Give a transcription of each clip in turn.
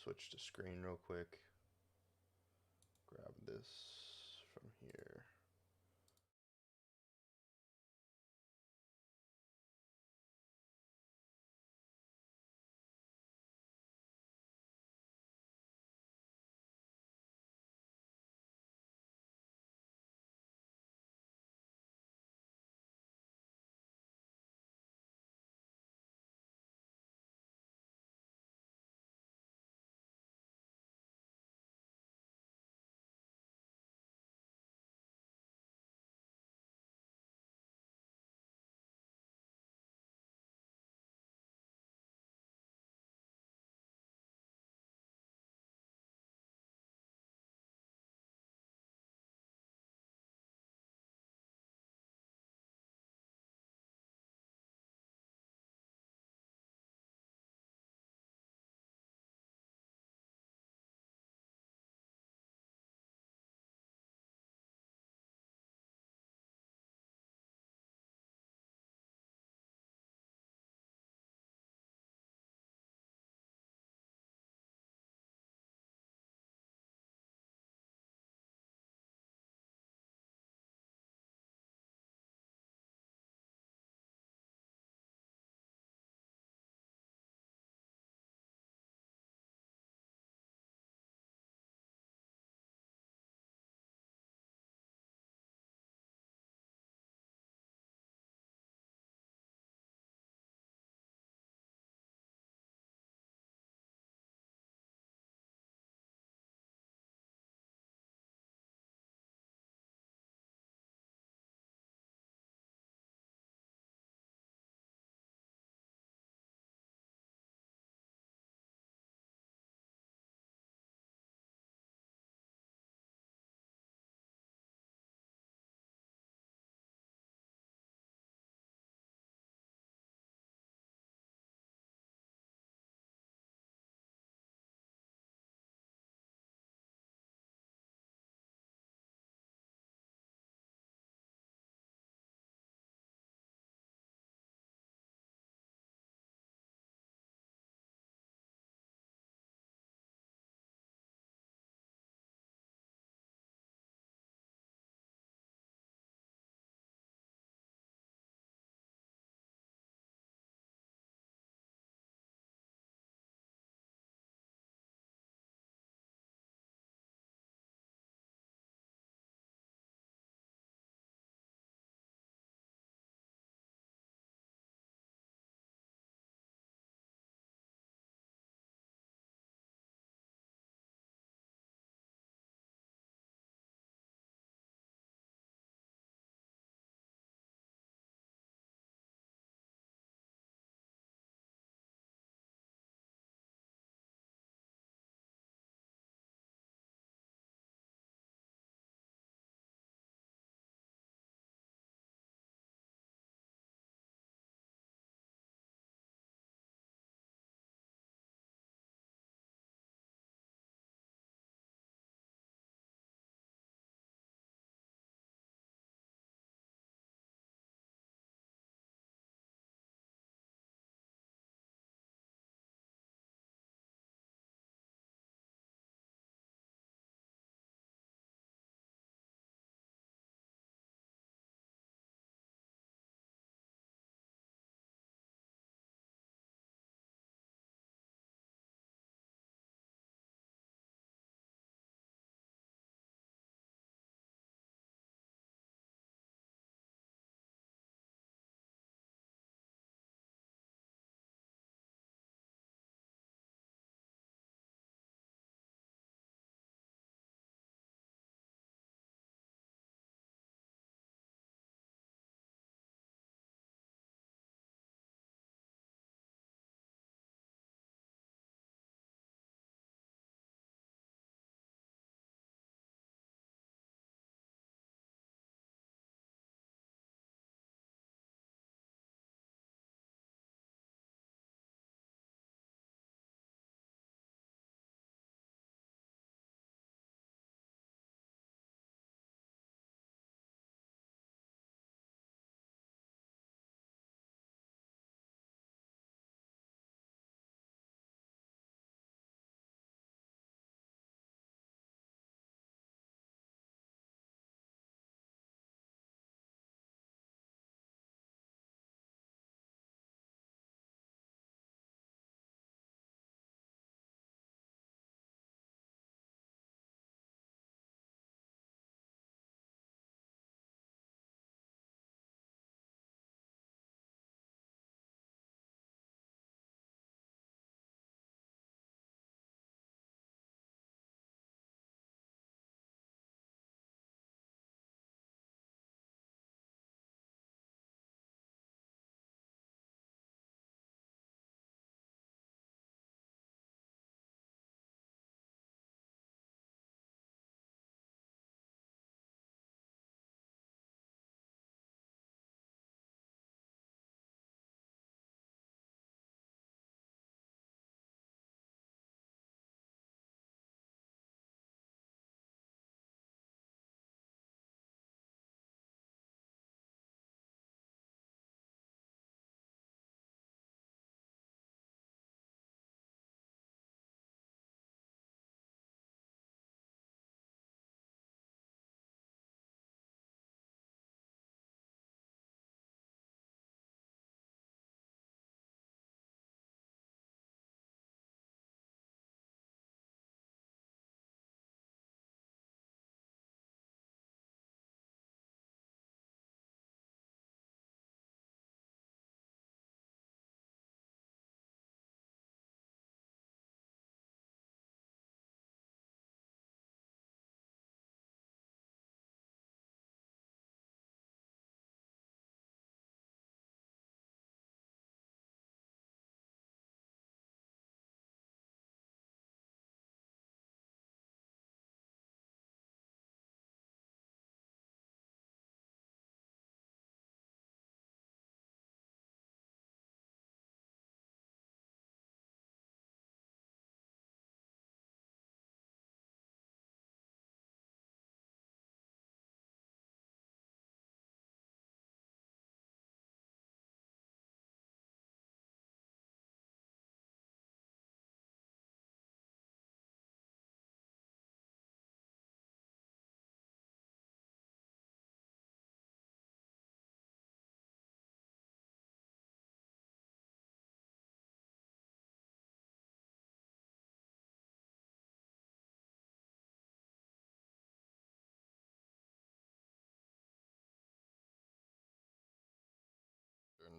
switch to screen real quick. Grab this from here.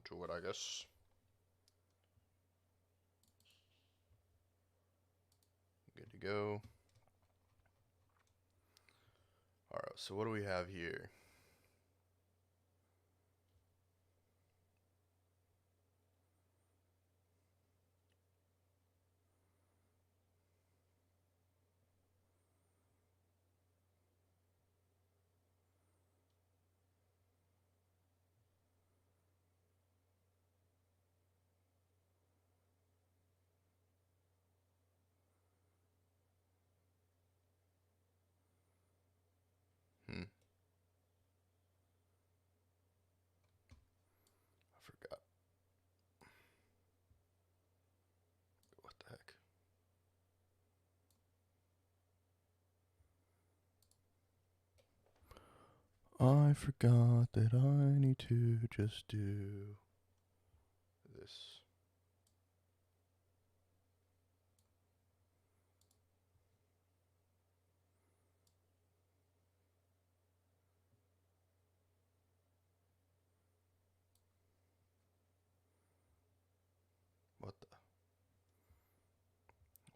onto it, I guess. Good to go. Alright, so what do we have here? I forgot. What the heck? I forgot that I need to just do this.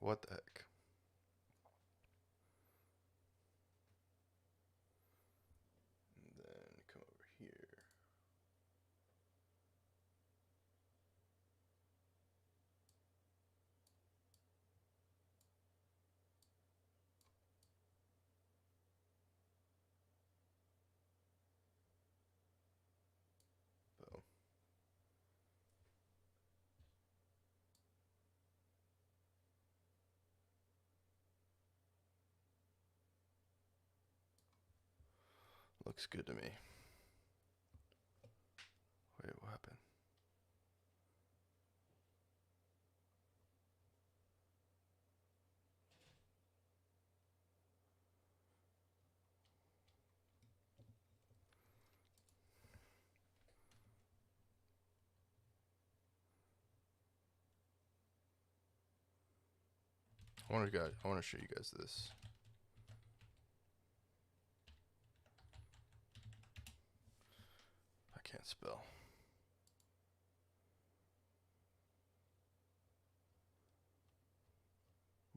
What the heck? And then come over here. Boom. Looks good to me. Wait, what happened? I want to show you guys this. I can't spell.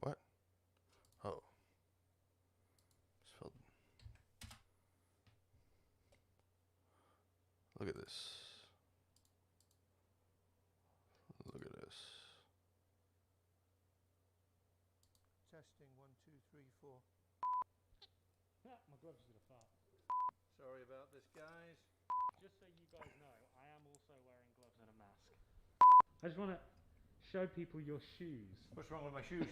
What? Oh. Spelled. Look at this. Look at this. Testing 1, 2, 3, 4. My gloves are gonna fart. Sorry about this, guys. Just so you guys know, I am also wearing gloves and a mask. I just want to show people your shoes. What's wrong with my shoes?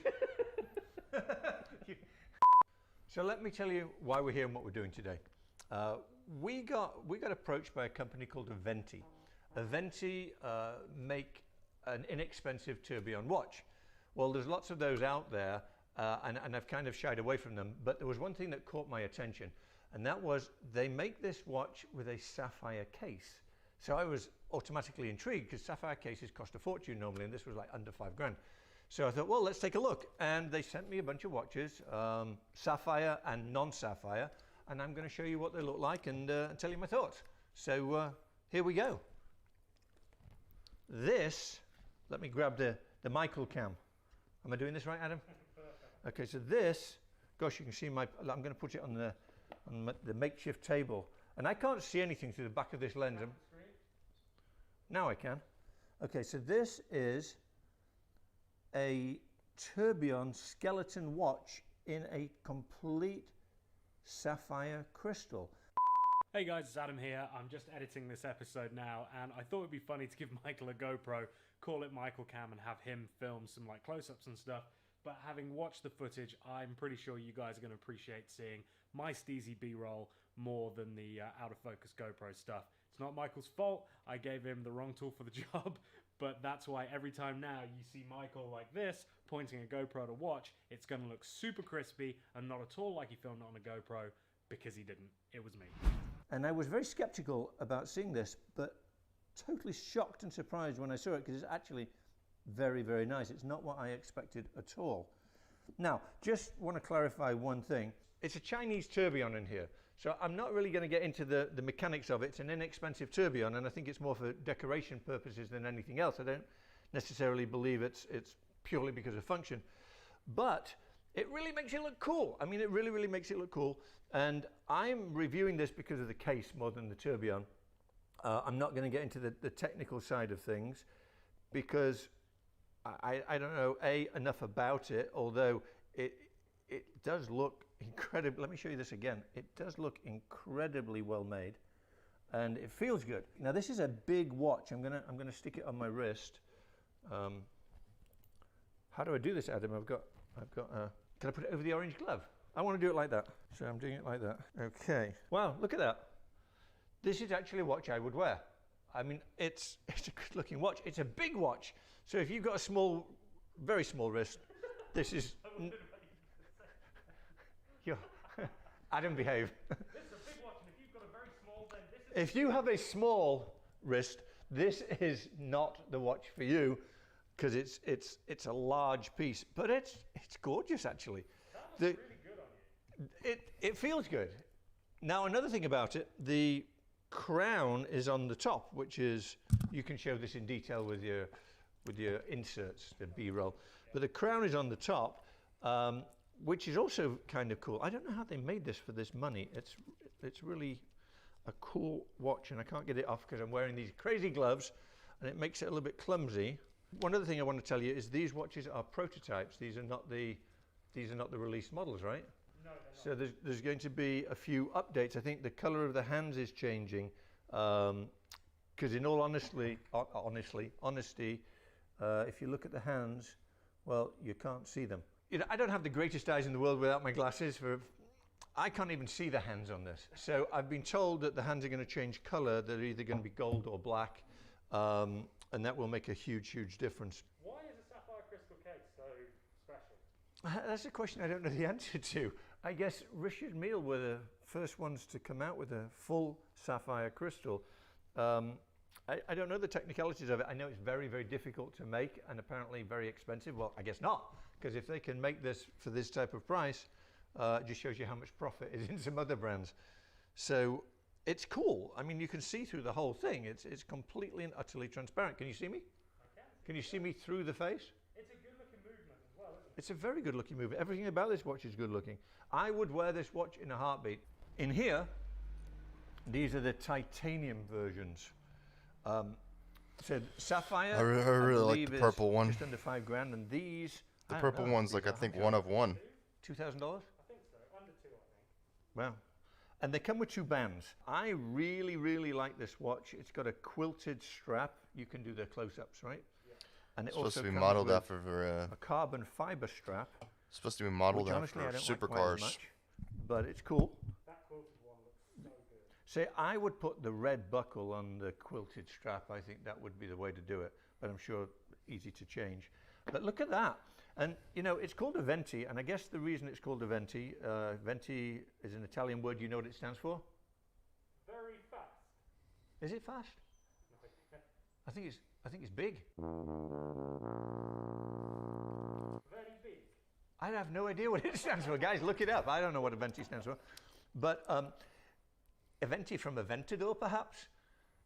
So let me tell you why we're here and what we're doing today. We got approached by a company called Aventi. Aventi make an inexpensive tourbillon watch. Well, there's lots of those out there, and I've kind of shied away from them, but there was one thing that caught my attention, and that was they make this watch with a sapphire case. So I was automatically intrigued because sapphire cases cost a fortune normally, and this was like under $5,000. So I thought, well, let's take a look. And they sent me a bunch of watches, sapphire and non-sapphire, and I'm going to show you what they look like and tell you my thoughts. So here we go. This, let me grab the Michael cam. Am I doing this right, Adam? Okay, so this, gosh, you can see I'm going to put it on the makeshift table. And I can't see anything through the back of this lens. Now I can. Okay, so this is a tourbillon skeleton watch in a complete sapphire crystal. Hey guys, it's Adam here. I'm just editing this episode now, and I thought it'd be funny to give Michael a GoPro, call it Michael Cam, and have him film some like close-ups and stuff. But having watched the footage, I'm pretty sure you guys are going to appreciate seeing my steezy B-roll more than the out-of-focus GoPro stuff. It's not Michael's fault. I gave him the wrong tool for the job, but that's why every time now you see Michael like this, pointing a GoPro to watch, it's going to look super crispy and not at all like he filmed it on a GoPro, because he didn't. It was me. And I was very skeptical about seeing this, but totally shocked and surprised when I saw it, because it's actually very, very nice. It's not what I expected at all. Now, just want to clarify one thing. It's a Chinese tourbillon in here. So I'm not really going to get into the mechanics of it. It's an inexpensive tourbillon, and I think it's more for decoration purposes than anything else. I don't necessarily believe it's purely because of function, but it really makes it look cool. I mean, it really, really makes it look cool. And I'm reviewing this because of the case more than the tourbillon. I'm not going to get into the technical side of things because I don't know enough about it, although it does look incredible. Let me show you this again. It does look incredibly well made, and it feels good. Now this is a big watch. I'm gonna stick it on my wrist. How do I do this, Adam? I've got. Can I put it over the orange glove? I want to do it like that. So I'm doing it like that. Okay. Wow, look at that. This is actually a watch I would wear. I mean, it's a good looking watch. It's a big watch. So if you've got a small, very small wrist, this is. Adam, behave. This is a big watch, and if you've got a very small, then this is. If you have a small wrist, this is not the watch for you, because it's a large piece. But it's gorgeous, actually. That looks really good on you. It feels good. Now another thing about it, the crown is on the top, which is, you can show this in detail with your inserts, the B-roll. But the crown is on the top, which is also kind of cool. I don't know how they made this for this money. It's really a cool watch, and I can't get it off because I'm wearing these crazy gloves, and it makes it a little bit clumsy. One other thing I want to tell you is these watches are prototypes. These are not the released models, right? No, they're not. So there's going to be a few updates. I think the color of the hands is changing, because in all honesty, if you look at the hands, well, you can't see them. You know, I don't have the greatest eyes in the world without my glasses. I can't even see the hands on this. So I've been told that the hands are going to change color. They're either going to be gold or black, and that will make a huge, huge difference. Why is a sapphire crystal case so special? That's a question I don't know the answer to. I guess Richard Mille were the first ones to come out with a full sapphire crystal. I don't know the technicalities of it. I know it's very, very difficult to make and apparently very expensive. Well, I guess not, because if they can make this for this type of price, it just shows you how much profit is in some other brands. So it's cool. I mean, you can see through the whole thing. It's completely and utterly transparent. Can you see me? I can. Can you see me through the face? It's a good looking movement as well, isn't it? It's a very good looking movement. Everything about this watch is good looking. I would wear this watch in a heartbeat. In here, these are the titanium versions. So sapphire, I really like the purple one. just under $5,000, and these. The purple one's like, I think, one of one. $2,000. I think so. Under two, I think. Wow. And they come with two bands. I really, really like this watch. It's got a quilted strap. You can do the close-ups, right? Yeah. And it It's supposed also to be comes modeled with after a carbon fiber strap, supposed to be modeled which honestly I after don't like quite as supercars. much, but it's cool. That quilted one looks so good. Say, I would put the red buckle on the quilted strap. I think that would be the way to do it, but I'm sure easy to change. But look at that. And, you know, it's called a Venti, and I guess the reason it's called a Venti, Venti is an Italian word. You know what it stands for? Very fast. Is it fast? No. I think it's big. Very big. I have no idea what it stands for. Guys, look it up. I don't know what a Venti stands for. But a Venti from Aventador, perhaps?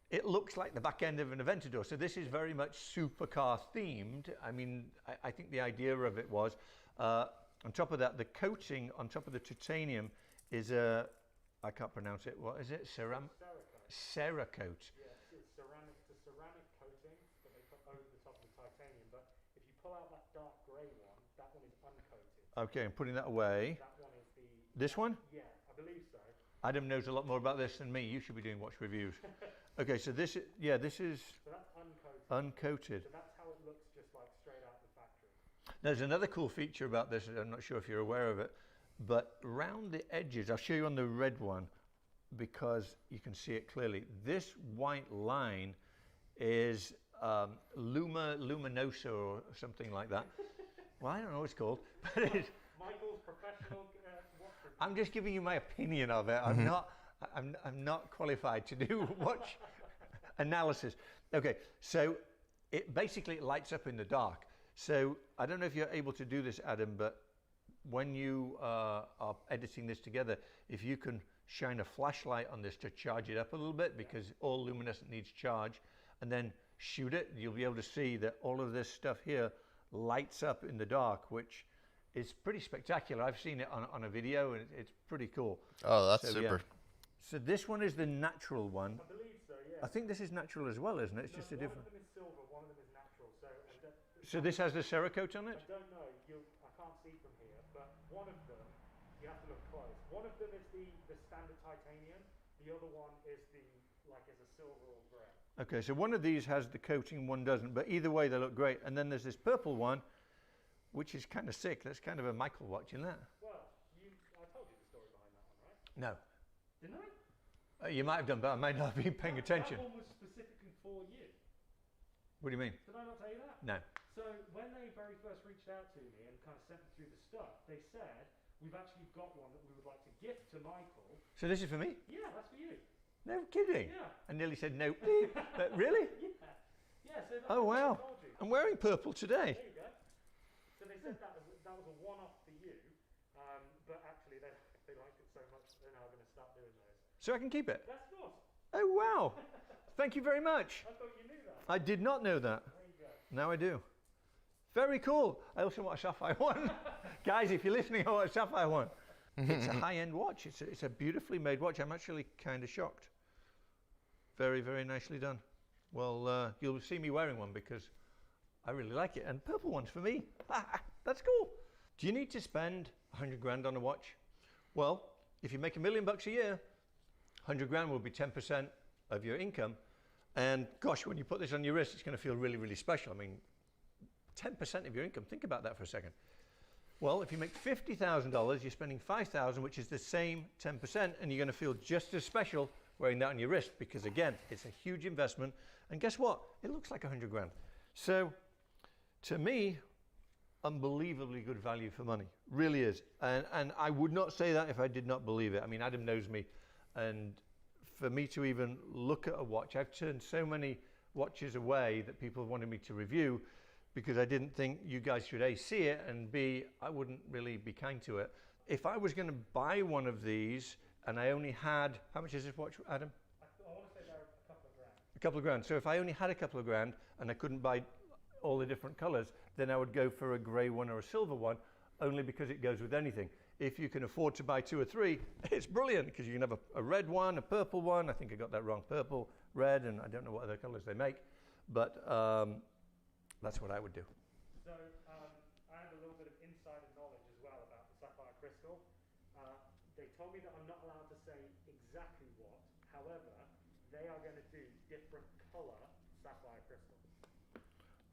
It looks like the back end of an Aventador. So this is very much supercar themed. I mean, I think the idea of it was, on top of that, the coating on top of the titanium is a, I can't pronounce it. What is it? Cerakote. Cerakote. Yeah, it's ceramic. It's a ceramic coating that they put over the top of the titanium. But if you pull out that dark grey one, that one is uncoated. Okay, I'm putting that away. That one is the. This one? Yeah, I believe so. Adam knows a lot more about this than me. You should be doing watch reviews. Okay, so this is, yeah, this is So that's uncoated. uncoated. So that's how it looks, just like straight out the factory. There's another cool feature about this. I'm not sure if you're aware of it, but round the edges, I'll show you on the red one because you can see it clearly. This white line is luminosa or something like that. Well, I don't know what it's called, but it's, Michael's professional watch review. I'm just giving you my opinion of it. I'm not qualified to do watch analysis. Okay, so it basically lights up in the dark. So I don't know if you're able to do this, Adam, but when you are editing this together, if you can shine a flashlight on this to charge it up a little bit, because all luminescent needs charge, and then shoot it, you'll be able to see that all of this stuff here lights up in the dark, which is pretty spectacular. I've seen it on a video, and it's pretty cool. Oh, that's So, super. yeah. So this one is the natural one. I believe so, yeah. I think this is natural as well, isn't it? It's No, just a one different. of them is silver, one of them is natural. So this has the Cerakote on it? I don't know, I can't see from here, but one of them, you have to look close. One of them is the standard titanium, the other one is is a silver or grey. Okay, so one of these has the coating, one doesn't, but either way they look great. And then there's this purple one, which is kind of sick. That's kind of a Michael watch, isn't that? Well, I told you the story behind that one, right? No. Didn't I? You might have done, but I might not have been paying attention. That one was specifically for you. What do you mean? Did I not tell you that? No. So when they very first reached out to me and kind of sent me through the stuff, they said, we've actually got one that we would like to gift to Michael. So this is for me? Yeah, that's for you. No kidding. Yeah. I nearly said no. But really? Yeah. Yeah, so that's Oh, what wow. I told you. I'm wearing purple today. There you go. So they said that was a one-off for you, but actually they liked it so much they're now going to start doing those. So I can keep it? That's good. Oh, wow. Thank you very much. I thought you knew that. I did not know that. There you go. Now I do. Very cool. I also want a sapphire one. Guys, if you're listening, I want a sapphire one. It's a high-end watch. It's a beautifully made watch. I'm actually kind of shocked. Very, very nicely done. Well, you'll see me wearing one because I really like it. And purple one's for me. That's cool. Do you need to spend 100 grand on a watch? Well, if you make $1 million a year, 100 grand will be 10% of your income. And gosh, when you put this on your wrist, it's going to feel really, really special. I mean, 10% of your income. Think about that for a second. Well, if you make $50,000, you're spending $5,000, which is the same 10%, and you're going to feel just as special wearing that on your wrist, because again, it's a huge investment. And guess what? It looks like 100 grand. So to me, unbelievably good value for money. Really is. And I would not say that if I did not believe it. I mean, Adam knows me, and for me to even look at a watch, I've turned so many watches away that people wanted me to review because I didn't think you guys should A, see it, and B, I wouldn't really be kind to it. If I was going to buy one of these and I only had, how much is this watch, Adam? I want to say they're a couple of grand. A couple of grand. So if I only had a couple of grand and I couldn't buy all the different colors, then I would go for a gray one or a silver one, only because it goes with anything. If you can afford to buy 2 or 3, it's brilliant, because you can have a red one, a purple one. I think I got that wrong. Purple, red, and I don't know what other colors they make, but that's what I would do. So I have a little bit of insider knowledge as well about the sapphire crystal. They told me that I'm not allowed to say exactly what. However, they are going to do different color sapphire crystals.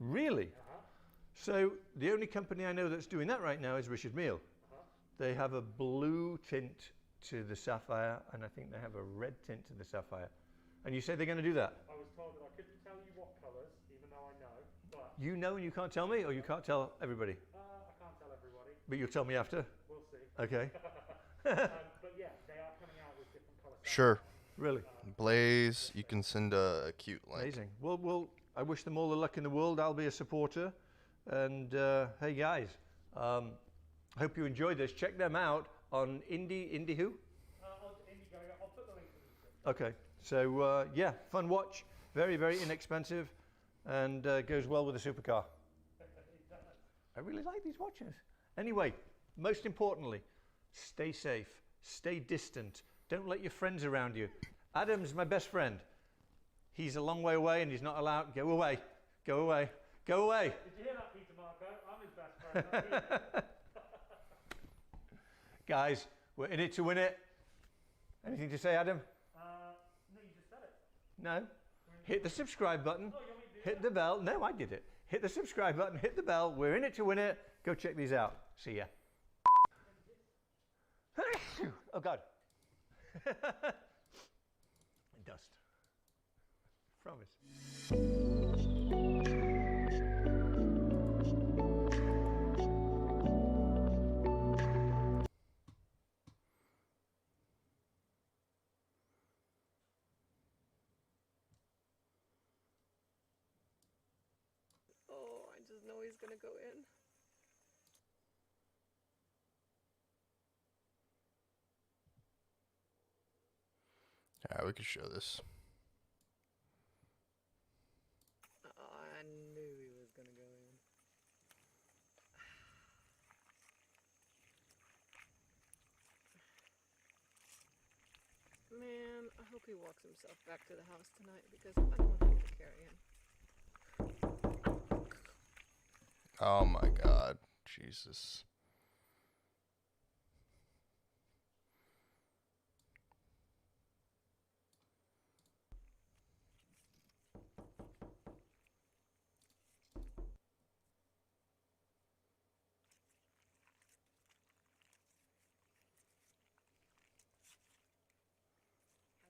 Really? Uh-huh. So the only company I know that's doing that right now is Richard Mille. Uh-huh. They have a blue tint to the sapphire, and I think they have a red tint to the sapphire. And you say they're going to do that? I was told that I couldn't tell you what colors, even though I know, but You know and you can't tell me, or you can't tell everybody? I can't tell everybody. But you'll tell me after? We'll see. Okay. But yeah, they are coming out with different colors. Sure. Really? Blaze, you can send a cute link. Amazing. Well, I wish them all the luck in the world. I'll be a supporter. And hey guys, I hope you enjoyed this. Check them out on Indie who? I'll put the link in the description. Okay. So yeah, fun watch. Very, very inexpensive, and goes well with a supercar. I really like these watches. Anyway, most importantly, stay safe, stay distant. Don't let your friends around you. Adam's my best friend. He's a long way away and he's not allowed. Go away, go away, go away. Did you hear that, Peter Marco? I'm his best friend. Not you. Guys, we're in it to win it. Anything to say, Adam? No, you just said it. No? Hit the subscribe button. Oh, you want me to do Hit the bell. No, I did it. Hit the subscribe button, hit the bell. We're in it to win it. Go check these out. See ya. Oh, God. Dust. Promise. Oh, I just know he's gonna go in. Alright, we can show this. Oh, I knew he was gonna go in. Man, I hope he walks himself back to the house tonight because I don't want to have to carry him. Oh my god. Jesus.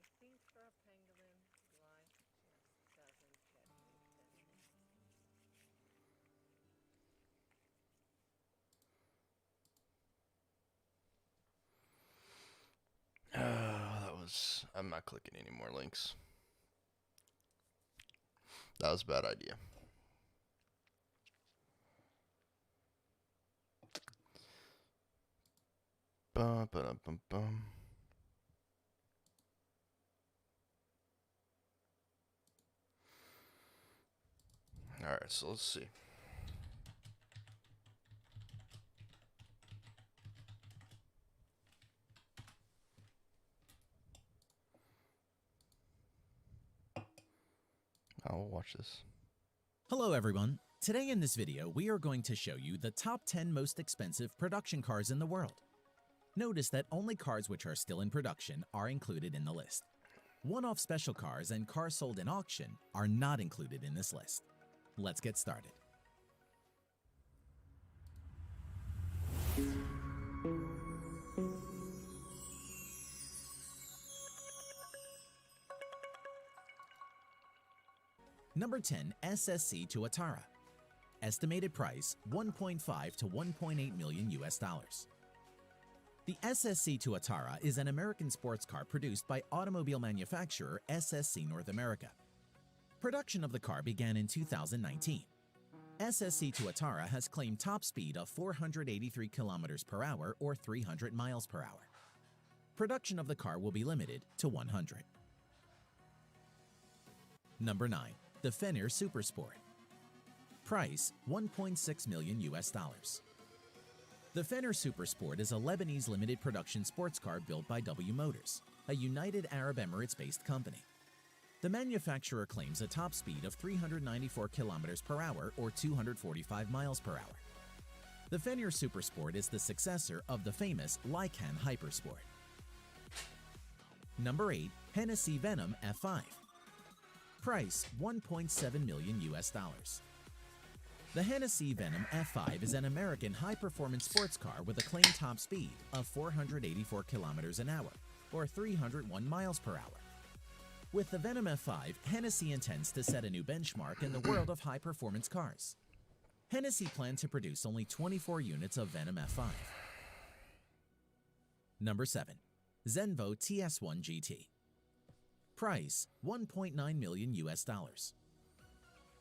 I think for a pangolin, life just doesn't get any better. I'm not clicking any more links. That was a bad idea. Bum, ba-dum, bum, bum. Alright, so let's see. I'll watch this. Hello everyone. Today in this video, we are going to show you the top 10 most expensive production cars in the world. Notice that only cars which are still in production are included in the list. One-off special cars and cars sold in auction are not included in this list. Let's get started. Number 10, SSC Tuatara. Estimated price, 1.5 to 1.8 million US dollars. The SSC Tuatara is an American sports car produced by automobile manufacturer SSC North America. Production of the car began in 2019. SSC Tuatara has claimed top speed of 483 kilometers per hour or 300 miles per hour. Production of the car will be limited to 100. Number 9. The Fenrir Supersport. Price, 1.6 million US dollars. The Fenrir Supersport is a Lebanese limited production sports car built by W Motors, a United Arab Emirates-based company. The manufacturer claims a top speed of 394 kilometers per hour or 245 miles per hour. The Fenrir Supersport is the successor of the famous Lycan Hypersport. Number 8. Hennessy Venom F5. Price, 1.7 million US dollars. The Hennessy Venom F5 is an American high-performance sports car with a claimed top speed of 484 kilometers an hour, or 301 miles per hour. With the Venom F5, Hennessy intends to set a new benchmark in the world of high-performance cars. Hennessy planned to produce only 24 units of Venom F5. Number 7. Zenvo TS1 GT. Price, 1.9 million US dollars.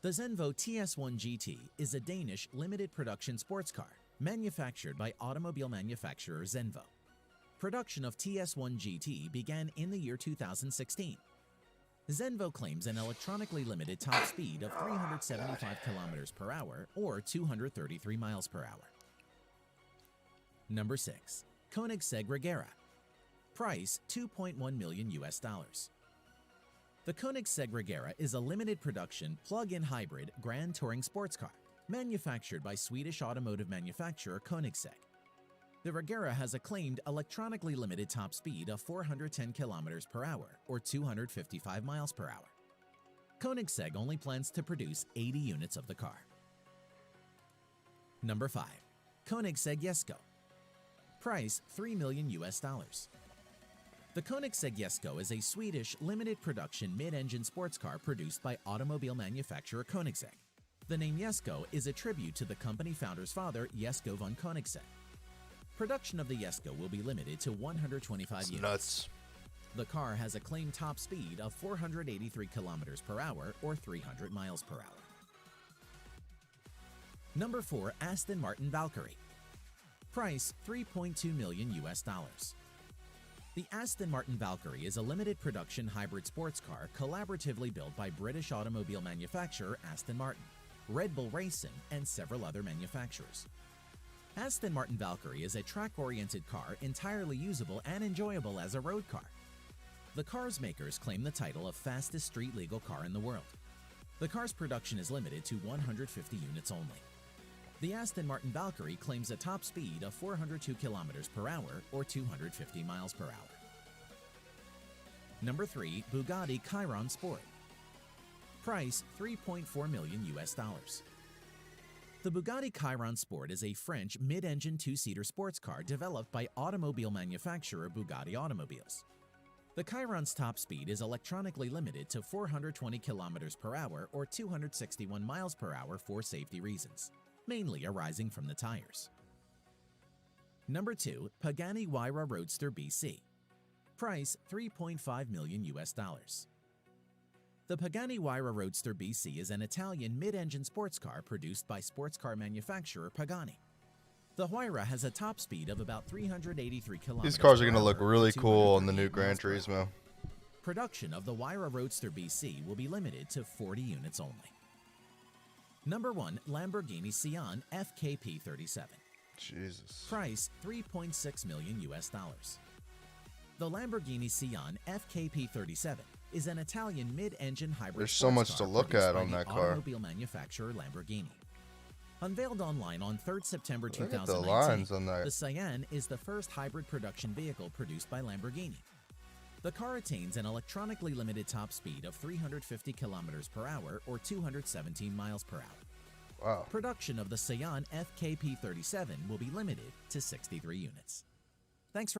The Zenvo TS1 GT is a Danish limited production sports car manufactured by automobile manufacturer Zenvo. Production of TS1 GT began in the year 2016. Zenvo claims an electronically limited top speed of 375 kilometers per hour or 233 miles per hour. Number 6. Koenigsegg Regera. Price, 2.1 million US dollars. The Koenigsegg Regera is a limited production plug-in hybrid grand touring sports car manufactured by Swedish automotive manufacturer Koenigsegg. The Regera has a claimed electronically limited top speed of 410 kilometers per hour or 255 miles per hour. Koenigsegg only plans to produce 80 units of the car. Number 5. Koenigsegg Jesko. Price, 3 million US dollars. The Koenigsegg Jesko is a Swedish limited production mid-engine sports car produced by automobile manufacturer Koenigsegg. The name Jesko is a tribute to the company founder's father, Jesko von Koenigsegg. Production of the Jesko will be limited to 125 It's units. nuts. The car has a claimed top speed of 483 kilometers per hour or 300 miles per hour. Number 4. Aston Martin Valkyrie. Price, 3.2 million US dollars. The Aston Martin Valkyrie is a limited production hybrid sports car collaboratively built by British automobile manufacturer Aston Martin, Red Bull Racing, and several other manufacturers. Aston Martin Valkyrie is a track-oriented car entirely usable and enjoyable as a road car. The car's makers claim the title of fastest street legal car in the world. The car's production is limited to 150 units only. The Aston Martin Valkyrie claims a top speed of 402 km per hour or 250 miles per hour. Number 3, Bugatti Chiron Sport. Price $3.4 million US. The Bugatti Chiron Sport is a French mid-engine two-seater sports car developed by automobile manufacturer Bugatti Automobiles. The Chiron's top speed is electronically limited to 420 km per hour or 261 miles per hour for safety reasons, mainly arising from the tires. Number 2, Pagani Huayra Roadster BC. Price $3.5 million US. The Pagani Huayra Roadster BC is an Italian mid-engine sports car produced by sports car manufacturer Pagani. The Huayra has a top speed of about 383 km. These cars are going to look really cool on the new Gran Turismo. Production of the Huayra Roadster BC will be limited to 40 units only. Number 1, Lamborghini Sian FKP37. Jesus. Price $3.6 million US. The Lamborghini Sian FKP37 is an Italian mid-engine hybrid. There's so much to look at on that car. Automobile manufacturer Lamborghini. Unveiled online on 3rd September Look at 2019, the lines on that. the Sian is the first hybrid production vehicle produced by Lamborghini. The car attains an electronically limited top speed of 350 km per hour or 217 miles per hour. Wow. Production of the Sian FKP37 will be limited to 63 units. Thanks for...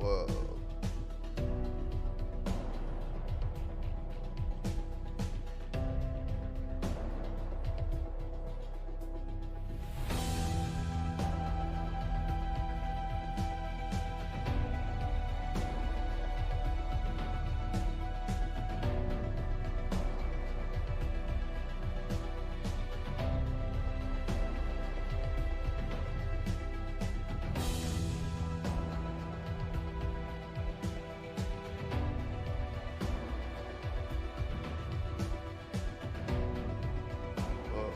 Whoa. Whoa.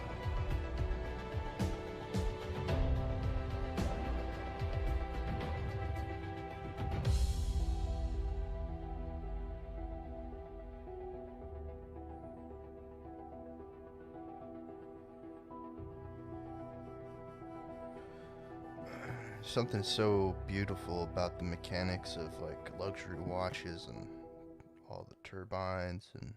Something so beautiful about the mechanics of like luxury watches and all the turbines and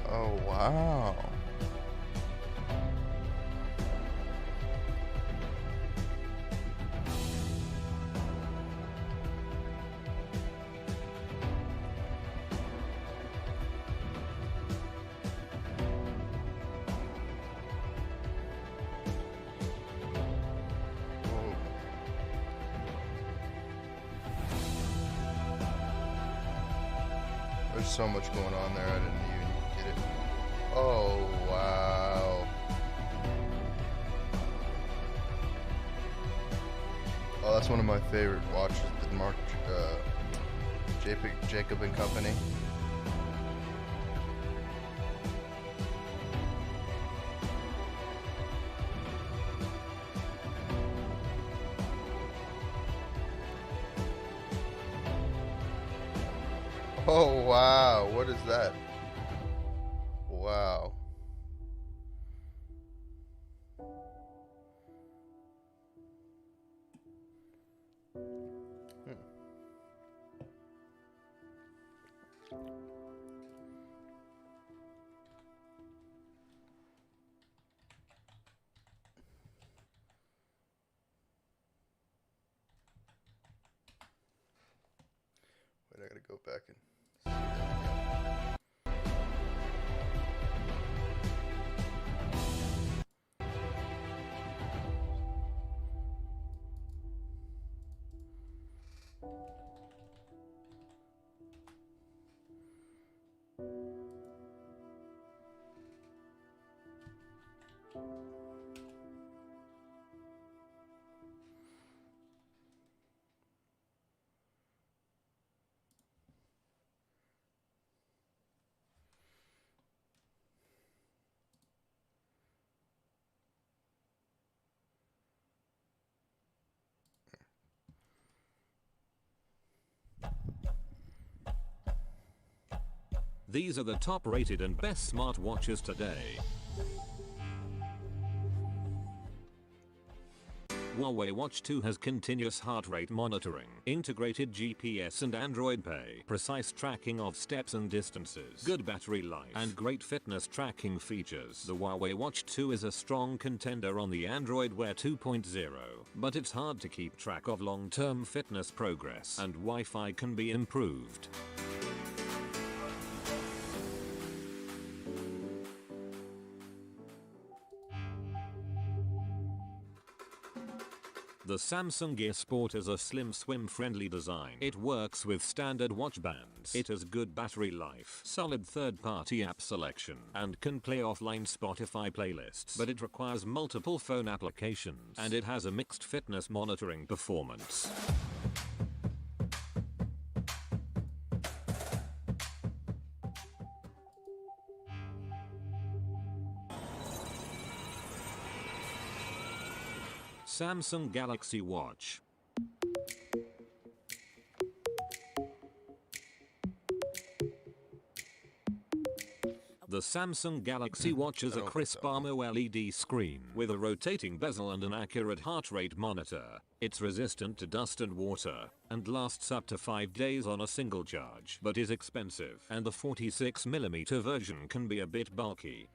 oh wow. Whoa. There's so much going on there, I didn't even get it. Oh, wow. Oh, that's one of my favorite watches, the Mark Jacob and Company. Oh, wow. What is that? Wow. Wait, I gotta go back and see that again. These are the top rated and best smartwatches today. Huawei Watch 2 has continuous heart rate monitoring, integrated GPS and Android Pay, precise tracking of steps and distances, good battery life, and great fitness tracking features. The Huawei Watch 2 is a strong contender on the Android Wear 2.0, but it's hard to keep track of long-term fitness progress, and Wi-Fi can be improved. The Samsung Gear Sport is a slim swim-friendly design. It works with standard watch bands. It has good battery life, solid third-party app selection, and can play offline Spotify playlists. But it requires multiple phone applications, and it has a mixed fitness monitoring performance. Samsung Galaxy Watch. The Samsung Galaxy Watch is a crisp AMOLED screen with a rotating bezel and an accurate heart rate monitor. It's resistant to dust and water and lasts up to 5 days on a single charge, but is expensive, and the 46mm version can be a bit bulky.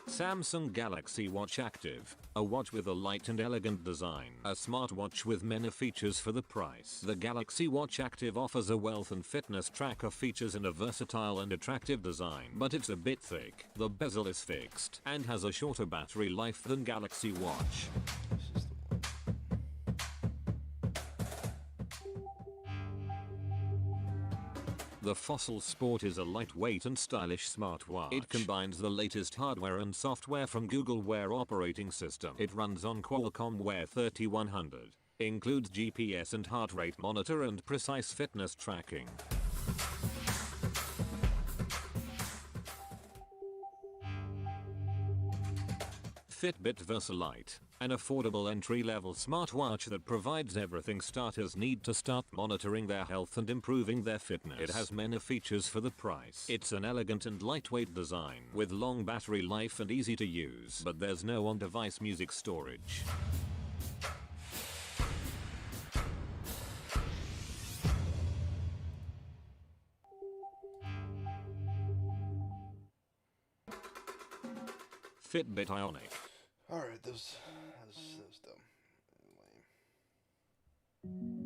Samsung Galaxy Watch Active, a watch with a light and elegant design, a smartwatch with many features for the price. The Galaxy Watch Active offers a wealth and fitness tracker features in a versatile and attractive design, but it's a bit thick. The bezel is fixed and has a shorter battery life than Galaxy Watch. This is the one. The Fossil Sport is a lightweight and stylish smartwatch. It combines the latest hardware and software from Google Wear operating system. It runs on Qualcomm Wear 3100. Includes GPS and heart rate monitor and precise fitness tracking. Fitbit Versalite, an affordable entry-level smartwatch that provides everything starters need to start monitoring their health and improving their fitness. It has many features for the price. It's an elegant and lightweight design with long battery life and easy to use, but there's no on-device music storage. Fitbit Ionic. Alright, that was dumb. Lame.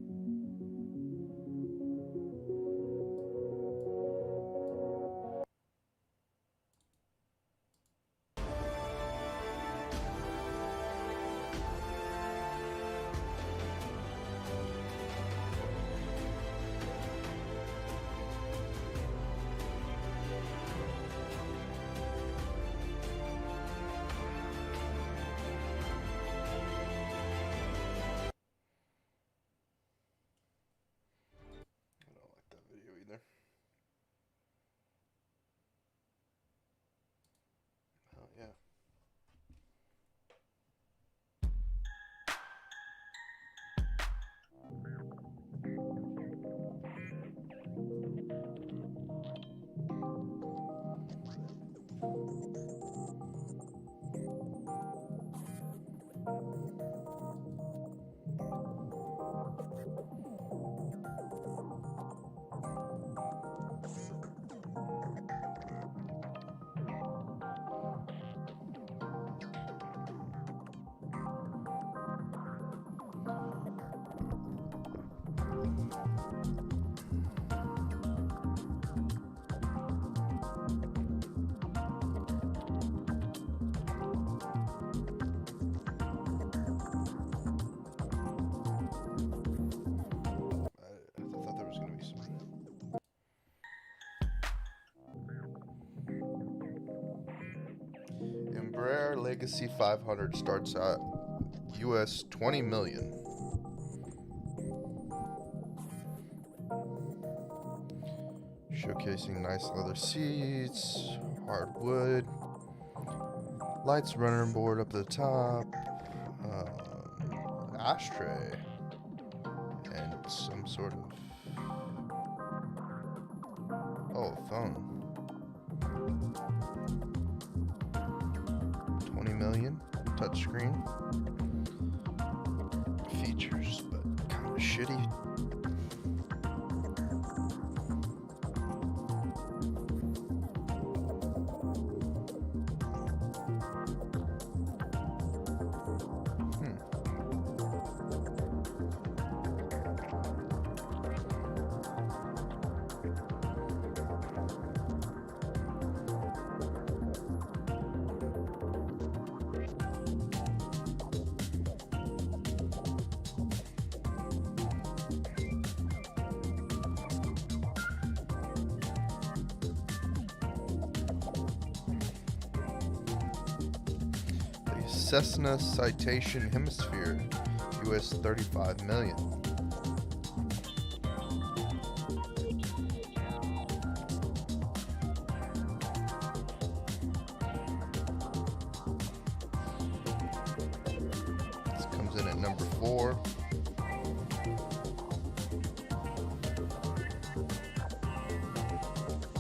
I thought there was going to be some. Embraer Legacy 500 starts at US 20 million. Showcasing nice leather seats, hardwood, lights running board up at the top, ashtray, and some sort of phone. 20 million touchscreen features, but kind of shitty. Cessna Citation Hemisphere, US 35 million. This comes in at number 4.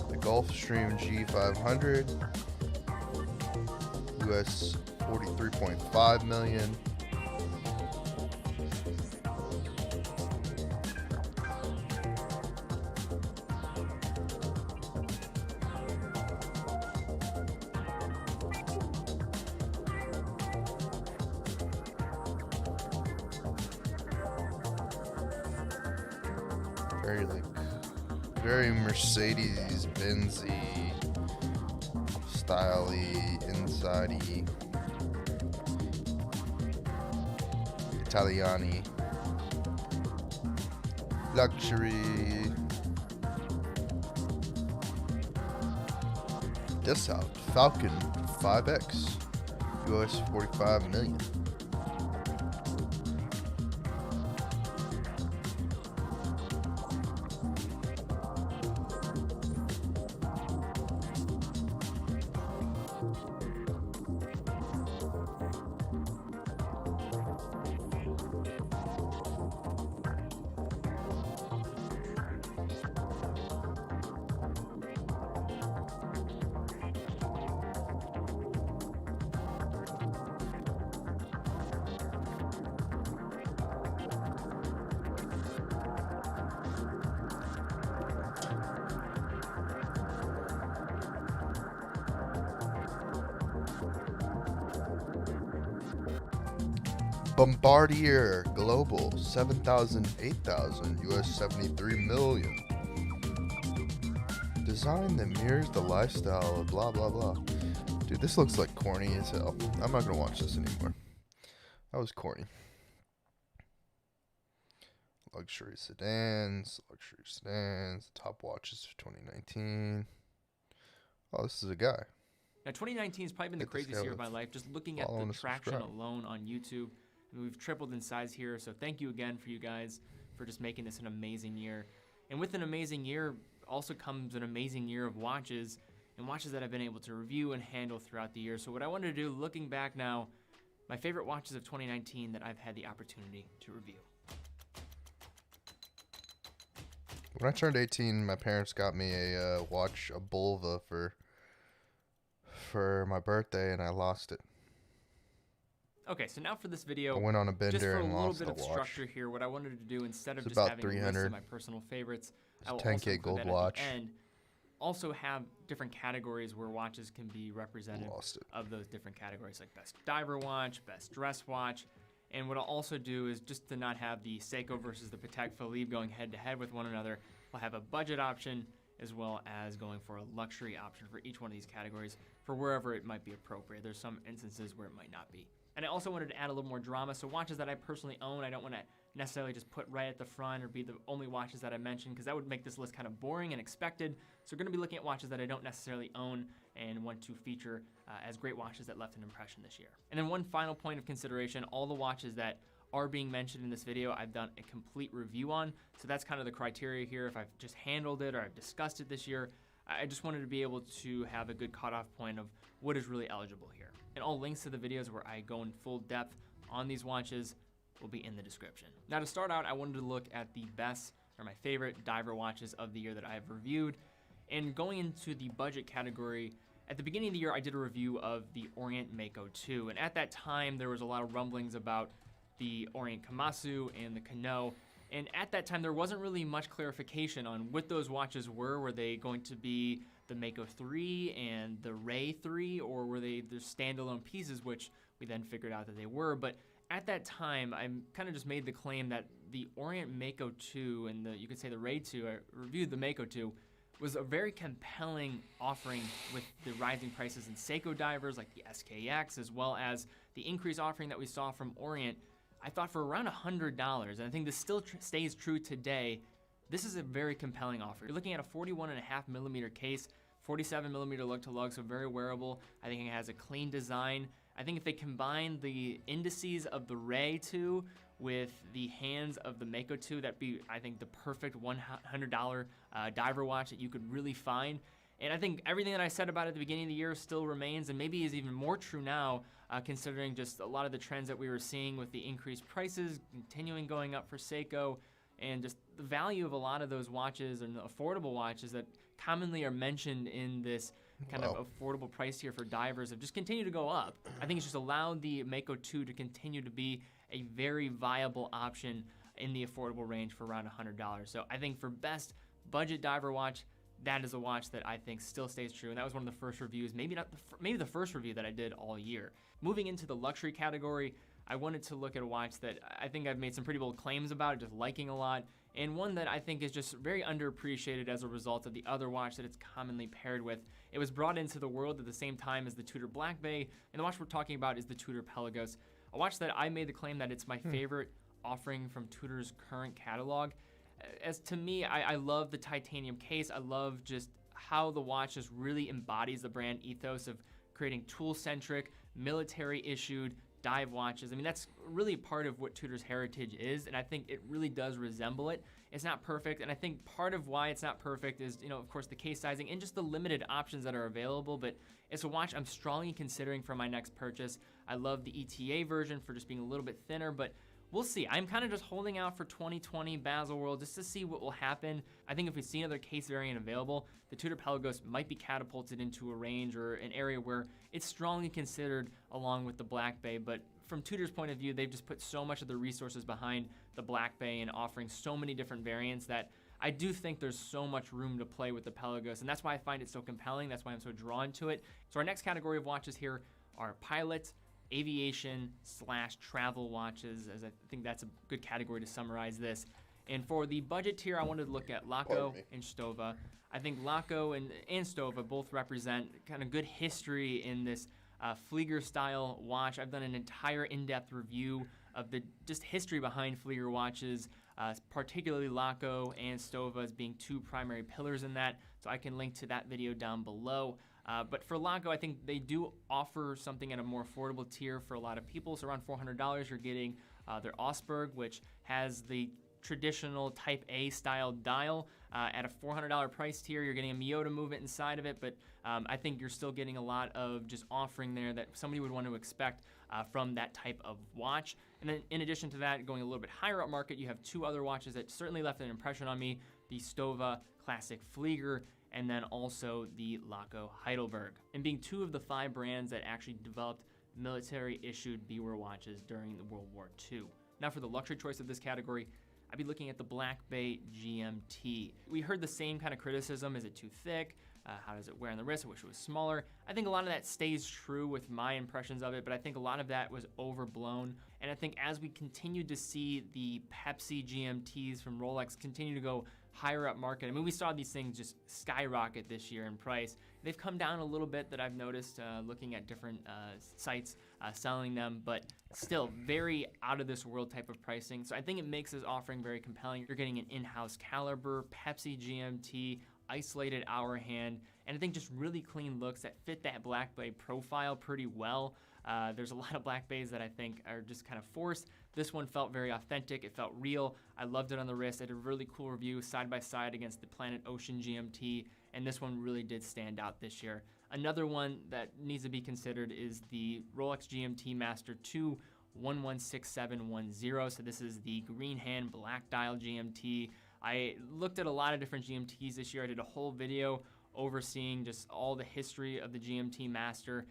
The Gulfstream G500, US 43.5 million. Very Mercedes Benzy style-y, inside-y, Italiani, luxury. Dassault Falcon 5X, US 45 million. Bombardier Global 7000, 8000, US 73 million. Design that mirrors the lifestyle of blah blah blah. Dude, this looks like corny as hell. I'm not gonna watch this anymore. That was corny. Luxury sedans, top watches for 2019. Oh, this is a guy. Now, 2019 has probably been the craziest year of my life. Just looking at the traction alone on YouTube, I mean, we've tripled in size here. So thank you again for you guys for just making this an amazing year. And with an amazing year also comes an amazing year of watches, and watches that I've been able to review and handle throughout the year. So what I wanted to do, looking back now, my favorite watches of 2019 that I've had the opportunity to review. When I turned 18, my parents got me a watch, a Bulva for my birthday, and I lost it. Okay, so now for this video, I went on a bender just for a and little lost bit the of watch. structure here, what I wanted to do instead of It's just about having a list 300. of my personal favorites, I will 10K also put gold that watch. at the end. Also have different categories where watches can be representative Lost it. of those different categories, like best diver watch, best dress watch, And what I'll also do is, just to not have the Seiko versus the Patek Philippe going head to head with one another, I'll have a budget option as well as going for a luxury option for each one of these categories for wherever it might be appropriate. There's some instances where it might not be. And I also wanted to add a little more drama, so watches that I personally own, I don't want to necessarily just put right at the front or be the only watches that I mentioned, because that would make this list kind of boring and expected. So we're going to be looking at watches that I don't necessarily own and want to feature as great watches that left an impression this year. And then one final point of consideration, all the watches that are being mentioned in this video, I've done a complete review on. So that's kind of the criteria here. If I've just handled it or I've discussed it this year, I just wanted to be able to have a good cutoff point of what is really eligible here. And all links to the videos where I go in full depth on these watches will be in the description. Now to start out, I wanted to look at the best or my favorite diver watches of the year that I've reviewed. And going into the budget category, at the beginning of the year, I did a review of the Orient Mako 2. And at that time, there was a lot of rumblings about the Orient Kamasu and the Kano. And at that time, there wasn't really much clarification on what those watches were. Were they going to be the Mako 3 and the Ray 3, or were they the standalone pieces, which we then figured out that they were. But at that time, I kind of just made the claim that the Orient Mako 2 and you could say the Ray 2, I reviewed the Mako 2, was a very compelling offering with the rising prices in Seiko divers like the SKX, as well as the increased offering that we saw from Orient. I thought for around $100, and I think this still stays true today, this is a very compelling offer. You're looking at a 41.5mm case, 47mm lug to lug, so very wearable. I think it has a clean design. I think if they combine the indices of the Ray 2 with the hands of the Mako 2, that'd be, I think, the perfect $100 diver watch that you could really find. And I think everything that I said about it at the beginning of the year still remains, and maybe is even more true now, considering just a lot of the trends that we were seeing with the increased prices continuing going up for Seiko, and just the value of a lot of those watches and the affordable watches that commonly are mentioned in this kind of affordable price tier for divers have just continued to go up. I think it's just allowed the Mako 2 to continue to be a very viable option in the affordable range for around $100. So I think for best budget diver watch, that is a watch that I think still stays true. And that was one of the first reviews, maybe the first review that I did all year. Moving into the luxury category, I wanted to look at a watch that I think I've made some pretty bold claims about, just liking a lot, and one that I think is just very underappreciated as a result of the other watch that it's commonly paired with. It was brought into the world at the same time as the Tudor Black Bay, and the watch we're talking about is the Tudor Pelagos, a watch that I made the claim that it's my favorite offering from Tudor's current catalog. As to me, I love the titanium case. I love just how the watch just really embodies the brand ethos of creating tool-centric, military-issued dive watches. I mean, that's really part of what Tudor's heritage is, and I think it really does resemble it. It's not perfect, and I think part of why it's not perfect is, of course, the case sizing and just the limited options that are available, but it's a watch I'm strongly considering for my next purchase. I love the ETA version for just being a little bit thinner, but we'll see. I'm kind of just holding out for 2020 Baselworld just to see what will happen. I think if we see another case variant available, the Tudor Pelagos might be catapulted into a range or an area where it's strongly considered along with the Black Bay. But from Tudor's point of view, they've just put so much of the resources behind the Black Bay and offering so many different variants that I do think there's so much room to play with the Pelagos, and that's why I find it so compelling. That's why I'm so drawn to it. So our next category of watches here are pilot, aviation / travel watches, as I think that's a good category to summarize this. And for the budget tier, I wanted to look at Laco and Stova. I think Laco and Stova both represent kind of good history in this Flieger style watch. I've done an entire in-depth review of the just history behind Flieger watches, particularly Laco and Stova as being two primary pillars in that. So I can link to that video down below. But for Laco, I think they do offer something at a more affordable tier for a lot of people. So around $400, you're getting their Augsburg, which has the traditional Type A style dial. At a $400 price tier, you're getting a Miyota movement inside of it, but I think you're still getting a lot of just offering there that somebody would want to expect from that type of watch. And then in addition to that, going a little bit higher up market, you have two other watches that certainly left an impression on me, the Stova Classic Flieger, and then also the Laco Heidelberg, and being two of the 5 brands that actually developed military-issued Biwa watches during the World War II. Now for the luxury choice of this category, I'd be looking at the Black Bay GMT. We heard the same kind of criticism. Is it too thick? How does it wear on the wrist? I wish it was smaller. I think a lot of that stays true with my impressions of it, but I think a lot of that was overblown. And I think as we continue to see the Pepsi GMTs from Rolex continue to go higher up market, I mean, we saw these things just skyrocket this year in price. They've come down a little bit that I've noticed looking at different sites selling them, but still very out of this world type of pricing. So I think it makes this offering very compelling. You're getting an in-house caliber, Pepsi GMT, isolated hour hand, and I think just really clean looks that fit that Black Bay profile pretty well. There's a lot of Black Bays that I think are just kind of forced. This one felt very authentic. It felt real. I loved it on the wrist. I did a really cool review side by side against the Planet Ocean GMT, and this one really did stand out this year. Another one that needs to be considered is the Rolex GMT Master 2 116710. So this is the green hand black dial GMT. I looked at a lot of different GMTs this year. I did a whole video overseeing just all the history of the GMT Master,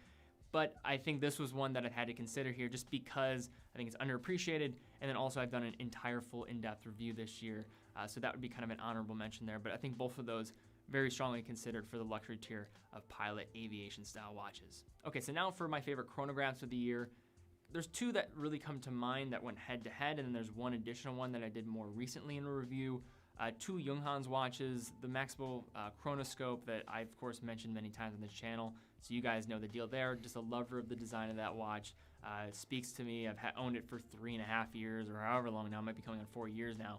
but I think this was one that I had to consider here just because I think it's underappreciated, and then also I've done an entire full in-depth review this year, so that would be kind of an honorable mention there, but I think both of those very strongly considered for the luxury tier of Pilot aviation style watches. Okay, so now for my favorite chronographs of the year. There's two that really come to mind that went head to head, and then there's one additional one that I did more recently in a review. Two Junghans watches, the Maximo Chronoscope that I of course mentioned many times on this channel, so you guys know the deal there. Just a lover of the design of that watch. It speaks to me. I've owned it for 3.5 years or however long now. It might be coming on 4 years now.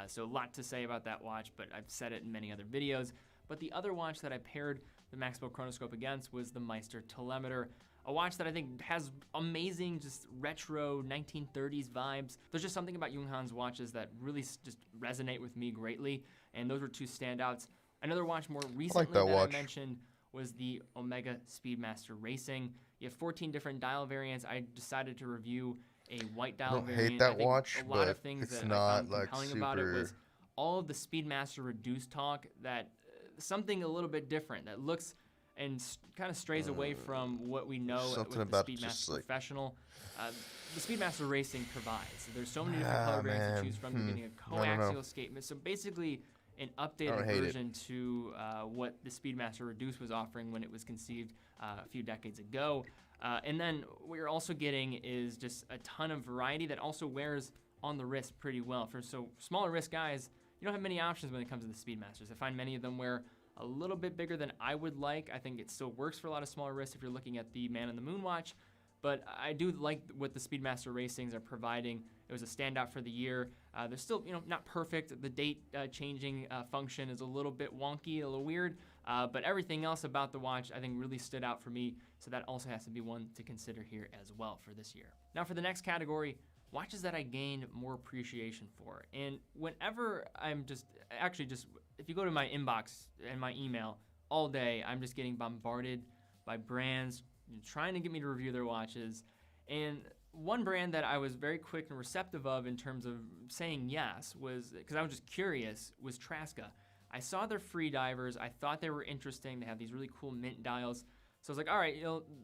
So a lot to say about that watch, but I've said it in many other videos. But the other watch that I paired the Maximo Chronoscope against was the Meister Telemeter, a watch that I think has amazing, just retro 1930s vibes. There's just something about Junghans watches that really just resonate with me greatly, and those were two standouts. Another watch more recently that I mentioned was the Omega Speedmaster Racing. You have 14 different dial variants. I decided to review a white dial variant. I hate that watch, a lot of things that I found compelling about it was all of the Speedmaster reduced talk, that something a little bit different that looks and kind of strays away from what we know with the Speedmaster Professional. The Speedmaster Racing provides. So there's so many different color variants to choose from. You're getting a coaxial escapement. So basically an updated version to what the Speedmaster Reduce was offering when it was conceived a few decades ago. And then what you're also getting is just a ton of variety that also wears on the wrist pretty well. For smaller wrist guys, you don't have many options when it comes to the Speedmasters. I find many of them wear a little bit bigger than I would like. I think it still works for a lot of smaller wrists if you're looking at the Man in the Moon watch, but I do like what the Speedmaster Racings are providing. It was a standout for the year. They're still, not perfect. The date changing function is a little bit wonky, a little weird, but everything else about the watch I think really stood out for me, so that also has to be one to consider here as well for this year. Now for the next category, watches that I gained more appreciation for. And whenever I'm if you go to my inbox and my email all day, I'm just getting bombarded by brands trying to get me to review their watches. And one brand that I was very quick and receptive of in terms of saying yes was, because I was just curious, was Traska. I saw their free divers. I thought they were interesting. They have these really cool mint dials. So I was like, all right,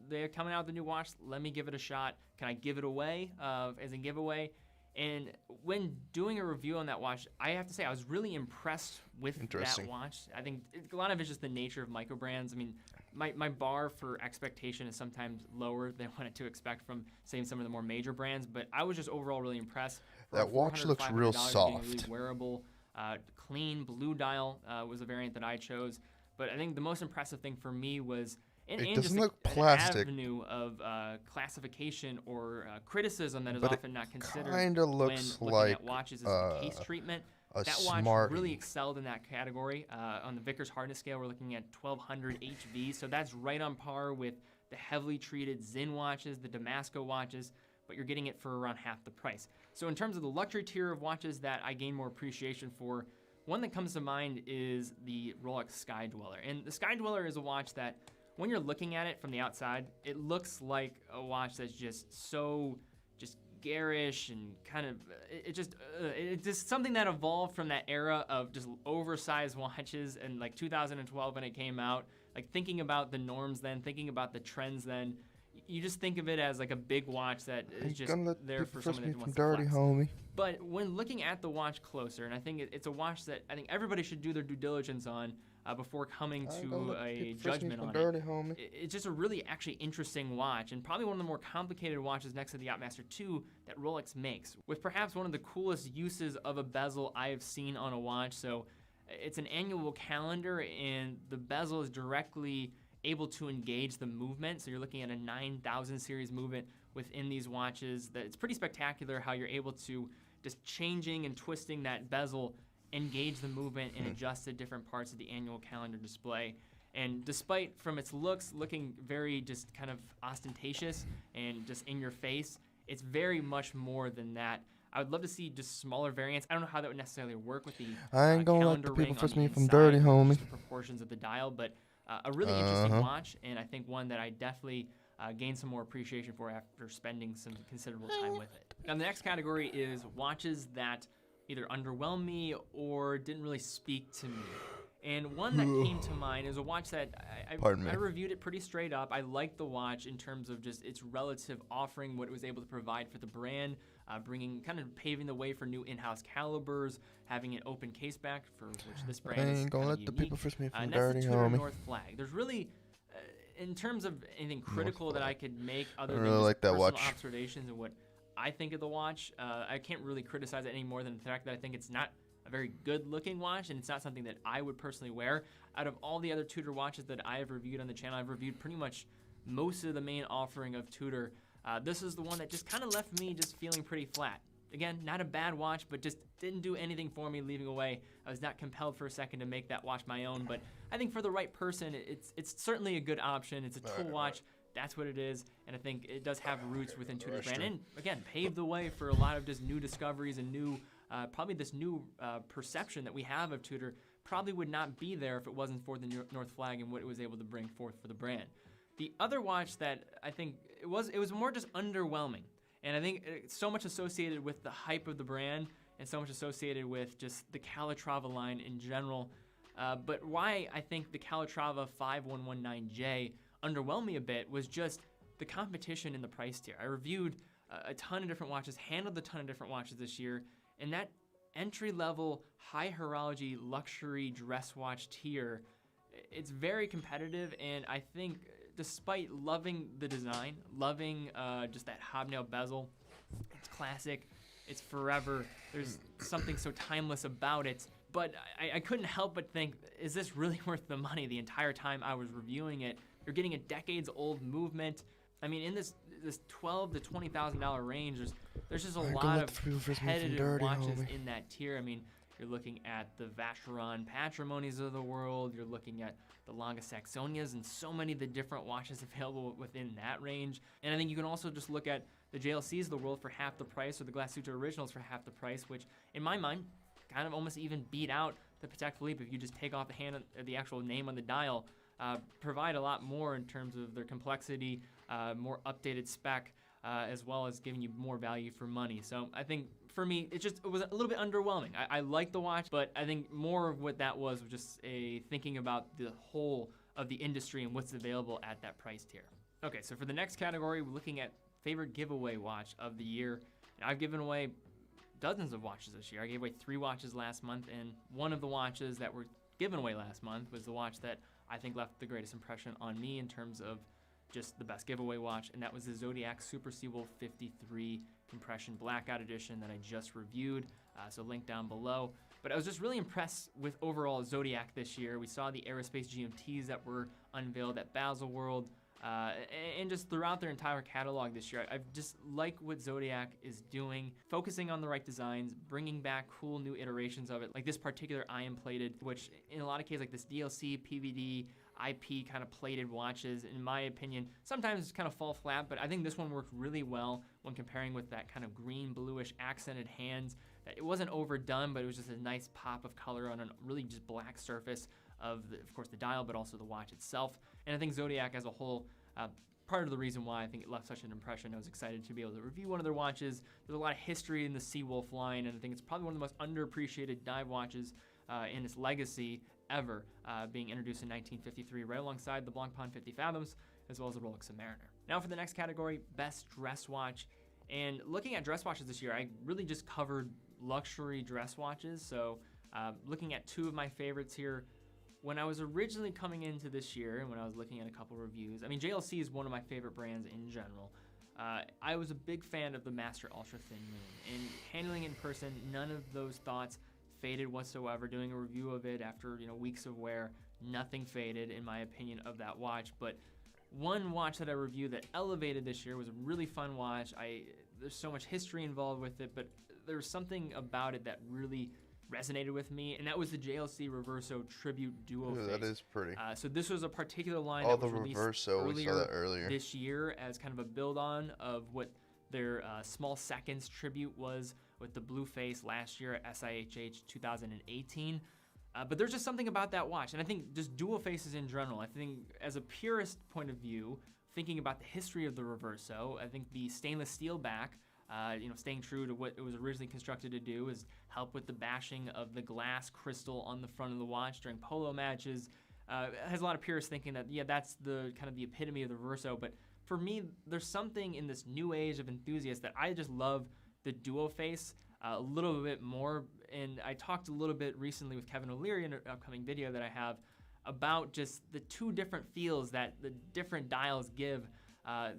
they're coming out with a new watch. Let me give it a shot. Can I give it away as a giveaway? And when doing a review on that watch, I have to say I was really impressed with that watch. I think a lot of it's just the nature of micro brands. I mean, my bar for expectation is sometimes lower than what to expect from, say, some of the more major brands. But I was just overall really impressed. That watch looks real soft. Really wearable, clean blue dial was a variant that I chose. But I think the most impressive thing for me was it doesn't just look plastic. An avenue of classification or criticism that is often not considered when looking at watches as a case treatment. That watch really excelled in that category. On the Vickers hardness scale, we're looking at 1200 HV, so that's right on par with the heavily treated Zinn watches, the Damasco watches, but you're getting it for around half the price. So in terms of the luxury tier of watches that I gain more appreciation for, one that comes to mind is the Rolex Sky Dweller. And the Sky Dweller is a watch that, when you're looking at it from the outside, it looks like a watch that's just so garish and kind of, it's just something that evolved from that era of just oversized watches and like 2012 when it came out, like thinking about the norms then, thinking about the trends then. you just think of it as like a big watch that is just there for someone that wants to dirty, flex. homie. But when looking at the watch closer, and I think it's a watch that I think everybody should do their due diligence on before coming to a judgment on dirty, it. Homie. It's just a really actually interesting watch, and probably one of the more complicated watches next to the Yachtmaster 2 that Rolex makes, with perhaps one of the coolest uses of a bezel I have seen on a watch. So it's an annual calendar, and the bezel is directly able to engage the movement. So you're looking at a 9000 series movement within these watches. That it's pretty spectacular how you're able to just changing and twisting that bezel, engage the movement and adjust to different parts of the annual calendar display. And despite from its looks looking very just kind of ostentatious and just in your face, it's very much more than that. I would love to see just smaller variants. I don't know how that would necessarily work with the I ain't gonna let calendar the people ring twist on the me from inside, dirty, with homie. just the proportions of the dial, but a really interesting watch, and I think one that I definitely gained some more appreciation for after spending some considerable time with it. Now the next category is watches that either underwhelmed me or didn't really speak to me. And one that came to mind is a watch that I reviewed it pretty straight up. I liked the watch in terms of just its relative offering, what it was able to provide for the brand, paving the way for new in-house calibers, having an open case back for which this brand is ain't gonna let unique. the people twist me from And dirty, that's the Tudor homie. North Flag. There's really, in terms of anything critical that I could make other I than really just like that personal watch. observations and what I think of the watch, I can't really criticize it any more than the fact that I think it's not a very good looking watch, and it's not something that I would personally wear. Out of all the other Tudor watches that I have reviewed on the channel, I've reviewed pretty much most of the main offering of Tudor. This is the one that just kind of left me just feeling pretty flat. Again, not a bad watch, but just didn't do anything for me leaving away. I was not compelled for a second to make that watch my own, but I think for the right person, it's certainly a good option. It's a tool watch. That's what it is, and I think it does have roots within Tudor's brand, and again, paved the way for a lot of just new discoveries and new, probably this new perception that we have of Tudor probably would not be there if it wasn't for the North Flag and what it was able to bring forth for the brand. The other watch that I think it was more just underwhelming, and I think it's so much associated with the hype of the brand and so much associated with just the Calatrava line in general. But why I think the Calatrava 5119J underwhelmed me a bit was just the competition in the price tier. I reviewed a ton of different watches, handled a ton of different watches this year, and that entry-level, high horology, luxury dress watch tier, it's very competitive, and I think despite loving the design, loving just that hobnail bezel, it's classic, it's forever, there's something so timeless about it, but I couldn't help but think, is this really worth the money? The entire time I was reviewing it, you're getting a decades-old movement. I mean, in this $12,000 to $20,000 range, there's just a lot of competitive watches in that tier. I mean, you're looking at the Vacheron Patrimonies of the world. You're looking at the Longa Saxonias and so many of the different watches available within that range. And I think you can also just look at the JLCs of the world for half the price, or the Glasuto Originals for half the price, which, in my mind, kind of almost even beat out the Patek Philippe if you just take off the actual name on the dial. Provide a lot more in terms of their complexity, more updated spec, as well as giving you more value for money. So I think for me, it was a little bit underwhelming. I like the watch, but I think more of what that was just a thinking about the whole of the industry and what's available at that price tier. Okay, so for the next category, we're looking at favorite giveaway watch of the year. And I've given away dozens of watches this year. I gave away 3 watches last month, and one of the watches that were given away last month was the watch that I think left the greatest impression on me in terms of just the best giveaway watch, and that was the Zodiac Super Seawolf 53 Compression Blackout Edition that I just reviewed, so link down below. But I was just really impressed with overall Zodiac this year. We saw the aerospace GMTs that were unveiled at Baselworld, and just throughout their entire catalog this year. I've just like what Zodiac is doing, focusing on the right designs, bringing back cool new iterations of it, like this particular iron plated, which in a lot of cases, like this DLC, PVD, IP kind of plated watches, in my opinion, sometimes kind of fall flat, but I think this one worked really well when comparing with that kind of green, bluish accented hands. It wasn't overdone, but it was just a nice pop of color on a really just black surface of course, the dial, but also the watch itself. And I think Zodiac as a whole, part of the reason why I think it left such an impression, I was excited to be able to review one of their watches. There's a lot of history in the Seawolf line, and I think it's probably one of the most underappreciated dive watches in its legacy ever, being introduced in 1953 right alongside the Blancpain 50 Fathoms, as well as the Rolex Submariner. Now for the next category, best dress watch. And looking at dress watches this year, I really just covered luxury dress watches. So looking at two of my favorites here, when I was originally coming into this year and when I was looking at a couple reviews, I mean, JLC is one of my favorite brands in general. I was a big fan of the Master Ultra Thin Moon, and handling it in person, none of those thoughts faded whatsoever. Doing a review of it after weeks of wear, nothing faded in my opinion of that watch. But one watch that I reviewed that elevated this year was a really fun watch. There's so much history involved with it, but there's something about it that really resonated with me, and that was the JLC Reverso Tribute Duo Face. That is pretty. So this was a particular line Oh, that was the released Reverso, we saw that earlier. this year as kind of a build-on of what their Small Seconds tribute was with the blue face last year at SIHH 2018. But there's just something about that watch, and I think just dual faces in general, I think as a purist point of view, thinking about the history of the Reverso, I think the stainless steel back, staying true to what it was originally constructed to do, is help with the bashing of the glass crystal on the front of the watch during polo matches. Has a lot of purists thinking that, yeah, that's the kind of the epitome of the Reverso, but for me, there's something in this new age of enthusiasts that I just love the duo face a little bit more. And I talked a little bit recently with Kevin O'Leary in an upcoming video that I have about just the two different feels that the different dials give.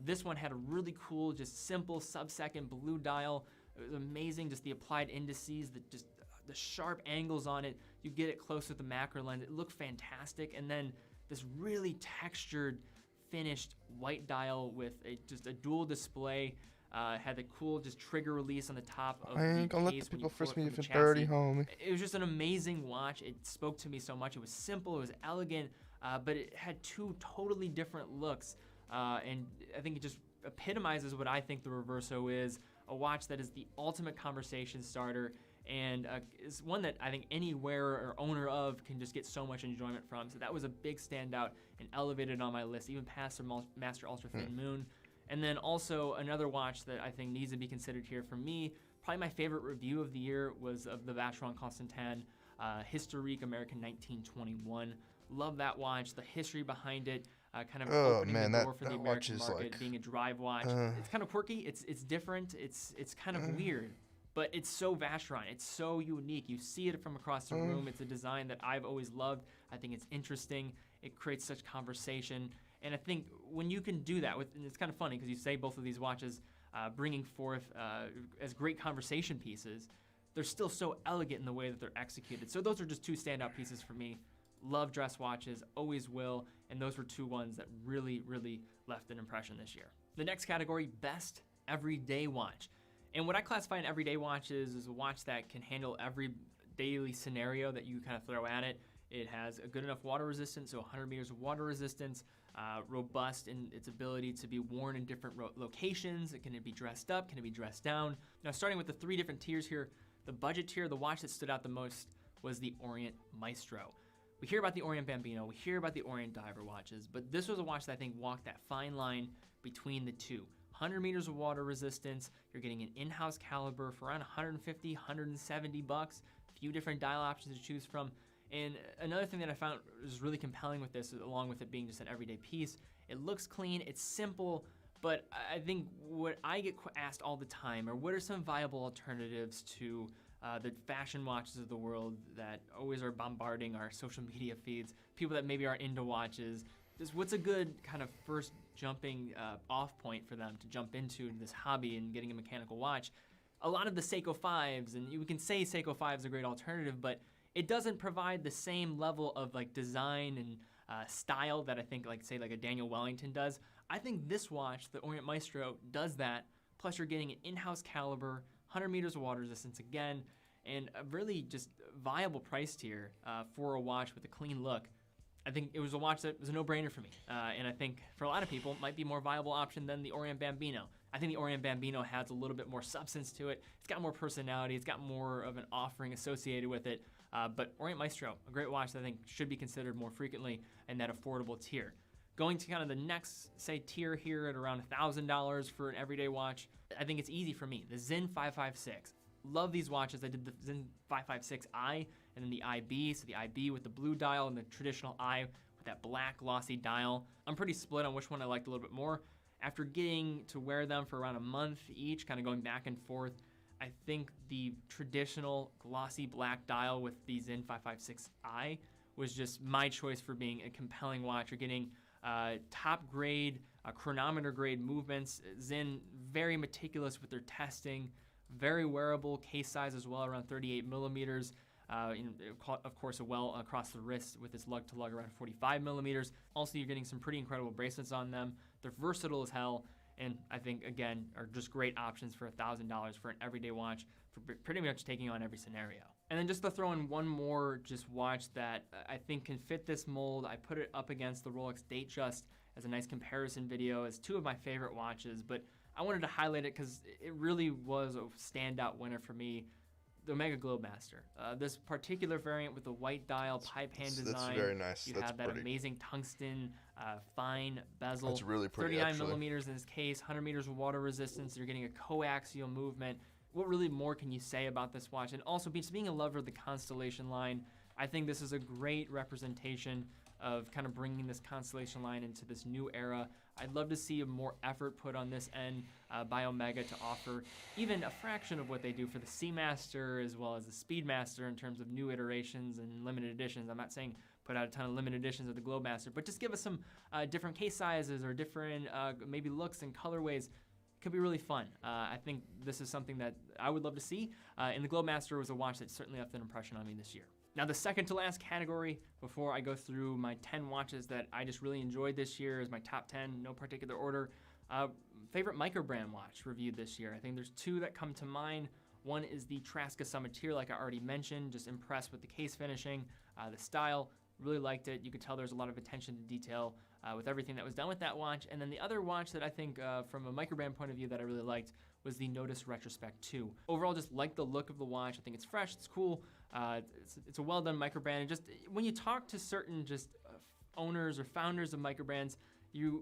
This one had a really cool, just simple sub-second blue dial. It was amazing, just the applied indices, the sharp angles on it. You get it close with the macro lens. It looked fantastic. And then this really textured, finished white dial with just a dual display. Had the cool just trigger release on the top of the case. I ain't gonna let the when you people pull frisk it me from if the it's dirty, chassis. homie. It was just an amazing watch. It spoke to me so much. It was simple, it was elegant, but it had two totally different looks. And I think it just epitomizes what I think the Reverso is, a watch that is the ultimate conversation starter, and is one that I think any wearer or owner of can just get so much enjoyment from. So that was a big standout and elevated on my list, even past the Master Ultra Thin Moon. And then also another watch that I think needs to be considered here for me, probably my favorite review of the year was of the Vacheron Constantin Historique American 1921. Love that watch, the history behind it, kind of opening the door for the American market, being a drive watch. It's kind of quirky, it's different, it's kind of weird, but it's so Vacheron, it's so unique. You see it from across the room. It's a design that I've always loved. I think it's interesting. It creates such conversation. And I think when you can do that, and it's kind of funny because you say both of these watches bringing forth as great conversation pieces, they're still so elegant in the way that they're executed. So those are just two standout pieces for me. Love dress watches, always will, and those were two ones that really, really left an impression this year. The next category, best everyday watch. And what I classify an everyday watch is a watch that can handle every daily scenario that you kind of throw at it. It has a good enough water resistance, so 100 meters of water resistance, robust in its ability to be worn in different locations. Can it be dressed up? Can it be dressed down? Now, starting with the three different tiers here, the budget tier, the watch that stood out the most was the Orient Maestro. We hear about the Orient Bambino, we hear about the Orient Diver watches, but this was a watch that I think walked that fine line between the two. 100 meters of water resistance, you're getting an in-house caliber for around 150, 170 bucks, a few different dial options to choose from. And another thing that I found was really compelling with this, along with it being just an everyday piece, it looks clean, it's simple, but I think what I get asked all the time are what are some viable alternatives to the fashion watches of the world that always are bombarding our social media feeds, people that maybe aren't into watches. Just what's a good kind of first jumping off point for them to jump into this hobby and getting a mechanical watch? A lot of the Seiko 5s, and you can say Seiko 5 is a great alternative, but it doesn't provide the same level of like design and style that I think like a Daniel Wellington does. I think this watch, the Orient Maestro, does that. Plus you're getting an in-house caliber, 100 meters of water resistance again, and a really just viable price tier for a watch with a clean look. I think it was a watch that was a no-brainer for me. And I think for a lot of people, it might be a more viable option than the Orient Bambino. I think the Orient Bambino has a little bit more substance to it. It's got more personality. It's got more of an offering associated with it. But Orient Maestro, a great watch that I think should be considered more frequently in that affordable tier. Going to kind of the next, tier here at around $1,000 for an everyday watch, I think it's easy for me. The Zen 556. Love these watches. I did the Zen 556i and then the IB, so the IB with the blue dial and the traditional I with that black glossy dial. I'm pretty split on which one I liked a little bit more. After getting to wear them for around a month each, kind of going back and forth, I think the traditional glossy black dial with the Zen 556i was just my choice for being a compelling watch. You're getting top grade, chronometer grade movements. Zen, very meticulous with their testing, very wearable, case size as well, around 38 millimeters. Of course, a well across the wrist with its lug to lug around 45 millimeters. Also, you're getting some pretty incredible bracelets on them. They're versatile as hell, and I think, again, are just great options for $1,000 for an everyday watch for pretty much taking on every scenario. And then just to throw in one more just watch that I think can fit this mold, I put it up against the Rolex Datejust as a nice comparison video as two of my favorite watches, but I wanted to highlight it because it really was a standout winner for me. The Omega Globemaster. This particular variant with the white dial pipe hand design. That's very nice. You That's have that pretty. Amazing tungsten fine bezel. That's really pretty, 39 actually. millimeters in this case, 100 meters of water resistance. You're getting a coaxial movement. What really more can you say about this watch? And also, just being a lover of the Constellation line, I think this is a great representation of kind of bringing this Constellation line into this new era. I'd love to see more effort put on this end by Omega to offer even a fraction of what they do for the Seamaster as well as the Speedmaster in terms of new iterations and limited editions. I'm not saying put out a ton of limited editions of the Globemaster, but just give us some different case sizes or different maybe looks and colorways. Could be really fun. I think this is something that I would love to see. And the Globemaster was a watch that certainly left an impression on me this year. Now, the second to last category, before I go through my 10 watches that I just really enjoyed this year, is my top 10, no particular order. Favorite microbrand watch reviewed this year. I think there's two that come to mind. One is the Traska Summiteer, like I already mentioned, just impressed with the case finishing, the style, really liked it. You could tell there's a lot of attention to detail with everything that was done with that watch. And then the other watch that I think from a microbrand point of view that I really liked was the Notice Retrospect 2. Overall, just like the look of the watch. I think it's fresh, it's cool. It's a well-done microbrand. And just when you talk to certain just owners or founders of microbrands, you're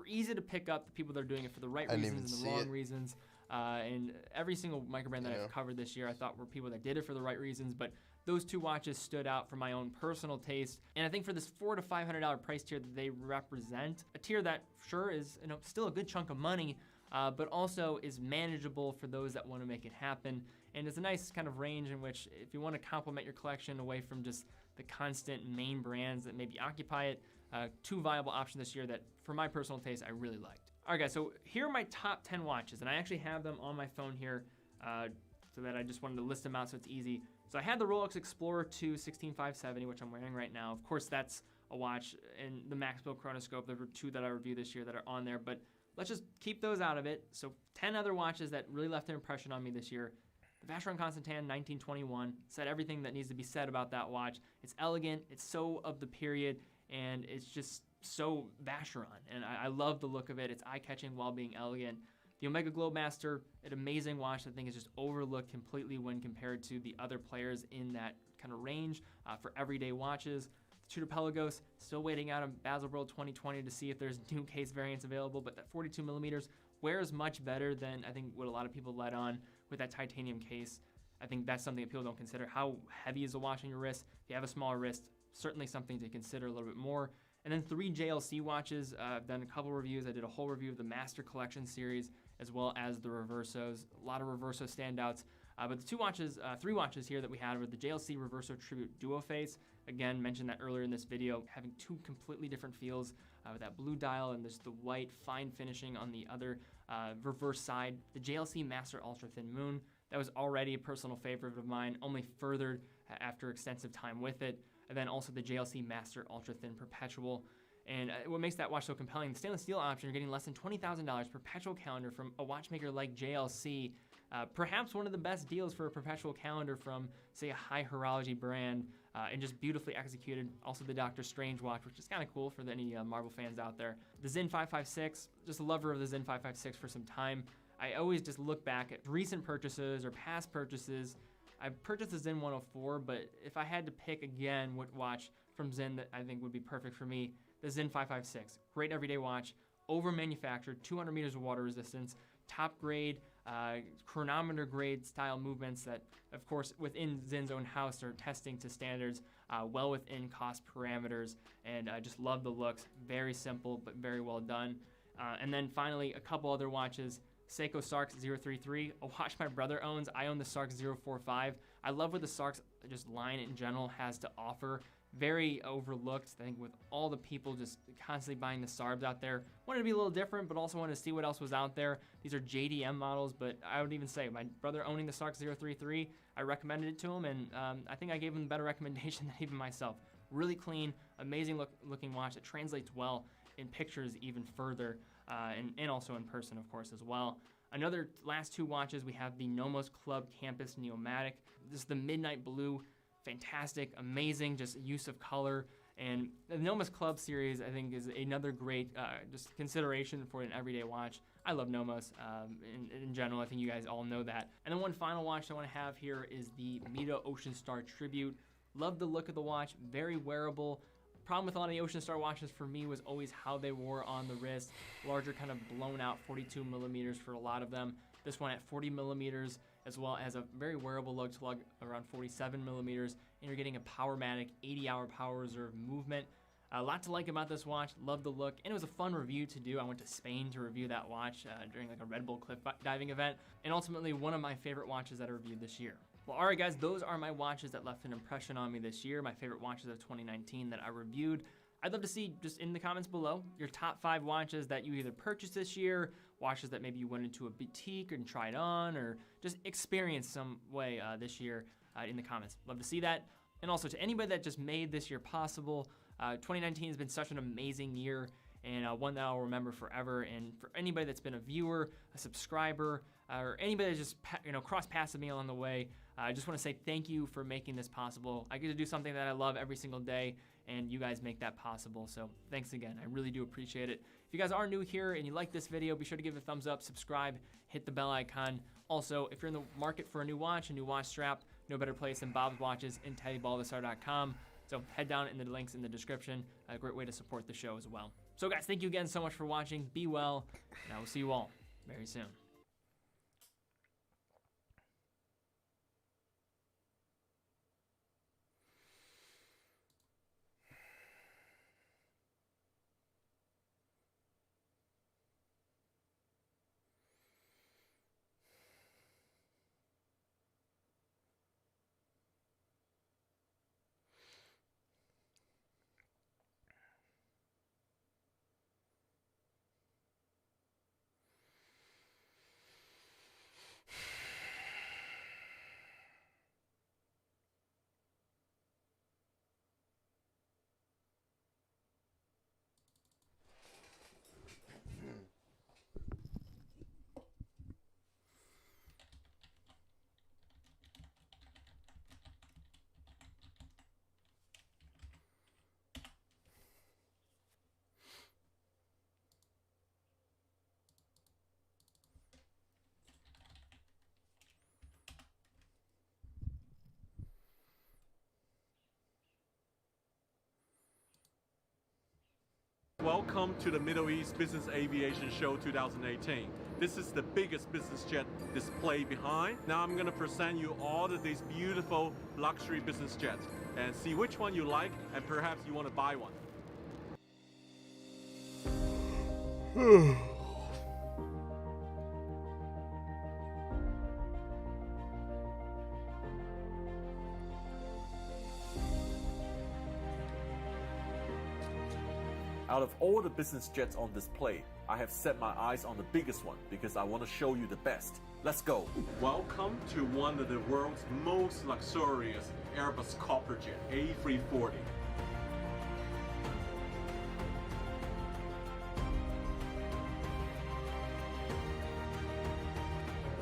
easy to pick up the people that are doing it for the right reasons and the wrong reasons. And every single microbrand that I've covered this year, I thought were people that did it for the right reasons. But those two watches stood out for my own personal taste. And I think for this $400 to $500 price tier that they represent, a tier that sure is still a good chunk of money, but also is manageable for those that want to make it happen. And it's a nice kind of range in which if you want to complement your collection away from just the constant main brands that maybe occupy it, two viable options this year that for my personal taste I really liked. All right guys, so here are my top 10 watches, and I actually have them on my phone here so that I just wanted to list them out so it's easy. So I had the Rolex Explorer 2 16570, which I'm wearing right now. Of course, that's a watch, and the Max Bill Chronoscope. There were two that I reviewed this year that are on there, but let's just keep those out of it. So 10 other watches that really left an impression on me this year. The Vacheron Constantin 1921 said everything that needs to be said about that watch. It's elegant, it's so of the period, and it's just so Vacheron. And I love the look of it. It's eye-catching while being elegant. The Omega Globemaster, an amazing watch that I think is just overlooked completely when compared to the other players in that kind of range for everyday watches. The Tudor Pelagos, still waiting out on Baselworld 2020 to see if there's new case variants available, but that 42 millimeters wears much better than I think what a lot of people let on with that titanium case. I think that's something that people don't consider. How heavy is the watch on your wrist? If you have a smaller wrist, certainly something to consider a little bit more. And then 3 JLC watches. I've done a couple reviews. I did a whole review of the Master Collection series as well as the Reversos. A lot of Reverso standouts. But the 3 watches here that we had were the JLC Reverso Tribute Duo Face. Again, mentioned that earlier in this video, having two completely different feels with that blue dial and there's the white fine finishing on the other reverse side. The JLC Master Ultra Thin Moon, that was already a personal favorite of mine, only furthered after extensive time with it. And then also the JLC Master Ultra Thin Perpetual. And what makes that watch so compelling, the stainless steel option, you're getting less than $20,000 perpetual calendar from a watchmaker like JLC. Perhaps one of the best deals for a perpetual calendar from, say, a high horology brand, and just beautifully executed. Also the Doctor Strange watch, which is kind of cool for any Marvel fans out there. The Zen 556, just a lover of the Zen 556 for some time. I always just look back at recent purchases or past purchases. I've purchased the Zen 104, but if I had to pick again what watch from Zen that I think would be perfect for me, the Zen 556. Great everyday watch, over-manufactured, 200 meters of water resistance, top grade, chronometer grade style movements that, of course, within Zen's own house are testing to standards, well within cost parameters, and I just love the looks. Very simple, but very well done. And then finally, a couple other watches. Seiko Sarks 033, a watch my brother owns. I own the Sarks 045. I love what the Sarks just line in general has to offer. Very overlooked, I think, with all the people just constantly buying the Sarbs out there. Wanted to be a little different, but also wanted to see what else was out there. These are JDM models, but I would even say my brother owning the Sarks 033, I recommended it to him, and I think I gave him a better recommendation than even myself. Really clean, amazing looking watch that translates well in pictures even further, and also in person, of course, as well. Another last two watches, we have the Nomos Club Campus Neomatic. This is the Midnight Blue. Fantastic, amazing, just use of color. And the Nomos Club series, I think, is another great just consideration for an everyday watch. I love Nomos in general. I think you guys all know that. And then one final watch I want to have here is the Mito Ocean Star Tribute. Love the look of the watch, very wearable. Problem with a lot of the Ocean Star watches for me was always how they wore on the wrist. Larger, kind of blown out 42 millimeters for a lot of them. This one at 40 millimeters, as well as a very wearable lug to lug around 47 millimeters, and you're getting a Powermatic 80-hour power reserve movement. A lot to like about this watch, love the look, and it was a fun review to do. I went to Spain to review that watch during like a Red Bull cliff diving event, and ultimately one of my favorite watches that I reviewed this year. Well, all right, guys, those are my watches that left an impression on me this year, my favorite watches of 2019 that I reviewed. I'd love to see just in the comments below your top 5 watches that you either purchased this year, watches that maybe you went into a boutique and tried on, or just experienced some way this year in the comments. Love to see that. And also to anybody that just made this year possible, 2019 has been such an amazing year, and one that I'll remember forever. And for anybody that's been a viewer, a subscriber, or anybody that just crossed paths with me along the way, I just want to say thank you for making this possible. I get to do something that I love every single day, and you guys make that possible. So thanks again. I really do appreciate it. If you guys are new here and you like this video, be sure to give it a thumbs up, subscribe, hit the bell icon. Also, if you're in the market for a new watch strap, no better place than Bob's Watches and TeddyBaldassar.com. So head down in the links in the description. A great way to support the show as well. So guys, thank you again so much for watching. Be well, and I will see you all very soon. Welcome to the Middle East Business Aviation Show 2018. This is the biggest business jet display behind. Now I'm going to present you all of these beautiful luxury business jets and see which one you like, and perhaps you want to buy one. Out of all the business jets on display, I have set my eyes on the biggest one because I want to show you the best. Let's go. Welcome to one of the world's most luxurious Airbus Copper Jet, A340.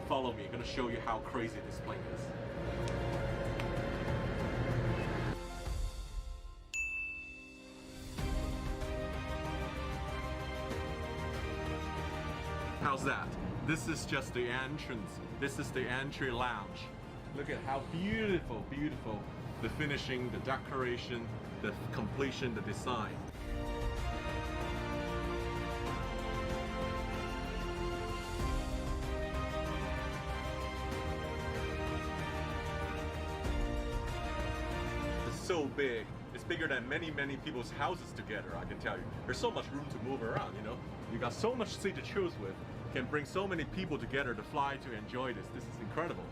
Follow me, I'm going to show you how crazy this plane is. How's that? This is just the entrance. This is the entry lounge. Look at how beautiful, beautiful the finishing, the decoration, the completion, the design. It's so big. It's bigger than many people's houses together, I can tell you. There's so much room to move around, you know. You got so much seat to choose with. Can bring so many people together to fly to enjoy this. This is incredible.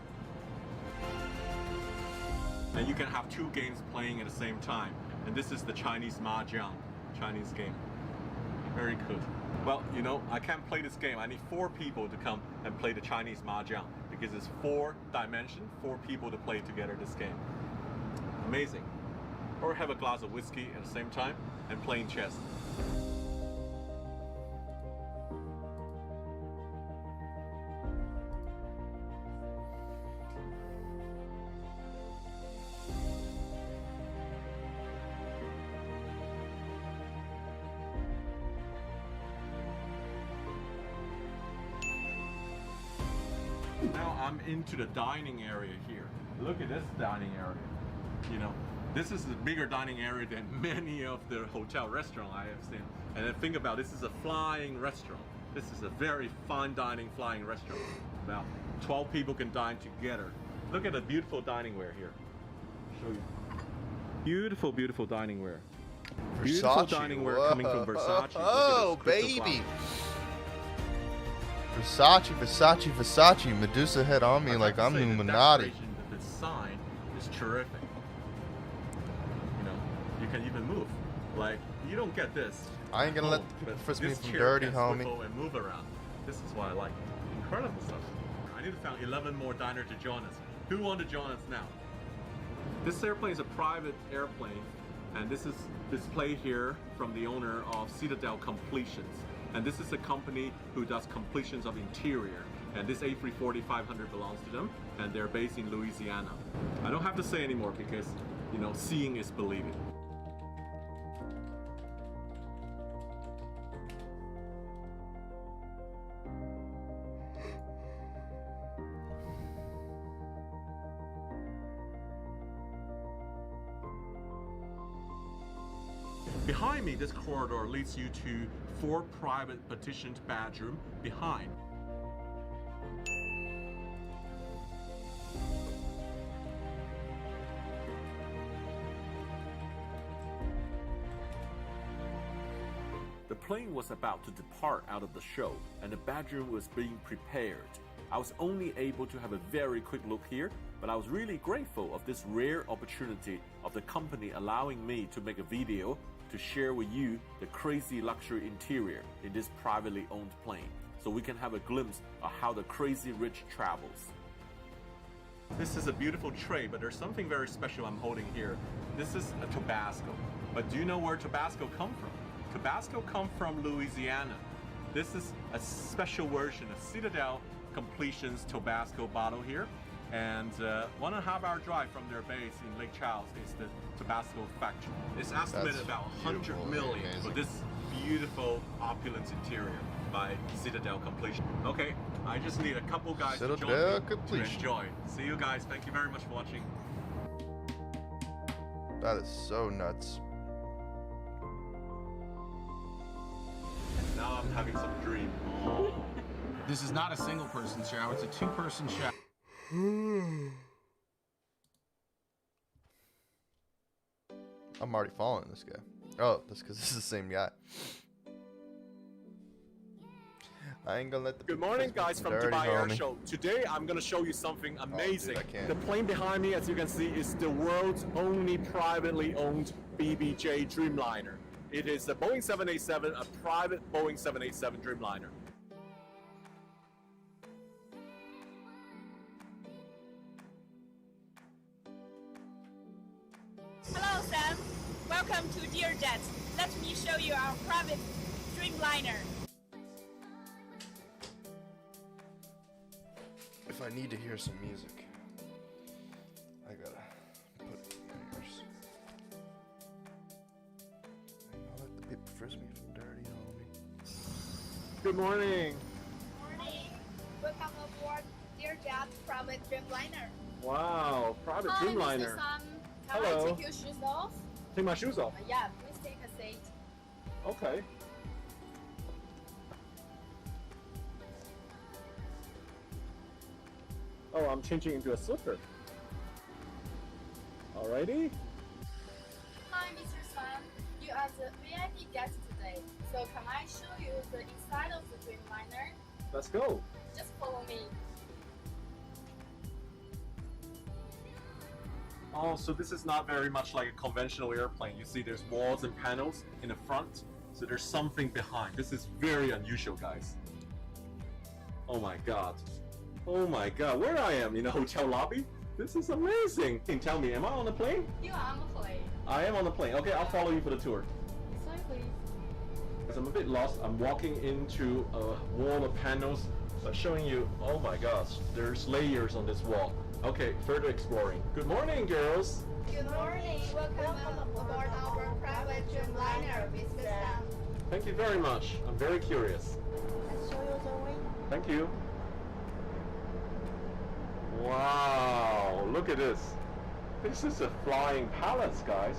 And you can have 2 games playing at the same time. And this is the Chinese Mahjong, Chinese game. Very cool. Well, you know, I can't play this game. I need 4 people to come and play the Chinese Mahjong because it's 4 dimension, 4 people to play together this game. Amazing. Or have a glass of whiskey at the same time and playing chess. Now I'm into the dining area here. Look at this dining area. You know, this is a bigger dining area than many of the hotel restaurants I have seen. And then think about this is a flying restaurant. This is a very fine dining flying restaurant. About 12 people can dine together. Look at the beautiful dining ware here. Show you. Beautiful, beautiful dining ware. Beautiful dining ware coming from Versace. Oh, baby. Versace, Versace, Versace. Medusa head on me like I'm Illuminati. The sign is terrific. You know, you can even move. Like, you don't get this. I ain't gonna let the people frisk me from dirty, homie. And move around. This is what I like. Incredible stuff. I need to find 11 more diners to join us. Who want to join us now? This airplane is a private airplane, and this is displayed here from the owner of Citadel Completions. And this is a company who does completions of interior. And this A340-500 belongs to them, and they're based in Louisiana. I don't have to say anymore because, you know, seeing is believing. Behind me, this corridor leads you to 4 private partitioned bedrooms behind. The plane was about to depart out of the show, and the bedroom was being prepared. I was only able to have a very quick look here, but I was really grateful of this rare opportunity of the company allowing me to make a video to share with you the crazy luxury interior in this privately owned plane, so we can have a glimpse of how the crazy rich travels. This is a beautiful tray, but there's something very special I'm holding here. This is a Tabasco. But do you know where Tabasco come from? Tabasco come from Louisiana. This is a special version of Citadel Completions Tabasco bottle here. And 1.5 hour drive from their base in Lake Charles is the Tabasco factory. It's estimated about 100 million for this beautiful opulent interior by Citadel Completion. Okay, I just need a couple guys to join me to enjoy. See you guys. Thank you very much for watching. That is so nuts. And now I'm having some dream. Oh. This is not a single person shower, it's a 2-person shower. I'm already following this guy. Oh, that's because this is the same guy. I ain't gonna let the Good morning, guys, from Dubai Air Show. Today, I'm gonna show you something amazing. Oh, dude, the plane behind me, as you can see, is the world's only privately owned BBJ Dreamliner. It is a Boeing 787, a private Boeing 787 Dreamliner. Hello, Sam. Welcome to Dearjet. Let me show you our private Dreamliner. If I need to hear some music, I gotta put it in my ears. I'll let the people frisk me from dirty, homie. Good morning. Morning. Welcome aboard Dearjet private Dreamliner. Wow, private Hi, Dreamliner. Mr. Sam. Can Hello. I take your shoes off? Take my shoes off. Yeah, please take a seat. Okay. Oh, I'm changing into a slipper. Alrighty. Hi, Mr. you are the VIP guest today, so can I show you the inside of the Dreamliner? Let's go. Just follow me. Oh, so this is not very much like a conventional airplane. You see there's walls and panels in the front, so there's something behind. This is very unusual, guys. Oh my god. Oh my god, where I am in a hotel lobby? This is amazing. Can you tell me, am I on a plane? You are on the plane. I am on the plane. Okay, I'll follow you for the tour. Sorry, please. Because I'm a bit lost. I'm walking into a wall of panels, but showing you, oh my gosh, there's layers on this wall. Okay, further exploring. Good morning, girls. Good morning. Welcome aboard our private Dreamliner, Mr. Sam. Thank you very much. I'm very curious. Let's show you the way. Thank you. Wow, look at this. This is a flying palace, guys.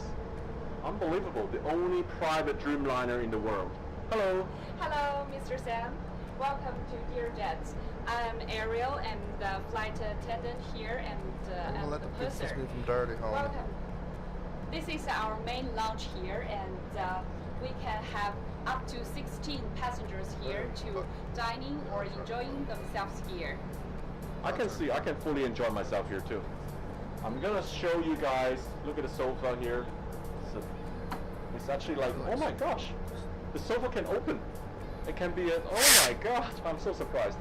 Unbelievable. The only private Dreamliner in the world. Hello. Hello, Mr. Sam. Welcome to Dear Jets. I'm Ariel and the flight attendant here, and I'm let the the kids purser. me from dirty home. Welcome. This is our main lounge here, and we can have up to 16 passengers here to dining or enjoying themselves here. I can fully enjoy myself here too. I'm gonna show you guys, look at the sofa here. It's actually like, oh my gosh, the sofa can open. It can be oh my god, I'm so surprised.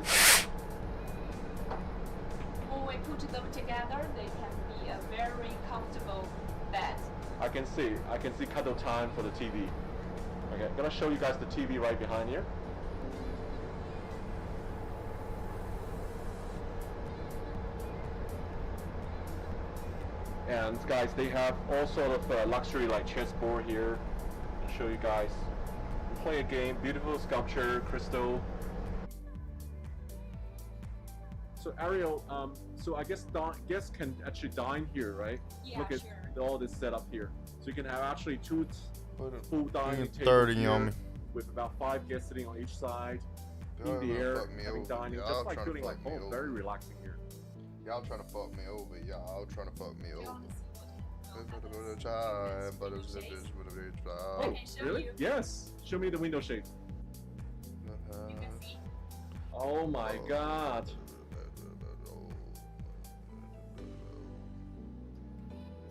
When we put them together, they can be a very comfortable bed. I can see cuddle time for the TV. Okay, I'm gonna show you guys the TV right behind here. And guys, they have all sort of luxury like chessboard here. I'll show you guys. We play a game, beautiful sculpture, crystal. So Ariel, so I guess guests can actually dine here, right? Yeah, Look at sure. all this setup here. So you can have actually two full dining tables 30 here on me. with about 5 guests sitting on each side, Y'all in the trying to air, fuck me having over. dining, Y'all just like trying to feeling like fuck me home. over. Very relaxing here. Y'all trying to fuck me over. Y'all trying to fuck me You over. want to see what Oh, I can show really? you. Yes. Show me the window shade. You can see. Oh my god.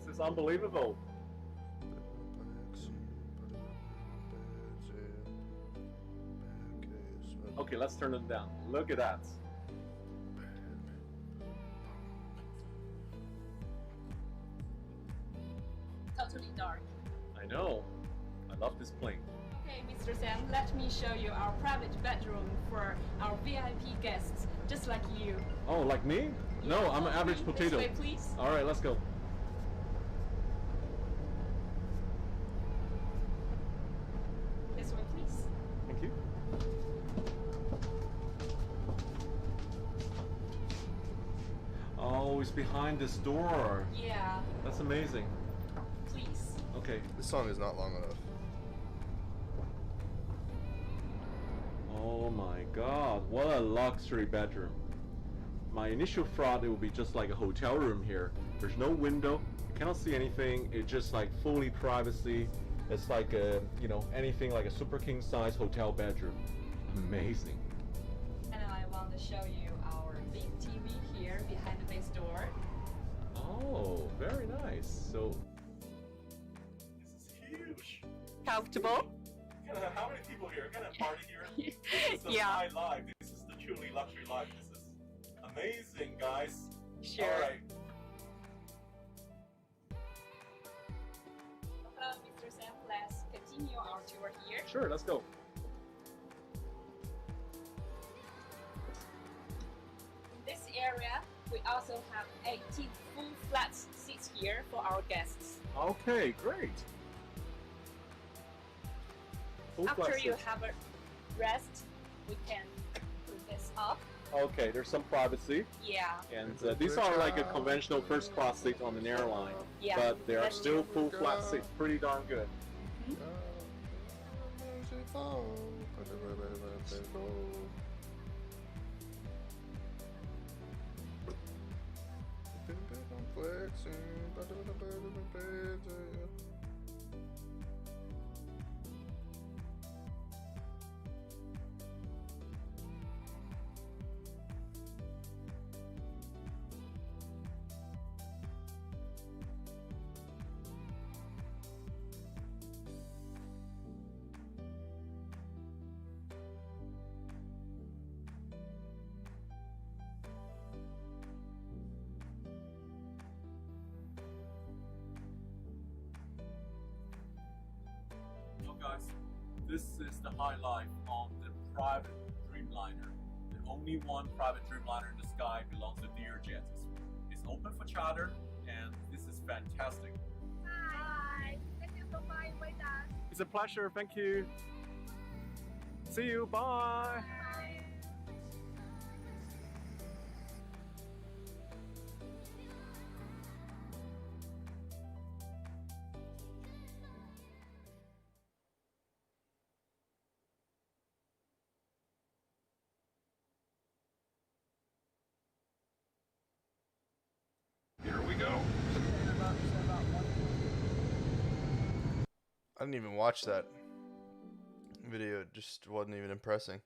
This is unbelievable. Okay, let's turn them down. Look at that. Totally dark. I know. I love this plane. Okay, Mr. Sam, let me show you our private bedroom for our VIP guests, just like you. Oh, like me? No, Yeah, I'm an average this potato. way, please. All right, let's go. This way, please. Thank you. Oh, it's behind this door. Yeah, That's amazing. please. Okay. This song is not long enough. Oh my god, what a luxury bedroom. My initial thought it would be just like a hotel room here. There's no window, you cannot see anything, it's just like fully privacy. It's like a, you know, anything like a super king size hotel bedroom. Amazing. And I want to show you our big TV here behind the base door. Oh, very nice. So this is huge. Comfortable? How many people here? Can I party here? This is the Yeah. high life. This is the truly luxury life. This is amazing, guys. Sure. All right. Hello, Mr. Sam. Let's continue our tour here. Sure, let's go. In this area, we also have 18 full flat seats here for our guests. Okay, great. Full After flat you seats. have a rest, we can put this up. Okay, there's some privacy, Yeah. and these are like a conventional first class seat on an airline, Yeah. but they are That's still full flat seats. Pretty darn good. This is the high life on the private Dreamliner. The only one private Dreamliner in the sky belongs to Learjet. It's open for charter, and this is fantastic. Hi. Thank you for flying with us. It's a pleasure. Thank you. See you. Bye. Bye. Here we go. I didn't even watch that video. It just wasn't even impressing.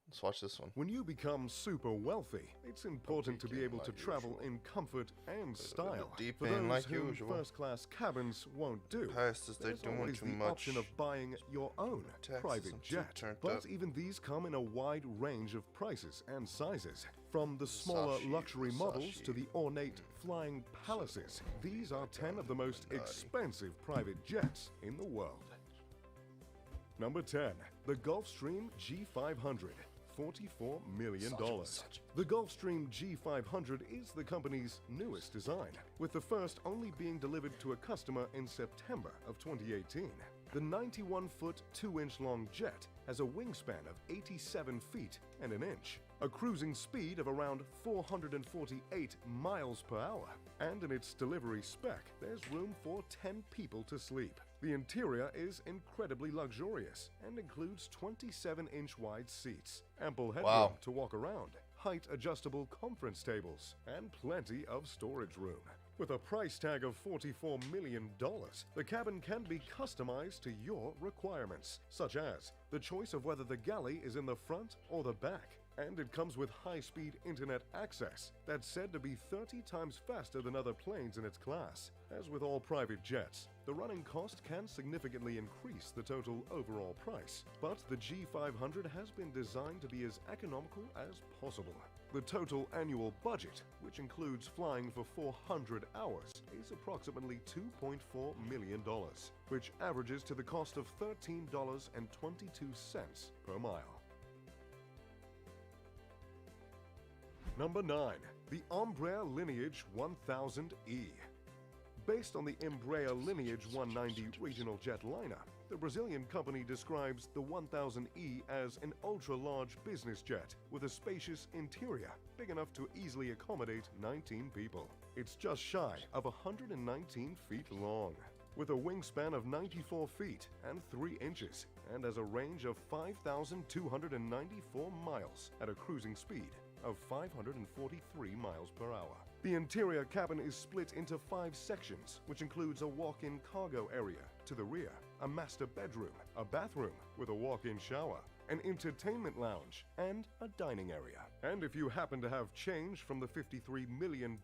Let's watch this one. When you become super wealthy, it's important to be able to travel in comfort and style. Deep For in those like whom usual. first-class cabins won't do, Past as they're there's doing always too the much. option of buying your own Taxes private and jet. turned But up. even these come in a wide range of prices and sizes. From the smaller luxury models to the ornate flying palaces, these are 10 of the most expensive private jets in the world. Number 10, the Gulfstream G500. $44 million. The Gulfstream G500 is the company's newest design, with the first only being delivered to a customer in September of 2018. The 91-foot, 2-inch long jet has a wingspan of 87 feet and an inch, a cruising speed of around 448 miles per hour, and in its delivery spec, there's room for 10 people to sleep. The interior is incredibly luxurious and includes 27-inch wide seats, ample headroom to walk around, height-adjustable conference tables, and plenty of storage room. With a price tag of $44 million, the cabin can be customized to your requirements, such as the choice of whether the galley is in the front or the back. And it comes with high-speed internet access that's said to be 30 times faster than other planes in its class. As with all private jets, the running cost can significantly increase the total overall price, but the G500 has been designed to be as economical as possible. The total annual budget, which includes flying for 400 hours, is approximately $2.4 million, which averages to the cost of $13.22 per mile. Number 9, the Embraer Lineage 1000E. Based on the Embraer Lineage 190 regional jetliner, the Brazilian company describes the 1000E as an ultra-large business jet with a spacious interior, big enough to easily accommodate 19 people. It's just shy of 119 feet long, with a wingspan of 94 feet and 3 inches, and has a range of 5,294 miles at a cruising speed of 543 miles per hour. The interior cabin is split into 5 sections, which includes a walk-in cargo area to the rear, a master bedroom, a bathroom with a walk-in shower, an entertainment lounge, and a dining area. And if you happen to have change from the $53 million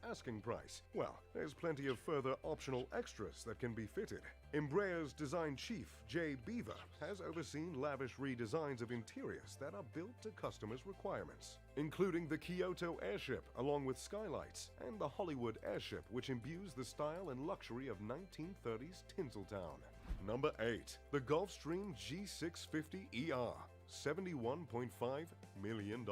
asking price, well, there's plenty of further optional extras that can be fitted. Embraer's design chief, Jay Beaver, has overseen lavish redesigns of interiors that are built to customers' requirements, including the Kyoto airship along with skylights, and the Hollywood airship, which imbues the style and luxury of 1930s Tinseltown. Number 8, the Gulfstream G650ER, $71.5 million.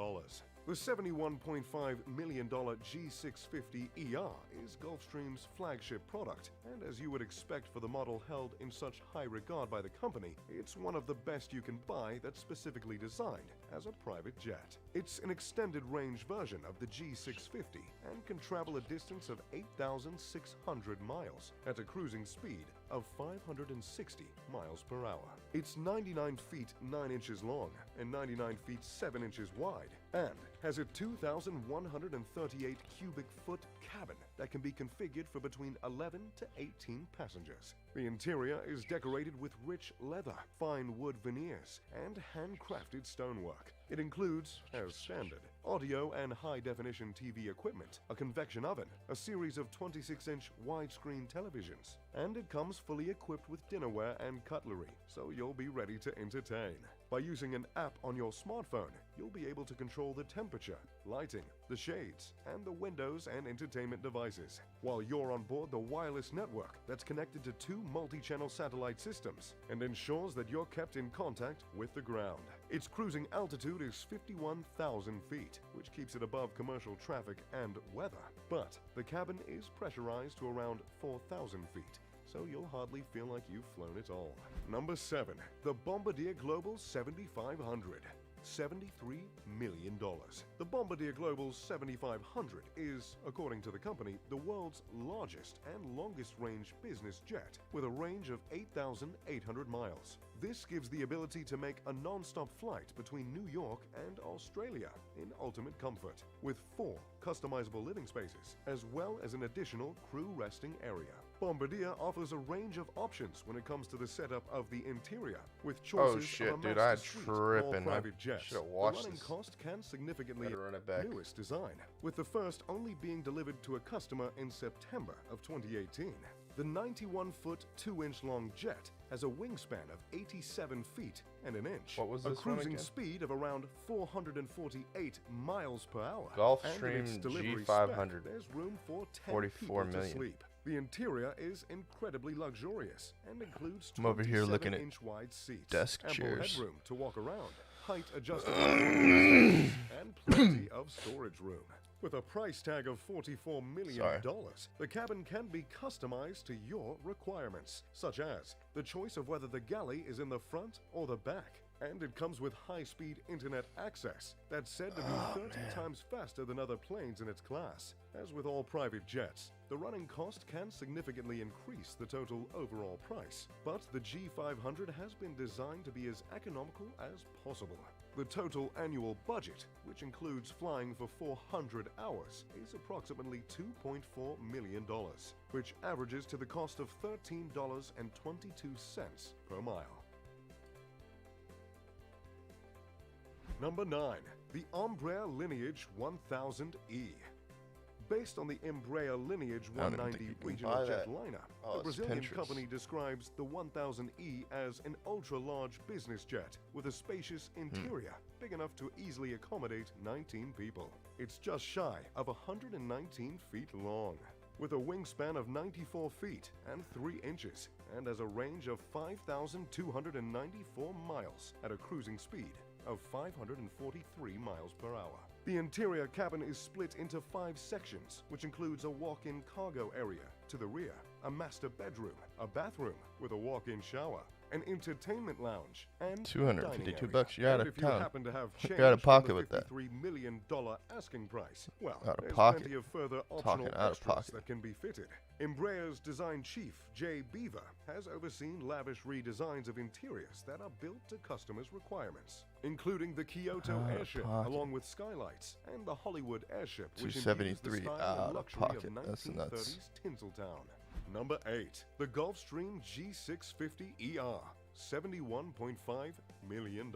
The $71.5 million G650ER is Gulfstream's flagship product, and as you would expect for the model held in such high regard by the company, it's one of the best you can buy that's specifically designed as a private jet. It's an extended range version of the G650 and can travel a distance of 8,600 miles at a cruising speed of 560 miles per hour. It's 99 feet 9 inches long and 99 feet 7 inches wide, and has a 2,138 cubic foot cabin that can be configured for between 11 to 18 passengers. The interior is decorated with rich leather, fine wood veneers, and handcrafted stonework. It includes, as standard, audio and high-definition TV equipment, a convection oven, a series of 26-inch widescreen televisions, and it comes fully equipped with dinnerware and cutlery, so you'll be ready to entertain. By using an app on your smartphone, you'll be able to control the temperature, lighting, the shades, and the windows and entertainment devices, while you're on board the wireless network that's connected to 2 multi-channel satellite systems and ensures that you're kept in contact with the ground. Its cruising altitude is 51,000 feet, which keeps it above commercial traffic and weather. But the cabin is pressurized to around 4,000 feet, so you'll hardly feel like you've flown it all. Number 7. The Bombardier Global 7500. $73 million. The Bombardier Global 7500 is, according to the company, the world's largest and longest-range business jet, with a range of 8,800 miles. This gives the ability to make a non-stop flight between New York and Australia in ultimate comfort, with 4 customizable living spaces, as well as an additional crew resting area. Bombardier offers a range of options when it comes to the setup of the interior, with choices Oh shit, of a dude, master suite or tripping. private jets. Should have The watched running this. cost can significantly Better run it back. newest design, with the first only being delivered to a customer in September of 2018. The 91-foot, 2-inch long jet has a wingspan of 87 feet and an inch, What was a this one cruising again? speed of around 448 miles per hour. Gulfstream and in its delivery G500, spec, there's room for 10 44 people million. to sleep. The interior is incredibly luxurious and includes I'm over here looking at 27-inch wide seats, desk ample chairs. headroom to walk around, height adjustable and plenty of storage room. With a price tag of $44 million, Sorry. the cabin can be customized to your requirements, such as the choice of whether the galley is in the front or the back. And it comes with high-speed internet access that's said to be 30 times faster than other planes in its class. As with all private jets, the running cost can significantly increase the total overall price, but the G500 has been designed to be as economical as possible. The total annual budget, which includes flying for 400 hours, is approximately $2.4 million, which averages to the cost of $13.22 per mile. Number 9. The Embraer Lineage 1000E. Based on the Embraer Lineage I don't even 190 think you can regional buy jet that. liner, Oh, the it's Brazilian Pinterest. company describes the 1000E as an ultra-large business jet with a spacious interior big enough to easily accommodate 19 people. It's just shy of 119 feet long, with a wingspan of 94 feet and 3 inches, and has a range of 5,294 miles at a cruising speed of 543 miles per hour. The interior cabin is split into 5 sections, which includes a walk-in cargo area to the rear, a master bedroom, a bathroom with a walk-in shower, an entertainment lounge, and $252 dining area. You're out And of if you town. happen to have change You're out of from pocket the with that. $53 million asking price, well, Out of there's pocket. plenty of further Talking optional out of extras pocket. that can be fitted. Embraer's design chief, Jay Beaver, has overseen lavish redesigns of interiors that are built to customers' requirements, including the Kyoto Out of airship, pocket. along with skylights, and the Hollywood airship, which imbues the 273 style out and of luxury pocket. of That's 1930s nuts. Tinseltown. Number 8. The Gulfstream G650ER. $71.5 million.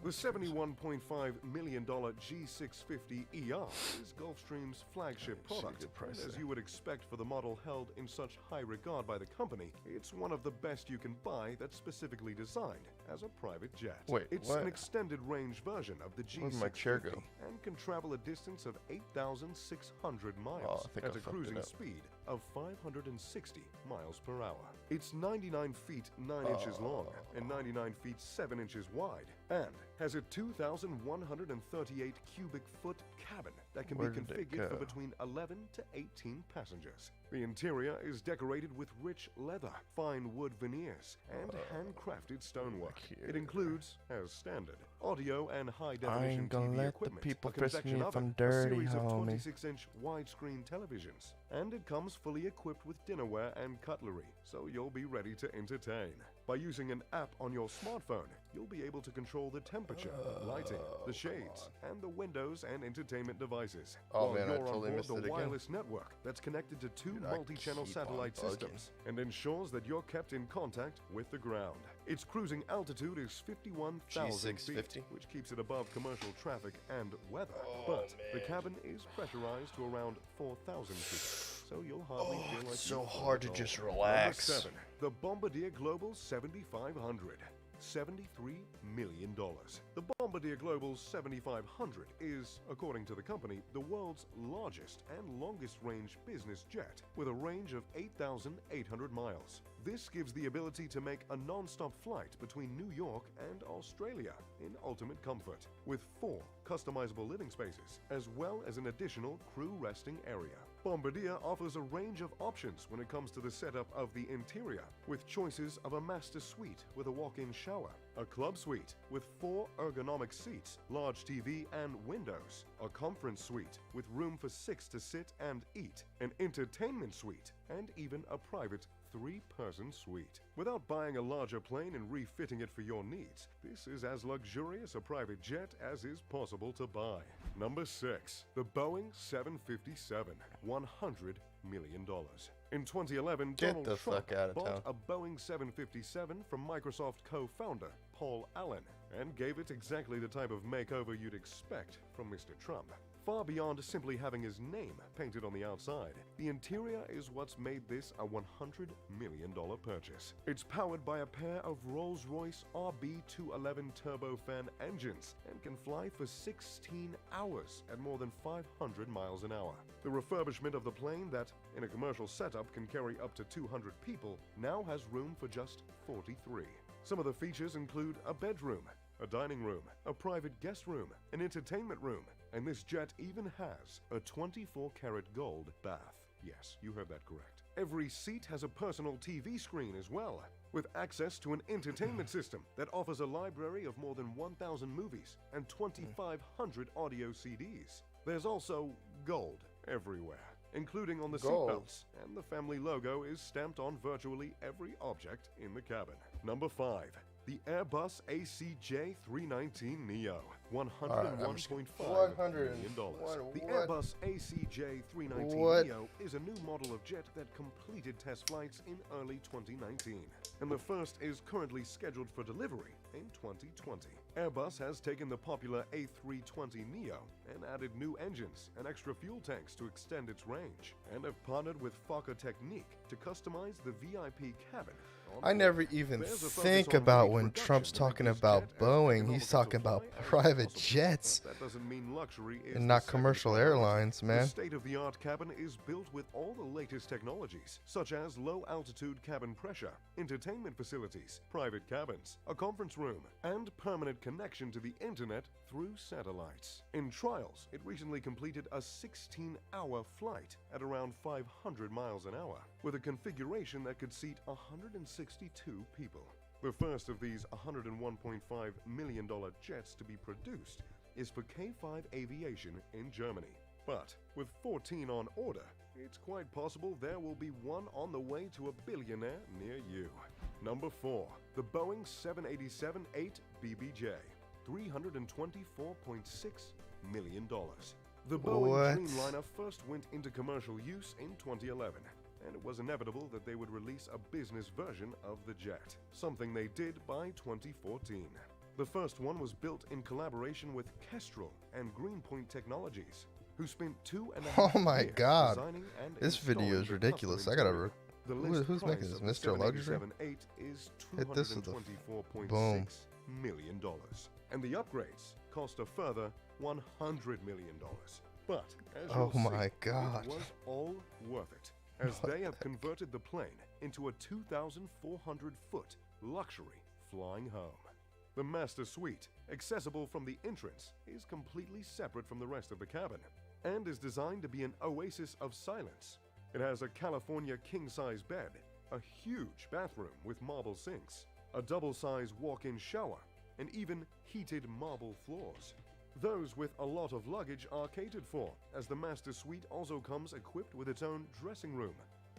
The $71.5 million G650ER is Gulfstream's flagship product. good price And as there. you would expect for the model held in such high regard by the company, it's one of the best you can buy that's specifically designed as a private jet. Wait, it's what? an extended range version of the Where'd G650 my chair go? and can travel a distance of 8,600 miles Oh, I think at I a fucked it cruising up. speed of 560 miles per hour. It's 99 feet 9 inches long and 99 feet 7 inches wide, and has a 2,138 cubic foot cabin that can Where be did it configured for go? between 11 to 18 passengers. The interior is decorated with rich leather, fine wood veneers, and handcrafted stonework. here. It includes, as standard, audio and I high-definition ain't gonna TV let the equipment, people a frisk convection me if oven, I'm a dirty, series of homie. 26-inch widescreen televisions, and it comes fully equipped with dinnerware and cutlery, so you'll be ready to entertain. By using an app on your smartphone, you'll be able to control the temperature, lighting, the shades, and the windows and entertainment devices. Oh, while man, I you're totally on missed board it the again. wireless network that's connected to 2 Dude, I multi-channel keep on satellite bugging. systems and ensures that you're kept in contact with the ground. Its cruising altitude is 51,000 feet, G650? which keeps it above commercial traffic and weather. But the cabin is pressurized to around 4,000 feet, so you'll hardly feel like it's so you've flown hard to at just all. relax. Number 7. The Bombardier Global 7500. $73 million. The Bombardier Global 7500 is, according to the company, the world's largest and longest-range business jet, with a range of 8,800 miles. This gives the ability to make a non-stop flight between New York and Australia in ultimate comfort, with 4 customizable living spaces, as well as an additional crew resting area. Bombardier offers a range of options when it comes to the setup of the interior, with choices of a master suite with a walk-in shower, a club suite with 4 ergonomic seats, large TV and windows, a conference suite with room for 6 to sit and eat, an entertainment suite, and even a private 3-person suite. Without buying a larger plane and refitting it for your needs, this is as luxurious a private jet as is possible to buy. Number 6. The Boeing 757, $100 million. In 2011, Donald Trump bought a Boeing 757 from Microsoft co-founder Paul Allen and gave it exactly the type of makeover you'd expect from Mr. Trump. Far beyond simply having his name painted on the outside, the interior is what's made this a $100 million purchase. It's powered by a pair of Rolls-Royce RB211 turbofan engines and can fly for 16 hours at more than 500 miles an hour. The refurbishment of the plane that, in a commercial setup, can carry up to 200 people now has room for just 43. Some of the features include a bedroom, a dining room, a private guest room, an entertainment room, and this jet even has a 24-karat gold bath. Yes, you heard that correct. Every seat has a personal TV screen as well, with access to an entertainment system that offers a library of more than 1,000 movies and 2,500 audio CDs. There's also gold everywhere, including on the seatbelts, and the family logo is stamped on virtually every object in the cabin. Number 5. The Airbus ACJ319neo, $101.5 million. The Airbus ACJ319neo is a new model of jet that completed test flights in early 2019, and the first is currently scheduled for delivery in 2020. Airbus has taken the popular A320neo and added new engines and extra fuel tanks to extend its range, and have partnered with Fokker Technique to customize the VIP cabin. I never even think about when Trump's talking about Boeing, he's talking about private jets and not commercial airlines, man. The state-of-the-art cabin is built with all the latest technologies, such as low-altitude cabin pressure, entertainment facilities, private cabins, a conference room, and permanent connection to the internet through satellites. In trials, it recently completed a 16-hour flight at around 500 miles an hour, with a configuration that could seat 162 people. The first of these $101.5 million jets to be produced is for K5 Aviation in Germany. But with 14 on order, it's quite possible there will be one on the way to a billionaire near you. Number 4. The Boeing 787-8 BBJ, $324.6 million. The Boeing Dreamliner first went into commercial use in 2011, and it was inevitable that they would release a business version of the jet, something they did by 2014. The first one was built in collaboration with Kestrel and Greenpoint Technologies, who spent 2.5 years designing and this video is ridiculous. I gotta who's making this? Mr. Luxury? Hit this with the boom. $787.8 million. And the upgrades cost a further $100 million. But as you'll see, it was all worth it, as they have converted the plane into a 2,400-foot luxury flying home. The master suite, accessible from the entrance, is completely separate from the rest of the cabin and is designed to be an oasis of silence. It has a California king-size bed, a huge bathroom with marble sinks, a double-size walk-in shower, and even heated marble floors. Those with a lot of luggage are catered for, as the master suite also comes equipped with its own dressing room,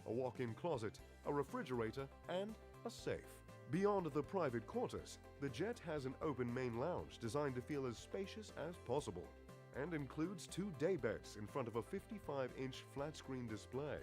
a walk-in closet, a refrigerator, and a safe. Beyond the private quarters, the jet has an open main lounge designed to feel as spacious as possible, and includes 2 daybeds in front of a 55-inch flat-screen display,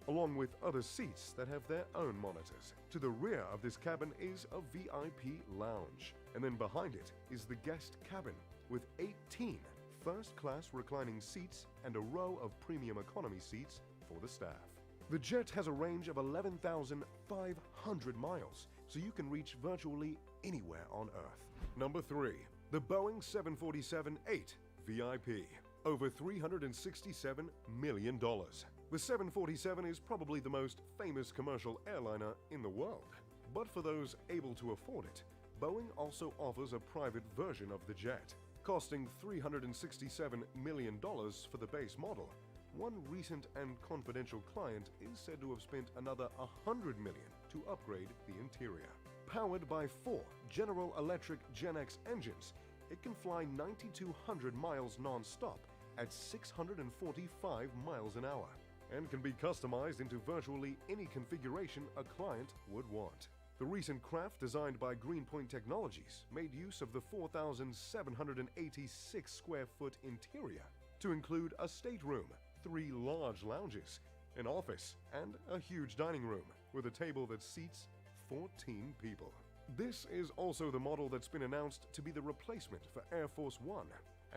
along with other seats that have their own monitors. To the rear of this cabin is a VIP lounge, and then behind it is the guest cabin, with 18 first-class reclining seats and a row of premium economy seats for the staff. The jet has a range of 11,500 miles, so you can reach virtually anywhere on Earth. Number 3. The Boeing 747-8 VIP. Over $367 million. The 747 is probably the most famous commercial airliner in the world. But for those able to afford it, Boeing also offers a private version of the jet. Costing $367 million for the base model, one recent and confidential client is said to have spent another $100 million to upgrade the interior. Powered by 4 General Electric Gen X engines, it can fly 9,200 miles non-stop at 645 miles an hour, and can be customized into virtually any configuration a client would want. The recent craft, designed by Greenpoint Technologies, made use of the 4,786 square foot interior to include a stateroom, 3 large lounges, an office, and a huge dining room with a table that seats 14 people. This is also the model that's been announced to be the replacement for Air Force One,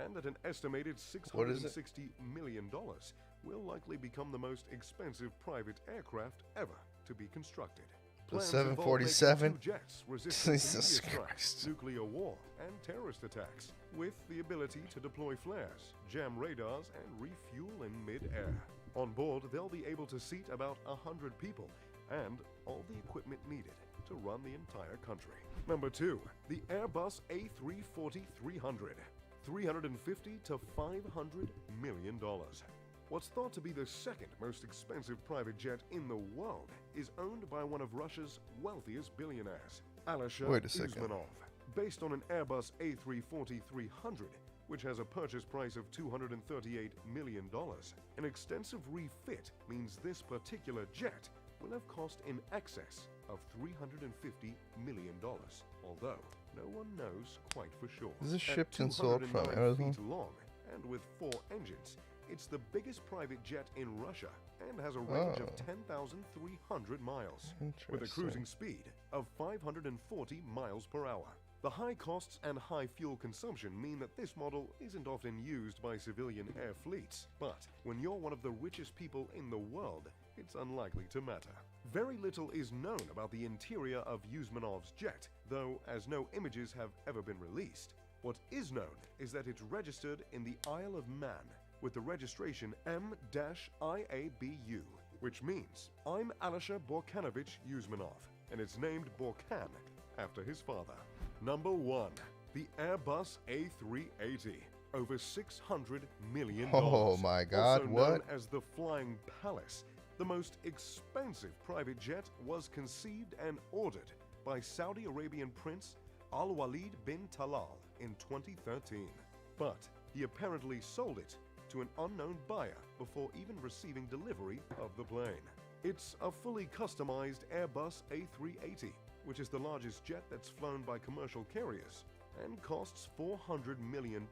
and at an estimated $660 million, will likely become the most expensive private aircraft ever to be constructed. The 747? Jesus Christ. Christ. Nuclear war and terrorist attacks, with the ability to deploy flares, jam radars, and refuel in mid-air. On board, they'll be able to seat about 100 people and all the equipment needed to run the entire country. Number 2, the Airbus A340-300. $350 to $500 million. What's thought to be the second most expensive private jet in the world is owned by one of Russia's wealthiest billionaires, Alisher Usmanov. Based on an Airbus A340-300, which has a purchase price of $238 million, an extensive refit means this particular jet will have cost in excess of $350 million, although no one knows quite for sure. Is this shipped and sold from Amazon? Feet long and with 4 engines, it's the biggest private jet in Russia and has a range of 10,300 miles, with a cruising speed of 540 miles per hour. The high costs and high fuel consumption mean that this model isn't often used by civilian air fleets, but when you're one of the richest people in the world, it's unlikely to matter. Very little is known about the interior of Usmanov's jet, though as no images have ever been released. What is known is that it's registered in the Isle of Man with the registration M-IABU, which means I'm Alisher Borkanovich Usmanov, and it's named Borkan after his father. Number 1, the Airbus A380. Over $600 million. Oh my God, also what? Known as the Flying Palace, the most expensive private jet was conceived and ordered by Saudi Arabian Prince Al-Walid bin Talal in 2013. But he apparently sold it to an unknown buyer before even receiving delivery of the plane. It's a fully customized Airbus A380, which is the largest jet that's flown by commercial carriers and costs $400 million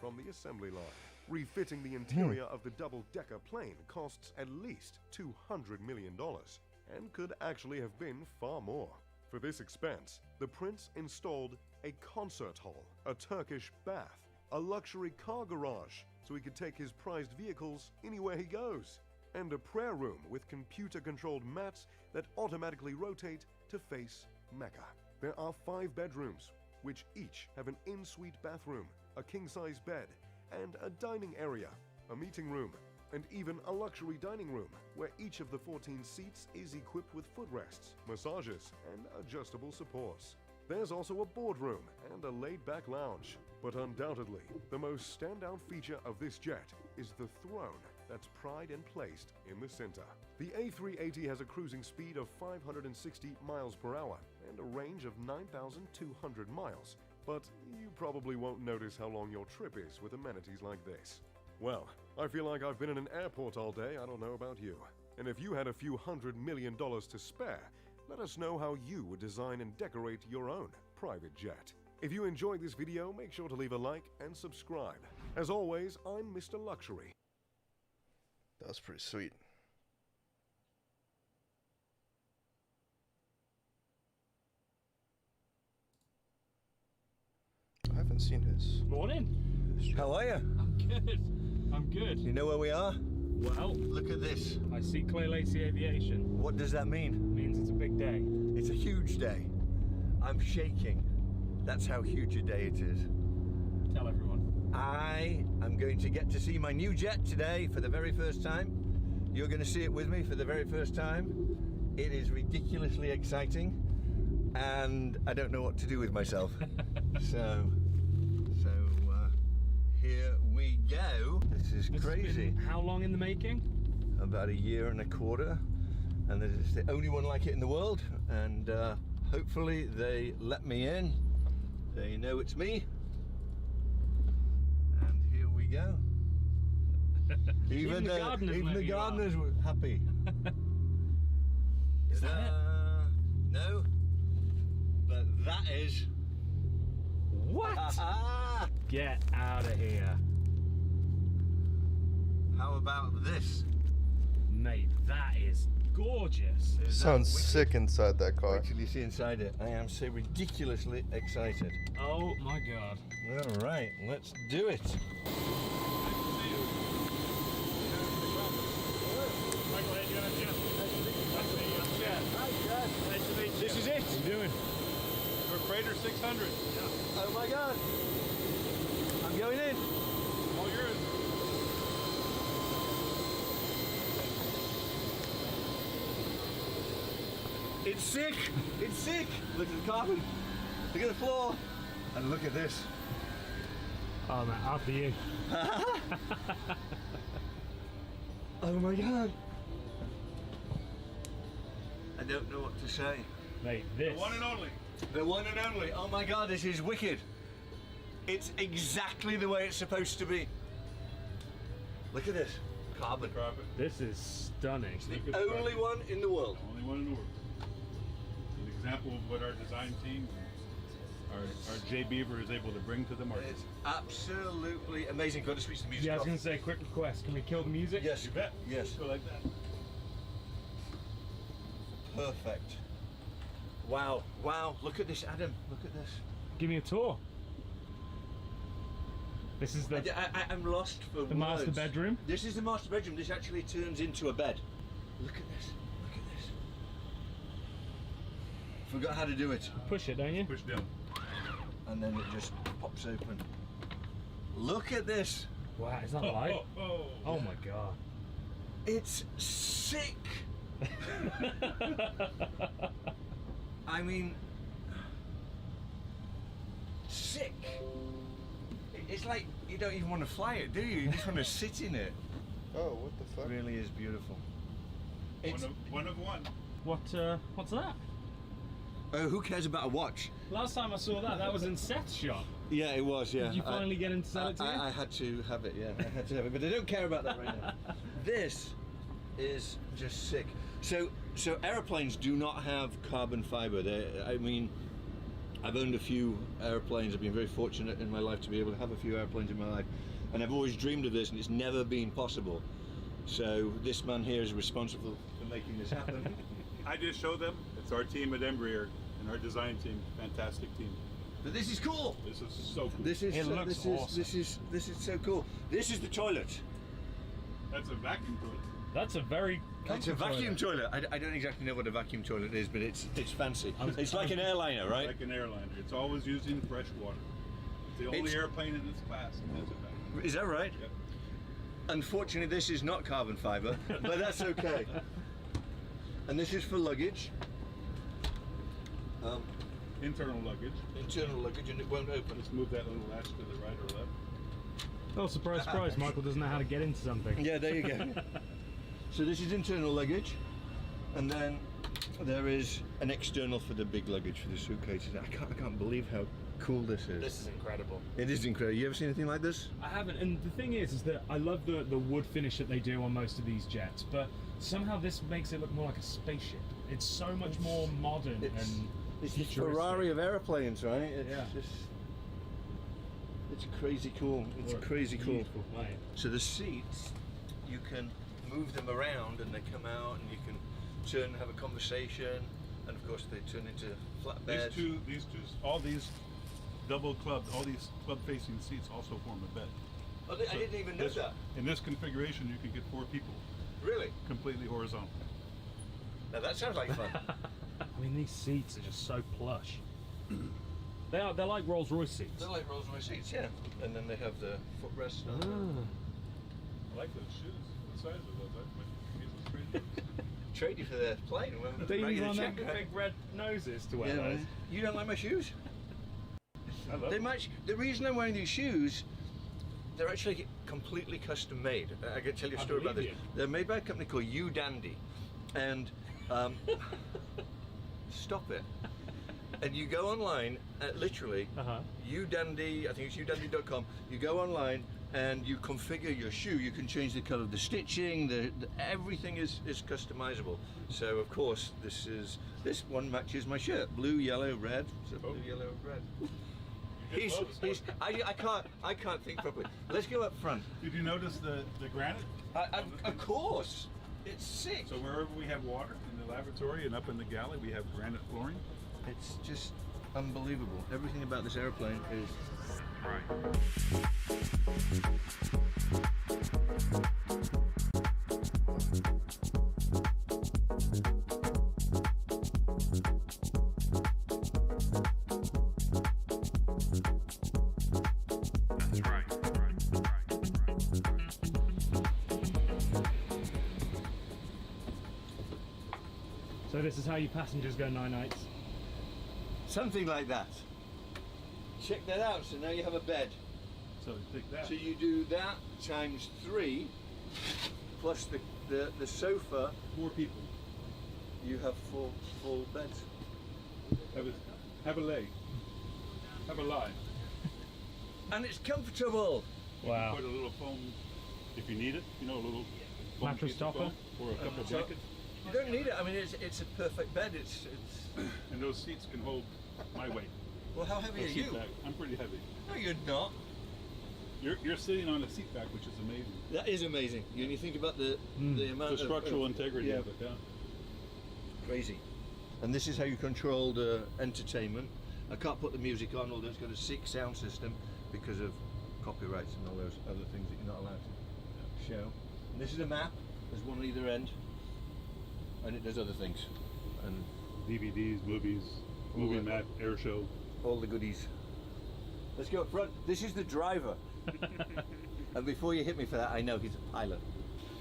from the assembly line. Refitting the interior of the double-decker plane costs at least $200 million and could actually have been far more. For this expense, the prince installed a concert hall, a Turkish bath, a luxury car garage so he could take his prized vehicles anywhere he goes, and a prayer room with computer-controlled mats that automatically rotate to face Mecca. There are 5 bedrooms, which each have an in-suite bathroom, a king-size bed, and a dining area, a meeting room, and even a luxury dining room where each of the 14 seats is equipped with footrests, massages, and adjustable supports. There's also a boardroom and a laid-back lounge. But undoubtedly, the most standout feature of this jet is the throne that's pried and placed in the center. The A380 has a cruising speed of 560 miles per hour and a range of 9,200 miles, but you probably won't notice how long your trip is with amenities like this. Well, I feel like I've been in an airport all day, I don't know about you. And if you had a few $100 million to spare, let us know how you would design and decorate your own private jet. If you enjoyed this video, make sure to leave a like and subscribe. As always, I'm Mr. Luxury. That was pretty sweet. I haven't seen his. Morning. How are you? I'm good. I'm good. You know where we are? Well, look at this. I see Clay Lacey Aviation. What does that mean? It means it's a big day. It's a huge day. I'm shaking. That's how huge a day it is. Tell everyone. I am going to get to see my new jet today for the very first time. You're going to see it with me for the very first time. It is ridiculously exciting, and I don't know what to do with myself. so here we go. This is crazy. How long in the making? About 1.25 years, and it's the only one like it in the world. And hopefully they let me in. They know it's me. And here we go. Even the gardeners were happy. Is that it? No. But that is. What? Get out of here. How about this? Mate, that is gorgeous. Sounds sick inside that car. Wait till you see inside it. I am so ridiculously excited. Oh my god. All right, let's do it. This is it. What are you doing? We're Freighter 600. Yeah. Oh my god. I'm going in. All yours. It's sick. It's sick. Look at the carpet. Look at the floor. And look at this. Oh man, after you. Oh my god. I don't know what to say. Mate, this. The one and only. The one and only. Oh my god, this is wicked. It's exactly the way it's supposed to be. Look at this. Carbon. This is stunning. It's the only one in the world. The only one in the world. An example of what our design team, our J Beaver is able to bring to the market. It's absolutely amazing. Got to switch the music Yeah, I was off. going to say, quick request. Can we kill the music? Yes. You bet. Yes. Go like that. Perfect. Wow. Wow. Look at this, Adam. Look at this. Give me a tour. This is the I'm lost for the master bedroom. This is the master bedroom. This actually turns into a bed. Look at this. Look at this. Forgot how to do it. Push it, don't you? Push down. And then it just pops open. Look at this. Wow, is that light? Oh my god. It's sick. I mean, sick. It's like you don't even want to fly it, do you? You just want to sit in it. Oh, what the fuck? It really is beautiful. One of one. What's that? Oh, who cares about a watch? Last time I saw that was in Seth's shop. Yeah, it was, yeah. Did you finally get him to sell it to you? I had to have it, yeah. I had to have it, but I don't care about that right now. This is just sick. So aeroplanes do not have carbon fiber. I mean, I've owned a few airplanes. I've been very fortunate in my life to be able to have a few airplanes in my life, and I've always dreamed of this, and it's never been possible. So this man here is responsible for making this happen. I just showed them. It's our team at Embraer and our design team. Fantastic team. But this is cool. This is so cool. This is this is so cool. This is the toilet. That's a vacuum toilet. That's a very It's a vacuum toilet. I don't exactly know what a vacuum toilet is, but it's fancy. It's like an airliner, right? Like an airliner. It's always using fresh water. It's the only airplane in this class that has a vacuum. Is that right? Yep. Unfortunately, this is not carbon fiber, but that's okay. And this is for luggage. Internal luggage. Internal luggage, and it won't open. Let's move that little latch to the right or left. Oh, surprise, surprise. Michael doesn't know how to get into something. Yeah, there you go. So this is internal luggage, and then there is an external for the big luggage, for the suitcases. I can't believe how cool this is. This is incredible. It is incredible. You ever seen anything like this? I haven't, and the thing is that I love the wood finish that they do on most of these jets, but somehow this makes it look more like a spaceship. It's so much more modern and it's the Ferrari of airplanes, right? It's just it's crazy cool. It's crazy cool. Plane. So the seats, you can move them around and they come out, and you can turn and have a conversation, and of course they turn into flatbeds. All these double club, all these club-facing seats also form a bed. Oh, I didn't even know that. In this configuration, you can get 4 people. Really? Completely horizontal. Now that sounds like fun. I mean, these seats are just so plush. They're like Rolls Royce seats. They're like Rolls Royce seats, yeah. And then they have the footrest. I like those shoes. What size are those? Trade you for the plane. They use on them big red noses to wear those. You don't like my shoes? I love They them. match. The reason I'm wearing these shoes, they're actually completely custom made. I can tell you a story about this. believe you. They're made by a company called U Dandy, and stop it. And you go online, literally, udandy. I think it's udandy.com. You go online and you configure your shoe. You can change the color of the stitching. Everything is customizable. So of course, this one matches my shirt: blue, yellow, red. So blue, yellow, red. I can't think properly. Let's go up front. Did you notice the granite? Of course, it's sick. So wherever we have water, in the laboratory and up in the galley, we have granite flooring. It's just unbelievable. Everything about this airplane is right. So this is how you passengers go nights. Something like that. Check that out. So now you have a bed. So take that. So you do that times 3, plus the sofa. 4 people. You have full beds. Have a leg. Have a lie. And it's comfortable. Wow. You put a little foam if you need it. You know, a little foam Mattress piece of topper? foam, or a couple of blankets. You don't need it. I mean, it's a perfect bed. It's. And those seats can hold my weight. Well, how heavy are Seat you? back. I'm pretty heavy. No, you're not. You're sitting on a seat back, which is amazing. That is amazing. When you think about the amount The structural integrity of it, yeah. Crazy. And this is how you control the entertainment. I can't put the music on, although it's got a 6 sound system because of copyrights and all those other things that you're not allowed to show. And this is a map. There's one on either end, and it does other things. And DVDs, movies, movie map, air show. All the goodies. Let's go up front. This is the driver. And before you hit me for that, I know he's a pilot.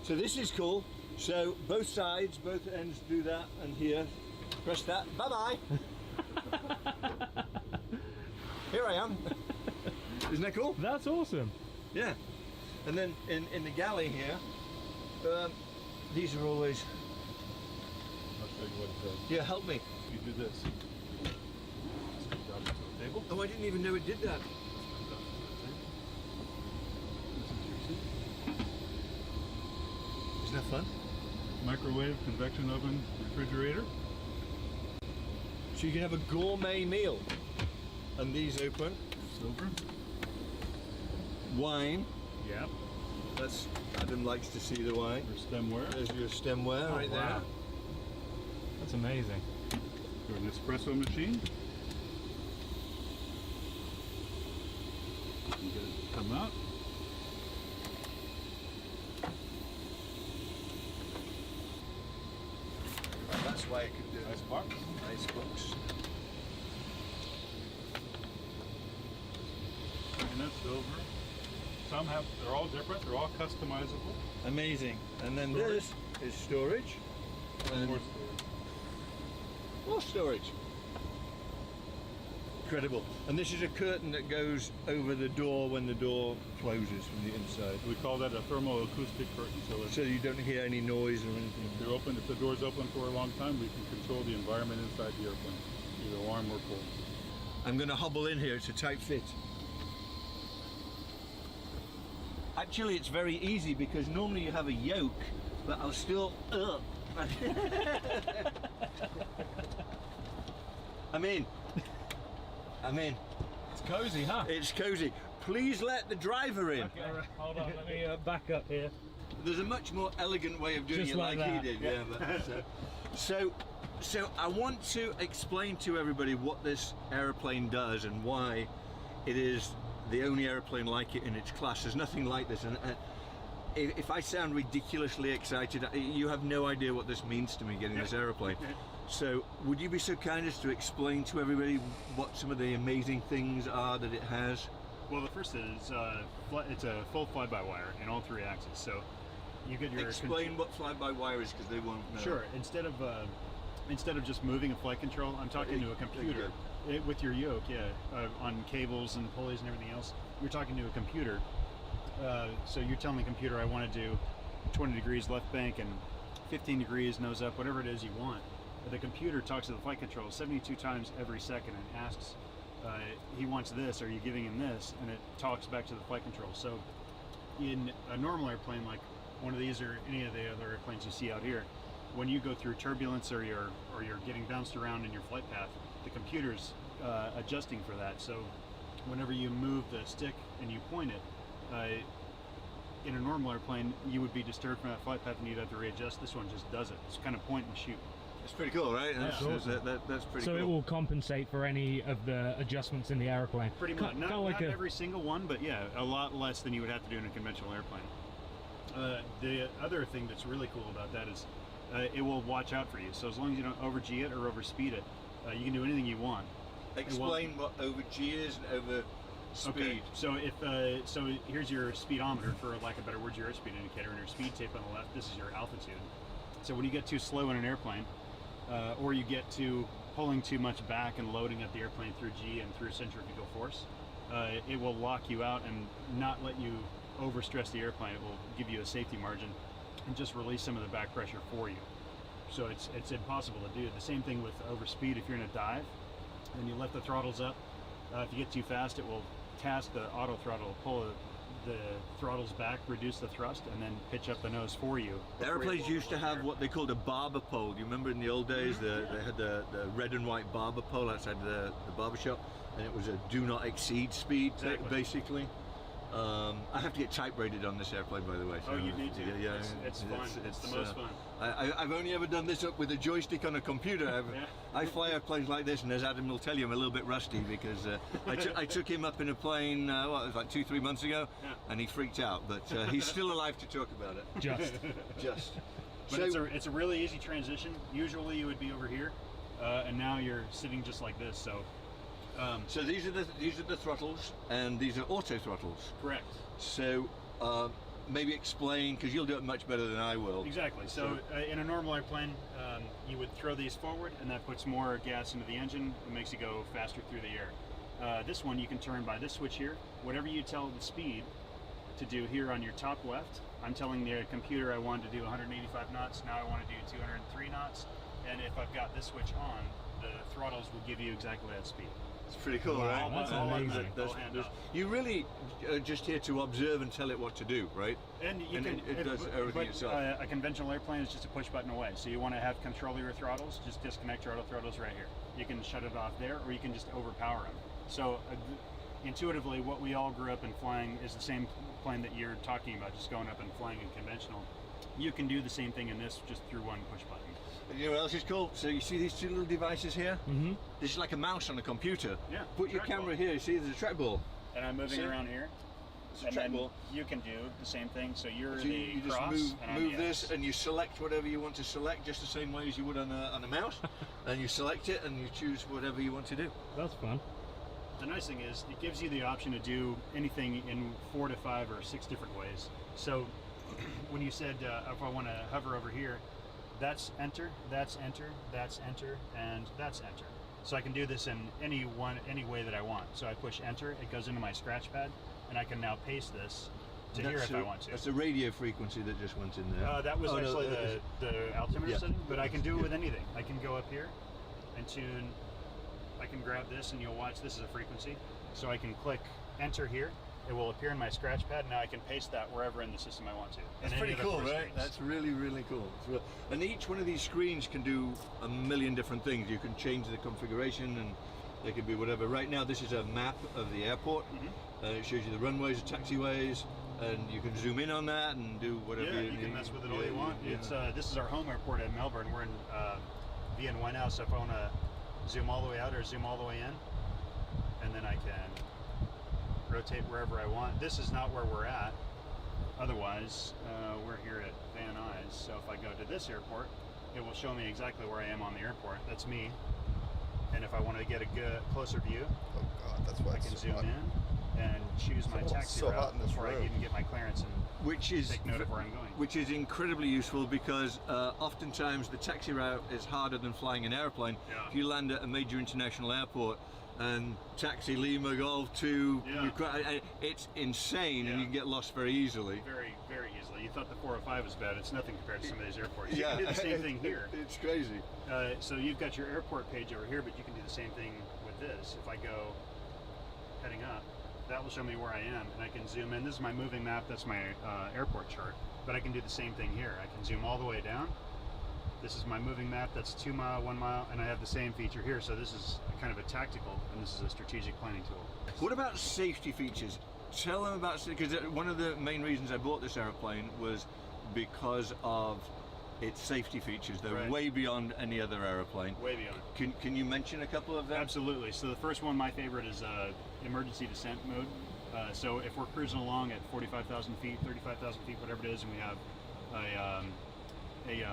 So this is cool. So both sides, both ends do that, and here, press that. Bye-bye. Here I am. Isn't that cool? That's awesome. Yeah. And then in the galley here, these are always... I'll show you what it does. Yeah, help me. You do this. Down to the table. Oh, I didn't even know it did that. Isn't that fun? Microwave, convection oven, refrigerator. So you can have a gourmet meal. And these open. Silver. Wine. Yep. That's, Adam likes to see the wine. Your stemware. There's your stemware right wow. there. That's amazing. Your Nespresso machine. You get it to come out. That's why I could do Nice box. Nice box. And that's silver. Some have, they're all different, they're all customizable. Amazing. And then Storage. this is storage. And More storage. more storage. Incredible. And this is a curtain that goes over the door when the door closes from the inside. We call that a thermoacoustic curtain. So you don't hear any noise or anything. If the door's open for a long time, we can control the environment inside the airplane, either warm or cold. I'm going to hobble in here. It's a tight fit. Actually, it's very easy because normally you have a yoke, but I'll still... I'm in. It's cozy, huh? It's cozy. Please let the driver in. Okay, hold on, let me back up here. There's a much more elegant way of doing Just it like he that. did. Yeah. So I want to explain to everybody what this aeroplane does and why it is the only airplane like it in its class. There's nothing like this. And if I sound ridiculously excited, you have no idea what this means to me, getting this aeroplane. So would you be so kind as to explain to everybody what some of the amazing things are that it has? Well, the first is it's a full fly-by-wire in all 3 axes. So you get your explain what fly-by-wire is, because they won't know. Sure. Instead of just moving a flight control, I'm talking to a computer with your yoke. On cables and pulleys and everything else. You're talking to a computer. So you're telling the computer, I want to do 20 degrees left bank and 15 degrees nose up, whatever it is you want. But the computer talks to the flight control 72 times every second and asks, he wants this, are you giving him this? And it talks back to the flight control. So in a normal airplane, like one of these or any of the other airplanes you see out here, when you go through turbulence or you're getting bounced around in your flight path, the computer's adjusting for that. So whenever you move the stick and you point it, in a normal airplane, you would be disturbed from that flight path and you'd have to readjust. This one just does it. It's kind of point and shoot. It's pretty cool, right? That's, awesome. that's pretty cool. So it will compensate for any of the adjustments in the aeroplane? Pretty much. Not every single one, but yeah, a lot less than you would have to do in a conventional airplane. The other thing that's really cool about that is it will watch out for you. So as long as you don't over-G it or over-speed it, you can do anything you want. Explain what over-G is and over speed. Okay, so so here's your speedometer, for lack of better words, your airspeed indicator, and your speed tape on the left. This is your altitude. So when you get too slow in an airplane, or you get to pulling too much back and loading up the airplane through G and through centrifugal force, it will lock you out and not let you overstress the airplane. It will give you a safety margin and just release some of the back pressure for you. So it's impossible to do. The same thing with overspeed. If you're in a dive and you let the throttles up, if you get too fast, it will task the auto throttle, pull the throttles back, reduce the thrust, and then pitch up the nose for you. Airplanes used to have what they called a barber pole. Do you remember in the old days, they had the red and white barber pole outside the barber shop, and it was a do not exceed speed, basically. I have to get type rated on this airplane, by the way. So you need to. Yeah, it's fun. It's the most fun. I've only ever done this up with a joystick on a computer. I fly airplanes like this, and as Adam will tell you, I'm a little bit rusty because I took him up in a plane, it was like 2-3 months ago, and he freaked out. But he's still alive to talk about it. Just. But so, it's a really easy transition. Usually you would be over here, and now you're sitting just like this. So these are the throttles, and these are auto throttles. Correct. So maybe explain, because you'll do it much better than I will. Exactly. So in a normal airplane, you would throw these forward, and that puts more gas into the engine. It makes you go faster through the air. This one you can turn by this switch here. Whatever you tell the speed to do here on your top left, I'm telling the computer I want to do 185 knots. Now I want to do 203 knots. And if I've got this switch on, the throttles will give you exactly that speed. It's pretty cool, right? That's amazing. You really are just here to observe and tell it what to do, right? And it does everything itself. A conventional airplane is just a push button away. So you want to have control of your throttles, just disconnect your auto throttles right here. You can shut it off there, or you can just overpower them. So intuitively, what we all grew up in flying is the same plane that you're talking about, just going up and flying in conventional. You can do the same thing in this just through one push button. And you know what else is cool? So you see these two little devices here? Mm-hmm. This is like a mouse on a computer. Yeah. Put your camera here. See, there's a trackball. And I'm moving around here. It's a trackball. You can do the same thing. So you're you just move this, and you select whatever you want to select, just the same way as you would on a mouse. And you select it, and you choose whatever you want to do. That's fun. The nice thing is, it gives you the option to do anything in 4 to 5 or 6 different ways. So when you said, if I want to hover over here, that's enter, that's enter, that's enter, and that's enter. So I can do this in any way that I want. So I push enter, it goes into my scratch pad, and I can now paste this to here if I want to. That's a radio frequency that just went in there. That was actually the altimeter setting, but I can do it with anything. I can go up here and tune, I can grab this, and you'll watch, this is a frequency. So I can click enter here. It will appear in my scratch pad. Now I can paste that wherever in the system I want to. That's pretty cool, right? That's really, really cool. And each one of these screens can do a million different things. You can change the configuration, and they could be whatever. Right now, this is a map of the airport. It shows you the runways, the taxiways, and you can zoom in on that and do whatever you need. You can mess with it all you want. It's this is our home airport in Melbourne. We're in VNY now, so if I want to zoom all the way out or zoom all the way in, and then I can rotate wherever I want. This is not where we're at, Otherwise, we're here at Van Nuys, so if I go to this airport, it will show me exactly where I am on the airport. That's me. And if I want to get a good closer view, oh god, that's why I can zoom in and choose my taxi route before I even get my clearance and take note of where I'm going. Which is incredibly useful because oftentimes the taxi route is harder than flying an airplane. Yeah. If you land at a major international airport and taxi Lima Golf to, it's insane, and you can get lost very easily. Very, very easily. You thought the 405 was bad. It's nothing compared to some of these airports. You can do the same thing here. It's crazy. So you've got your airport page over here, but you can do the same thing with this. If I go heading up, that will show me where I am, and I can zoom in. This is my moving map. That's my airport chart. But I can do the same thing here. I can zoom all the way down. This is my moving map. That's 2 mile, 1 mile, and I have the same feature here. So this is kind of a tactical, and this is a strategic planning tool. What about safety features? Tell them about, because one of the main reasons I bought this airplane was because of its safety features. They're way beyond any other airplane. Way beyond. Can you mention a couple of them? Absolutely. So the first one, my favorite, is emergency descent mode. So if we're cruising along at 45,000 feet, 35,000 feet, whatever it is, and we have a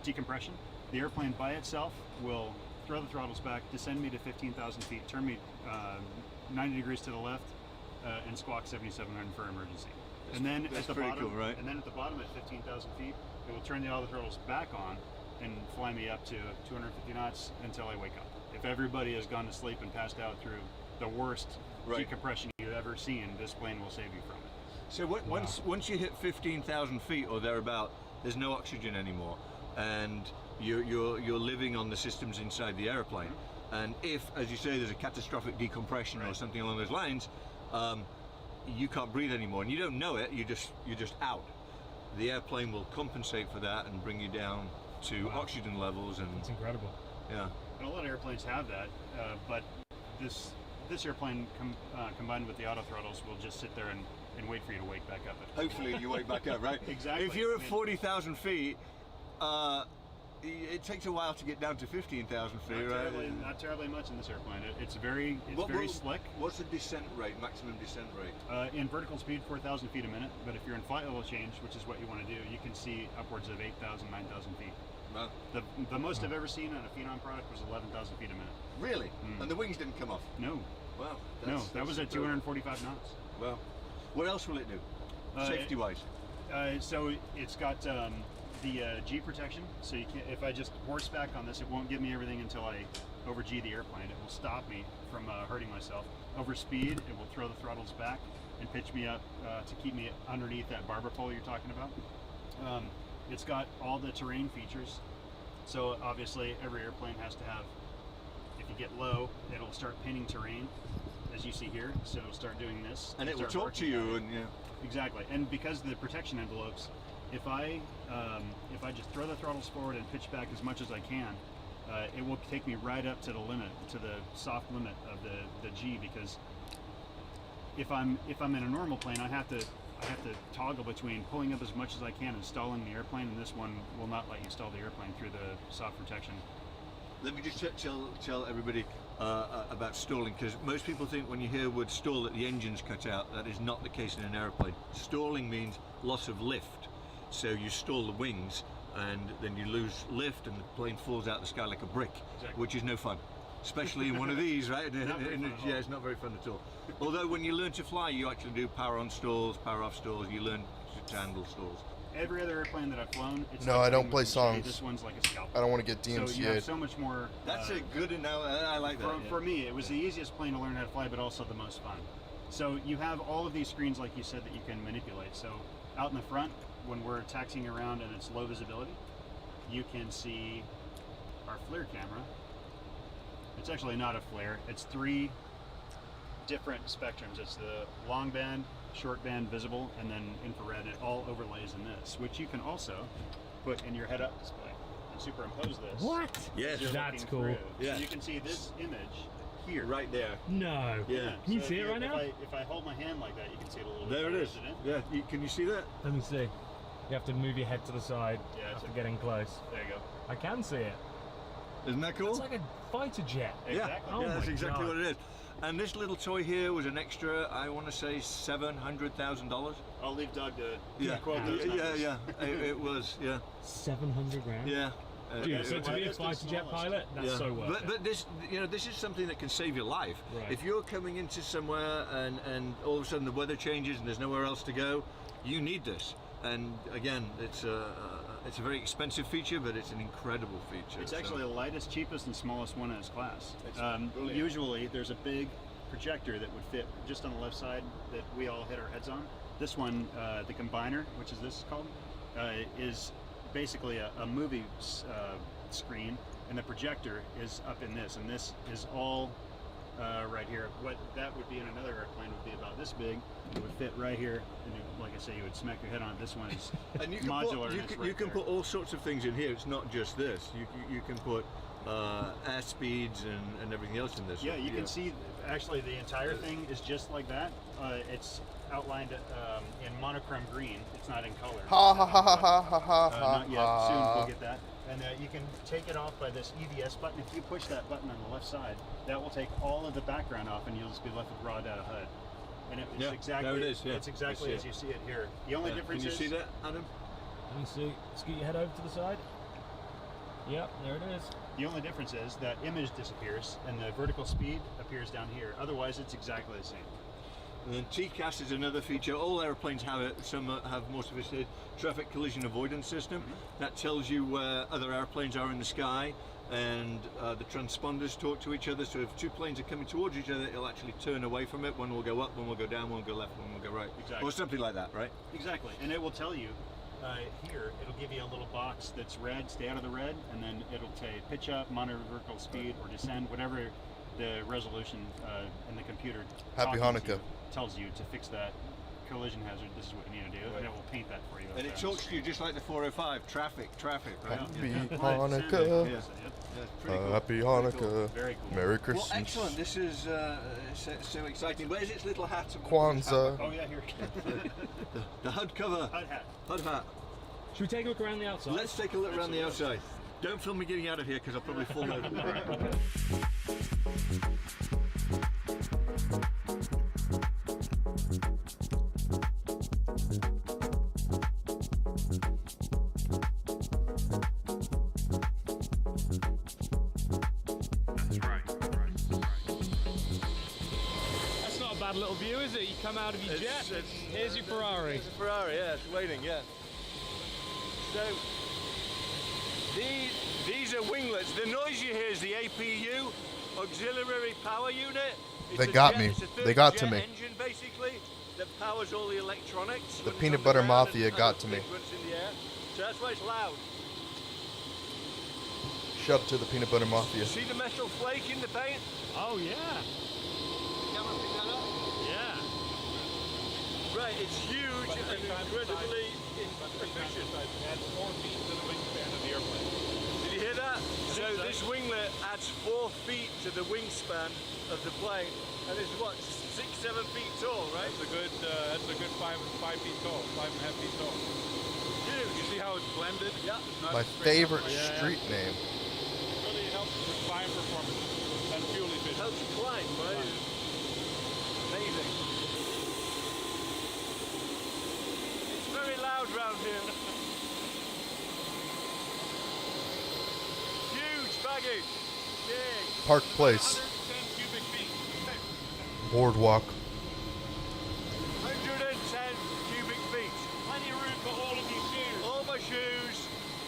decompression, the airplane by itself will throw the throttles back, descend me to 15,000 feet, turn me 90 degrees to the left, and squawk 7700 for emergency. And then at the bottom, cool, right? And then at the bottom at 15,000 feet, it will turn the auto throttles back on and fly me up to 250 knots until I wake up. If everybody has gone to sleep and passed out through the worst decompression you've ever seen, this plane will save you from it. So once you hit 15,000 feet or thereabout, there's no oxygen anymore, and you're living on the systems inside the airplane. And if, as you say, there's a catastrophic decompression or something along those lines, you can't breathe anymore, and you don't know it. You're just out. The airplane will compensate for that and bring you down to oxygen levels, and it's incredible. Yeah, and a lot of airplanes have that, but this airplane combined with the auto throttles will just sit there and wait for you to wake back up. Hopefully you wake back up, right? Exactly. If you're at 40,000 feet, it takes a while to get down to 15,000 feet, right? Not terribly much in this airplane. It's very slick. What's the descent rate, maximum descent rate? In vertical speed, 4,000 feet a minute, but if you're in flight level change, which is what you want to do, you can see upwards of 8,000, 9,000 feet. Wow. The most I've ever seen on a Phenom product was 11,000 feet a minute. Really? And the wings didn't come off? No. Wow. No, that was at 245 knots. Well, what else will it do, safety-wise? So it's got the G protection. So you can, if I just horseback on this, it won't give me everything until I over G the airplane. It will stop me from hurting myself. Over speed, it will throw the throttles back and pitch me up to keep me underneath that barber pole you're talking about. It's got all the terrain features. So obviously every airplane has to have, if you get low, it'll start painting terrain, as you see here. So it'll start doing this. And it will talk to you, and exactly. And because of the protection envelopes, if I just throw the throttles forward and pitch back as much as I can, it will take me right up to the limit, to the soft limit of the G. Because if I'm in a normal plane, I have to toggle between pulling up as much as I can and stalling the airplane, and this one will not let you stall the airplane through the soft protection. Let me just tell everybody about stalling, because most people think when you hear the word stall that the engine's cut out. That is not the case in an airplane. Stalling means loss of lift. So you stall the wings, and then you lose lift, and the plane falls out the sky like a brick, which is no fun. Especially in one of these, right? Yeah, it's not very fun at all. Although when you learn to fly, you actually do power on stalls, power off stalls. You learn to handle stalls. Every other airplane that I've flown, it's no, like I don't play songs. This one's like a scalpel. I don't want to get DMCA'd. So you have so much more. That's a good analogy. I like that. For me, it was the easiest plane to learn how to fly, but also the most fun. So you have all of these screens, like you said, that you can manipulate. So out in the front, when we're taxiing around and it's low visibility, you can see our FLIR camera. It's actually not a FLIR. It's 3 different spectrums. It's the long band, short band, visible, and then infrared. It all overlays in this, which you can also put in your head-up display and superimpose this. What? Yes, that's cool. Through. Yeah. So you can see this image here. Right there. No. Yeah. Can you see it right now? If I hold my hand like that, you can see it a little bit. There it is. Yeah. Can you see that? Let me see. You have to move your head to the side after getting close. There you go. I can see it. Isn't that cool? It's like a fighter jet. Exactly. Oh yeah, that's my exactly God. what it is. And this little toy here was an extra, I want to say $700,000. I'll leave Doug to yeah. quote those numbers. Yeah. It was, yeah. 700 grand. Yeah. Dude, so to be a fighter jet pilot, that's so worth it. But this, this is something that can save your life. Right. If you're coming into somewhere and all of a sudden the weather changes and there's nowhere else to go, you need this. And again, it's a very expensive feature, but it's an incredible feature. It's actually the lightest, cheapest, and smallest one in its class. Usually, there's a big projector that would fit just on the left side that we all hit our heads on. This one, the combiner, which is this called, is basically a movie screen, and the projector is up in this, and this is all right here. What that would be in another airplane would be about this big. It would fit right here, and like I say, you would smack your head on it. This one is and you can modular. You can put all sorts of things in here. It's not just this. You can put air speeds and everything else in this. Yeah, you can see actually the entire thing is just like that. It's outlined in monochrome green. It's not in color. Ha ha ha ha ha ha ha. Not yet. Soon we'll get that. And you can take it off by this EVS button. If you push that button on the left side, that will take all of the background off, and you'll just be left with raw data HUD. And it's exactly, there it is, it's exactly as you see it here. The only difference is... Can you see that, Adam? Let me see. Scoot your head over to the side. Yep, there it is. The only difference is that image disappears, and the vertical speed appears down here. Otherwise, it's exactly the same. And then TCAS is another feature. All airplanes have it. Some have more sophisticated traffic collision avoidance system. That tells you where other airplanes are in the sky, and the transponders talk to each other. So if two planes are coming towards each other, it'll actually turn away from it. One will go up, one will go down, one will go left, one will go right. Exactly. Or something like that, right? Exactly. And it will tell you here, it'll give you a little box that's red, stay out of the red, and then it'll say pitch up, monitor vertical speed, or descend, whatever the resolution in the computer Happy Hanukkah tells you to fix that collision hazard. This is what you need to do, and it will paint that for you. And it talks to you just like the 405, traffic, right? Happy Hanukkah. Happy Hanukkah. Very cool. Merry Christmas. Well, excellent. This is so exciting. Where's its little hat? Kwanzaa. Oh yeah, here. The HUD cover. HUD hat. HUD hat. Should we take a look around the outside? Let's take a look around the outside. Don't film me getting out of here because I'll probably fall over. That's not a bad little view, is it? You come out of your jet, here's your Ferrari. It's a Ferrari, yeah, it's waiting, yeah. So, these are winglets. The noise you hear is the APU, Auxiliary Power Unit. They got me. They got to me. Engine, basically, that powers all the electronics. The Peanut Butter Mafia got to me. So that's why it's loud. Shut up to the Peanut Butter Mafia. See the metal flake in the paint? Oh, yeah. Camera pick that up? Yeah. Right, it's huge and incredibly efficient. Adds 4 feet to the wingspan of the airplane. Did you hear that? So this winglet adds 4 feet to the wingspan of the plane, and it's what, 6-7 feet tall, right? That's a good 5 feet tall, 5.5 feet tall. Huge. You see how it's blended? Yeah. It's not My straight favorite up. street name. It really helps with climb performance and fuel efficiency. Helps you climb, right? Amazing. It's very loud round here. Huge baggage. Big. Park Place. 110 cubic feet. Boardwalk. 110 cubic feet. Plenty of room for all of your shoes. All my shoes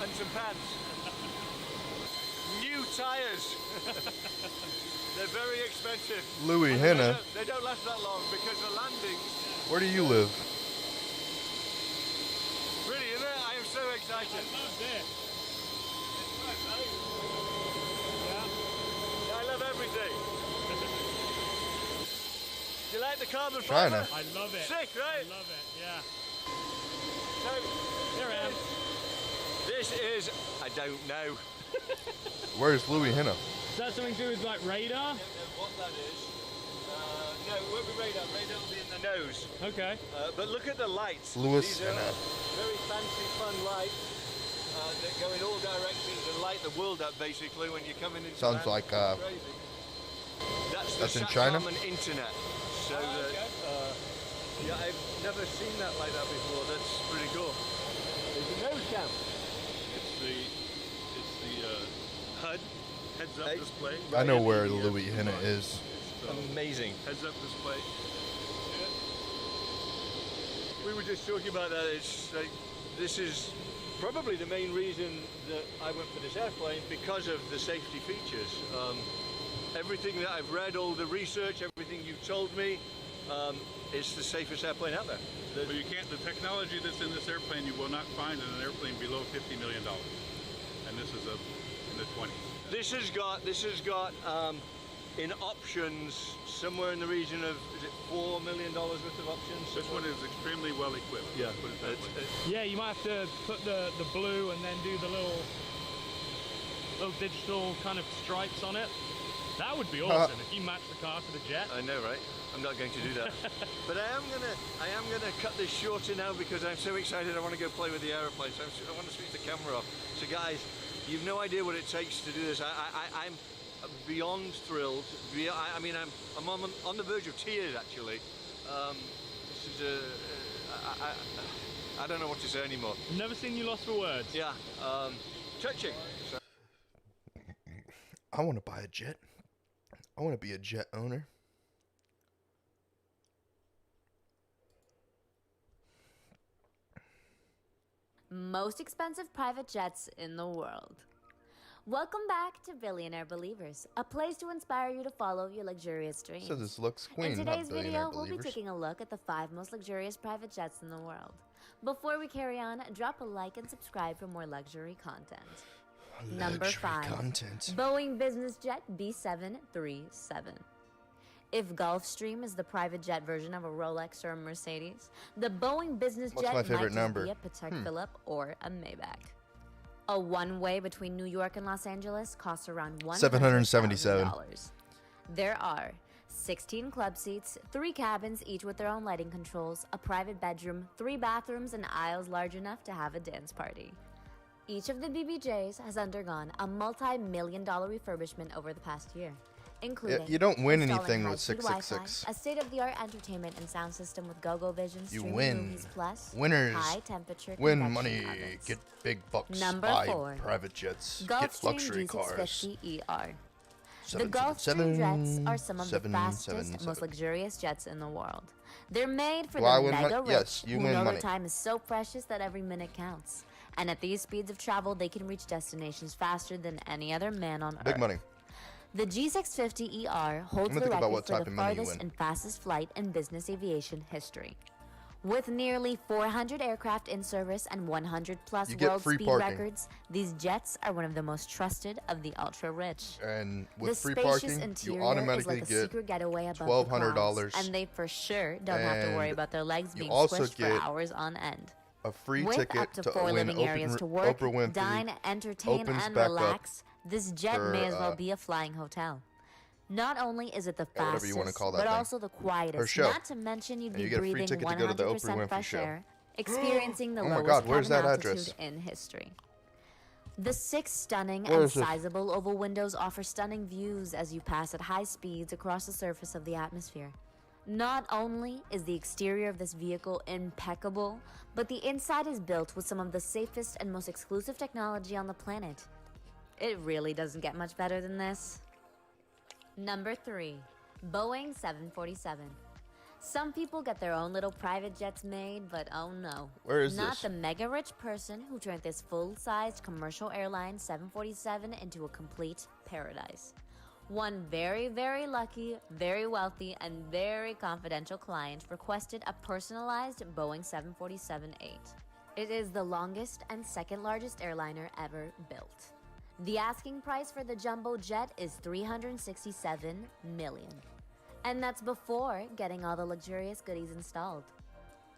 and some pants. New tires. They're very expensive. Louis And Henna. They don't last that long because the landings. Where do you live? Pretty, isn't it? I am so excited. I love this. Yeah, I love everything. You like the carbon China. fiber? I love it. Sick, right? I love it, yeah. So, Here I am. this is, I don't know. Where's Louis Henna? Is that something to do with like radar? I don't know what that is. No, it won't be radar. Radar will be in the nose. Okay. But look at the lights. Louis These are Henna. very fancy, fun lights that go in all directions and light the world up basically when you're coming into Sounds land. like Crazy. That's in the China? Satcom and internet. So yeah, I've never seen that like that before. That's pretty cool. There's a nose cam. It's the HUD heads-up display. I know where Louis Henna is. Amazing. Heads-up display. We were just talking about that. It's like, this is probably the main reason that I went for this airplane, because of the safety features. Everything that I've read, all the research, everything you've told me, it's the safest airplane out there. But you can't. The technology that's in this airplane you will not find in an airplane below $50 million, and this is in the 20s. This has got in options somewhere in the region of, is it $4 million worth of options? This one is extremely well equipped. Yeah. Put it that way. Yeah, you might have to put the blue and then do the little digital kind of stripes on it. That would be awesome if you match the car to the jet. I know, right? I'm not going to do that. But I am gonna cut this shorter now, because I'm so excited. I want to go play with the aeroplane. So I want to switch the camera off. So guys, you've no idea what it takes to do this. I'm beyond thrilled. I mean, I'm on the verge of tears, actually. This is I don't know what to say anymore. I've never seen you lost for words. Yeah, touching. So. I want to buy a jet. I want to be a jet owner. Most expensive private jets in the world. Welcome back to Billionaire Believers, a place to inspire you to follow your luxurious dreams. So this looks queen, In today's not Billionaire video, we'll be Believers. taking a look at the 5 most luxurious private jets in the world. Before we carry on, drop a like and subscribe for more luxury content. Number 5. Content. Boeing Business Jet B737. If Gulfstream is the private jet version of a Rolex or a Mercedes, the Boeing Business What's Jet my favorite might number? just be a Patek Philippe or a Maybach. A one-way between New York and Los Angeles costs around $777. $100,000. There are 16 club seats, 3 cabins, each with their own lighting controls, a private bedroom, 3 bathrooms, and aisles large enough to have a dance party. Each of the BBJs has undergone a multi-million-dollar refurbishment over the past year, including you don't win installing anything with high-speed 666. Wi-Fi, a state-of-the-art entertainment and sound system with Go-Go Vision, You streaming win. movies plus, Winners high-temperature win convection money, ovens. get big bucks, Number buy 4. private jets, get Gulfstream luxury cars. G650ER. The Gulfstream jets are some of the fastest, most luxurious jets in the world. They're made for Do I the win mega money? rich Yes, you who win know money. their time is so precious that every minute counts. And at these speeds of travel, they can reach destinations faster than any other man on Earth. Big money. The G650ER holds gonna the think about record what for type the of money you farthest win. and fastest flight in business aviation history. With nearly 400 aircraft in service and 100 plus You get world free speed parking. records, these jets are one of the most trusted of the ultra-rich. And with The free spacious parking, interior you automatically is like a get secret getaway above the $1,200. clouds, and they for sure don't have to worry And about their legs you being also squished for get hours on end. a free With ticket up to to 4 win living areas to work, Oprah Winfrey dine, entertain, opens and back up relax, this jet for, may as well be a flying hotel. Not only is it the whatever fastest, you wanna call that but thing. also the quietest. Her show. Not to mention you'd And be you get a free breathing ticket to go to the Oprah 100% Winfrey fresh show. air, experiencing the Oh my lowest God, where's cabin that altitude address? in history. The 6 stunning Where and is it? sizable oval windows offer stunning views as you pass at high speeds across the surface of the atmosphere. Not only is the exterior of this vehicle impeccable, but the inside is built with some of the safest and most exclusive technology on the planet. It really doesn't get much better than this. Number 3. Boeing 747. Some people get their own little private jets made, but oh no. Where is Not this? the mega rich person who turned this full-sized commercial airline 747 into a complete paradise. One very, very lucky, very wealthy, and very confidential client requested a personalized Boeing 747-8. It is the longest and second largest airliner ever built. The asking price for the jumbo jet is $367 million. And that's before getting all the luxurious goodies installed.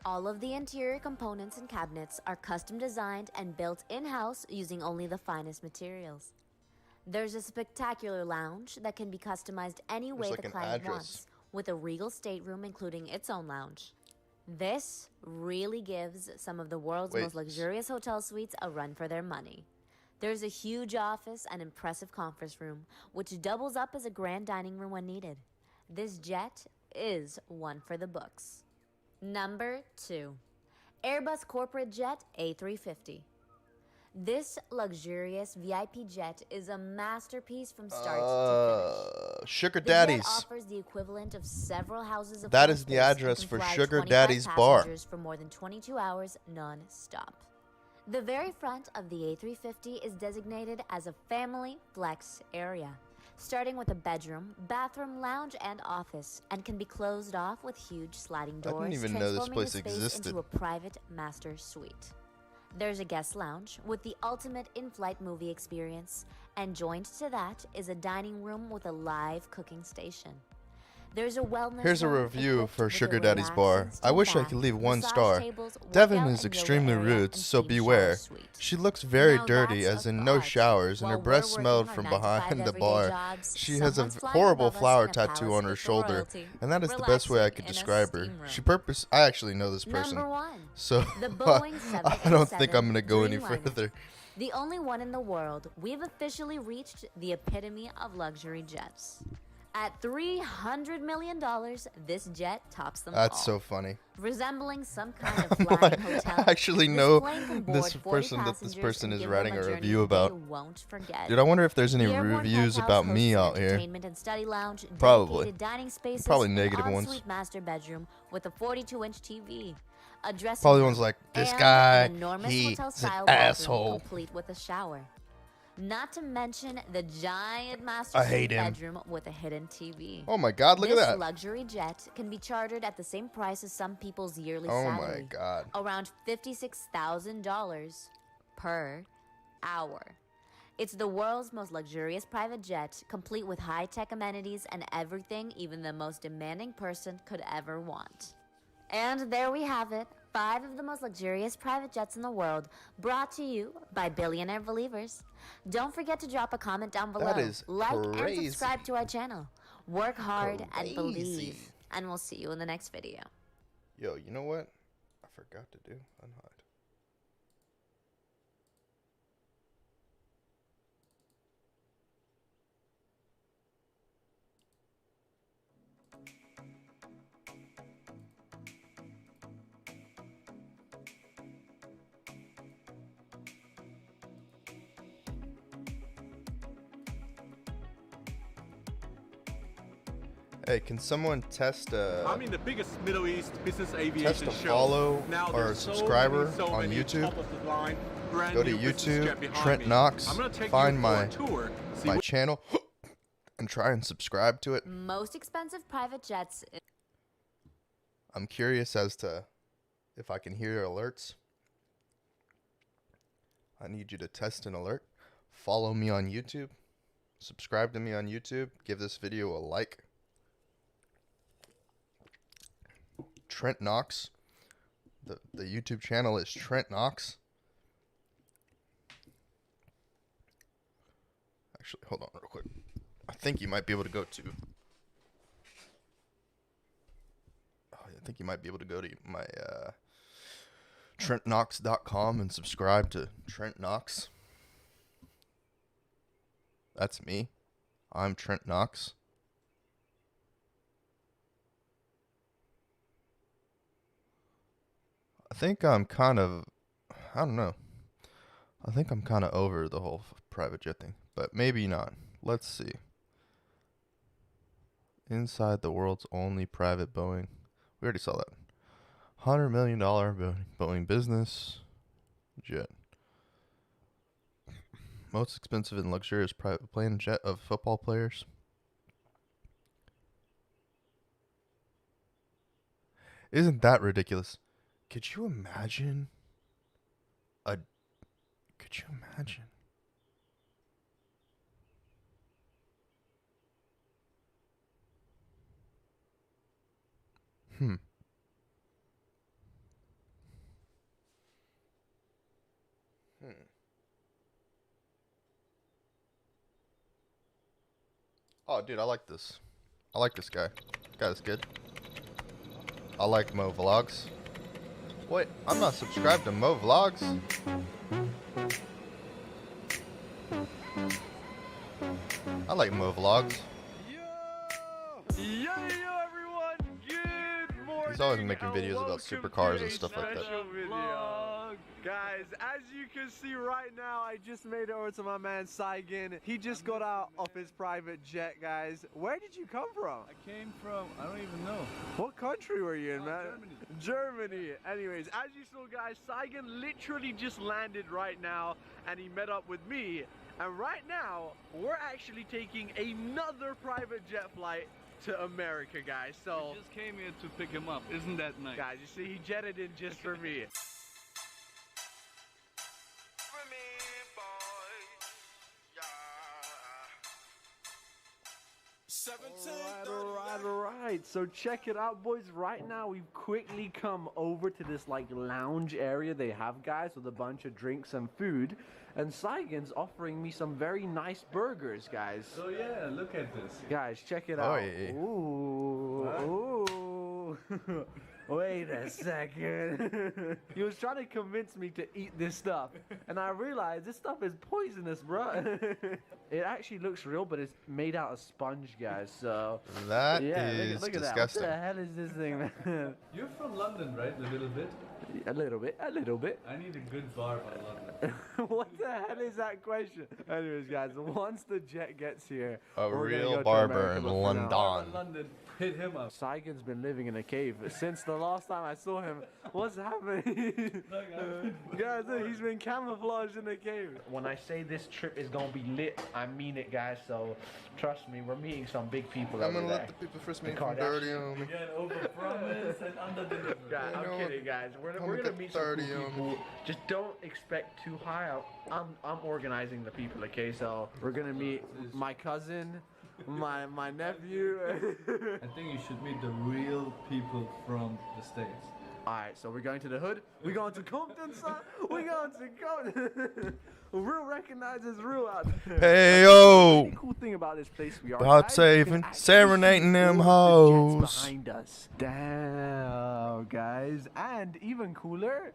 All of the interior components and cabinets are custom designed and built in-house using only the finest materials. There's a spectacular lounge that can be customized any way like the an client address. wants, with a regal stateroom including its own lounge. This really gives some of the world's Wait. most luxurious hotel suites a run for their money. There's a huge office and impressive conference room, which doubles up as a grand dining room when needed. this jet is one for the books. Number 2. Airbus Corporate Jet A350. This luxurious VIP jet is a masterpiece from start to finish. Sugar The Daddies. jet offers the equivalent of several houses of That floor is the space and address can for fly Sugar 25 Daddy's bar. passengers for more than 22 hours non-stop. The very front of the A350 is designated as a family flex area, starting with a bedroom, bathroom, lounge, and office, and can be closed off with huge sliding I doors, didn't even know this transforming place the space existed. into a private master suite. There's a guest lounge with the ultimate in-flight movie experience, and joined to that is a dining room with a live cooking station. There's a wellness Here's a zone review equipped for with a Sugar Daddy's bar. relaxing I steam wish I bath, could leave 1 massage star. tables, Devin workout is and yoga extremely area, rude, and so steam shower beware. suite. She looks very Now dirty, that's as a in no thought. showers, and her While breath we're smelled working from our 9 to 5 behind the everyday bar. jobs, She has a someone's flying horrible above us flower in a tattoo palace on her with the shoulder, royalty, and that is the best way I could relaxing in a describe her. steam room. I actually know this person, Number 1. so The Boeing I don't think I'm 787 gonna go any Dreamliner. further. The only one in the world, we've officially reached the epitome of luxury jets. At $300 million, this jet tops them all. That's so funny. Resembling some kind of flying hotel, I actually this know plane can board this 40 person that this passengers person and is give writing them a journey review they about. won't forget. Dude, I wonder if there's any The airborne reviews penthouse about hosts me an out here. entertainment and study lounge, Probably. dedicated dining spaces, Probably an negative ones. ensuite master bedroom with a 42-inch TV, a dressing Probably room, ones like, this and guy, an enormous he's hotel-style an bathroom asshole. complete with a shower. Not to mention the giant master I hate suite him. bedroom with a hidden TV. Oh my God, look at This that. luxury jet can be chartered at the same price as some people's yearly Oh salary. my God. Around $56,000 per hour. It's the world's most luxurious private jet, complete with high-tech amenities and everything even the most demanding person could ever want. And there we have it, 5 of the most luxurious private jets in the world, brought to you by Billionaire Believers. Don't forget to drop a comment down below. That is like crazy. and subscribe to our channel. Work hard and believe. Crazy. And we'll see you in the next video. Yo, you know what? I forgot to do unhide. Hey, can someone test I'm in the biggest Middle East business test aviation a show. follow Now or a there's subscriber so on many YouTube? top-of-the-line, brand Go to new business jet YouTube, behind Trent me. Knox, I'm gonna take find you my for a tour. See my what- channel, and try and subscribe to it. Most expensive private jets. I'm curious as to if I can hear alerts. I need you to test an alert. Follow me on YouTube. Subscribe to me on YouTube. Give this video a like. Trent Knox. The YouTube channel is Trent Knox. Actually, hold on real quick. I think you might be able to go to... I think you might be able to go to my TrentKnox.com and subscribe to Trent Knox. That's me. I'm Trent Knox. I think I'm kind of, I don't know. I think I'm kind of over the whole private jet thing, but maybe not. Let's see. Inside the world's only private Boeing. We already saw that. $100 million Boeing business jet. Most expensive and luxurious private plane jet of football players. Isn't that ridiculous? Could you imagine could you imagine? Oh, dude, I like this. I like this guy. Guy's good. I like Mo Vlogs. Wait, I'm not subscribed to Mo Vlogs. I like Mo Vlogs. Yeah! He's always making videos about supercars and stuff like that. Guys, as you can see right now, I just made it over to my man Saigon. He just got out of his private jet, guys. Where did you come from? I came from, I don't even know. What country were you in, man? Germany. Germany. Anyways, as you saw, guys, Saigon literally just landed right now, and he met up with me. And right now, we're actually taking another private jet flight to America, guys. So We just came here to pick him up. Isn't that nice? guys, you see, he jetted in just for me. Alright, so check it out, boys. Right now we've quickly come over to this like lounge area they have, guys, with a bunch of drinks and food, and Saigon's offering me some very nice burgers, guys. So yeah, look at this. Guys, check it out. yeah. Ooh, ooh. Wait a second. He was trying to convince me to eat this stuff, and I realized this stuff is poisonous, bro. It actually looks real, but it's made out of sponge, guys. So That yeah, is look at disgusting. that. What the hell is this thing, man? You're from London, right? A little bit? A little bit, a little bit. I need a good bar by London. What the hell is that question? Anyways, guys, once the jet gets here, A we're gonna real go to barber America, in but for now- London. London, hit him up. Saigon's been living in a cave since the last time I saw him. What's happening? Guys, look, he's been camouflaged in a cave. When I say this trip is gonna be lit, I mean it, guys. So trust me, we're meeting some big people. I'm over gonna there. let the people first meet The from dirty Kardashians. on me. Again, over promise and under deliver. Guys, I'm kidding, guys. We're gonna meet some cool people. Just don't expect too high. I'm organizing the people, okay? So we're gonna meet my cousin, my nephew. I think you should meet the real people from the States. Alright, so we're going to the hood. We're going to Compton, son. We're going to Compton. Real recognizes real out there. Hey, The yo. really cool thing about this place we are, Bob guys, saving, you can actually serenading see them all the jets hoes. behind us. Damn, guys. And even cooler,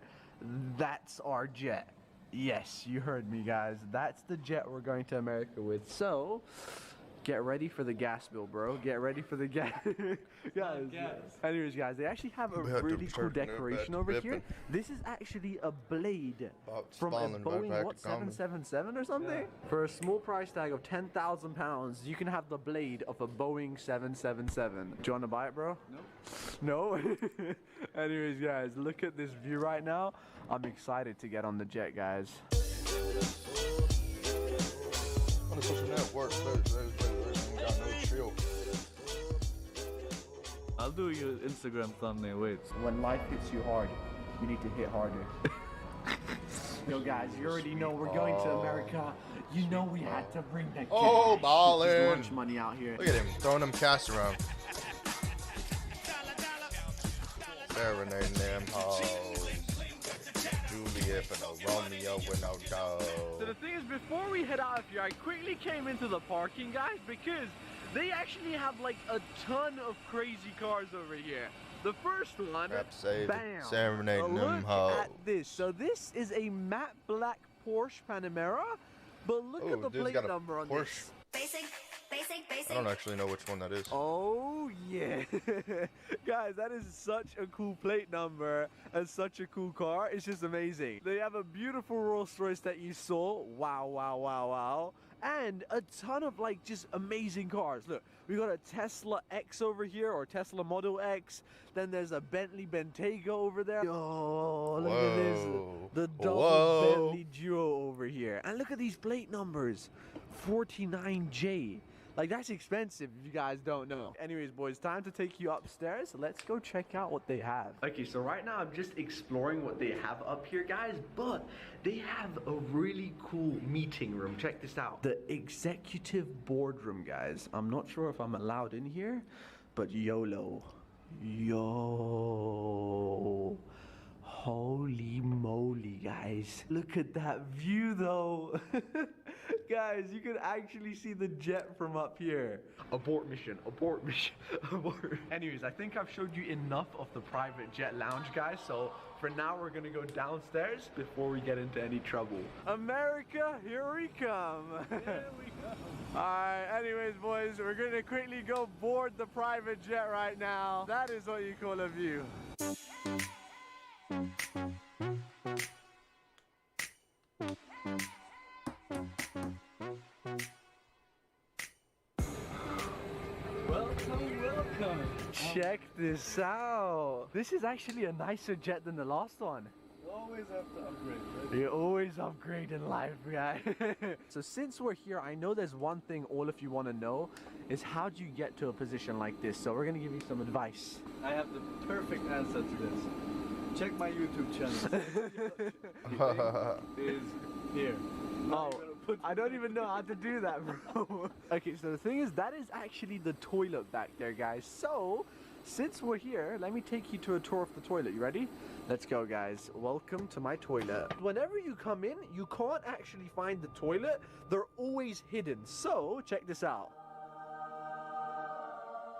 that's our jet. Yes, you heard me, guys. That's the jet we're going to America with. So, get ready for the gas bill, bro. Get ready for the gas. Guys, anyways, guys, they actually have a We had to really cool turn it decoration back over to here. ripping. This is actually a blade About from a spawning right Boeing, back what, to common. 777 or something? For a small price tag of 10,000 pounds, you can have the blade of a Boeing 777. Do you want to buy it, bro? No. No? Anyways, guys, look at this view right now. I'm excited to get on the jet, guys. On the social network, we got no chill. I'll do your Instagram thumbnail, wait. When life hits you hard, you need to hit harder. Yo, guys, you already know we're going to America. You know we had to bring the cash. Oh, ballin'. Just lunch money out here. Look at him throwing them cash around. Serenading them hoes. Juliet for no Romeo with no dough. So the thing is, before we head out of here, I quickly came into the parking, guys, because they actually have like a ton of crazy cars over here. The first one, Rap saved, bam, serenading them look hoes. at this. So this is a matte black Porsche Panamera, but look Oh, at the dude's plate got a number on Porsche. this. Basic. I don't actually know which one that is. Oh yeah. Guys, that is such a cool plate number and such a cool car. It's just amazing. They have a beautiful Rolls Royce that you saw. Wow, wow, wow, wow. And a ton of like just amazing cars. Look, we got a Tesla X over here, or Tesla Model X. Then there's a Bentley Bentayga over there. Oh, look at this. The double Bentley Duo over here. And look at these plate numbers. 49J. Like, that's expensive if you guys don't know. Anyways, boys, time to take you upstairs. Let's go check out what they have. Okay, so right now I'm just exploring what they have up here, guys, but they have a really cool meeting room. Check this out. The executive boardroom, guys. I'm not sure if I'm allowed in here, but YOLO. Yo. Holy moly, guys. Look at that view though. Guys, you can actually see the jet from up here. Abort mission, abort mission, abort. Anyways, I think I've showed you enough of the private jet lounge, guys. So for now, we're gonna go downstairs before we get into any trouble. America, here we come. Here we come. All right, anyways, boys, we're gonna quickly go board the private jet right now. That is what you call a view. Welcome. Check this out. This is actually a nicer jet than the last one. You always have to upgrade, right? You always upgrade in life, guy. So since we're here, I know there's one thing all of you want to know is how do you get to a position like this? So we're going to give you some advice. I have the perfect answer to this. Check my YouTube channel. The link is here. Oh, I don't even know how to do that, bro. Okay, so the thing is, that is actually the toilet back there, guys. So, since we're here, let me take you to a tour of the toilet. You ready? Let's go, guys. Welcome to my toilet. Whenever you come in, you can't actually find the toilet. They're always hidden. So, check this out.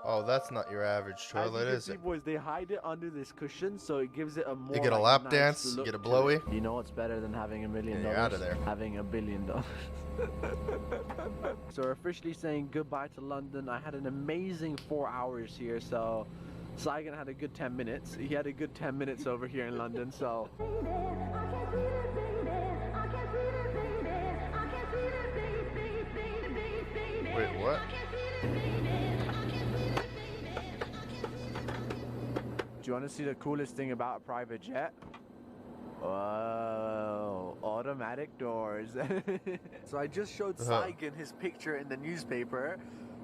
Oh, that's not your average toilet, is See, it? boys, they hide it under this cushion, so it gives it a more. You get a like, lap nice dance, you look get a to blowy. it. You know what's better than having $1 million? And you're out of there. Having $1 billion. So we're officially saying goodbye to London. I had an amazing 4 hours here, so Saigon had a good 10 minutes. He had a good 10 minutes over here in London, so. Wait, what? Do you want to see the coolest thing about a private jet? Whoa, automatic doors. So I just showed Saigon his picture in the newspaper.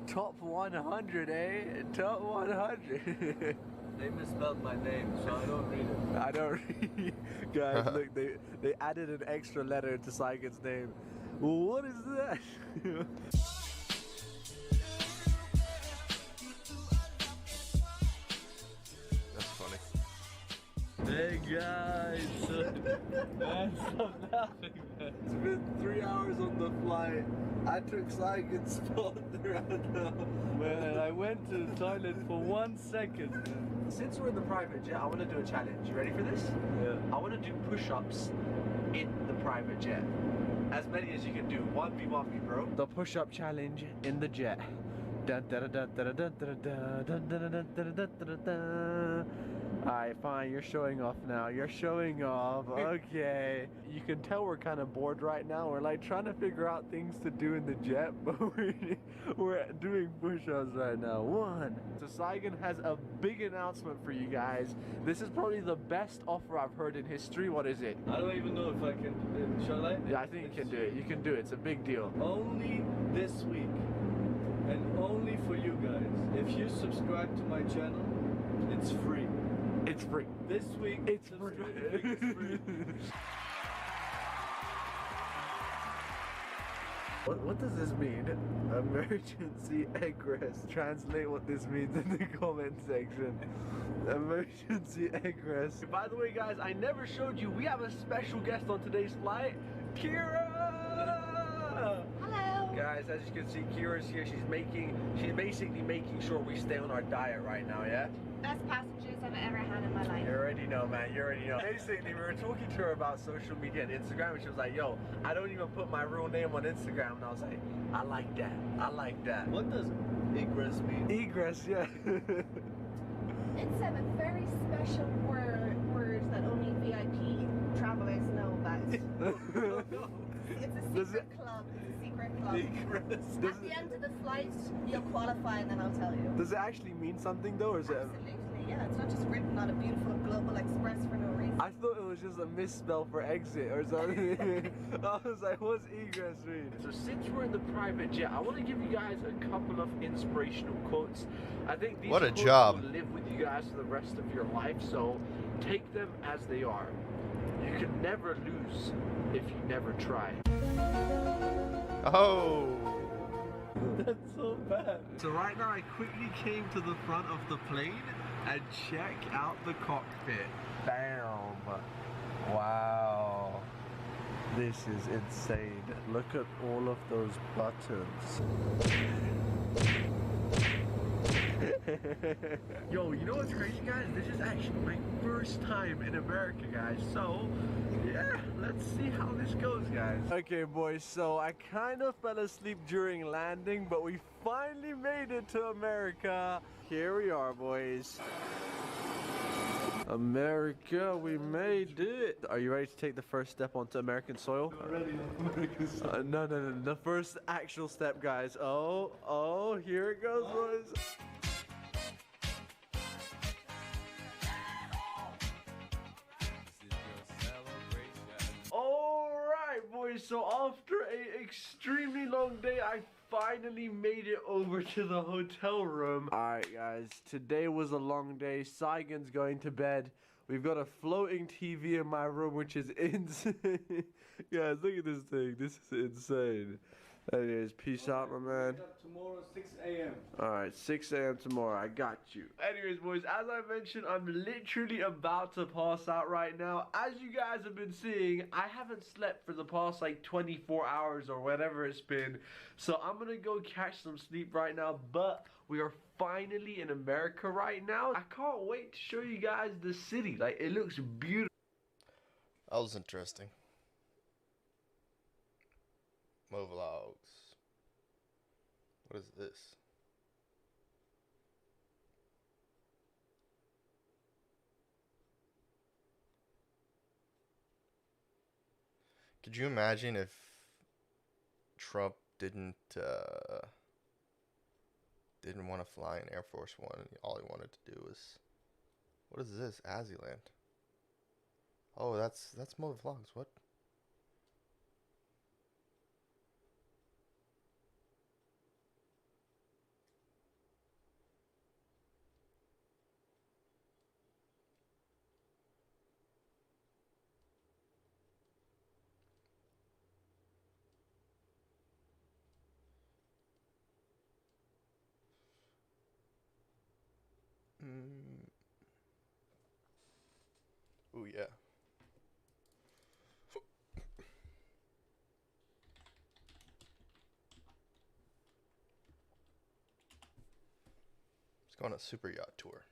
Top 100, eh? Top 100. They misspelled my name, so I don't read it. I don't read. Guys, look, they added an extra letter to Saigon's name. What is that? Hey guys! Man, stop laughing, man. It's been 3 hours on the flight. I took Saigon's spot around now. Man, I went to the toilet for 1 second. Man. Since we're in the private jet, I want to do a challenge. You ready for this? Yeah. I want to do push-ups in the private jet. As many as you can do. 1v1 me, bro. The push-up challenge in the jet. Alright, fine, you're showing off now. You're showing off. Okay. You can tell we're kind of bored right now. We're like trying to figure out things to do in the jet, but we're doing push-ups right now. 1. So Saigon has a big announcement for you guys. This is probably the best offer I've heard in history. What is it? I don't even know if I can. Shall I? Yeah, I think you can do it. You can do it. It's a big deal. Only this week, and only for you guys. If you subscribe to my channel, it's free. It's free. This week, it's free. It's free. What does this mean? Emergency egress. Translate what this means in the comment section. Emergency egress. By the way, guys, I never showed you. We have a special guest on today's flight, Kira. Hello. Guys, as you can see, Kira's here. She's basically making sure we stay on our diet right now. Yeah. Best passengers I've ever had in my life. You already know, man. You already know. Basically, we were talking to her about social media and Instagram, and she was like, yo, I don't even put my real name on Instagram. And I was like, I like that. I like that. What does egress mean? Egress, yeah. It's a very special word that only VIP travelers know about. It's a secret club. It's a secret club. At the end of the flight, you'll qualify and then I'll tell you. Does it actually mean something though, or is Absolutely, yeah. It's not just written on a beautiful Global Express for no reason. I thought it was just a misspell for exit or something. I was like, what's egress mean? So since we're in the private jet, I want to give you guys a couple of inspirational quotes. I think these quotes will live with you guys for the rest of your life, so take them as they are. You can never lose if you never try. Oh! That's so bad. So right now I quickly came to the front of the plane and check out the cockpit. Bam! Wow. This is insane. Look at all of those buttons. Yo, you know what's crazy, guys? This is actually my first time in America, guys. So, yeah, let's see how this goes, guys. Okay, boys, so I kind of fell asleep during landing, but we finally made it to America. Here we are, boys. America, we made it. Are you ready to take the first step onto American soil? Already on American soil. No, the first actual step, guys. Oh, here it goes, boys. Alright, boys, so after an extremely long day, I finally made it over to the hotel room. Alright, guys, today was a long day. Saigon's going to bed. We've got a floating TV in my room, which is insane. Guys, look at this thing. This is insane. Anyways, peace out, my man. Tomorrow, 6 a.m. Alright, 6 a.m. tomorrow. I got you. Anyways, boys, as I mentioned, I'm literally about to pass out right now. As you guys have been seeing, I haven't slept for the past like 24 hours or whatever it's been. So I'm gonna go catch some sleep right now, but we are finally in America right now. I can't wait to show you guys the city. Like, it looks beautiful. That was interesting. Vlogs. What is this? Could you imagine if Trump didn't want to fly in Air Force One and all he wanted to do was, what is this? Aziland. Oh, that's Mo Vlogs. What? Oh yeah. Let's go on a super yacht tour.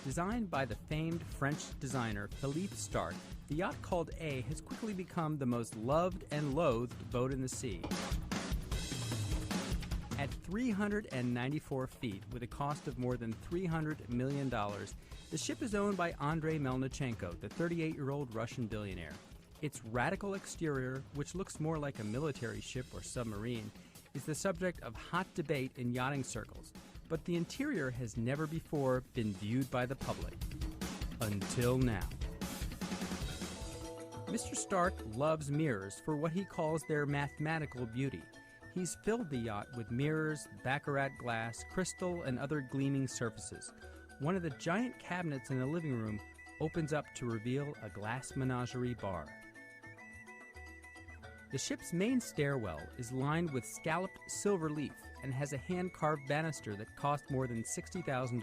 Designed by the famed French designer Philippe Starck, the yacht called A has quickly become the most loved and loathed boat in the sea. At 394 feet, with a cost of more than $300 million, the ship is owned by Andrei Melnichenko, the 38-year-old Russian billionaire. Its radical exterior, which looks more like a military ship or submarine, is the subject of hot debate in yachting circles, but the interior has never before been viewed by the public. Until now. Mr. Starck loves mirrors for what he calls their mathematical beauty. He's filled the yacht with mirrors, baccarat glass, crystal, and other gleaming surfaces. One of the giant cabinets in the living room opens up to reveal a glass menagerie bar. The ship's main stairwell is lined with scalloped silver leaf and has a hand-carved banister that cost more than $60,000.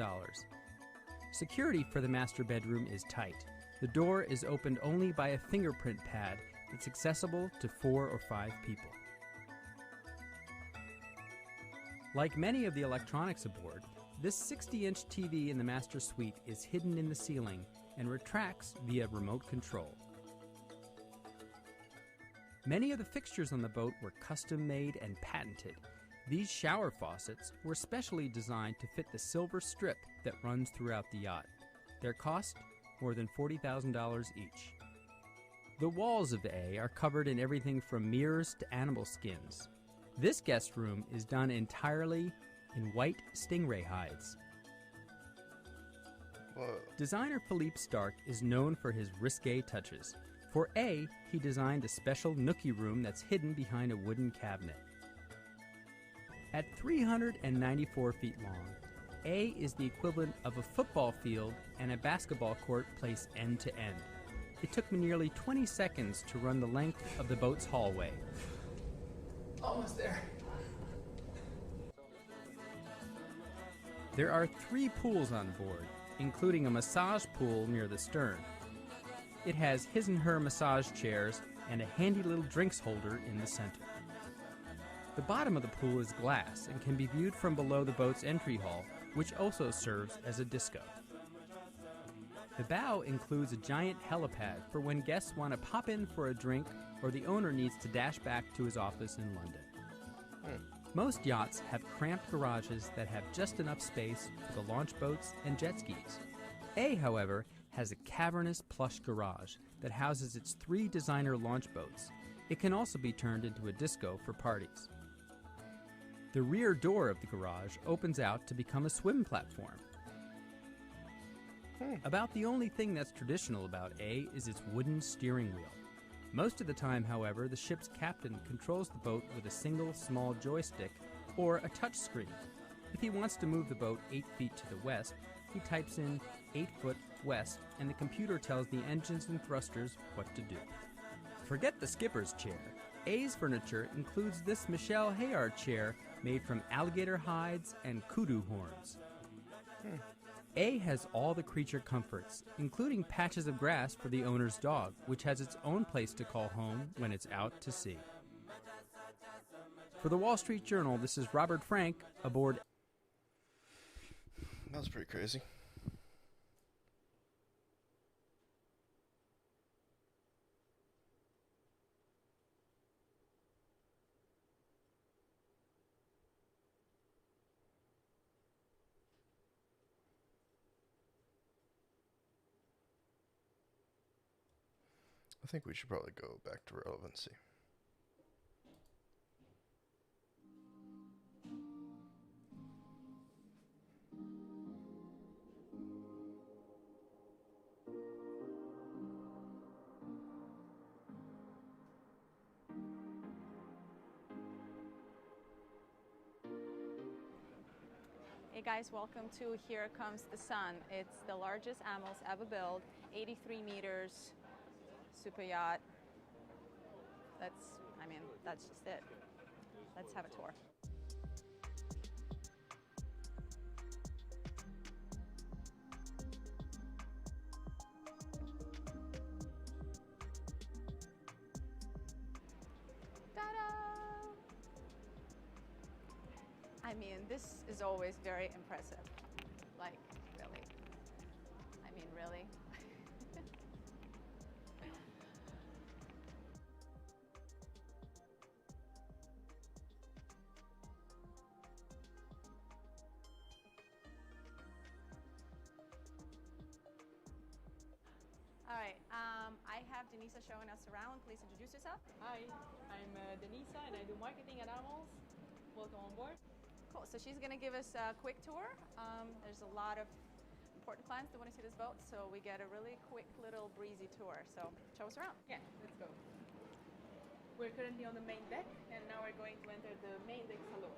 Security for the master bedroom is tight. The door is opened only by a fingerprint pad that's accessible to 4 or 5 people. Like many of the electronics aboard, this 60-inch TV in the master suite is hidden in the ceiling and retracts via remote control. Many of the fixtures on the boat were custom-made and patented. These shower faucets were specially designed to fit the silver strip that runs throughout the yacht. Their cost? More than $40,000 each. The walls of A are covered in everything from mirrors to animal skins. This guest room is done entirely in white stingray hides. Whoa. Designer Philippe Starck is known for his risque touches. For A, he designed a special nookie room that's hidden behind a wooden cabinet. At 394 feet long, A is the equivalent of a football field and a basketball court placed end to end. It took me nearly 20 seconds to run the length of the boat's hallway. Almost there. There are 3 pools on board, including a massage pool near the stern. It has his and her massage chairs and a handy little drinks holder in the center. The bottom of the pool is glass and can be viewed from below the boat's entry hall, which also serves as a disco. The bow includes a giant helipad for when guests want to pop in for a drink or the owner needs to dash back to his office in London. Most yachts have cramped garages that have just enough space for the launch boats and jet skis. A, however, has a cavernous plush garage that houses its 3 designer launch boats. It can also be turned into a disco for parties. The rear door of the garage opens out to become a swim platform. About the only thing that's traditional about A is its wooden steering wheel. Most of the time, however, the ship's captain controls the boat with a single small joystick or a touch screen. If he wants to move the boat 8 feet to the west, he types in 8 foot west and the computer tells the engines and thrusters what to do. Forget the skipper's chair. A's furniture includes this Michelle Hayard chair made from alligator hides and kudu horns. A has all the creature comforts, including patches of grass for the owner's dog, which has its own place to call home when it's out to sea. For the Wall Street Journal, this is Robert Frank aboard. That was pretty crazy. I think we should probably go back to relevancy. Hey guys, welcome to Here Comes the Sun. It's the largest Amos ever built, 83 meters, super yacht. That's just it. Let's have a tour. I mean, this is always very impressive. Like, really. I mean, really. All right, I have Denisa showing us around. Please introduce yourself. Hi, I'm Denisa and I do marketing at Amos. Welcome on board. Cool, so she's gonna give us a quick tour. There's a lot of important clients that want to see this boat, so we get a really quick little breezy tour. So show us around. Yeah, let's go. We're currently on the main deck and now we're going to enter the main deck saloon.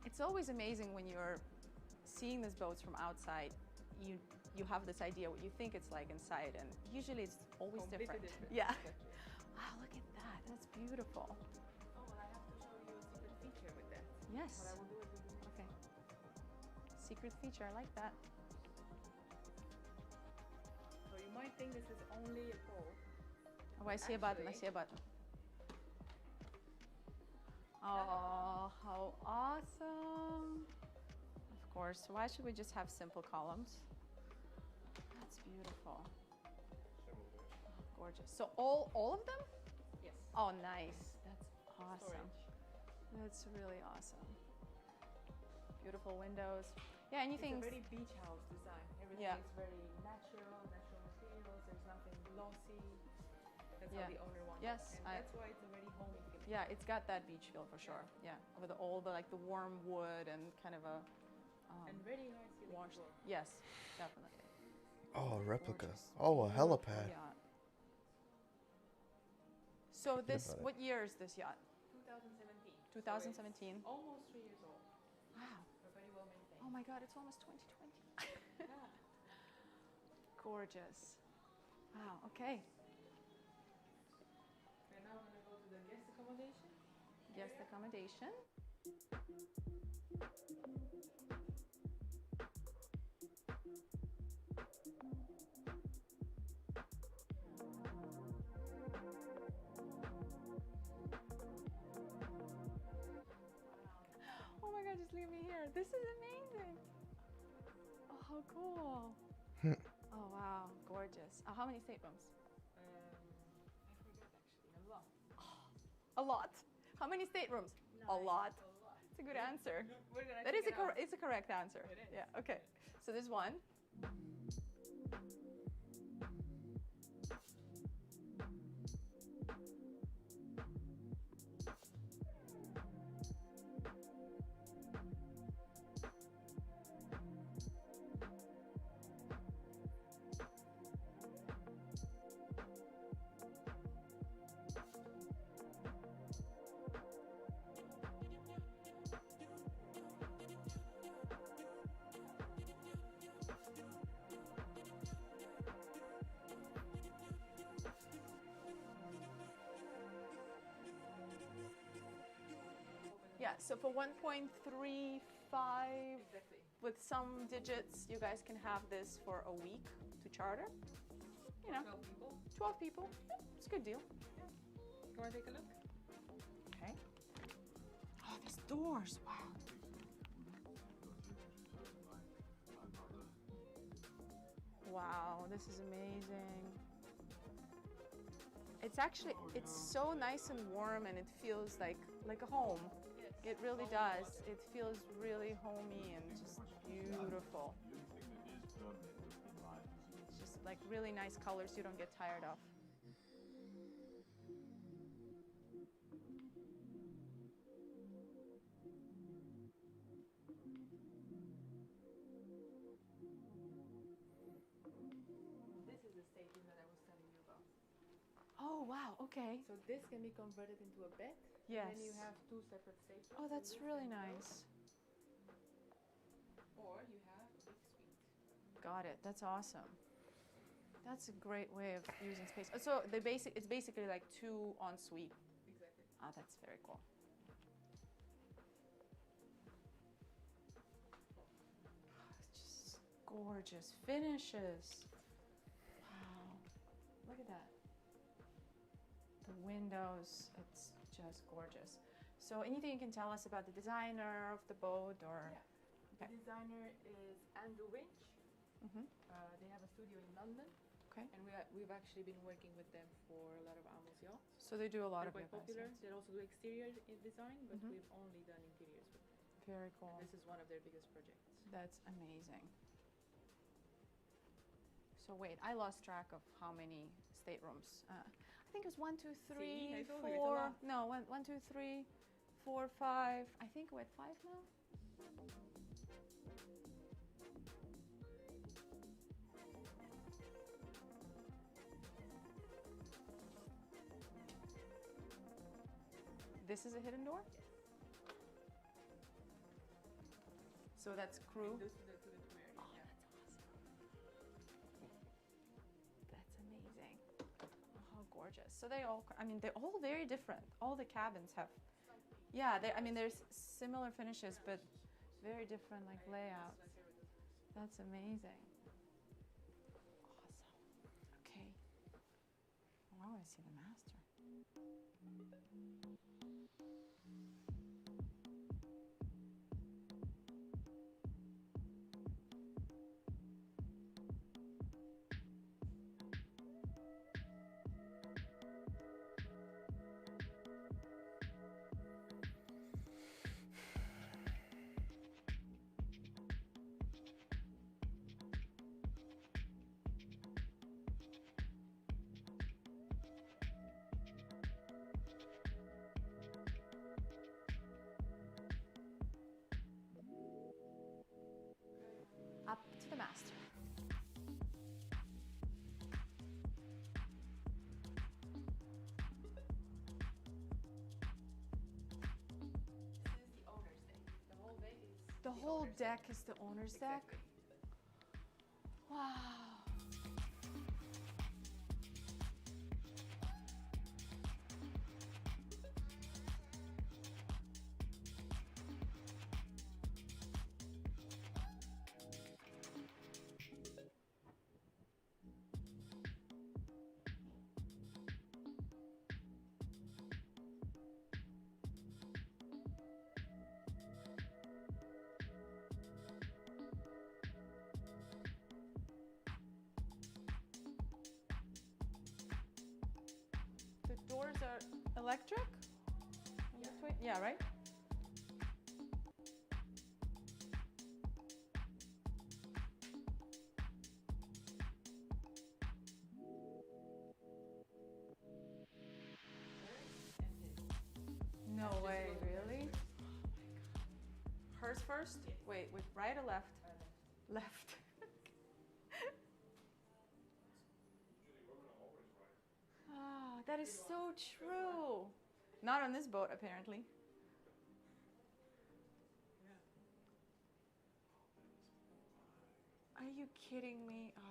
It's always amazing when you're seeing these boats from outside. You have this idea what you think it's like inside, and usually it's always different. Yeah. Wow, look at that. That's beautiful. Oh, and I have to show you a secret feature with that. Yes. But I will do it with you. Okay. Secret feature, I like that. So you might think this is only a pole. Oh, I see a button. I see a button. Oh, how awesome. Of course, why should we just have simple columns? That's beautiful. Oh, gorgeous. So all of them? Yes. Oh, nice. That's awesome. Storage. That's really awesome. Beautiful windows. Yeah, anything. It's a very beach house design. Everything is very natural materials. There's nothing glossy. That's how the owner wants yes, it. And that's why it's a very homey feeling. Yeah, it's got that beach feel for sure. Yeah, with all the like the warm wood and kind of a and very nice washed. Yes, definitely. Oh, a replica. Gorgeous. Oh, a helipad. Yeah. So this, what year is this yacht? 2017. 2017. So almost 3 years old. Wow. But very well maintained. Oh my God, it's almost 2020. Yeah. Gorgeous. Wow, okay. We're now going to go to the guest accommodation. Guest accommodation. Oh my God, just leave me here. This is amazing. Oh, how cool. Oh, wow, gorgeous. How many staterooms? I forget actually, a lot. A lot. How many staterooms? A lot. It's a good answer. That is it's a correct answer. It is. Yeah, okay. So there's one. Yeah, so for 1.35 Exactly. with some digits, you guys can have this for a week to charter. You know, 12 people. 12 people. Yeah, it's a good deal. You want to take a look? Okay. Oh, these doors. Wow. Wow, this is amazing. It's actually, it's so nice and warm, and it feels like a home. Yes. It really does. It feels really homey and just beautiful. It's just like really nice colors you don't get tired of. This is the stateroom that I was telling you about. Oh, wow, okay. So this can be converted into a bed. Yes. And then you have 2 separate staterooms. Oh, that's really nice. Or you have a big suite. Got it. That's awesome. That's a great way of using space. So it's basically like 2 ensuite. Exactly. Ah, that's very cool. It's just gorgeous finishes. Wow. Look at that. The windows, it's just gorgeous. So anything you can tell us about the designer of the boat or? Yeah. The designer is Andrew Winch. Mm-hmm. They have a studio in London. Okay. And we've actually been working with them for a lot of Amos yachts. So they do a lot They're of quite your guys' popular. yachts. They also do exterior design, but Mhm. we've only done interiors with them. Very cool. And this is one of their biggest projects. That's amazing. So wait, I lost track of how many staterooms. I think it was 1, 2, 3, I told you, it's a 4. lot. No, 1, 2, 3, 4, 5. I think we're at 5 now. This is a hidden door? Yes. So that's crew? This is the to the crew area. Oh, Yeah. that's amazing. Oh, how gorgeous. So they're all very different. All the cabins have, yeah, there's similar finishes, but very different like layouts. That's amazing. Awesome. Okay. Oh, I see the master. Up to the master. The whole deck is the owner's deck? Wow. The doors are electric? Yeah, right? No way, really? Hers first? Wait, right or left? Left. Ah, that is so true. Not on this boat, apparently. Are you kidding me? Oh.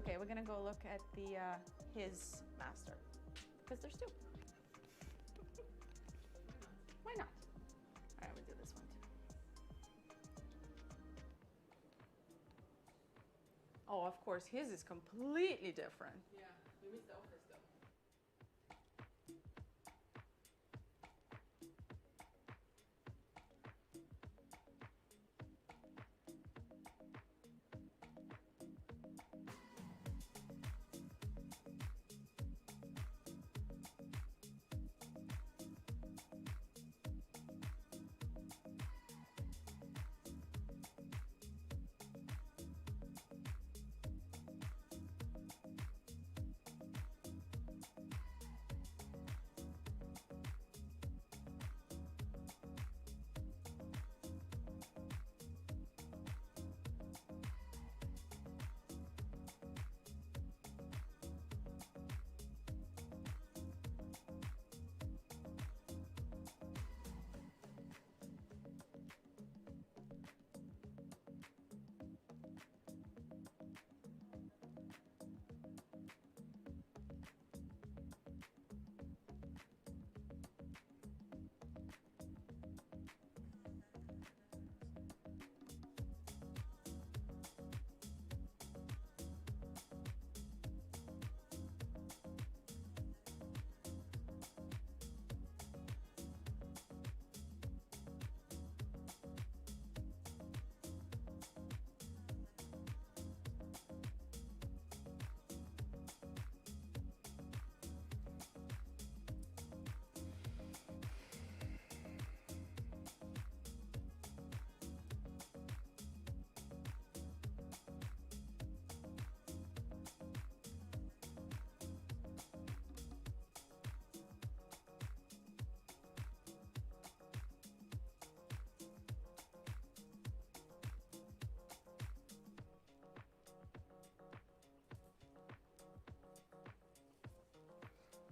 Okay, we're gonna go look at the his master because there's two. Why not? All right, we'll do this one too. Oh, of course, his is completely different. Yeah, you missed the office though.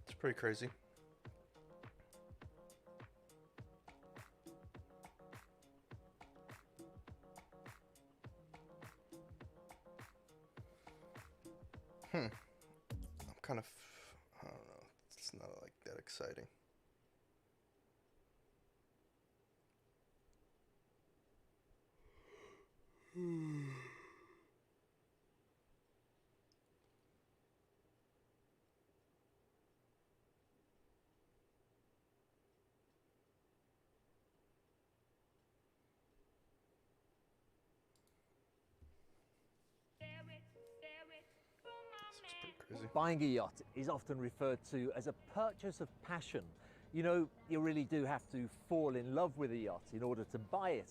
It's pretty crazy. I'm kind of, I don't know, it's not like that exciting. Buying a yacht is often referred to as a purchase of passion. You know, you really do have to fall in love with a yacht in order to buy it.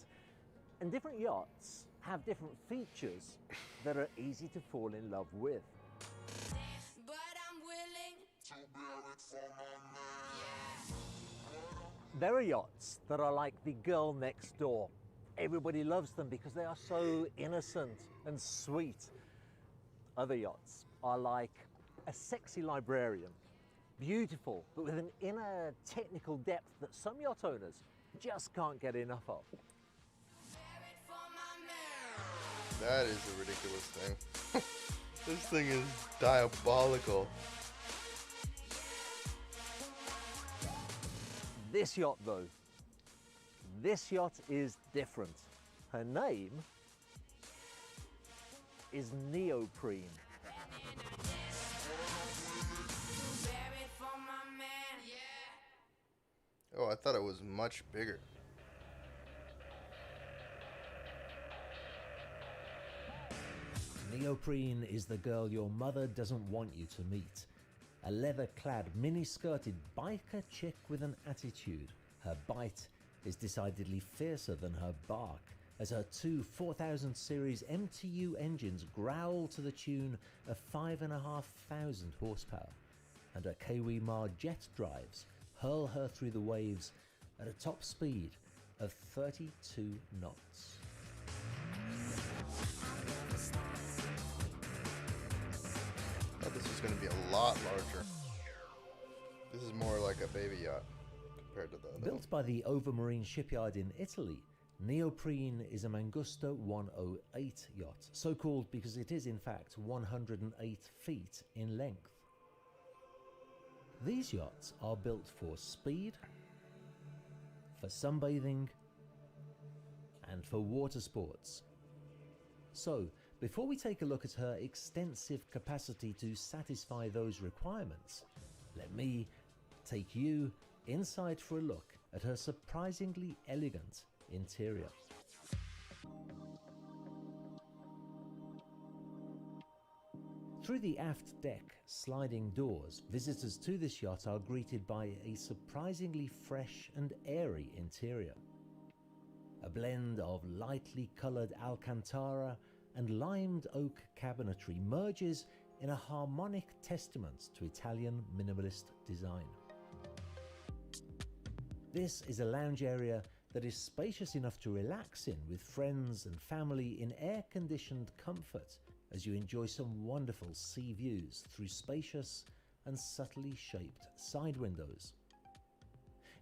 And different yachts have different features that are easy to fall in love with. There are yachts that are like the girl next door. Everybody loves them because they are so innocent and sweet. Other yachts are like a sexy librarian, beautiful, but with an inner technical depth that some yacht owners just can't get enough of. That is a ridiculous thing. This thing is diabolical. This yacht, though, this yacht is different. Her name is Neoprene. Oh, I thought it was much bigger. Neoprene is the girl your mother doesn't want you to meet. A leather-clad, mini-skirted biker chick with an attitude. Her bite is decidedly fiercer than her bark, as her two 4000 series MTU engines growl to the tune of 5,500 horsepower, and her Kiwi-Mar jet drives hurl her through the waves at a top speed of 32 knots. I thought this was going to be a lot larger. This is more like a baby yacht compared to the other Built by the Overmarine shipyard in Italy, Neoprene is a Mangusta 108 yacht, so called because it is in fact 108 feet in length. These yachts are built for speed, for sunbathing, and for water sports. So, before we take a look at her extensive capacity to satisfy those requirements, let me take you inside for a look at her surprisingly elegant interior. Through the aft deck sliding doors, visitors to this yacht are greeted by a surprisingly fresh and airy interior. A blend of lightly coloured Alcantara and limed oak cabinetry merges in a harmonic testament to Italian minimalist design. This is a lounge area that is spacious enough to relax in with friends and family in air-conditioned comfort as you enjoy some wonderful sea views through spacious and subtly shaped side windows.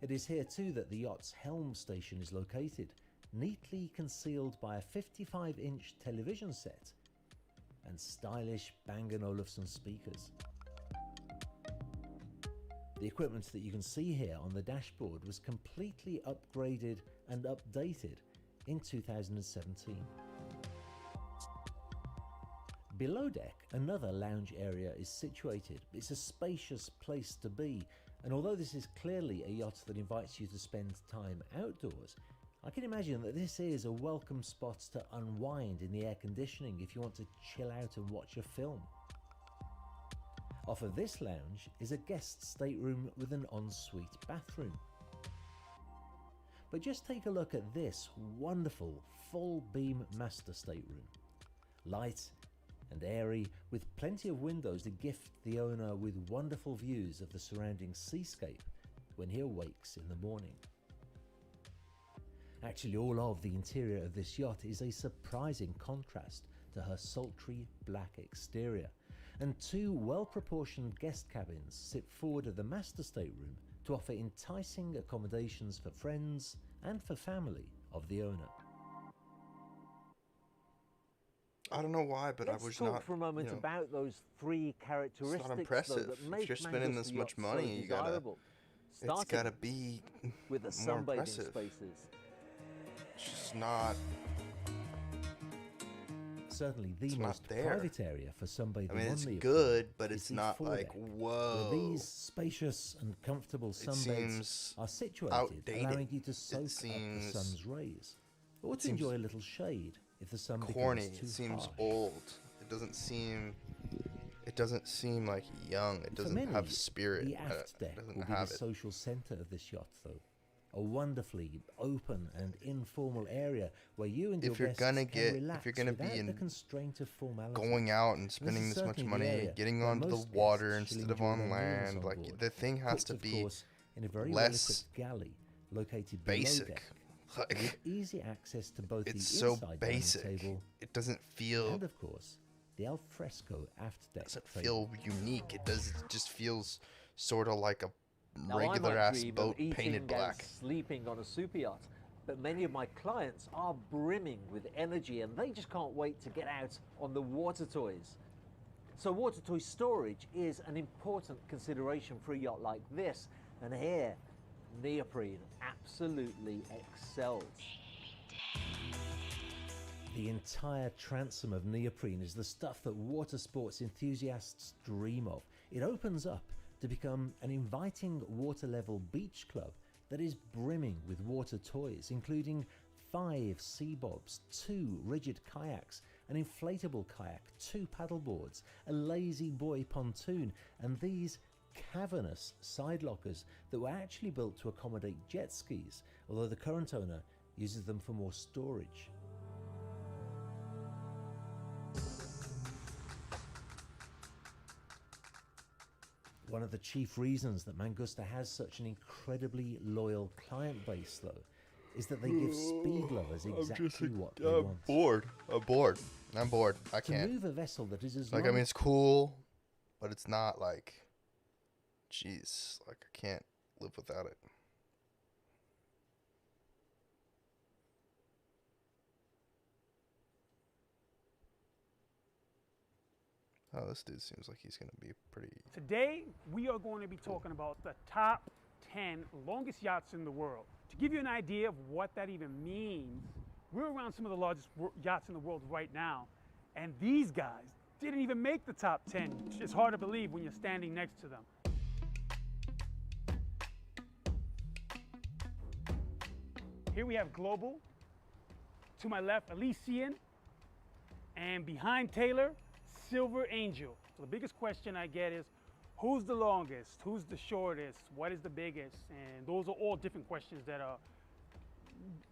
It is here too that the yacht's helm station is located, neatly concealed by a 55-inch television set and stylish Bang & Olufsen speakers. The equipment that you can see here on the dashboard was completely upgraded and updated in 2017. Below deck, another lounge area is situated. It's a spacious place to be, and although this is clearly a yacht that invites you to spend time outdoors, I can imagine that this is a welcome spot to unwind in the air conditioning if you want to chill out and watch a film. Off of this lounge is a guest stateroom with an ensuite bathroom. But just take a look at this wonderful full beam master stateroom. Light and airy, with plenty of windows to gift the owner with wonderful views of the surrounding seascape when he awakes in the morning. Actually, all of the interior of this yacht is a surprising contrast to her sultry black exterior, and two well-proportioned guest cabins sit forward of the master stateroom to offer enticing accommodations for friends and for family of the owner. I don't know why, but Let's I was talk not for a moment about those three characteristics. It's not impressive. Though, that make if you're spending this much money, it's gotta be with the more sunbathing impressive. spaces. It's just not. Certainly the It's not most there. private area for sunbathing. I mean, it's on the good, yacht but is it's the not like, foredeck, whoa. where these spacious and comfortable sunbeds are situated, outdated. allowing you to soak up the seems- sun's rays, or to seems enjoy a little shade if the sun corny. becomes too It seems harsh. old. It doesn't seem. It doesn't seem like young. It doesn't many, have spirit. The aft deck It will doesn't be have the it. social centre of this yacht, though. A wonderfully open and informal area where you and your If you're guests gonna can get, relax if you're gonna without be the constraint of formality. going out and This spending is this much certainly the money, area getting where onto the most water guests shall instead of enjoy on their meals land, on like board. the thing has Cooked, to of be course, in a very less well-equipped galley located basic. below deck, Like, with easy access to both it's the so inside basic. dining table It doesn't feel. and, of course, the al fresco aft deck. Doesn't table. feel unique. It does. It just feels sort of like a Now, regular I might ass dream boat of eating painted black. and sleeping on a super yacht, but many of my clients are brimming with energy and they just can't wait to get out on the water toys. So water toy storage is an important consideration for a yacht like this, and here, neoprene absolutely excels. The entire transom of neoprene is the stuff that water sports enthusiasts dream of. It opens up to become an inviting water-level beach club that is brimming with water toys, including 5 sea bobs, 2 rigid kayaks, an inflatable kayak, 2 paddleboards, a lazy boy pontoon, and these cavernous side lockers that were actually built to accommodate jet skis, although the current owner uses them for more storage. One of the chief reasons that Mangusta has such an incredibly loyal client base, though, is that they give speed lovers exactly what they want. I'm bored. I'm bored. I To can't. move a vessel that is as Like, I long mean, it's cool, but it's not like, jeez, like I can't live without it. Oh, this dude seems like he's gonna be pretty. Today, we are going to be talking about the top 10 longest yachts in the world. To give you an idea of what that even means, we're around some of the largest yachts in the world right now, and these guys didn't even make the top 10. It's hard to believe when you're standing next to them. Here we have Global. To my left, Elysian. And behind Taylor, Silver Angel. So the biggest question I get is, who's the longest? Who's the shortest? What is the biggest? And those are all different questions that are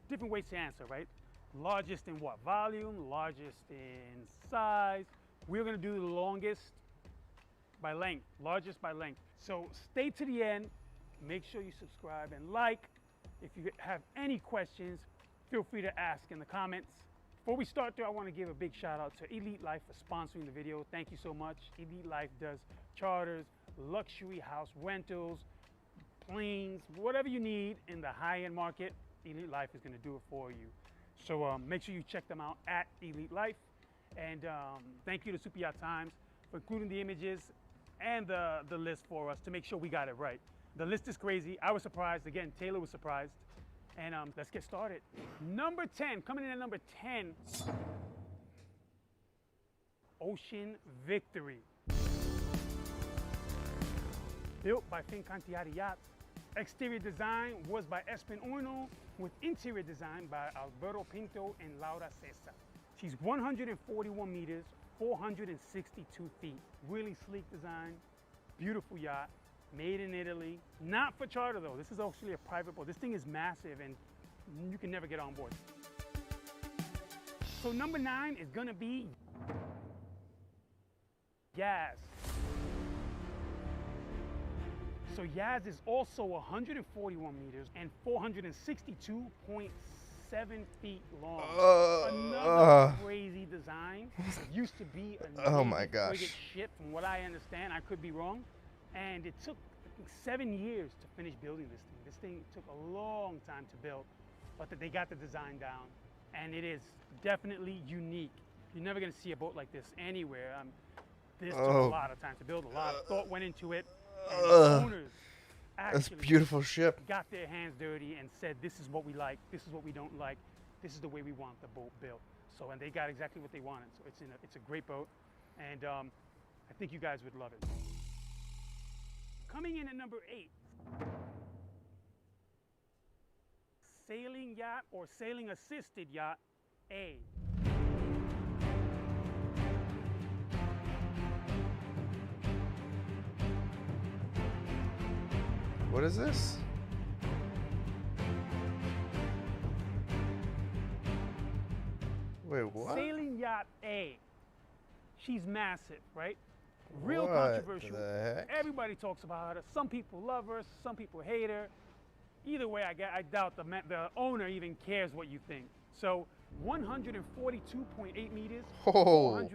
different ways to answer, right? Largest in what? Volume, largest in size. We're gonna do the longest by length, largest by length. So stay to the end, make sure you subscribe and like. If you have any questions, feel free to ask in the comments. Before we start though, I want to give a big shout out to Elite Life for sponsoring the video. Thank you so much. Elite Life does charters, luxury house rentals, planes, whatever you need in the high-end market, Elite Life is going to do it for you. So make sure you check them out at Elite Life. And thank you to Super Yacht Times for including the images and the list for us to make sure we got it right. The list is crazy. I was surprised. Again, Taylor was surprised. And let's get started. Number 10, coming in at number 10, Ocean Victory. Built by Fincantieri Yachts. Exterior design was by Espen Orno, with interior design by Alberto Pinto and Laura Cesa. She's 141 meters, 462 feet. Really sleek design, beautiful yacht. Made in Italy, not for charter though. This is actually a private boat. This thing is massive and you can never get on board. So number 9 is gonna be Yaz. So Yaz is also 141 meters and 462.7 feet long. Another crazy design. It used to be a Oh my Navy gosh. frigate ship, from what I understand. I could be wrong. And it took, I think, 7 years to finish building this thing. This thing took a long time to build, but they got the design down. And it is definitely unique. You're never gonna see a boat like this anywhere. This took a lot of time to build. A lot of thought went into it. And the owners That's a actually beautiful ship. got their hands dirty and said, this is what we like, this is what we don't like, this is the way we want the boat built. So, and they got exactly what they wanted. So it's a great boat. And I think you guys would love it. Coming in at number 8, sailing yacht or sailing assisted yacht A. What is this? Wait, what? Sailing Yacht A. She's massive, right? Real What controversial. the heck? Everybody talks about her. Some people love her, some people hate her. Either way, I doubt the owner even cares what you think. So 142.8 meters, Oh.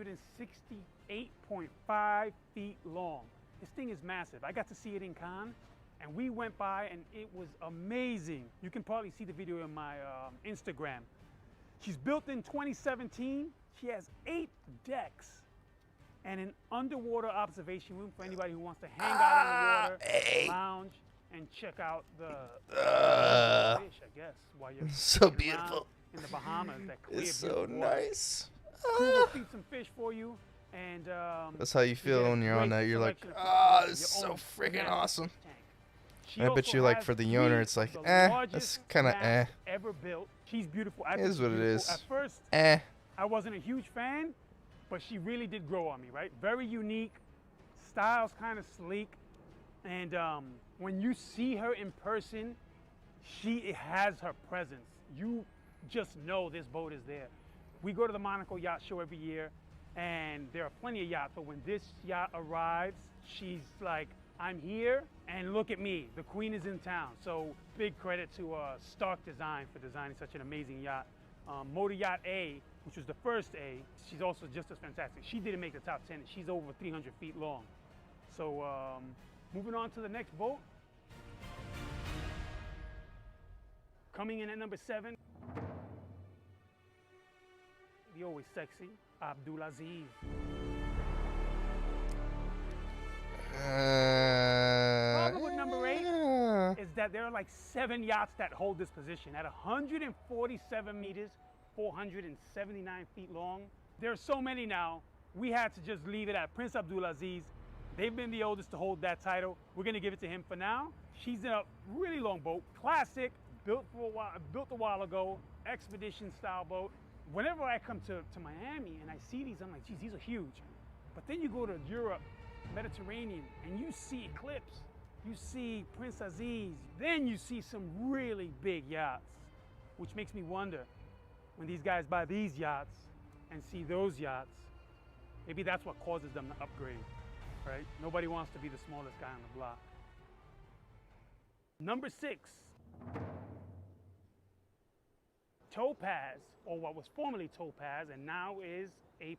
468.5 feet long. This thing is massive. I got to see it in Cannes, and we went by, and it was amazing. You can probably see the video on my Instagram. She's built in 2017. She has 8 decks and an underwater observation room for anybody who wants to hang out in the water, lounge, and check out the fish, I guess, while you're So walking around beautiful. in the Bahamas. That clear, It's so beautiful water. nice. Crew will feed some fish for you, and That's how you feel get a when you're on great that. You're like, selection of ah, fish, this is your so own freaking natural awesome. tank. She And I bet also you, like, has for the 3 owner, it's of like, the that's largest kind of yachts ever built. She's beautiful. I It think is she's what it beautiful. is. At first, I wasn't a huge fan, but she really did grow on me, right? Very unique, style's kind of sleek, and when you see her in person, she has her presence. You just know this boat is there. We go to the Monaco Yacht Show every year, and there are plenty of yachts, but when this yacht arrives, she's like, I'm here, and look at me, the queen is in town. So big credit to Stark Design for designing such an amazing yacht. Motor Yacht A, which was the first A, she's also just as fantastic. She didn't make the top 10, and she's over 300 feet long. So moving on to the next boat. Coming in at number 7, the always sexy Abdulaziz. Problem with number 8 is that there are like 7 yachts that hold this position at 147 meters, 479 feet long. There are so many now, we had to just leave it at Prince Abdulaziz. They've been the oldest to hold that title. We're gonna give it to him for now. She's in a really long boat, classic, built a while ago, expedition style boat. Whenever I come to Miami and I see these, I'm like, geez, these are huge. But then you go to Europe, Mediterranean, and you see Eclipse, you see Prince Aziz, then you see some really big yachts, which makes me wonder, when these guys buy these yachts and see those yachts, maybe that's what causes them to upgrade, right? Nobody wants to be the smallest guy on the block. Number 6, Topaz, or what was formerly Topaz and now is A+.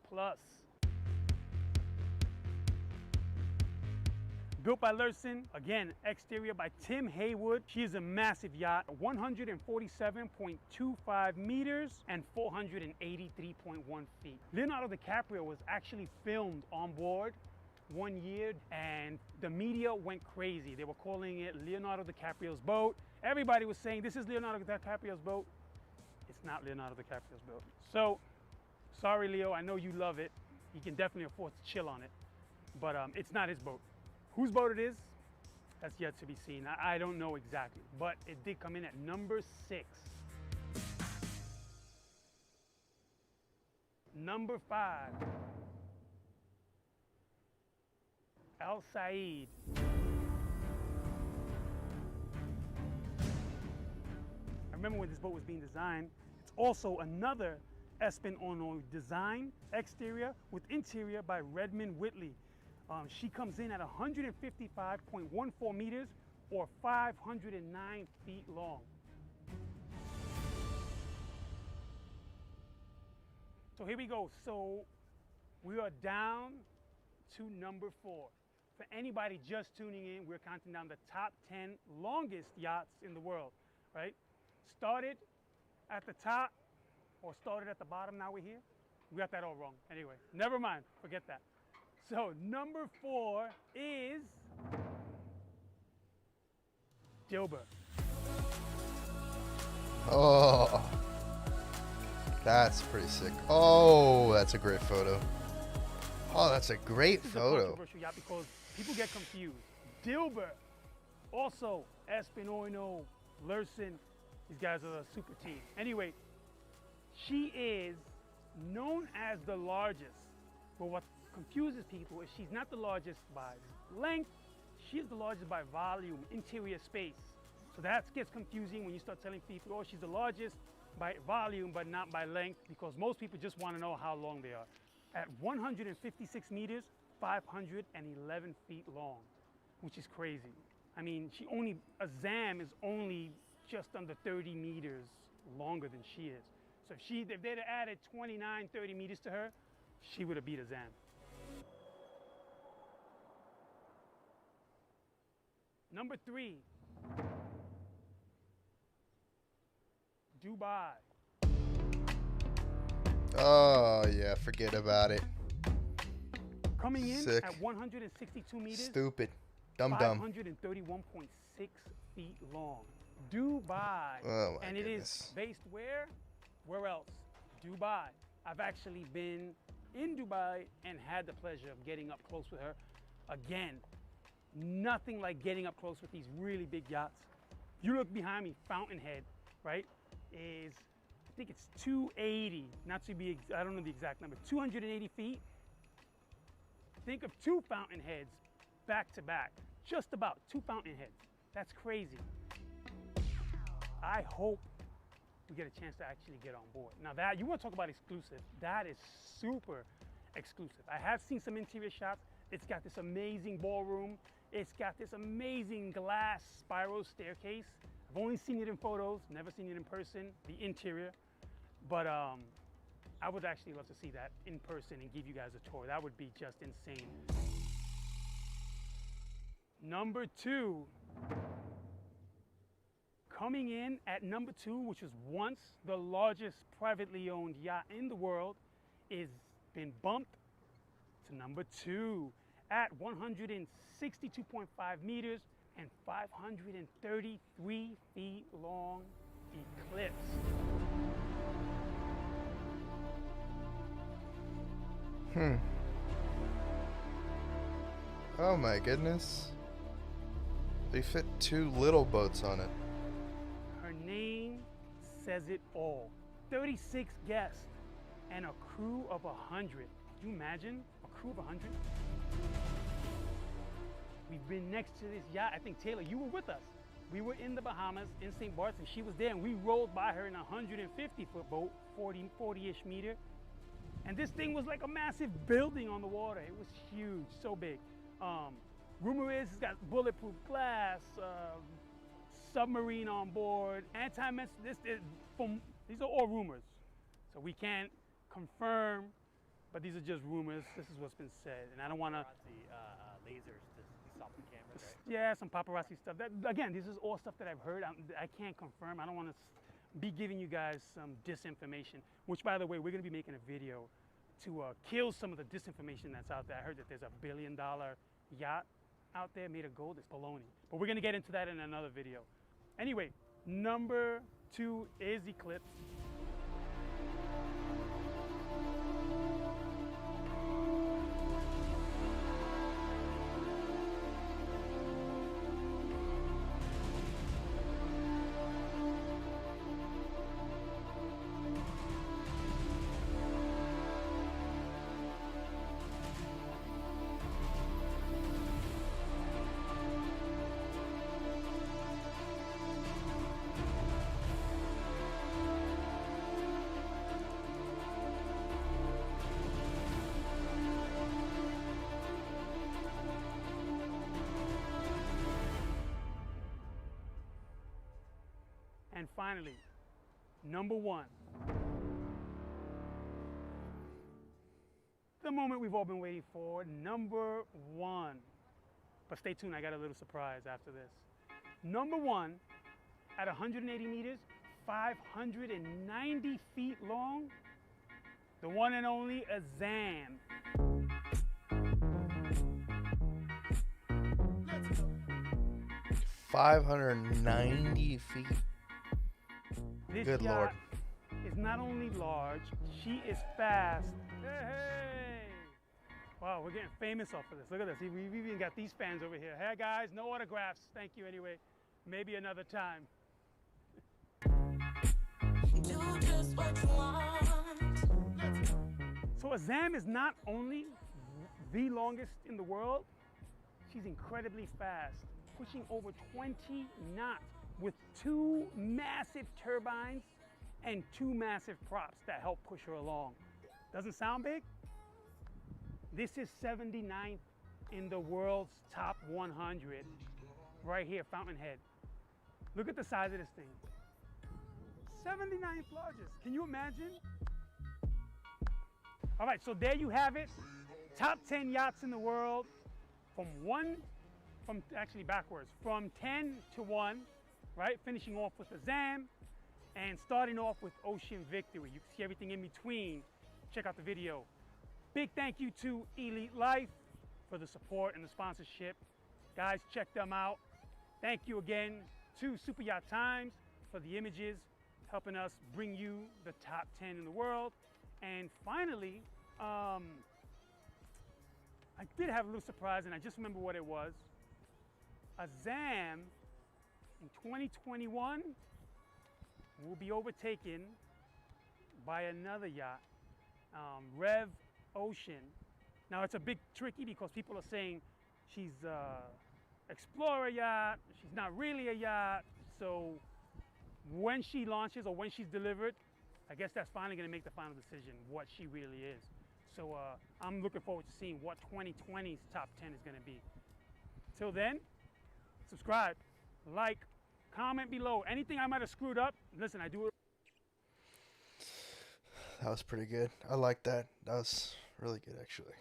Built by Lursen, again, exterior by Tim Haywood. She is a massive yacht, 147.25 meters and 483.1 feet. Leonardo DiCaprio was actually filmed on board one year, and the media went crazy. They were calling it Leonardo DiCaprio's boat. Everybody was saying, this is Leonardo DiCaprio's boat. It's not Leonardo DiCaprio's boat. So, sorry, Leo, I know you love it. You can definitely afford to chill on it, but it's not his boat. Whose boat it is, that's yet to be seen. I don't know exactly, but it did come in at number 6. Number 5, Al Said. I remember when this boat was being designed. It's also another Espen Ono design, exterior with interior by Redmond Whitley. She comes in at 155.14 meters or 509 feet long. So here we go. So we are down to number 4. For anybody just tuning in, we're counting down the top 10 longest yachts in the world, right? Started at the top or started at the bottom, now we're here. We got that all wrong. Anyway, never mind, forget that. So number 4 is Dilbert. Oh, that's pretty sick. Oh, that's a great photo. Oh, that's a great This is a photo. controversial yacht because people get confused. Dilbert, also Espen Ono, Lursen, these guys are a super team. Anyway, she is known as the largest, but what confuses people is she's not the largest by length, she is the largest by volume, interior space. So that gets confusing when you start telling people, oh, she's the largest by volume, but not by length, because most people just want to know how long they are. At 156 meters, 511 feet long, which is crazy. I mean, a ZAM is only just under 30 meters longer than she is. So if they'd have added 29, 30 meters to her, she would have beat a ZAM. Number 3, Dubai. Oh, yeah, forget about it. Coming in Sick. at 162 meters. Stupid. Dumb. 531.6 feet long. Dubai. Oh, my and goodness. It is based where? Where else? Dubai. I've actually been in Dubai and had the pleasure of getting up close with her. Again, nothing like getting up close with these really big yachts. You look behind me, Fountainhead, right, is, I think it's 280, not to be, I don't know the exact number, 280 feet. Think of 2 Fountainheads back to back, just about 2 Fountainheads. That's crazy. I hope we get a chance to actually get on board. Now that, you want to talk about exclusive, that is super exclusive. I have seen some interior shots. It's got this amazing ballroom. It's got this amazing glass spiral staircase. I've only seen it in photos, never seen it in person, the interior. But I would actually love to see that in person and give you guys a tour. That would be just insane. Number 2, coming in at number 2, which was once the largest privately owned yacht in the world, is been bumped to number 2 at 162.5 meters and 533 feet long, Eclipse. Oh my goodness. They fit 2 little boats on it. Her name says it all. 36 guests and a crew of 100. Can you imagine a crew of 100? We've been next to this yacht. I think, Taylor, you were with us. We were in the Bahamas, in St. Bart's, and she was there, and we rolled by her in a 150-foot boat, 40-ish meter. And this thing was like a massive building on the water. It was huge, so big. Rumor is it's got bulletproof glass, submarine on board, anti-mess. These are all rumors, so we can't confirm, but these are just rumors. This is what's been said, and I don't want to. Lasers to stop the cameras, right? Yeah, some paparazzi stuff. Again, this is all stuff that I've heard. I can't confirm. I don't want to be giving you guys some disinformation. Which, by the way, we're going to be making a video to kill some of the disinformation that's out there. I heard that there's $1 billion yacht out there made of gold. It's baloney. But we're going to get into that in another video. Anyway, number 2 is Eclipse. And finally, number 1. The moment we've all been waiting for, number 1. But stay tuned, I got a little surprise after this. Number 1, at 180 meters, 590 feet long, the one and only Azam. 590 feet. This Good yacht Lord. is not only large, she is fast. Hey! Wow, we're getting famous off of this. Look at this. We've even got these fans over here. Hey guys, no autographs. Thank you anyway. Maybe another time. Do just what you want. So Azam is not only the longest in the world, She's incredibly fast, pushing over 20 knots with 2 massive turbines and 2 massive props that help push her along. Doesn't sound big? This is 79th in the world's top 100. Right here, Fountainhead. Look at the size of this thing. 79th largest. Can you imagine? All right, so there you have it. Top 10 yachts in the world from actually backwards, from 10 to 1, right? Finishing off with the Zam and starting off with Ocean Victory. You can see everything in between. Check out the video. Big thank you to Elite Life for the support and the sponsorship. Guys, check them out. Thank you again to Super Yacht Times for the images, helping us bring you the top 10 in the world. And finally, I did have a little surprise, and I just remember what it was. A Zam in 2021 will be overtaken by another yacht, Rev Ocean. Now it's a bit tricky because people are saying she's explorer yacht, she's not really a yacht. So when she launches or when she's delivered, I guess that's finally going to make the final decision what she really is. So I'm looking forward to seeing what 2020's top 10 is going to be. Till then, subscribe, like, comment below. Anything I might have screwed up, listen, I do it. That was pretty good. I like that. That was really good, actually.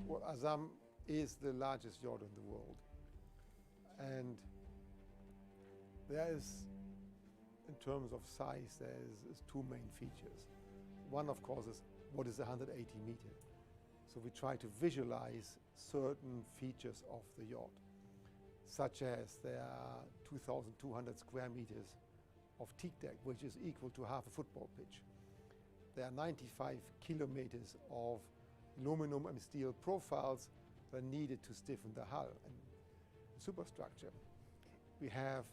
Well, Azam is the largest yacht in the world. And there is, in terms of size, there is 2 main features. One, of course, is what is 180 meters. So we try to visualize certain features of the yacht, such as there are 2,200 square meters of teak deck, which is equal to half a football pitch. There are 95 kilometers of aluminum and steel profiles that are needed to stiffen the hull and superstructure. We have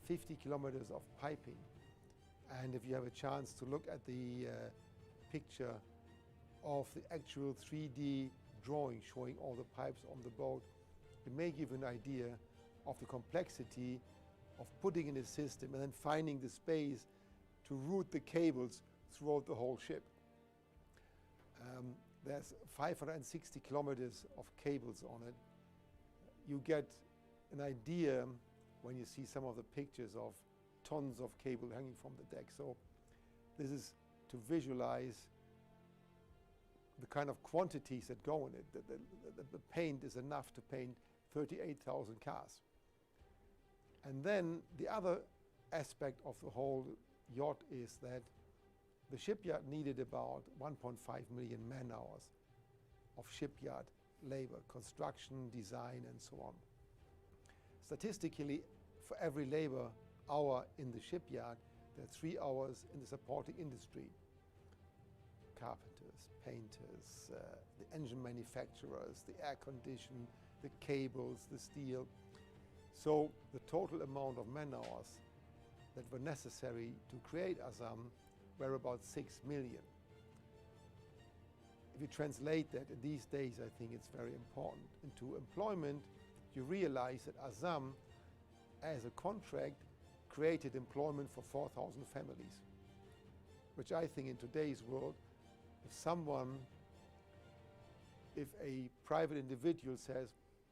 50 kilometers of piping, and if you have a chance to look at the picture of the actual 3D drawing showing all the pipes on the boat, it may give an idea of the complexity of putting in a system and then finding the space to route the cables throughout the whole ship. There's 560 kilometers of cables on it. You get an idea when you see some of the pictures of tons of cable hanging from the deck. So this is to visualize the kind of quantities that go in it. The paint is enough to paint 38,000 cars. And then the other aspect of the whole yacht is that the shipyard needed about 1.5 million man-hours of shipyard labor, construction, design, and so on. Statistically, for every labor hour in the shipyard, there are 3 hours in the supporting industry. Carpenters, painters, the engine manufacturers, the air condition, the cables, the steel. So the total amount of man-hours that were necessary to create Azam were about 6 million. If you translate that in these days, I think it's very important. Into employment, you realize that Azam, as a contract, created employment for 4,000 families, which I think in today's world, if a private individual says,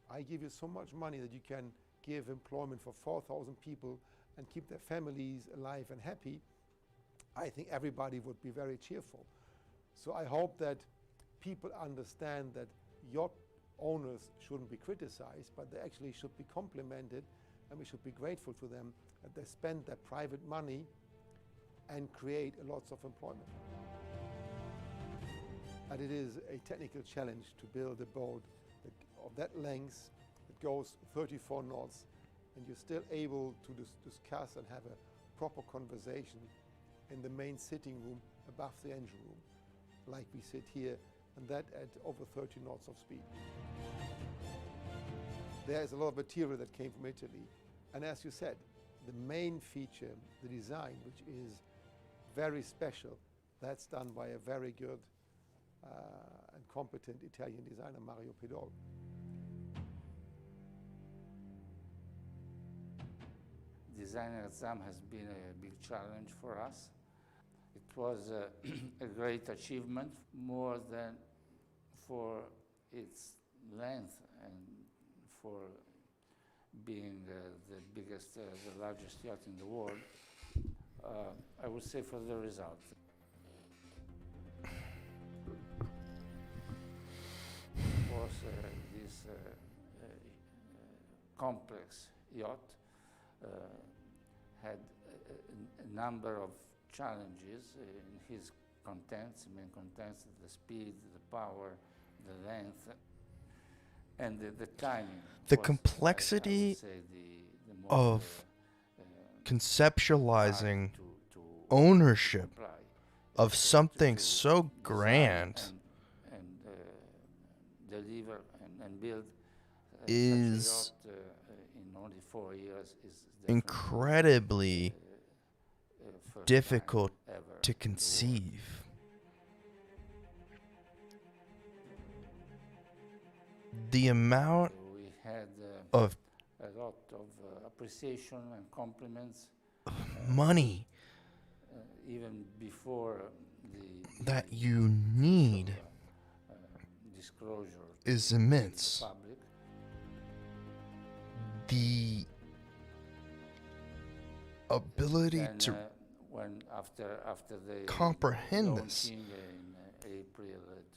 I give you so much money that you can give employment for 4,000 people and keep their families alive and happy, I think everybody would be very cheerful. So I hope that people understand that yacht owners shouldn't be criticized, but they actually should be complimented, and we should be grateful to them that they spend their private money and create lots of employment. And it is a technical challenge to build a boat of that length that goes 34 knots, and you're still able to discuss and have a proper conversation in the main sitting room above the engine room, like we sit here, and that at over 30 knots of speed. There is a lot of material that came from Italy, and as you said, the main feature, the design, which is very special, that's done by a very good and competent Italian designer, Mario Pedol. Designing at ZAM has been a big challenge for us. It was a great achievement, more than for its length and for being the biggest, the largest yacht in the world. I would say for the result. Of course, this complex yacht had a number of challenges in his contents, main contents, the speed, the power, the length, and the timing. The was, complexity I would say, the most, of conceptualizing ownership of something so grand deliver and build is such a yacht in only 4 years is incredibly first difficult time ever to conceive. The amount we had of a lot of appreciation and compliments, money even before that you need disclosure is to immense. the public. The ability Then, to when after the comprehend this. launching in April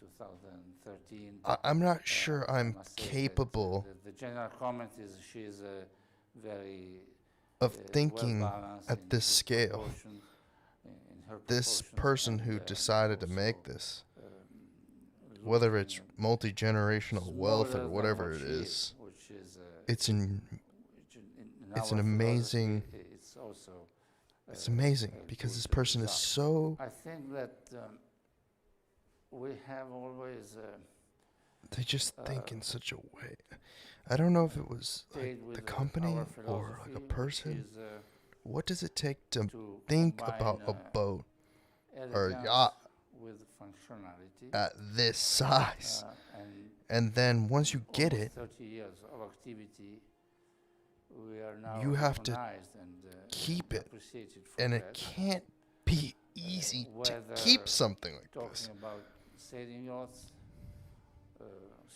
2013, I'm not sure I'm must say that, capable the general comment is she's very of thinking well-balanced at in this her scale. proportions, in her This proportions, person who and, decided to make this, whether it's multi-generational wealth smaller or than whatever what it she is, which is it's an which in it's our an amazing philosophy, it's also it's amazing a because good this person is result. so I think that we have always they just think in such a way. I don't know if it was like stayed with the company our or like a philosophy, person. which is, What does it take to to think combine, about a boat or a elegance yacht with functionality at this size? and And then once you get almost it, 30 years of activity, we are now you have to recognized and keep it, appreciated for and that. it can't be easy to Whether keep something like talking this. about sailing yachts,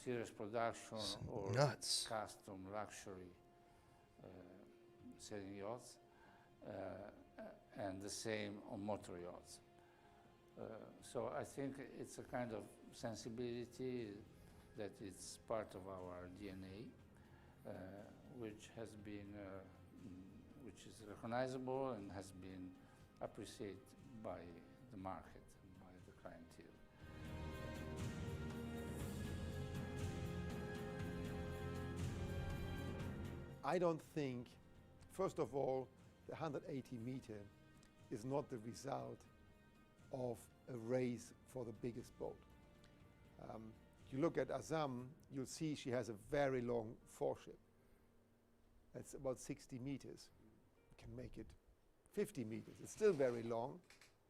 serious production, It's or nuts. custom luxury sailing yachts, and the same on motor yachts. So I think it's a kind of sensibility that is part of our DNA, which has been, which is recognizable and has been appreciated by the market and by the clientele. I don't think, first of all, the 180 meter is not the result of a race for the biggest boat. You look at Azam, you'll see she has a very long foreship. That's about 60 meters. You can make it 50 meters. It's still very long.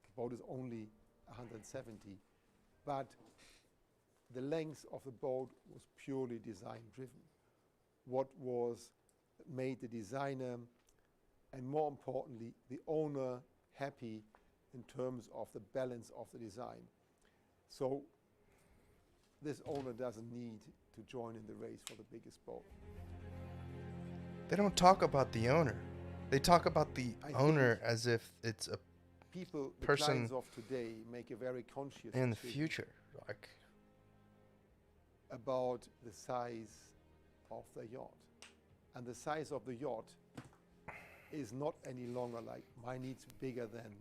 The boat is only 170, but the length of the boat was purely design driven. What was made the designer and more importantly the owner happy in terms of the balance of the design. So this owner doesn't need to join in the race for the biggest boat. They don't talk about the owner. They talk about the I owner think as if it's a people, the person clients of today make a very conscious in the decision future. Like, about the size of the yacht. And the size of the yacht is not any longer like mine needs bigger than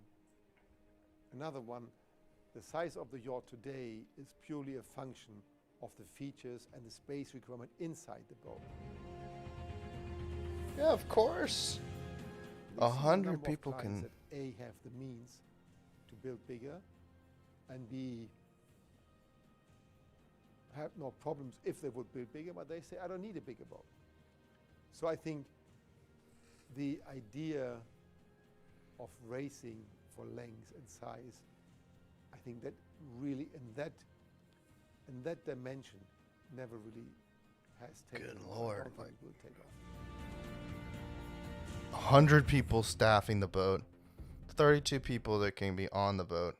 another one. The size of the yacht today is purely a function of the features and the space requirement inside the boat. Yeah, of course. We see a 100 number of people clients can. that A, have the means to build bigger, and B, have no problems if they would build bigger, but they say, I don't need a bigger boat. So I think the idea of racing for length and size, I think that really in that dimension never really has taken Good off. Lord. I don't think it will take off. 100 people staffing the boat. 32 people that can be on the boat.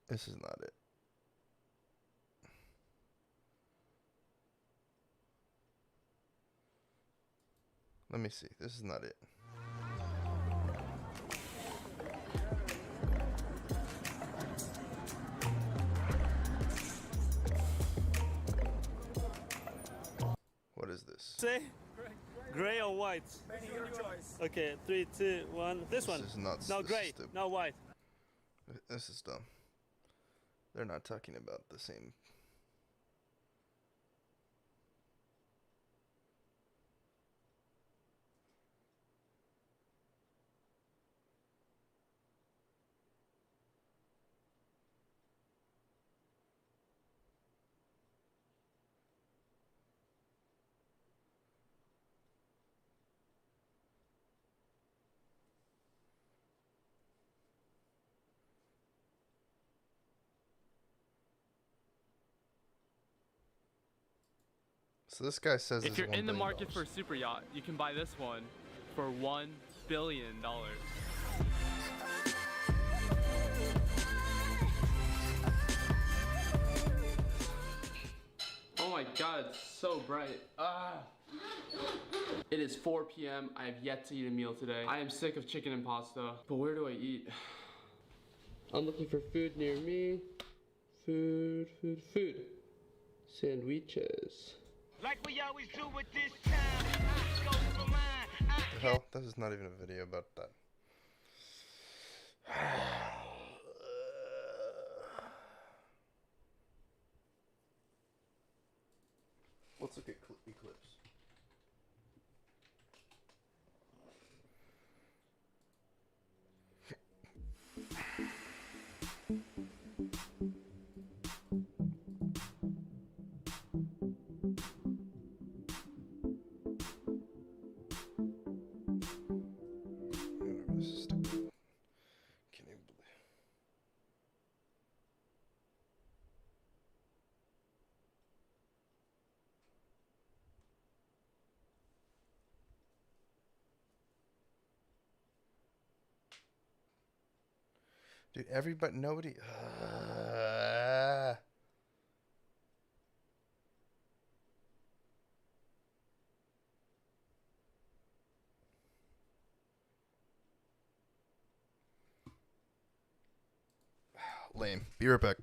This is not it. Let me see. This is not it. What is this? Say gray or white? Your choice. Okay, 3, 2, 1. This one. Is not, No this gray. is stupid. No white. This is dumb. They're not talking about the same. So this guy says If it's you're $1 in the billion. market for a super yacht, you can buy this one for $1 billion. Oh my god, it's so bright. It is 4 p.m. I have yet to eat a meal today. I am sick of chicken and pasta, but where do I eat? I'm looking for food near me. Food. Sandwiches. Like we always do with this time. Go for mine. What the hell? This is not even a video about that. Let's look at Eclipse. Whatever, this is stupid. Can't even believe. Dude, everybody, nobody. Lame. Be right back.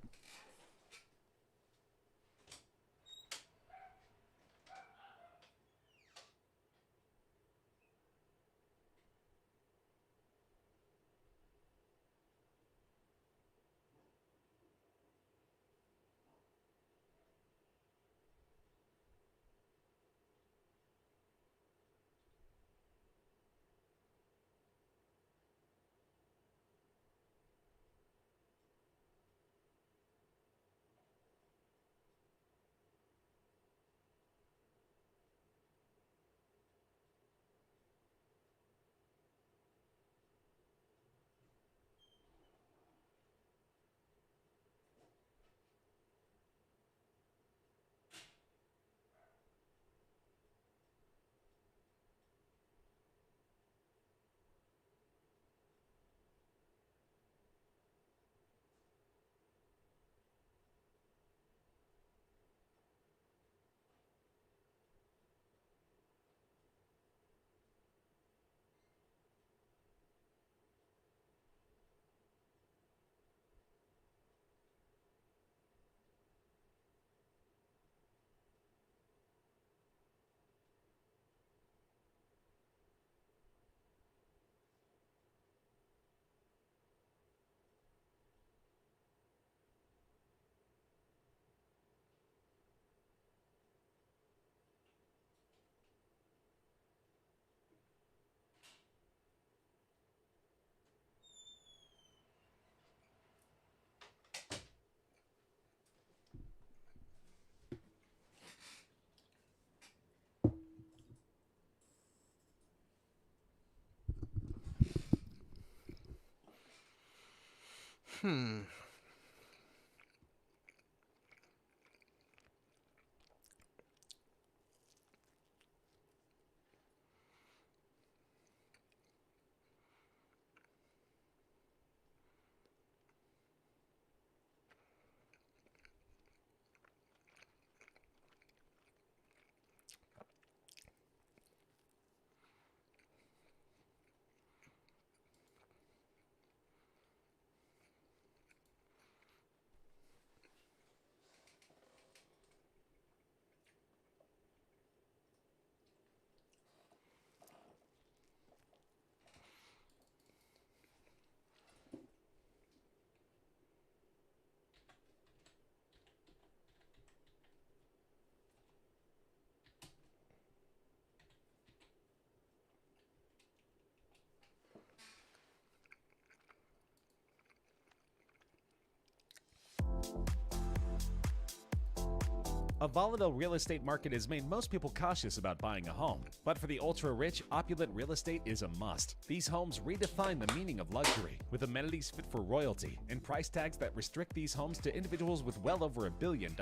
A volatile real estate market has made most people cautious about buying a home. But for the ultra-rich, opulent real estate is a must. These homes redefine the meaning of luxury, with amenities fit for royalty and price tags that restrict these homes to individuals with well over $1 billion.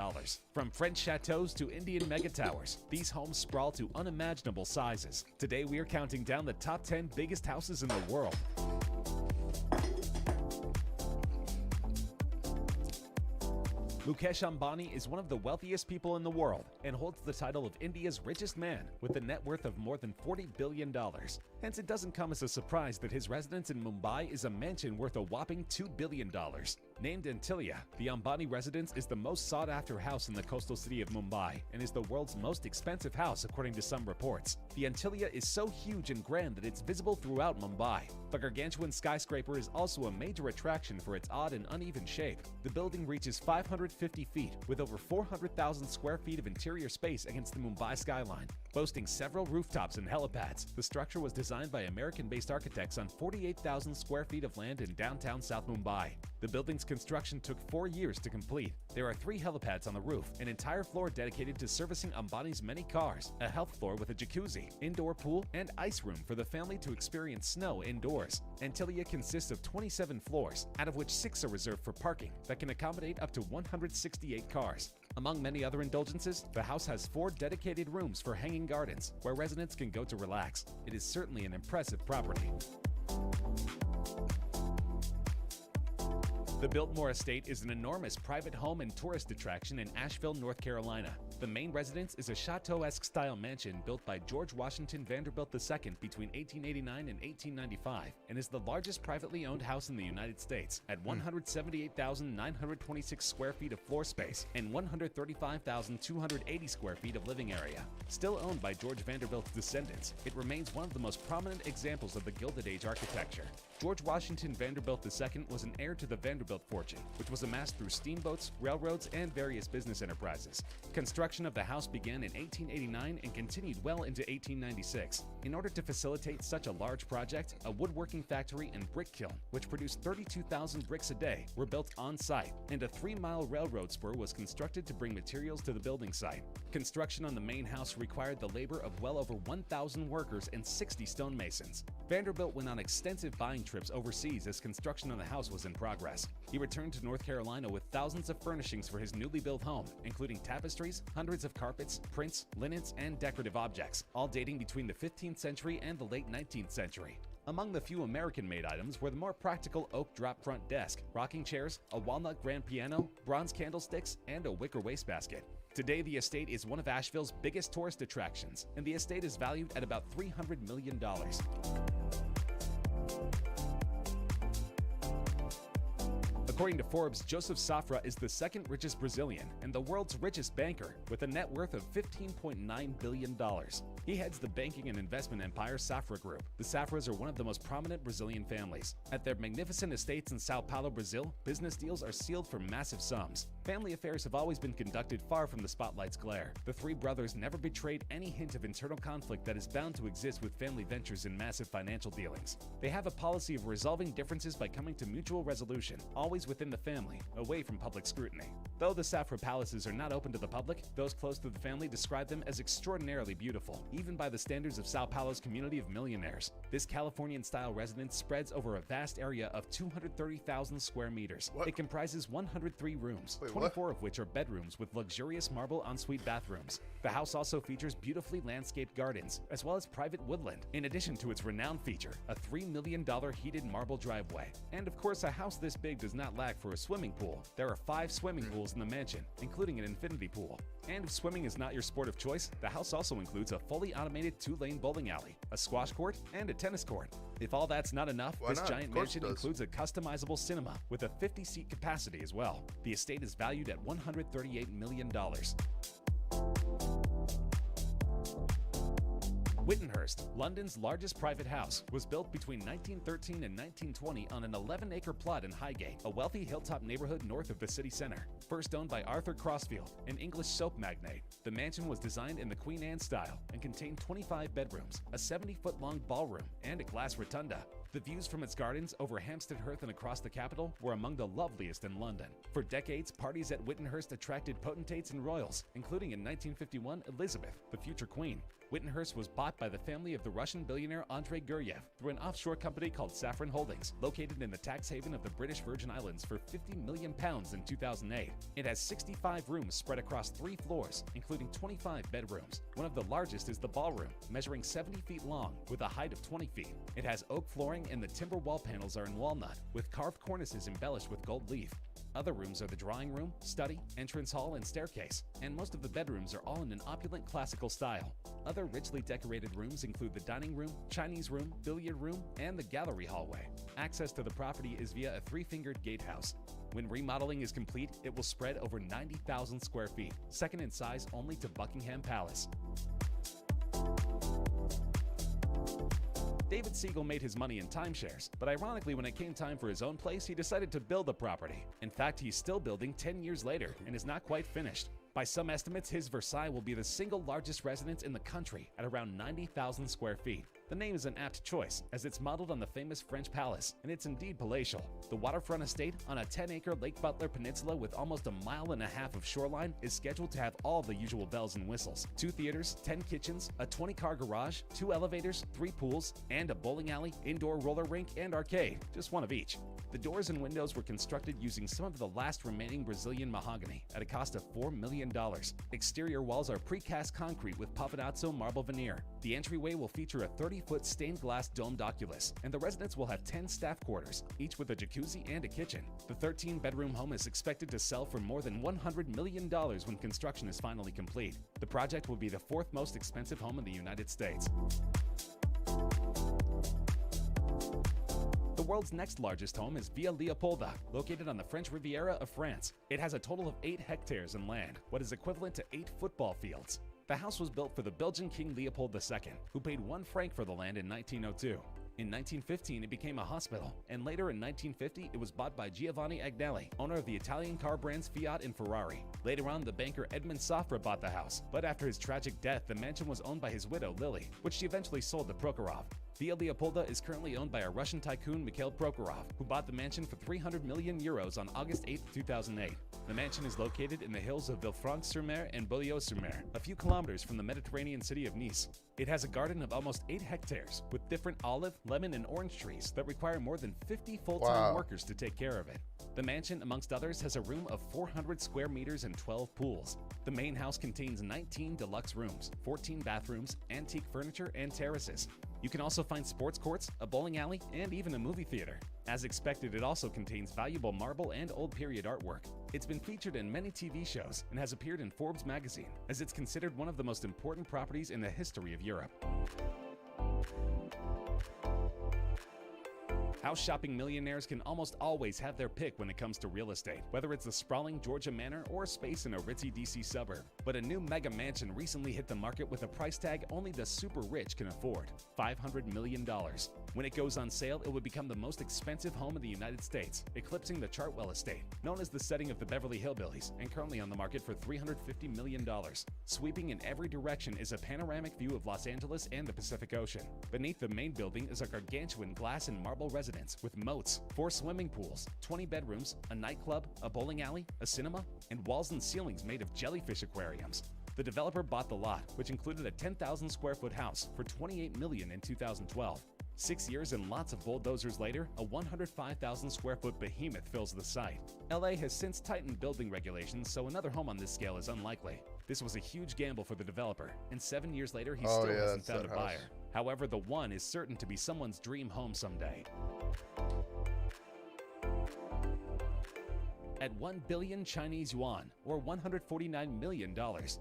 From French chateaus to Indian mega towers, these homes sprawl to unimaginable sizes. Today we are counting down the top 10 biggest houses in the world. Mukesh Ambani is one of the wealthiest people in the world and holds the title of India's richest man with a net worth of more than $40 billion. Hence, it doesn't come as a surprise that his residence in Mumbai is a mansion worth a whopping $2 billion. Named Antilia, the Ambani residence is the most sought-after house in the coastal city of Mumbai and is the world's most expensive house according to some reports. The Antilia is so huge and grand that it's visible throughout Mumbai. The gargantuan skyscraper is also a major attraction for its odd and uneven shape. The building reaches 550 feet with over 400,000 square feet of interior space against the Mumbai skyline. Boasting several rooftops and helipads, the structure was designed by American-based architects on 48,000 square feet of land in downtown South Mumbai. The building's construction took 4 years to complete. There are 3 helipads on the roof, an entire floor dedicated to servicing Ambani's many cars, a health floor with a jacuzzi, indoor pool, and ice room for the family to experience snow indoors. Antilia consists of 27 floors, out of which 6 are reserved for parking that can accommodate up to 168 cars. Among many other indulgences, the house has 4 dedicated rooms for hanging gardens, where residents can go to relax. It is certainly an impressive property. The Biltmore Estate is an enormous private home and tourist attraction in Asheville, North Carolina. The main residence is a chateau-esque style mansion built by George Washington Vanderbilt II between 1889 and 1895 and is the largest privately owned house in the United States at 178,926 square feet of floor space and 135,280 square feet of living area. Still owned by George Vanderbilt's descendants, it remains one of the most prominent examples of the Gilded Age architecture. George Washington Vanderbilt II was an heir to the Vanderbilt fortune, which was amassed through steamboats, railroads, and various business enterprises. Construction of the house began in 1889 and continued well into 1896. In order to facilitate such a large project, a woodworking factory and brick kiln, which produced 32,000 bricks a day, were built on site, and a 3-mile railroad spur was constructed to bring materials to the building site. Construction on the main house required the labor of well over 1,000 workers and 60 stonemasons. Vanderbilt went on extensive buying trips overseas as construction on the house was in progress. He returned to North Carolina with thousands of furnishings for his newly built home, including tapestries, hundreds of carpets, prints, linens, and decorative objects, all dating between the 15th century and the late 19th century. Among the few American-made items were the more practical oak drop-front desk, rocking chairs, a walnut grand piano, bronze candlesticks, and a wicker wastebasket. Today, the estate is one of Asheville's biggest tourist attractions, and the estate is valued at about $300 million. According to Forbes, Joseph Safra is the second richest Brazilian and the world's richest banker, with a net worth of $15.9 billion. He heads the banking and investment empire Safra Group. The Safras are one of the most prominent Brazilian families. At their magnificent estates in Sao Paulo, Brazil, business deals are sealed for massive sums. Family affairs have always been conducted far from the spotlight's glare. The 3 brothers never betrayed any hint of internal conflict that is bound to exist with family ventures and massive financial dealings. They have a policy of resolving differences by coming to mutual resolution, always within the family, away from public scrutiny. Though the Safra palaces are not open to the public, those close to the family describe them as extraordinarily beautiful. even by the standards of Sao Paulo's community of millionaires. This Californian-style residence spreads over a vast area of 230,000 square meters. It comprises 103 rooms, 24 of which are bedrooms with luxurious marble ensuite bathrooms. The house also features beautifully landscaped gardens, as well as private woodland, in addition to its renowned feature, a $3 million heated marble driveway. And of course, a house this big does not lack for a swimming pool. There are 5 swimming pools in the mansion, including an infinity pool. And if swimming is not your sport of choice, the house also includes a fully automated 2-lane bowling alley, a squash court, and a tennis court. If all that's not enough, this giant mansion includes a customizable cinema with a 50-seat capacity as well. The estate is valued at $138 million. Wittenhurst, London's largest private house, was built between 1913 and 1920 on an 11-acre plot in Highgate, a wealthy hilltop neighborhood north of the city center. First owned by Arthur Crossfield, an English soap magnate, the mansion was designed in the Queen Anne style and contained 25 bedrooms, a 70-foot-long ballroom, and a glass rotunda. The views from its gardens over Hampstead Heath and across the capital were among the loveliest in London. For decades, parties at Wittenhurst attracted potentates and royals, including in 1951 Elizabeth, the future queen. Wittenhurst was bought by the family of the Russian billionaire Andrei Guryev through an offshore company called Saffron Holdings, located in the tax haven of the British Virgin Islands for £50 million in 2008. It has 65 rooms spread across 3 floors, including 25 bedrooms. One of the largest is the ballroom, measuring 70 feet long with a height of 20 feet. It has oak flooring and the timber wall panels are in walnut, with carved cornices embellished with gold leaf. Other rooms are the drawing room, study, entrance hall, and staircase, and most of the bedrooms are all in an opulent classical style. Other richly decorated rooms include the dining room, Chinese room, billiard room, and the gallery hallway. Access to the property is via a 3-fingered gatehouse. When remodeling is complete, it will spread over 90,000 square feet, second in size only to Buckingham Palace. David Siegel made his money in timeshares, but ironically, when it came time for his own place, he decided to build the property. In fact, he's still building 10 years later and is not quite finished. By some estimates, his Versailles will be the single largest residence in the country at around 90,000 square feet. The name is an apt choice, as it's modeled on the famous French palace, and it's indeed palatial. The waterfront estate on a 10-acre Lake Butler peninsula with almost a mile and a half of shoreline is scheduled to have all the usual bells and whistles. 2 theaters, 10 kitchens, a 20-car garage, 2 elevators, 3 pools, and a bowling alley, indoor roller rink, and arcade, just one of each. The doors and windows were constructed using some of the last remaining Brazilian mahogany at a cost of $4 million. Exterior walls are precast concrete with Pavonazzo marble veneer. The entryway will feature a 30-foot stained glass domed oculus, and the residence will have 10 staff quarters, each with a jacuzzi and a kitchen. The 13-bedroom home is expected to sell for more than $100 million when construction is finally complete. The project will be the 4th most expensive home in the United States. The world's next largest home is Villa Leopolda, located on the French Riviera of France. It has a total of 8 hectares in land, what is equivalent to 8 football fields. The house was built for the Belgian King Leopold II, who paid 1 franc for the land in 1902. In 1915, it became a hospital, and later in 1950, it was bought by Giovanni Agnelli, owner of the Italian car brands Fiat and Ferrari. Later on, the banker Edmund Safra bought the house, but after his tragic death, the mansion was owned by his widow, Lily, which she eventually sold to Prokhorov. Villa Leopolda is currently owned by a Russian tycoon, Mikhail Prokhorov, who bought the mansion for 300 million euros on August 8, 2008. The mansion is located in the hills of Villefranche-sur-Mer and Beaulieu-sur-Mer, a few kilometers from the Mediterranean city of Nice. It has a garden of almost 8 hectares with different olive, lemon, and orange trees that require more than 50 full-time workers to take care of it. The mansion, amongst others, has a room of 400 square meters and 12 pools. The main house contains 19 deluxe rooms, 14 bathrooms, antique furniture, and terraces. You can also find sports courts, a bowling alley, and even a movie theater. As expected, it also contains valuable marble and old period artwork. It's been featured in many TV shows and has appeared in Forbes magazine, as it's considered one of the most important properties in the history of Europe. House shopping millionaires can almost always have their pick when it comes to real estate, whether it's a sprawling Georgia manor or a space in a ritzy DC suburb. But a new mega mansion recently hit the market with a price tag only the super rich can afford, $500 million. When it goes on sale, it would become the most expensive home in the United States, eclipsing the Chartwell estate, known as the setting of the Beverly Hillbillies, and currently on the market for $350 million. Sweeping in every direction is a panoramic view of Los Angeles and the Pacific Ocean. Beneath the main building is a gargantuan glass and marble residence with moats, 4 swimming pools, 20 bedrooms, a nightclub, a bowling alley, a cinema, and walls and ceilings made of jellyfish aquariums. The developer bought the lot, which included a 10,000 square foot house for $28 million in 2012. 6 years and lots of bulldozers later, a 105,000 square foot behemoth fills the site. LA has since tightened building regulations, so another home on this scale is unlikely. This was a huge gamble for the developer, and 7 years later he still hasn't found a buyer. However, the one is certain to be someone's dream home someday. At 1 billion Chinese yuan, or $149 million,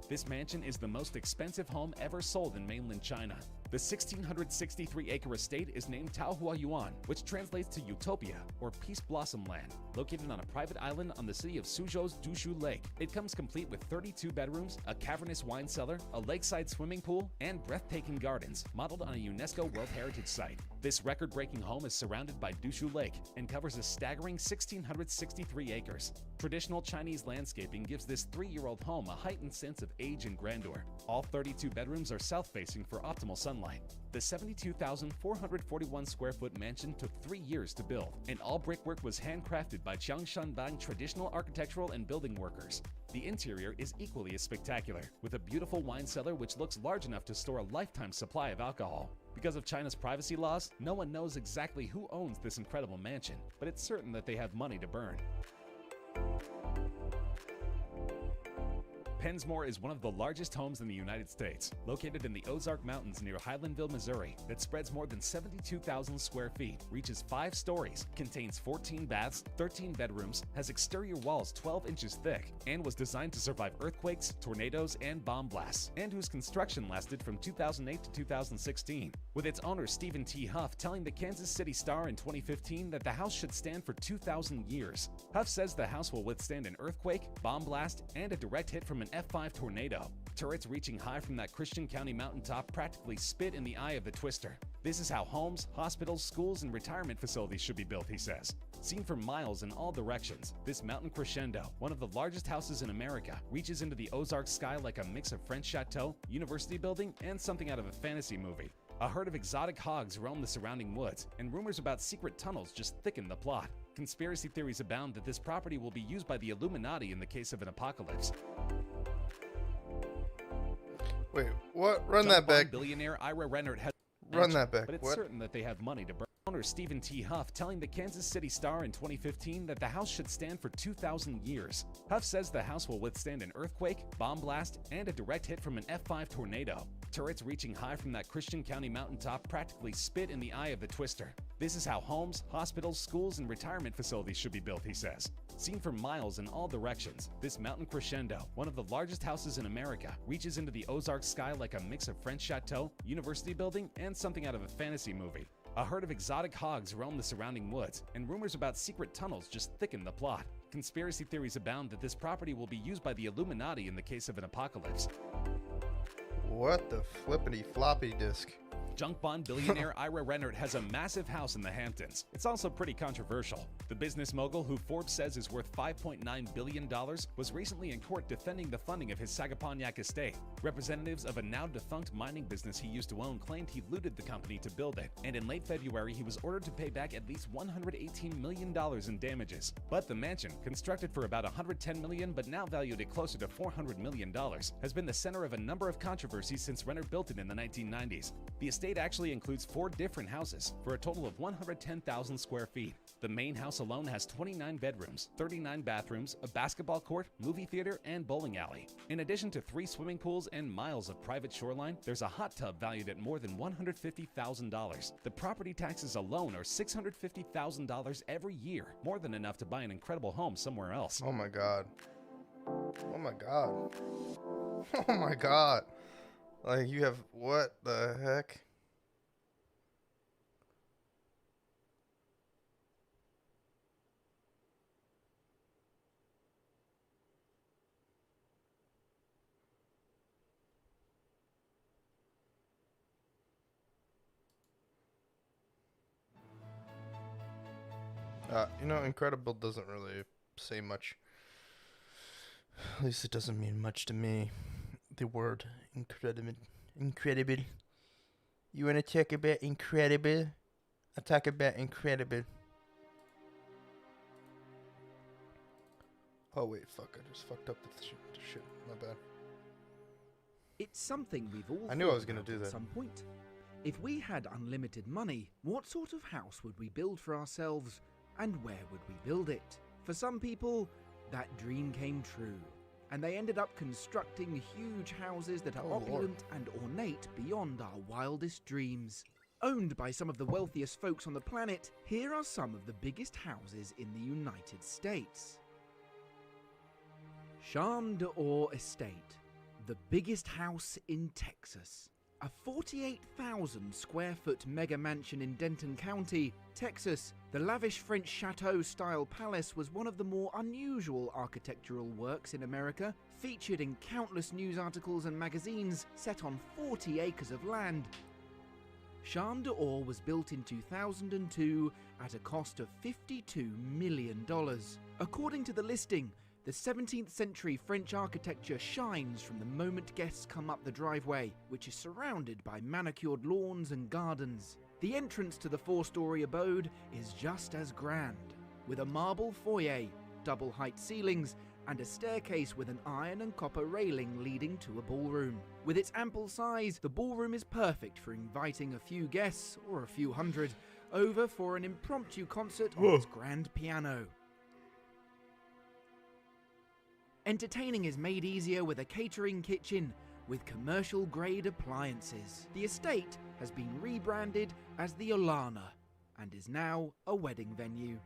this mansion is the most expensive home ever sold in mainland China. The 1,663-acre estate is named Taohua Yuan, which translates to Utopia, or Peace Blossom Land, located on a private island on the city of Suzhou's Dushu Lake. It comes complete with 32 bedrooms, a cavernous wine cellar, a lakeside swimming pool, and breathtaking gardens, modeled on a UNESCO World Heritage Site. This record-breaking home is surrounded by Dushu Lake and covers a staggering 1,663 acres. Traditional Chinese landscaping gives this 3-year-old home a heightened sense of age and grandeur. All 32 bedrooms are south-facing for optimal sunlight. The 72,441 square foot mansion took 3 years to build, and all brickwork was handcrafted by Jiangshanbang traditional architectural and building workers. The interior is equally as spectacular, with a beautiful wine cellar which looks large enough to store a lifetime supply of alcohol. Because of China's privacy laws, no one knows exactly who owns this incredible mansion, but it's certain that they have money to burn. Pensmore is one of the largest homes in the United States, located in the Ozark Mountains near Highlandville, Missouri, that spreads more than 72,000 square feet, reaches 5 stories, contains 14 baths, 13 bedrooms, has exterior walls 12 inches thick, and was designed to survive earthquakes, tornadoes, and bomb blasts, and whose construction lasted from 2008 to 2016. With its owner Stephen T. Huff telling the Kansas City Star in 2015 that the house should stand for 2,000 years. Huff says the house will withstand an earthquake, bomb blast, and a direct hit from an F5 tornado. Turrets reaching high from that Christian County mountaintop practically spit in the eye of the twister. This is how homes, hospitals, schools, and retirement facilities should be built, he says. Seen for miles in all directions, this mountain crescendo, one of the largest houses in America, reaches into the Ozark sky like a mix of French chateau, university building, and something out of a fantasy movie. A herd of exotic hogs roam the surrounding woods, and rumors about secret tunnels just thicken the plot. Conspiracy theories abound that this property will be used by the Illuminati in the case of an apocalypse. Wait, what? Run that back. Billionaire Ira Rennert has Run that back. But it's What? certain that they have money to burn. Owner Stephen T. Huff telling the Kansas City Star in 2015 that the house should stand for 2,000 years. Huff says the house will withstand an earthquake, bomb blast, and a direct hit from an F5 tornado. Turrets reaching high from that Christian County mountaintop practically spit in the eye of the twister. This is how homes, hospitals, schools, and retirement facilities should be built, he says. Seen for miles in all directions, this mountain crescendo, one of the largest houses in America, reaches into the Ozark sky like a mix of French chateau, university building, and something out of a fantasy movie. A herd of exotic hogs roam the surrounding woods, and rumors about secret tunnels just thicken the plot. Conspiracy theories abound that this property will be used by the Illuminati in the case of an apocalypse. What the flippity floppy disk? Junk bond billionaire Ira Rennert has a massive house in the Hamptons. It's also pretty controversial. The business mogul, who Forbes says is worth $5.9 billion, was recently in court defending the funding of his Sagaponyak estate. Representatives of a now-defunct mining business he used to own claimed he looted the company to build it, and in late February he was ordered to pay back at least $118 million in damages. But the mansion, constructed for about $110 million but now valued at closer to $400 million, has been the center of a number of controversies since Rennert built it in the 1990s. The estate actually includes 4 different houses for a total of 110,000 square feet. The main house alone has 29 bedrooms, 39 bathrooms, a basketball court, movie theater, and bowling alley. In addition to 3 swimming pools and miles of private shoreline, there's a hot tub valued at more than $150,000. The property taxes alone are $650,000 every year, more than enough to buy an incredible home somewhere else. Oh my god. Oh my god. Oh my god. Like, you have, what the heck? You know, incredible doesn't really say much. At least it doesn't mean much to me. The word incredible. Incredible. You want to talk about incredible? I'll talk about incredible. Oh wait, fuck! I just fucked up the shit. My bad. It's something we've all I knew I was thought gonna about do at that. some point. If we had unlimited money, what sort of house would we build for ourselves, and where would we build it? For some people, that dream came true, and they ended up constructing huge houses that are Oh, Lord. opulent and ornate beyond our wildest dreams. Owned by some of the wealthiest folks on the planet, here are some of the biggest houses in the United States. Charme d'Or Estate, the biggest house in Texas. A 48,000 square foot mega mansion in Denton County, Texas, the lavish French chateau-style palace was one of the more unusual architectural works in America, featured in countless news articles and magazines, set on 40 acres of land. Charme d'Or was built in 2002 at a cost of $52 million. According to the listing, the 17th century French architecture shines from the moment guests come up the driveway, which is surrounded by manicured lawns and gardens. The entrance to the 4-story abode is just as grand, with a marble foyer, double height ceilings, and a staircase with an iron and copper railing leading to a ballroom. With its ample size, the ballroom is perfect for inviting a few guests, or a few hundred, over for an impromptu concert on its grand piano. Entertaining is made easier with a catering kitchen with commercial-grade appliances. The estate has been rebranded as the Olana and is now a wedding venue.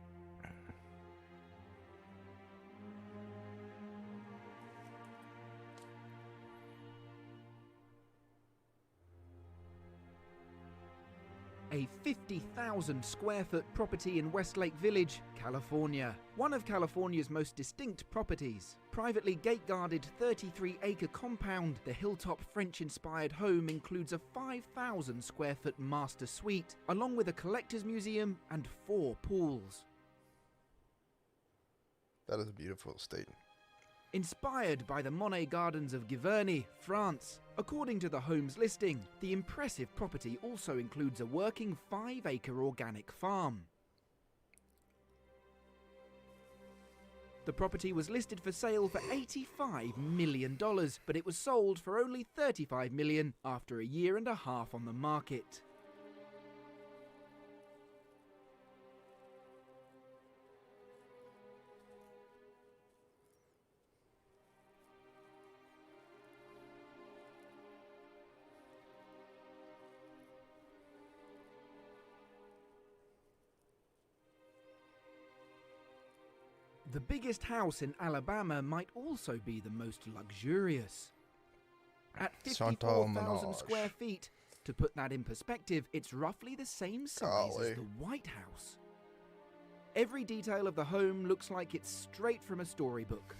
A 50,000 square foot property in Westlake Village, California. One of California's most distinct properties. Privately gate-guarded 33-acre compound, the hilltop French-inspired home includes a 5,000 square foot master suite, along with a collector's museum and 4 pools. That is a beautiful estate. Inspired by the Monet Gardens of Giverny, France. According to the home's listing, the impressive property also includes a working 5-acre organic farm. The property was listed for sale for $85 million, but it was sold for only $35 million after a year and a half on the market. The biggest house in Alabama might also be the most luxurious. At 54,000 square feet, to put that in perspective, it's roughly the same size as the White House. Every detail of the home looks like it's straight from a storybook.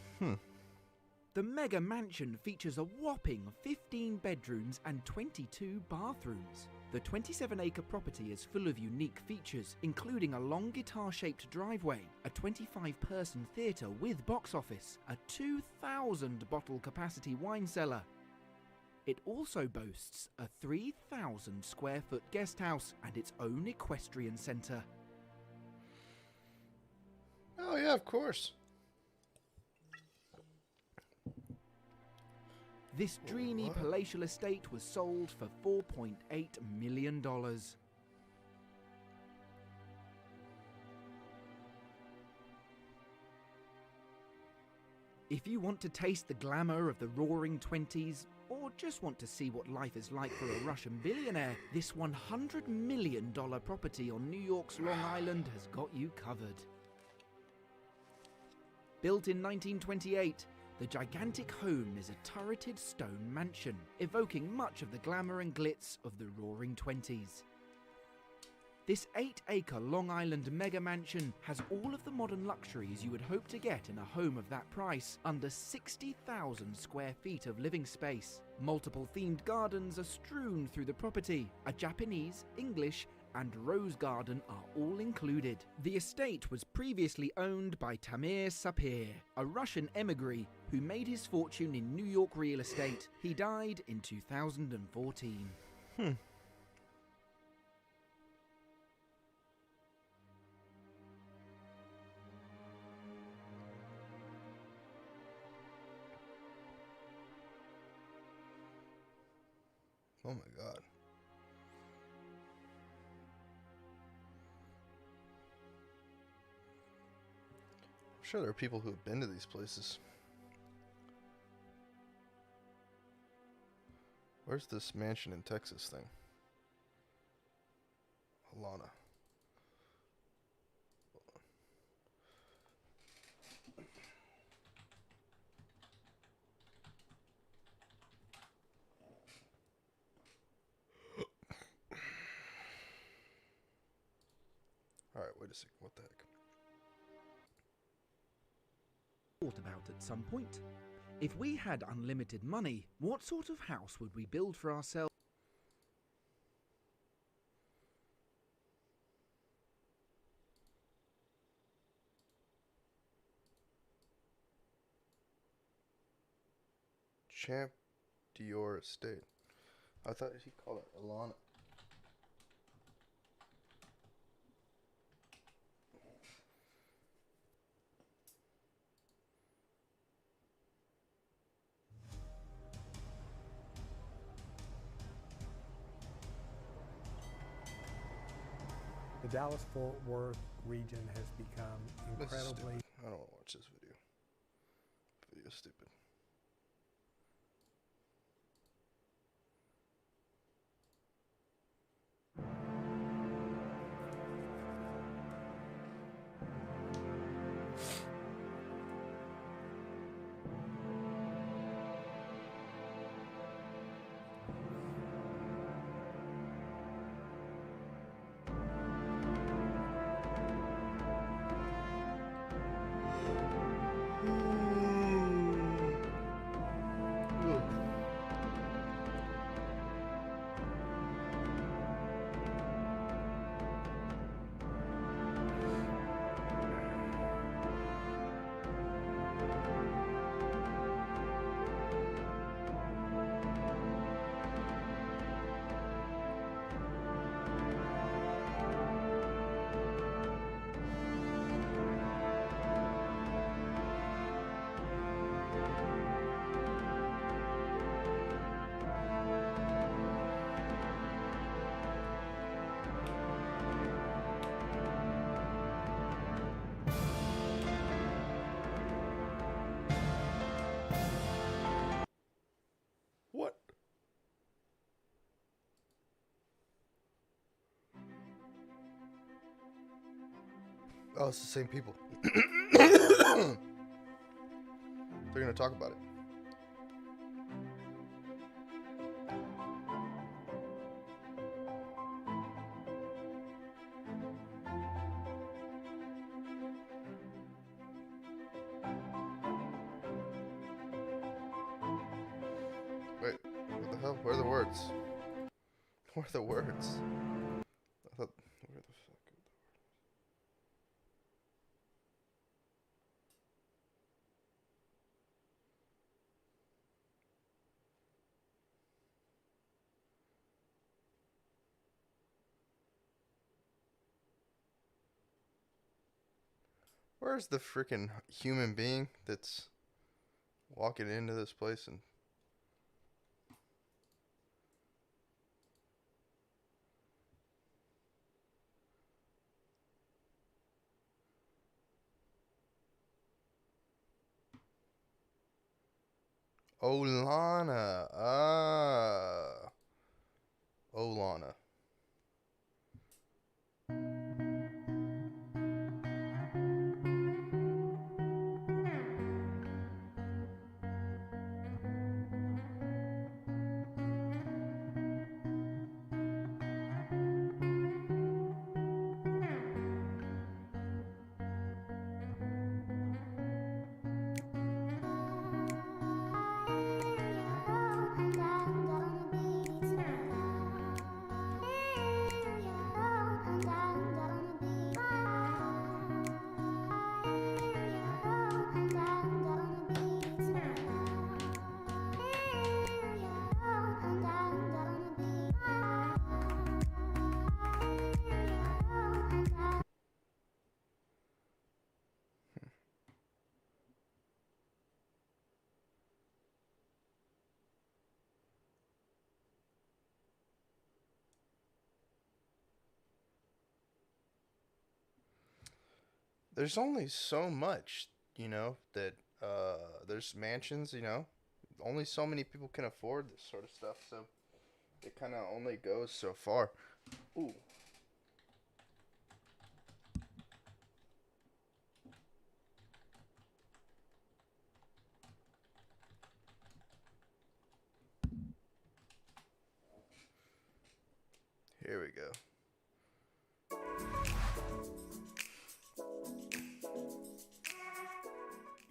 The mega mansion features a whopping 15 bedrooms and 22 bathrooms. The 27-acre property is full of unique features, including a long guitar-shaped driveway, a 25-person theatre with box office, a 2,000-bottle capacity wine cellar. It also boasts a 3,000 square foot guest house and its own equestrian centre. Oh yeah, of course. This dreamy palatial estate was sold for $4.8 million. If you want to taste the glamour of the roaring 20s, or just want to see what life is like for a Russian billionaire, this $100 million property on New York's Long Island has got you covered. Built in 1928, the gigantic home is a turreted stone mansion, evoking much of the glamour and glitz of the Roaring Twenties. This 8-acre Long Island mega mansion has all of the modern luxuries you would hope to get in a home of that price, under 60,000 square feet of living space. Multiple themed gardens are strewn through the property. A Japanese, English, and rose garden are all included. The estate was previously owned by Tamir Sapir, a Russian emigre who made his fortune in New York real estate. He died in 2014. Oh my god. I'm sure there are people who have been to these places. Where's this mansion in Texas thing? Alana. Alright, wait a second. What the heck? Thought about at some point. If we had unlimited money, what sort of house would we build for ourselves? Champ Dior Estate. I thought he called it Alana. The Dallas-Fort Worth region has become This is incredibly... stupid. I don't want to watch this video. Video's stupid. What? Oh, it's the same people. They're gonna talk about it. Wait, what the hell? Where are the words? Where are the words? I thought, where the fuck are the words? Where's the freaking human being that's walking into this place and Olana. Ah. Olana. There's only so much, that there's mansions, only so many people can afford this sort of stuff, so it kind of only goes so far. Ooh. Here we go.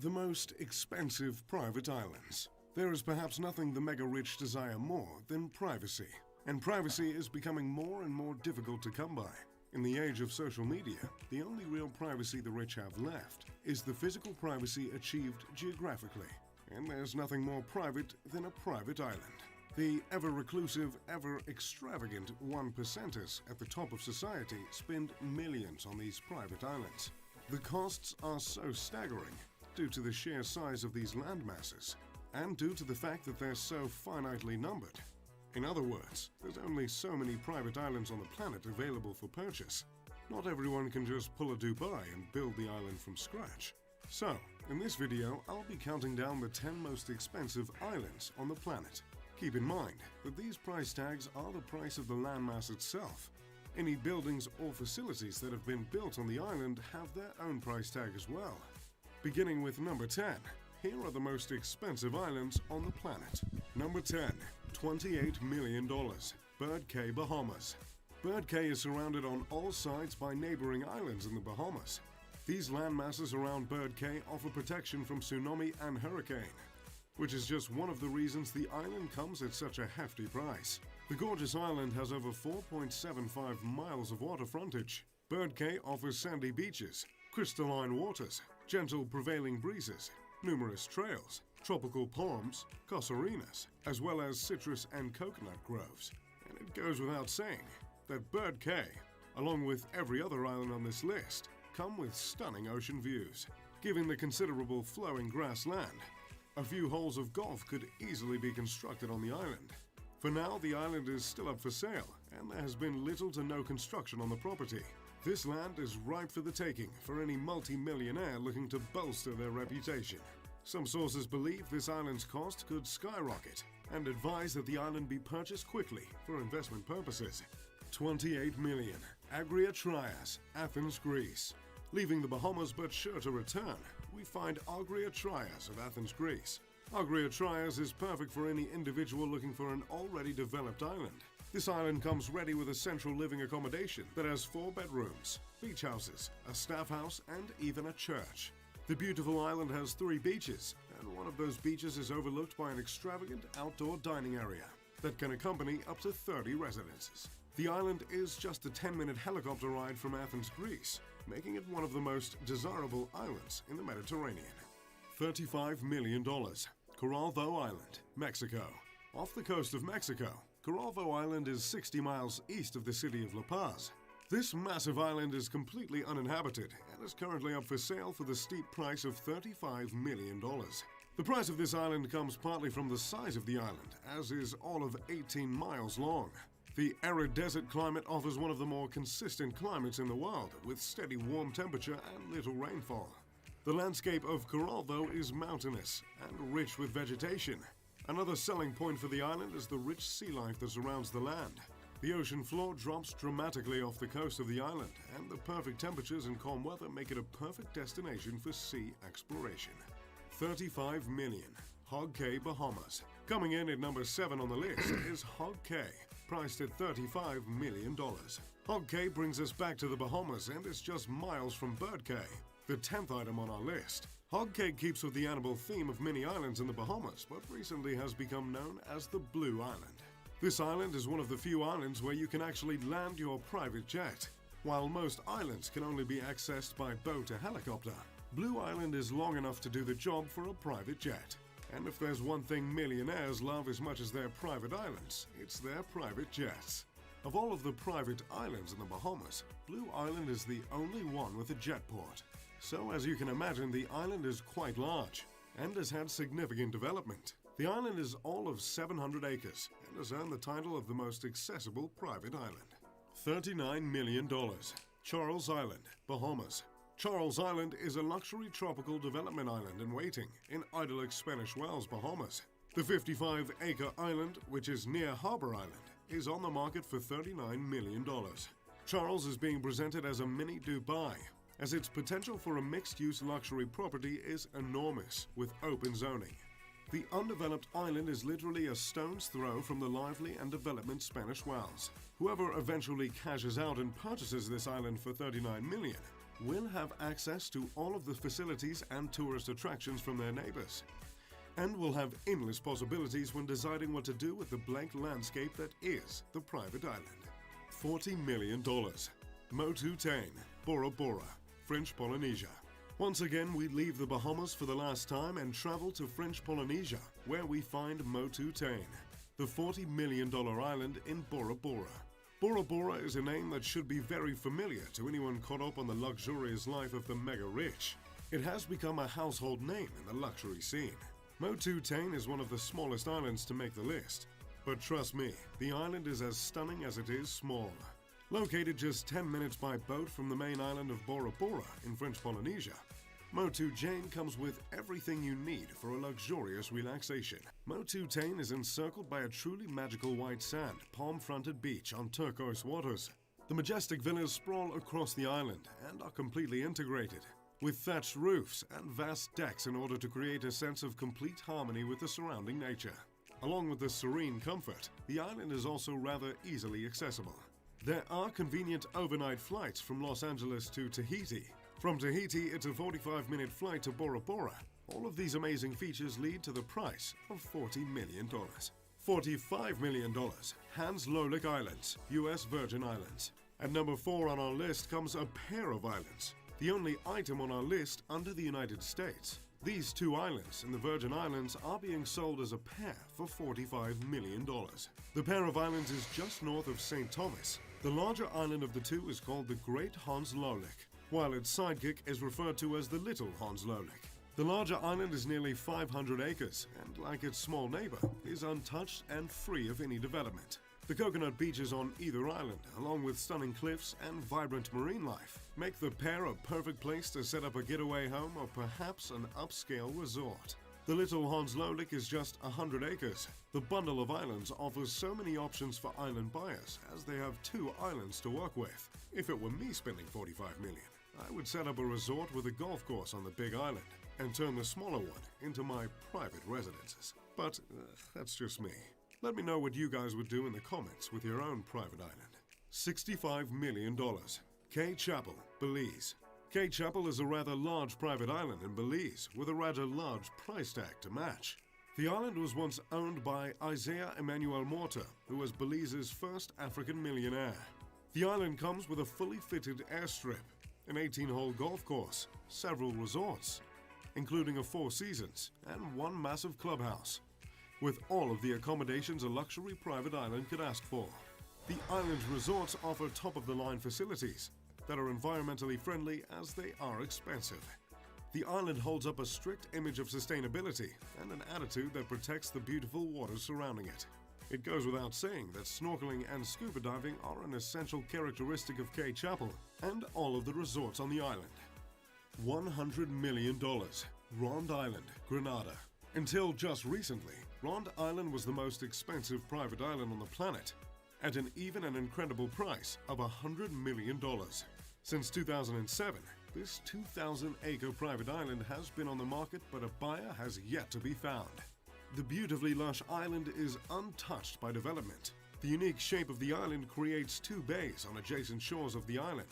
The most expensive private islands. There is perhaps nothing the mega-rich desire more than privacy. And privacy is becoming more and more difficult to come by. In the age of social media, the only real privacy the rich have left is the physical privacy achieved geographically. And there's nothing more private than a private island. The ever-reclusive, ever-extravagant one-percenters at the top of society spend millions on these private islands. The costs are so staggering due to the sheer size of these land masses, and due to the fact that they're so finitely numbered. In other words, there's only so many private islands on the planet available for purchase. Not everyone can just pull a Dubai and build the island from scratch. So, in this video, I'll be counting down the 10 most expensive islands on the planet. Keep in mind that these price tags are the price of the landmass itself. Any buildings or facilities that have been built on the island have their own price tag as well. Beginning with number 10, here are the most expensive islands on the planet. Number 10, $28 million, Bird Cay, Bahamas. Bird Cay is surrounded on all sides by neighboring islands in the Bahamas. These landmasses around Bird Cay offer protection from tsunami and hurricane, which is just one of the reasons the island comes at such a hefty price. The gorgeous island has over 4.75 miles of water frontage. Bird Cay offers sandy beaches, crystalline waters, gentle prevailing breezes, numerous trails, tropical palms, casuarinas, as well as citrus and coconut groves. And it goes without saying that Bird Cay, along with every other island on this list, come with stunning ocean views. Given the considerable flowing grassland, a few holes of golf could easily be constructed on the island. For now, the island is still up for sale, and there has been little to no construction on the property. This land is ripe for the taking for any multi-millionaire looking to bolster their reputation. Some sources believe this island's cost could skyrocket and advise that the island be purchased quickly for investment purposes. 28 million, Agria Trias, Athens, Greece. Leaving the Bahamas but sure to return, we find Agria Trias of Athens, Greece. Agria Trias is perfect for any individual looking for an already developed island. This island comes ready with a central living accommodation that has 4 bedrooms, beach houses, a staff house, and even a church. The beautiful island has 3 beaches, and one of those beaches is overlooked by an extravagant outdoor dining area that can accompany up to 30 residences. The island is just a 10-minute helicopter ride from Athens, Greece, making it one of the most desirable islands in the Mediterranean. $35 million, Coralvo Island, Mexico. Off the coast of Mexico, Coralvo Island is 60 miles east of the city of La Paz. This massive island is completely uninhabited and is currently up for sale for the steep price of $35 million. The price of this island comes partly from the size of the island, as is all of 18 miles long. The arid desert climate offers one of the more consistent climates in the world, with steady warm temperature and little rainfall. The landscape of Coralvo is mountainous and rich with vegetation. Another selling point for the island is the rich sea life that surrounds the land. The ocean floor drops dramatically off the coast of the island, and the perfect temperatures and calm weather make it a perfect destination for sea exploration. 35 million, Hog Cay, Bahamas. Coming in at number 7 on the list is Hog Cay, priced at $35 million. Hog Cay brings us back to the Bahamas and is just miles from Bird Cay, the 10th item on our list. Hog Cay keeps with the animal theme of many islands in the Bahamas, but recently has become known as the Blue Island. This island is one of the few islands where you can actually land your private jet. While most islands can only be accessed by boat or helicopter, Blue Island is long enough to do the job for a private jet. And if there's one thing millionaires love as much as their private islands, it's their private jets. Of all of the private islands in the Bahamas, Blue Island is the only one with a jet port. So as you can imagine, the island is quite large and has had significant development. The island is all of 700 acres and has earned the title of the most accessible private island. $39 million, Charles Island, Bahamas. Charles Island is a luxury tropical development island in waiting in idyllic Spanish Wells, Bahamas. The 55-acre island, which is near Harbour Island, is on the market for $39 million. Charles is being presented as a mini Dubai, as its potential for a mixed-use luxury property is enormous with open zoning. The undeveloped island is literally a stone's throw from the lively and development Spanish Wells. Whoever eventually cashes out and purchases this island for $39 million will have access to all of the facilities and tourist attractions from their neighbors, and will have endless possibilities when deciding what to do with the blank landscape that is the private island. $40 million. Motu Tain, Bora Bora, French Polynesia. Once again, we leave the Bahamas for the last time and travel to French Polynesia, where we find Motu Tain, the $40 million island in Bora Bora. Bora Bora is a name that should be very familiar to anyone caught up on the luxurious life of the mega-rich. It has become a household name in the luxury scene. Motu Tain is one of the smallest islands to make the list, but trust me, the island is as stunning as it is small. Located just 10 minutes by boat from the main island of Bora Bora in French Polynesia, Motu Tain comes with everything you need for a luxurious relaxation. Motu Tain is encircled by a truly magical white sand, palm-fronted beach on turquoise waters. The majestic villas sprawl across the island and are completely integrated, with thatched roofs and vast decks in order to create a sense of complete harmony with the surrounding nature. Along with the serene comfort, the island is also rather easily accessible. There are convenient overnight flights from Los Angeles to Tahiti. From Tahiti, it's a 45-minute flight to Bora Bora. All of these amazing features lead to the price of $40 million. $45 million. Hans Lolek Islands, U.S. Virgin Islands. At number 4 on our list comes a pair of islands, the only item on our list under the United States. These two islands in the Virgin Islands are being sold as a pair for $45 million. The pair of islands is just north of St. Thomas. The larger island of the two is called the Great Hans Lolek, while its sidekick is referred to as the Little Hans Lolek. The larger island is nearly 500 acres and, like its small neighbor, is untouched and free of any development. The coconut beaches on either island, along with stunning cliffs and vibrant marine life, make the pair a perfect place to set up a getaway home or perhaps an upscale resort. The Little Hans Lolek is just 100 acres. The bundle of islands offers so many options for island buyers, as they have 2 islands to work with. If it were me spending $45 million, I would set up a resort with a golf course on the big island and turn the smaller one into my private residences. But that's just me. Let me know what you guys would do in the comments with your own private island. $65 million. Cay Chapel, Belize. Cay Chapel is a rather large private island in Belize with a rather large price tag to match. The island was once owned by Isaiah Emmanuel Morta, who was Belize's first African millionaire. The island comes with a fully fitted airstrip, an 18-hole golf course, several resorts, including a 4 Seasons, and 1 massive clubhouse, with all of the accommodations a luxury private island could ask for. The island's resorts offer top-of-the-line facilities that are environmentally friendly as they are expensive. The island holds up a strict image of sustainability and an attitude that protects the beautiful waters surrounding it. It goes without saying that snorkeling and scuba diving are an essential characteristic of Cay Chapel and all of the resorts on the island. $100 million. Rond Island, Grenada. Until just recently, Rond Island was the most expensive private island on the planet, at an even and incredible price of $100 million. Since 2007, this 2,000-acre private island has been on the market, but a buyer has yet to be found. The beautifully lush island is untouched by development. The unique shape of the island creates 2 bays on adjacent shores of the island.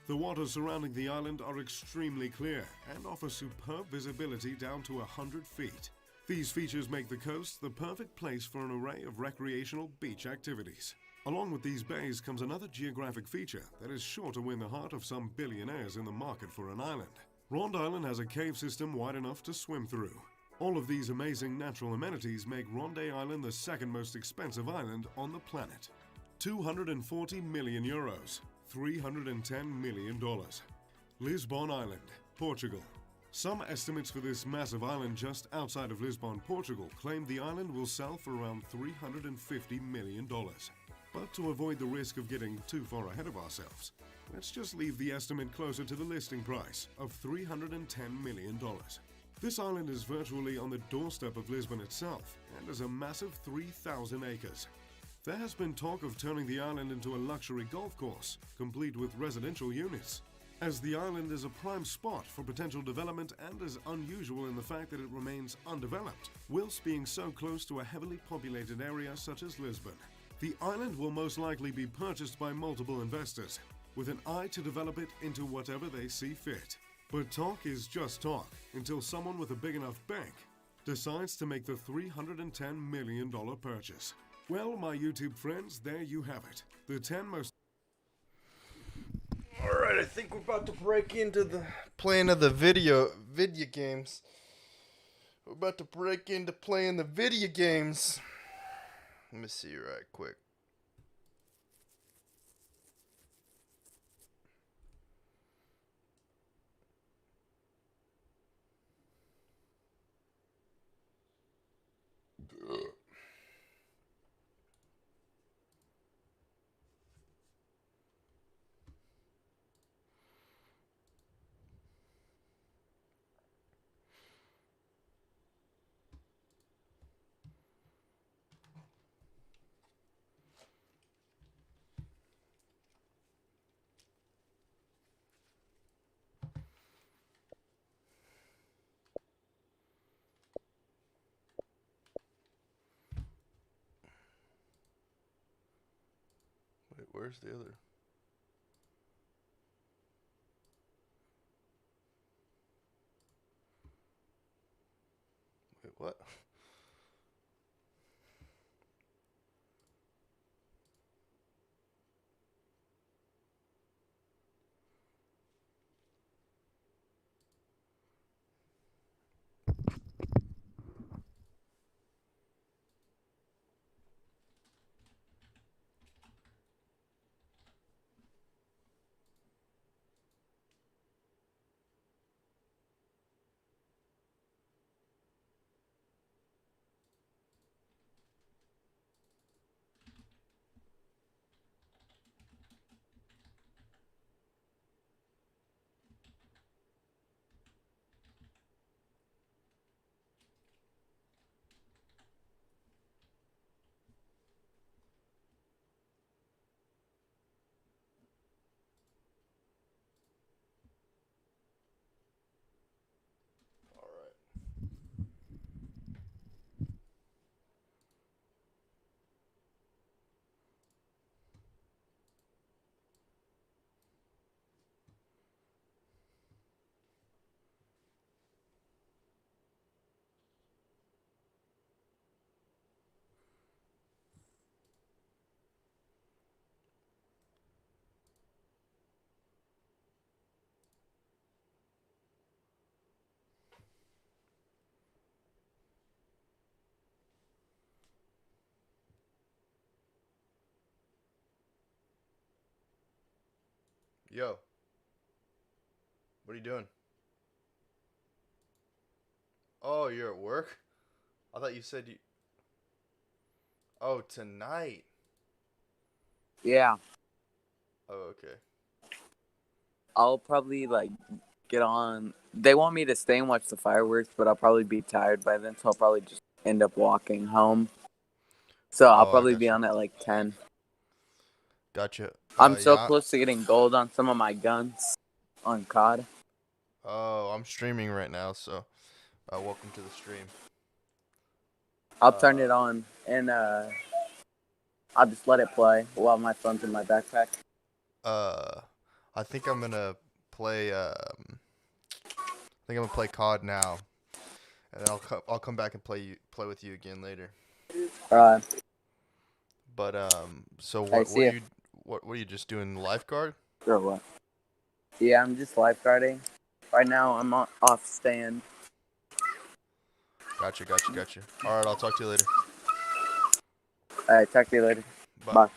The waters surrounding the island are extremely clear and offer superb visibility down to 100 feet. These features make the coast the perfect place for an array of recreational beach activities. Along with these bays comes another geographic feature that is sure to win the heart of some billionaires in the market for an island. Rond Island has a cave system wide enough to swim through. All of these amazing natural amenities make Ronde Island the second most expensive island on the planet. 240 million euros, $310 million. Lisbon Island, Portugal. Some estimates for this massive island just outside of Lisbon, Portugal, claim the island will sell for around $350 million. But to avoid the risk of getting too far ahead of ourselves, let's just leave the estimate closer to the listing price of $310 million. This island is virtually on the doorstep of Lisbon itself and is a massive 3,000 acres. There has been talk of turning the island into a luxury golf course, complete with residential units, as the island is a prime spot for potential development and is unusual in the fact that it remains undeveloped, whilst being so close to a heavily populated area such as Lisbon. The island will most likely be purchased by multiple investors, with an eye to develop it into whatever they see fit. But talk is just talk until someone with a big enough bank decides to make the $310 million purchase. Well, my YouTube friends, there you have it. The 10 most... Alright, I think we're about to break into the playing of the video games. We're about to break into playing the video games. Let me see right quick. Wait, where's the other? Wait, what? Yo. What are you doing? Oh, you're at work? I thought you said you... Oh, tonight. Yeah, Oh, okay. I'll probably like get on. They want me to stay and watch the fireworks, but I'll probably be tired by then, so I'll probably just end up walking home. So I'll Oh, I probably be gotcha. on at like 10. Gotcha. I'm so Yeah. close to getting gold on some of my guns on COD. Oh, I'm streaming right now, so welcome to the stream. I'll turn it on and I'll just let it play while my phone's in my backpack. I think I'm gonna play. I think I'm gonna play COD now, and then I'll come back and play with you again later. But so what are you just doing, lifeguard? Or what? Yeah, I'm just lifeguarding. Right now I'm off stand. Gotcha. All right, I'll talk to you later. All right, talk to you later. Bye. Bye.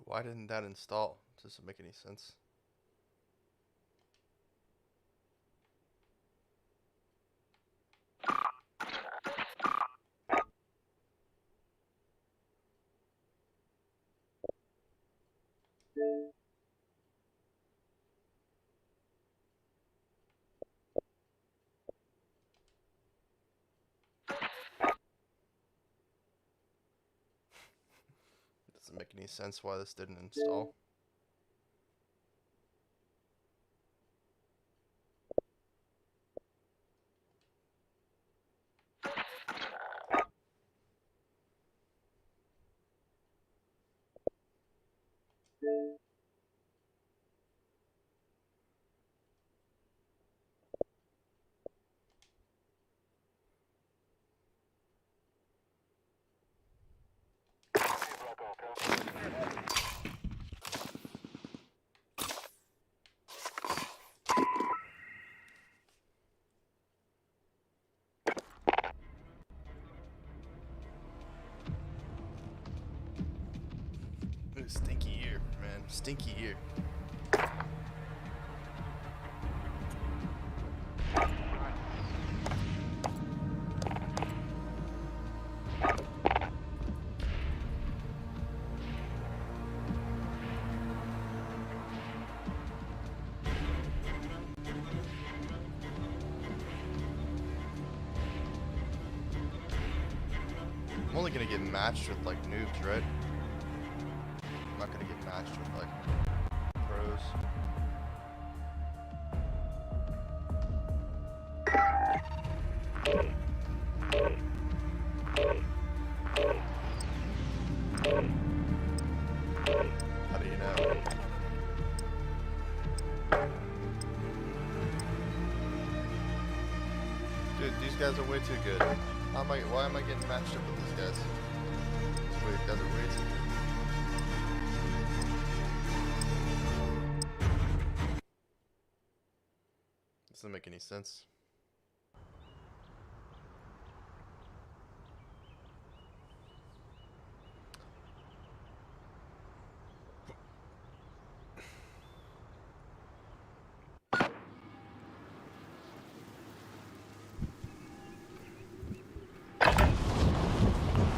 Why didn't that install? Doesn't make any sense. Doesn't make any sense why this didn't install. Stinky year, man. Stinky year. I'm only gonna get matched with like noobs, right? I'm not gonna get matched with like pros. How do you know? Dude, these guys are way too good. Why am I getting matched up with these guys? These guys are way too good. Doesn't make any sense.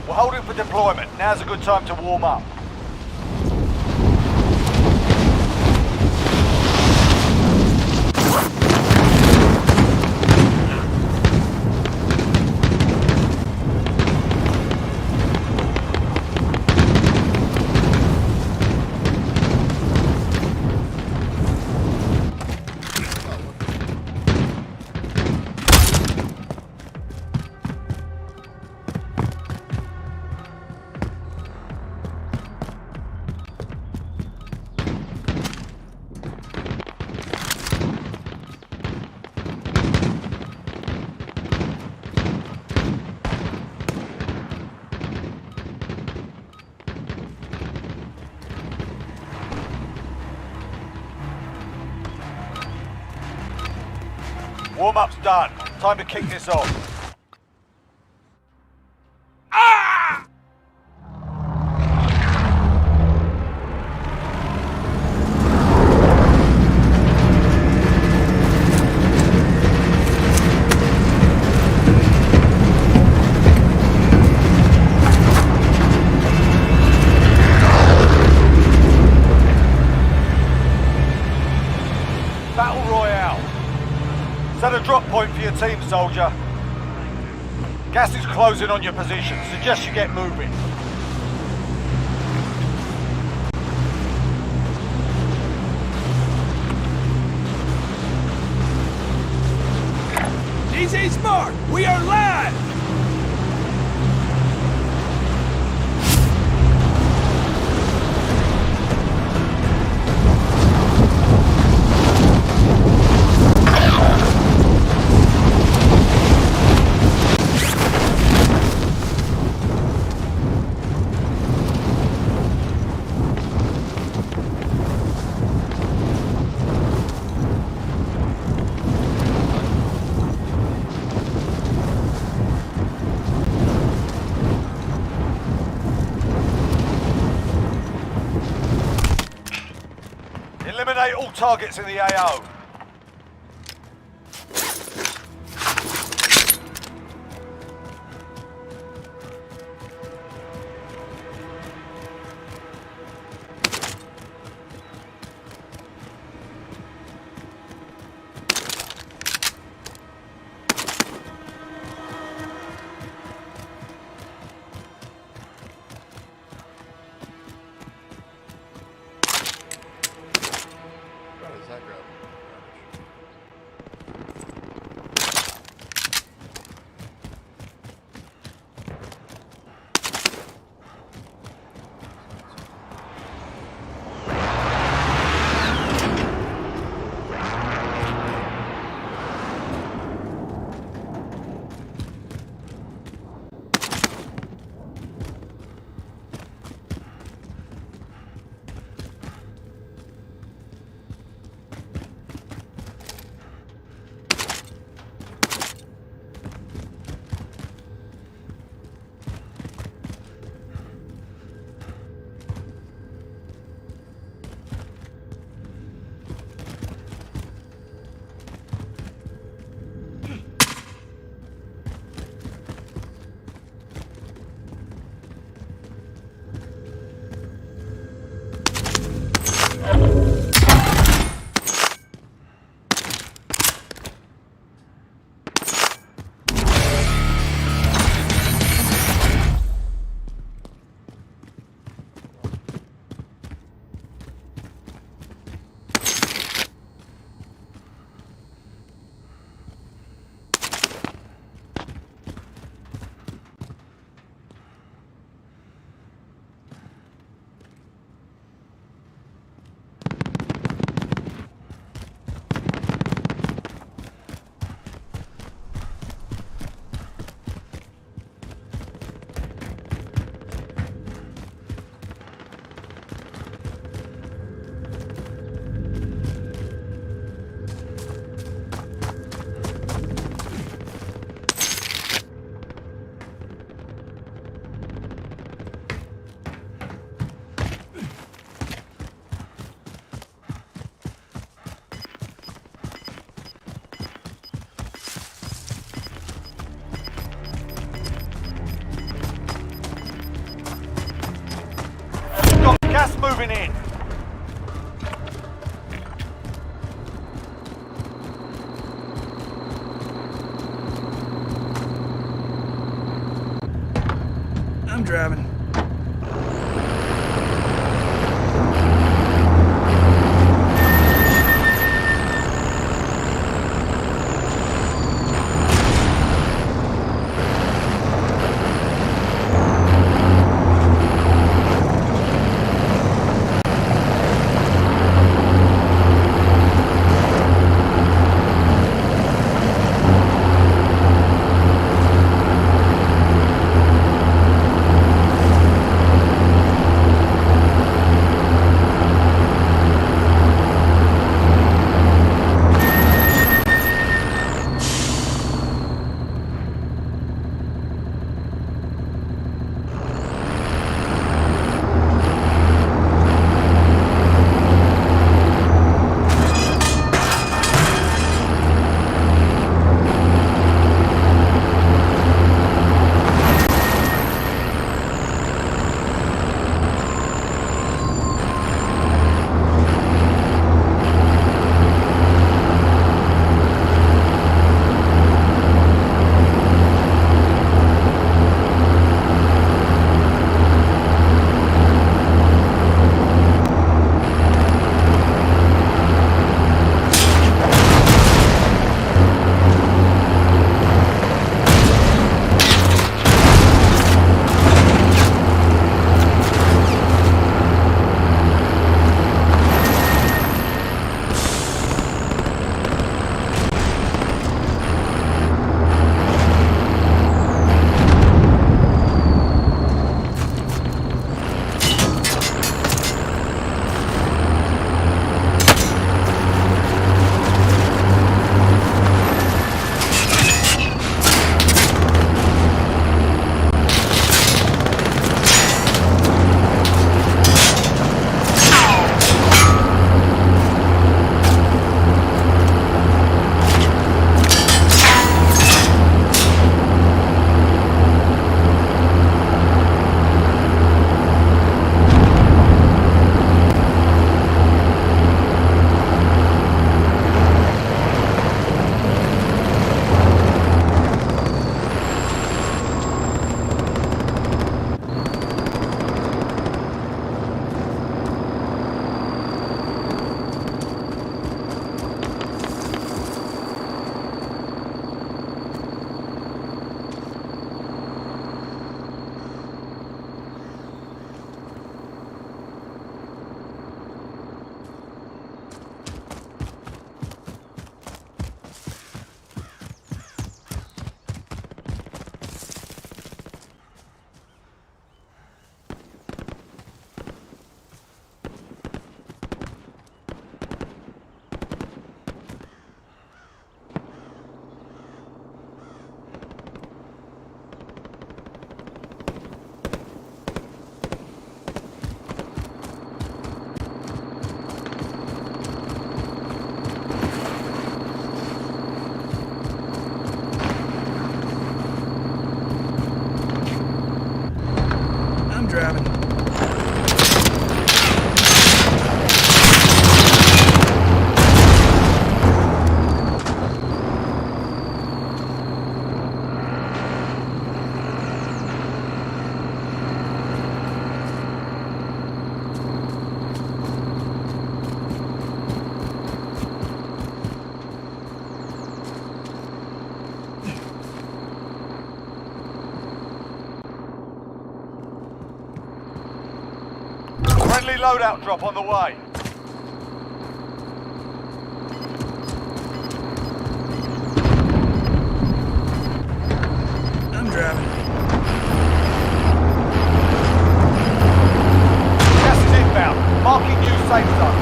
We're holding for deployment. Now's a good time to warm up. Warm-up's done. Time to kick this off. Battle Royale. Set a drop point for your team, soldier. Gas is closing on your position. Suggest you get moving. Easy smart. We are live. all targets in the AO. How does that grab? Got gas moving in. I'm driving. driving. Friendly loadout drop on the way. I'm driving. Gas is inbound. Marking new safe zone.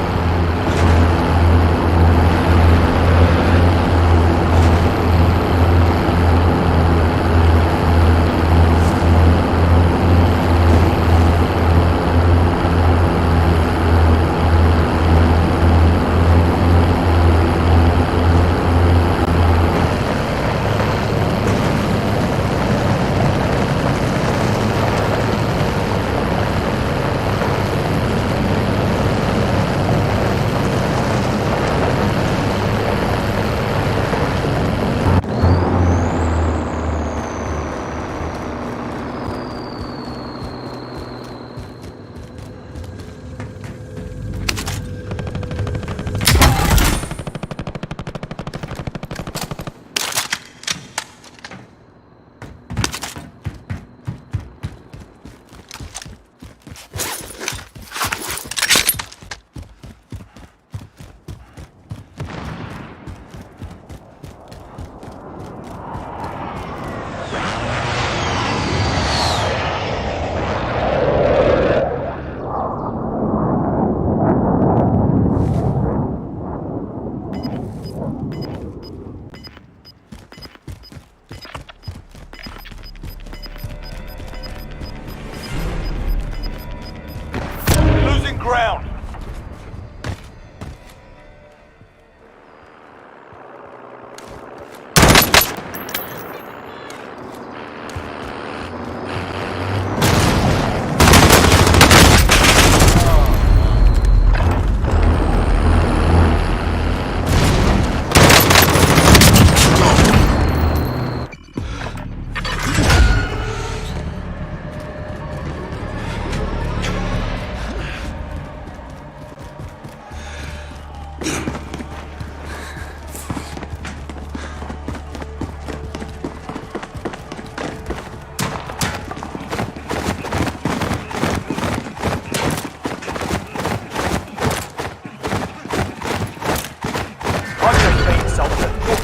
Losing ground.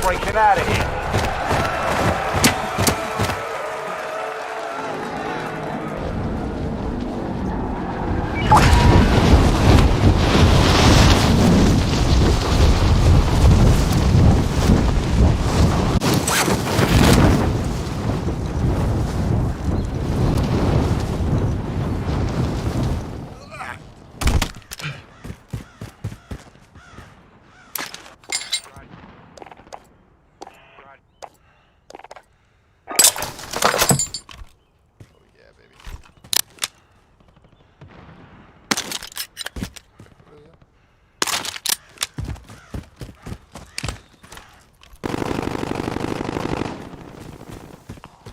Breaking out of here.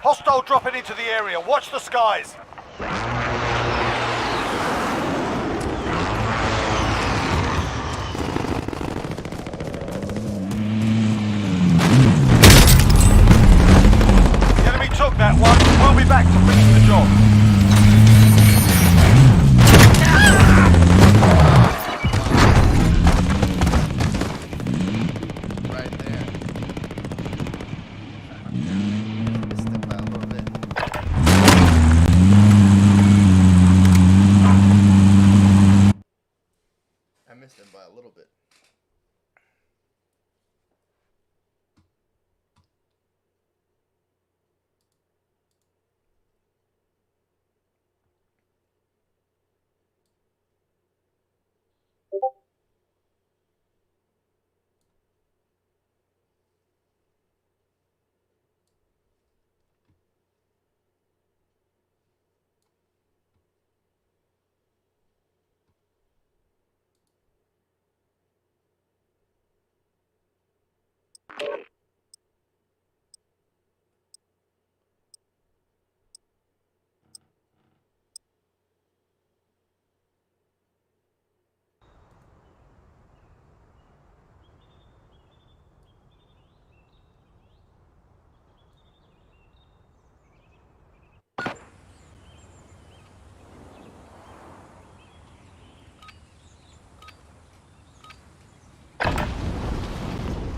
Hostile dropping into the area. Watch the skies. The enemy took that one. We'll be back to finish the job. Right there. Missed it by a little bit. I missed him by a little bit.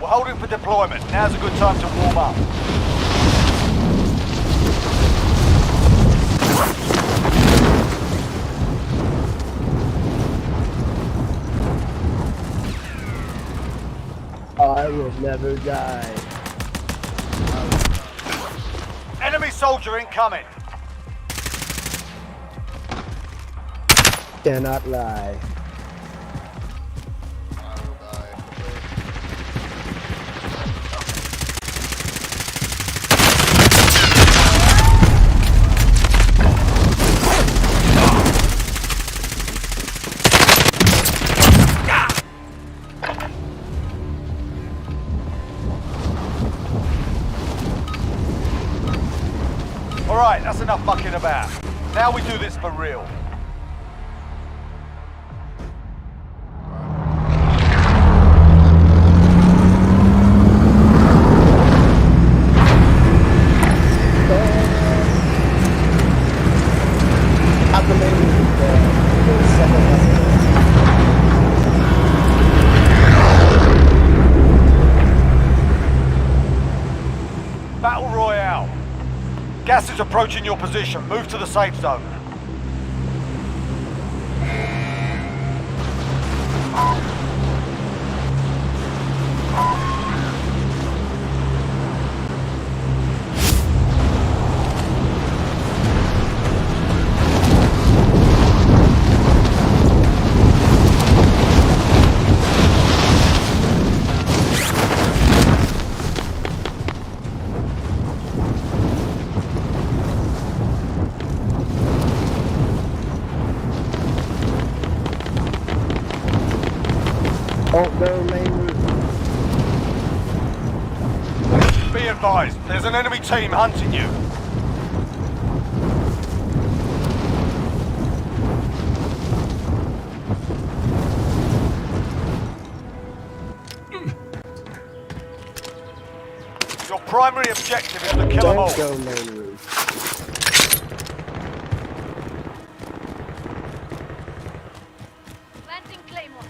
We're holding for deployment. Now's a good time to warm up. I will never die. Enemy soldier incoming. Cannot lie. Alright, that's enough mucking about. Now we do this for real. Battle Royale. Gas is approaching your position. Move to the safe zone. Don't go main route. Be advised, there's an enemy team hunting you. Your primary objective is to kill them all. Don't go main route. Planting Claymore.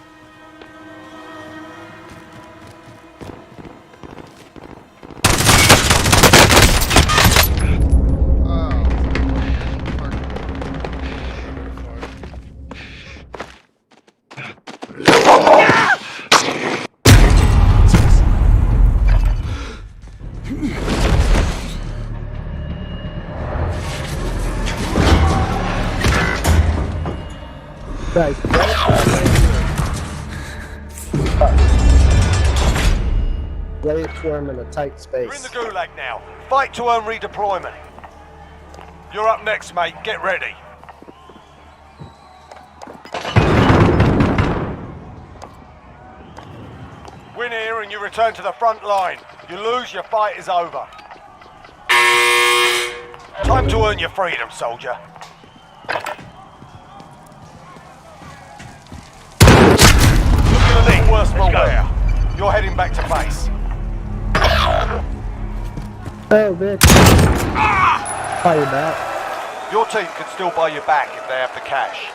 Guys, lay it for him in a tight You're in space. the gulag now. Fight to earn redeployment. You're up next, mate. Get ready. Win here and you return to the front line. You lose, your fight is over. Time to earn your freedom, soldier. Looking a little worse for wear. You're heading back to base. Oh, bitch. Buy you back. Your team can still buy you back if they have the cash.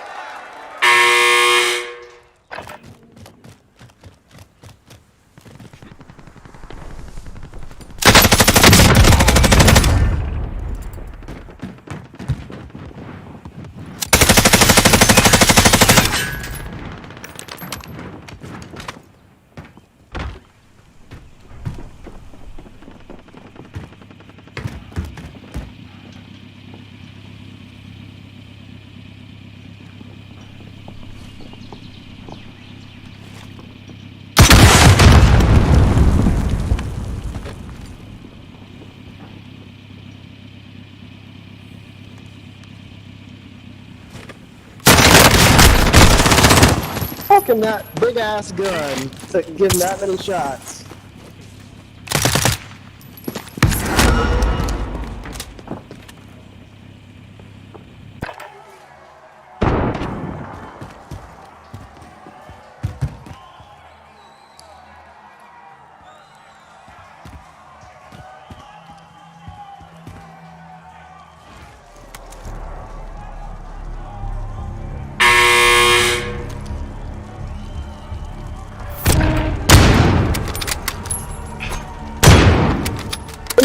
Fucking that big ass gun to give him that many shots.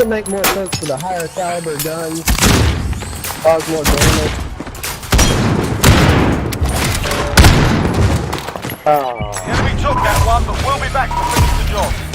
it make more sense for the higher caliber guns cause more damage? The enemy took that one, but we'll be back to finish the job.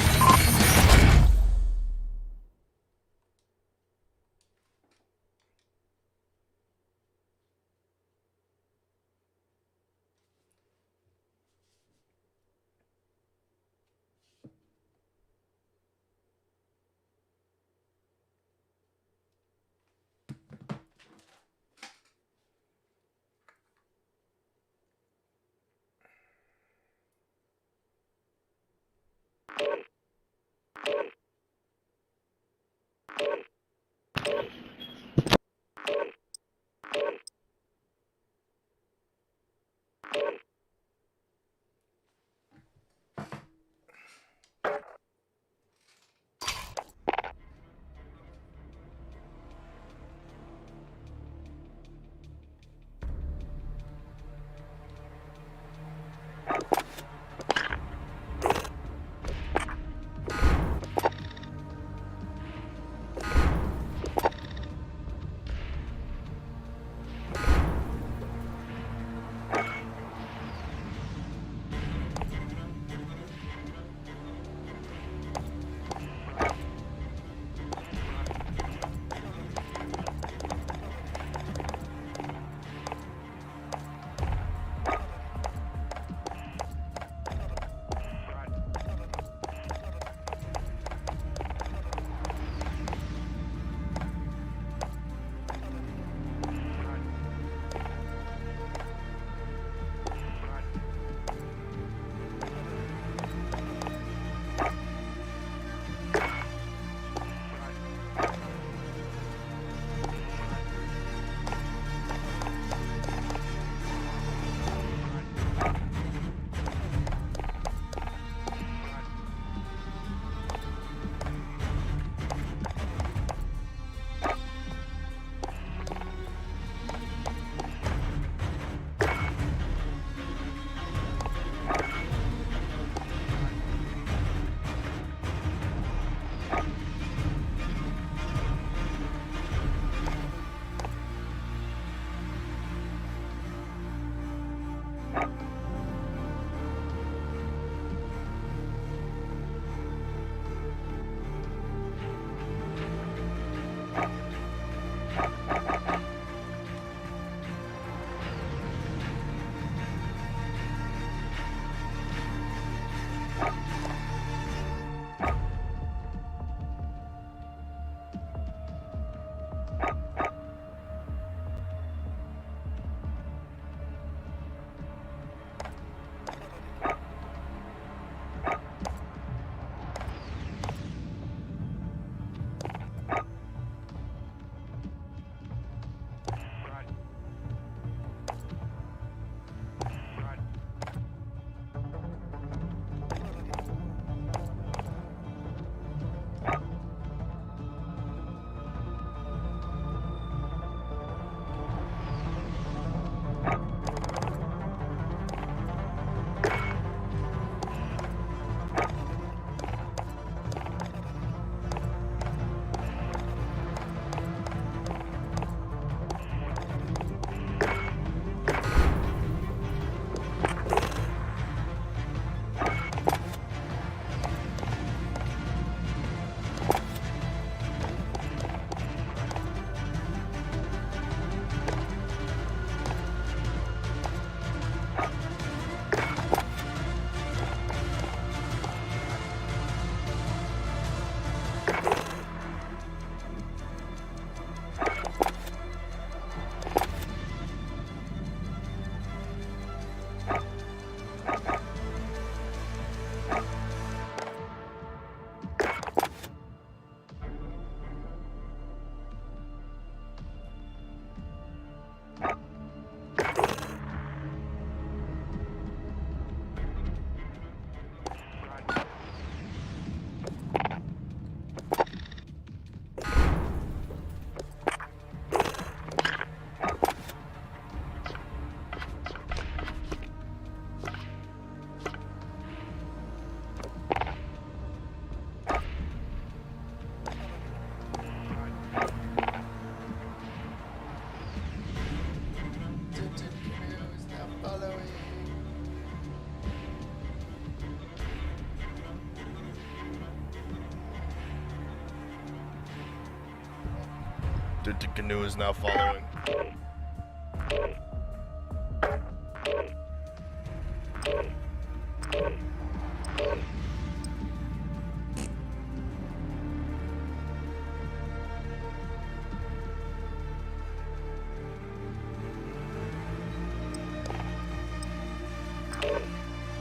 The canoe is now following.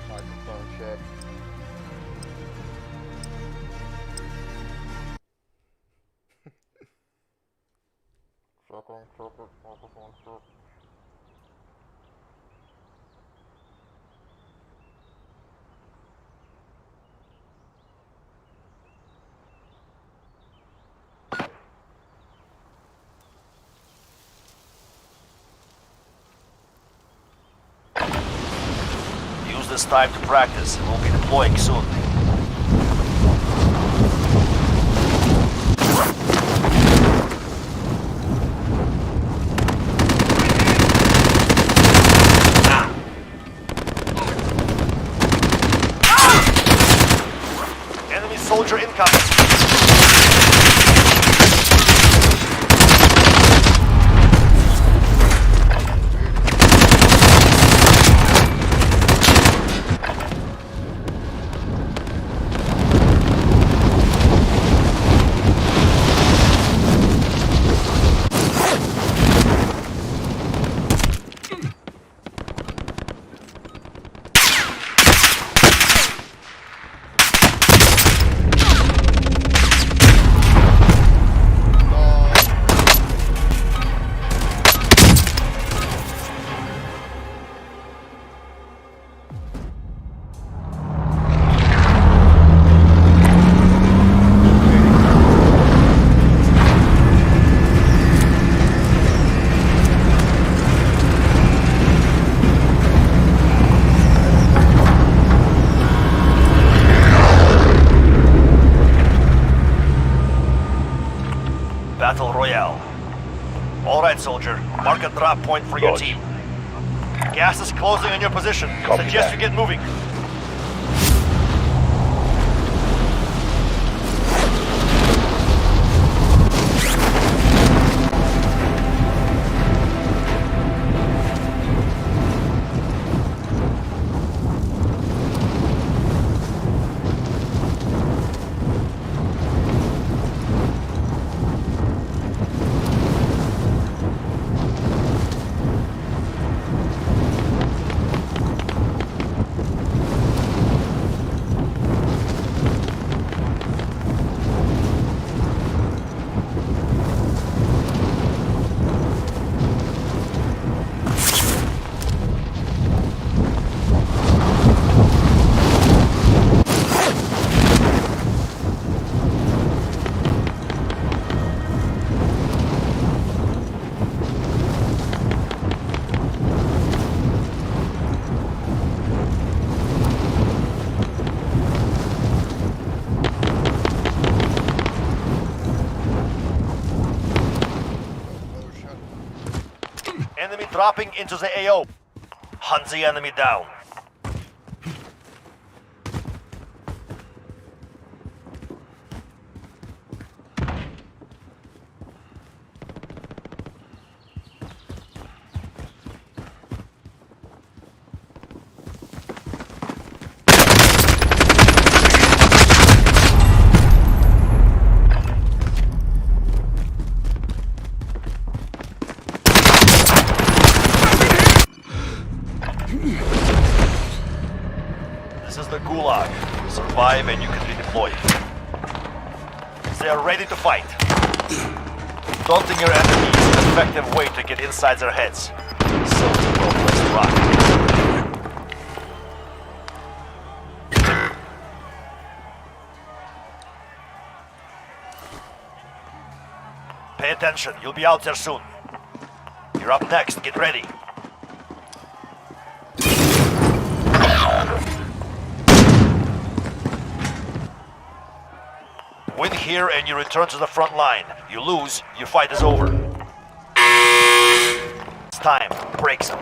Microphone check. Microphone check. Use this time to practice. We'll be deploying soon. Enemy soldier incoming. Battle Royale. Alright, soldier. Mark a drop point for your team. Gas is closing on your position. Suggest you get moving. Enemy dropping into the AO. Hunt the enemy down. This is the Gulag. Survive and you can redeploy. They are ready to fight. Daunting your enemy is an effective way to get inside their heads. So, let's rock. Pay attention, you'll be out there soon. You're up next, get ready. Win here and you return to the front line. You lose, your fight is over. It's time, break some.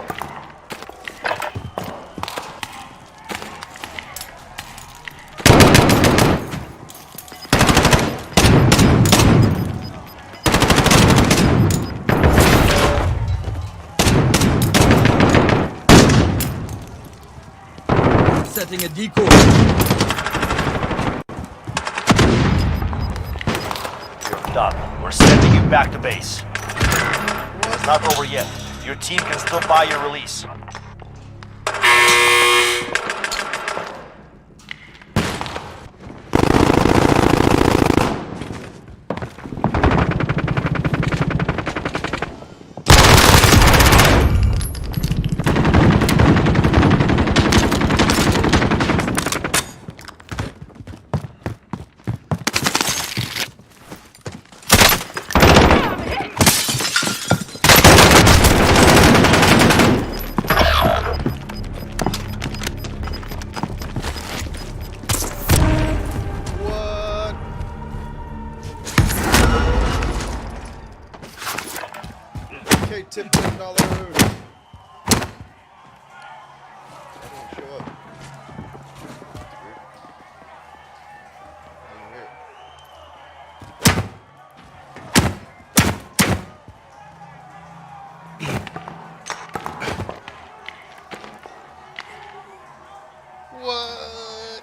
Setting a decoy. You're done. We're sending you back to base. It's not over yet. Your team can still buy your release. Okay, tip $10. I didn't show up. Weird. I didn't hear it. What?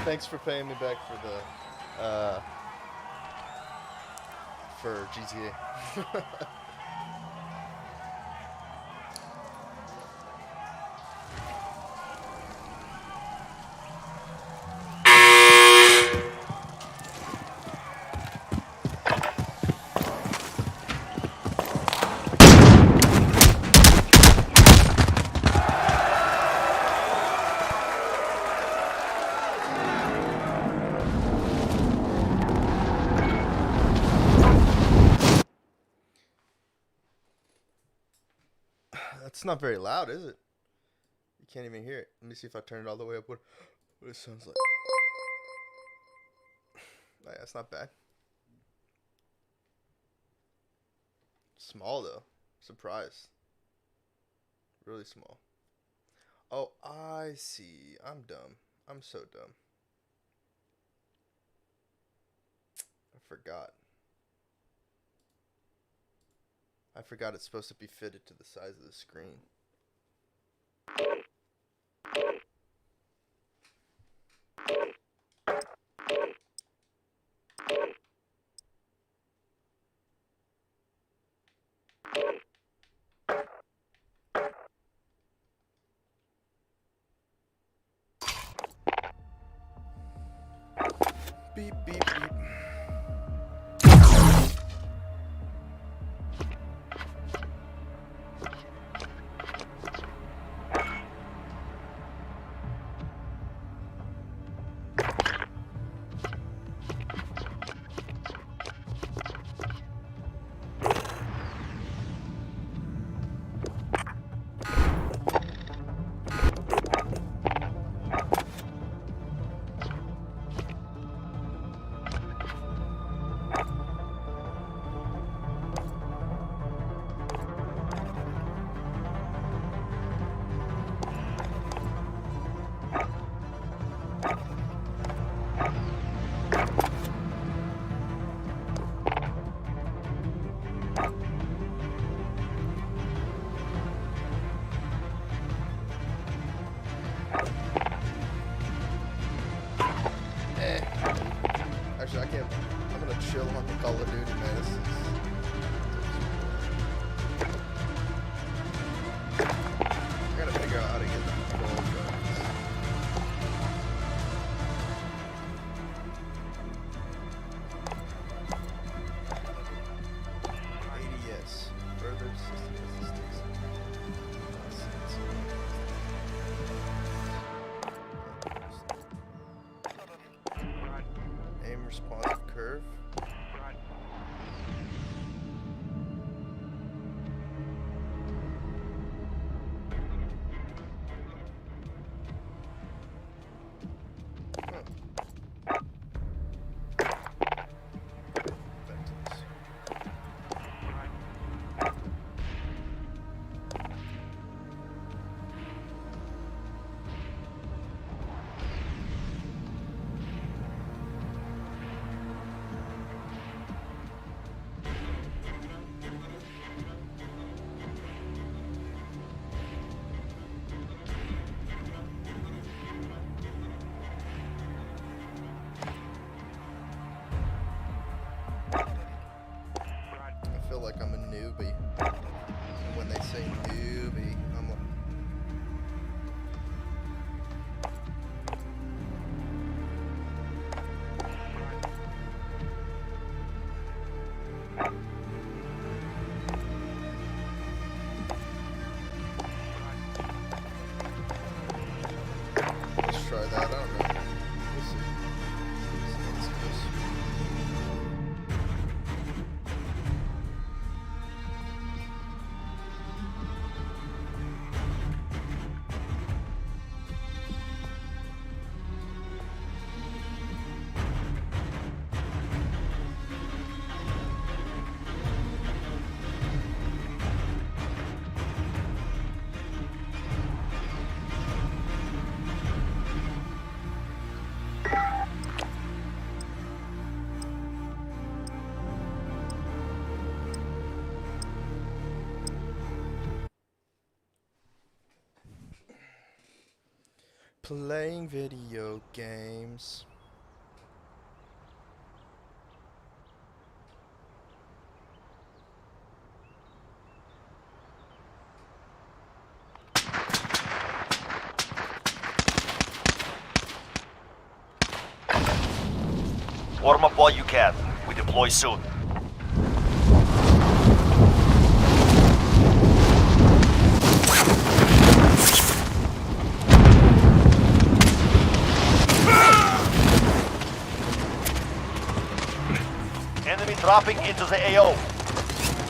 Thanks for paying me back for the for GTA. That's not very loud, is it? You can't even hear it. Let me see if I turn it all the way up. What it sounds like. Oh, yeah, it's not bad. Small though. Surprised. Really small. Oh, I see. I'm dumb. I'm so dumb. I forgot. I forgot it's supposed to be fitted to the size of the screen. Beep, beep, beep. try that. I don't know. We'll see. Let's do this. Playing video games. Warm up while you can. We deploy soon. Enemy dropping into the AO.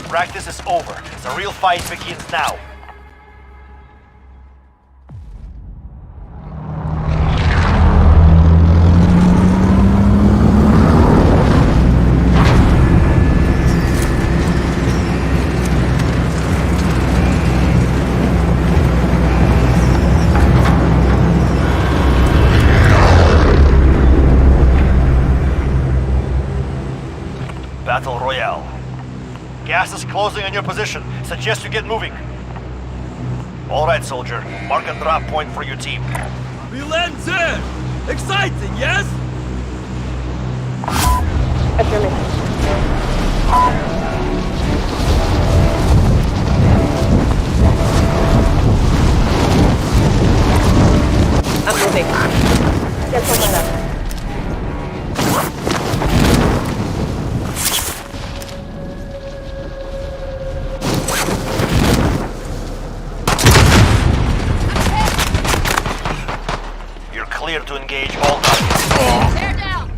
Practice is over. The real fight begins now. Battle Royale. Gas is closing on your position. Suggest you get moving. Alright, soldier. Mark a drop point for your team. We land there! Exciting, yes? I'm moving. Get someone up. Clear to engage all targets. Tear down!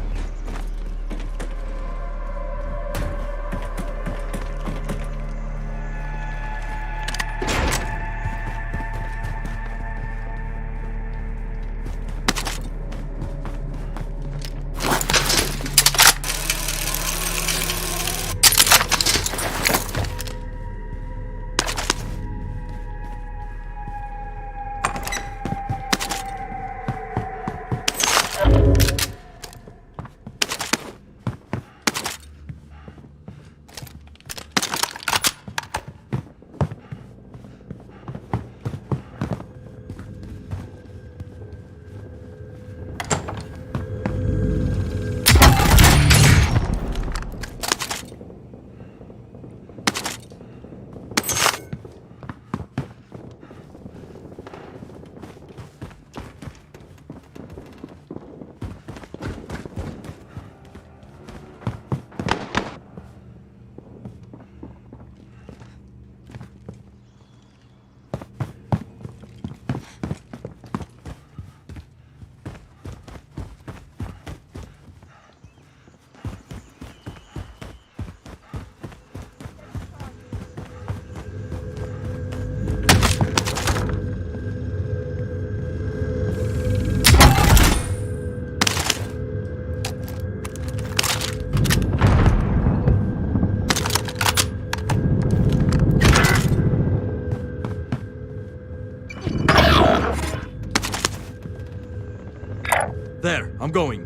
There, I'm going.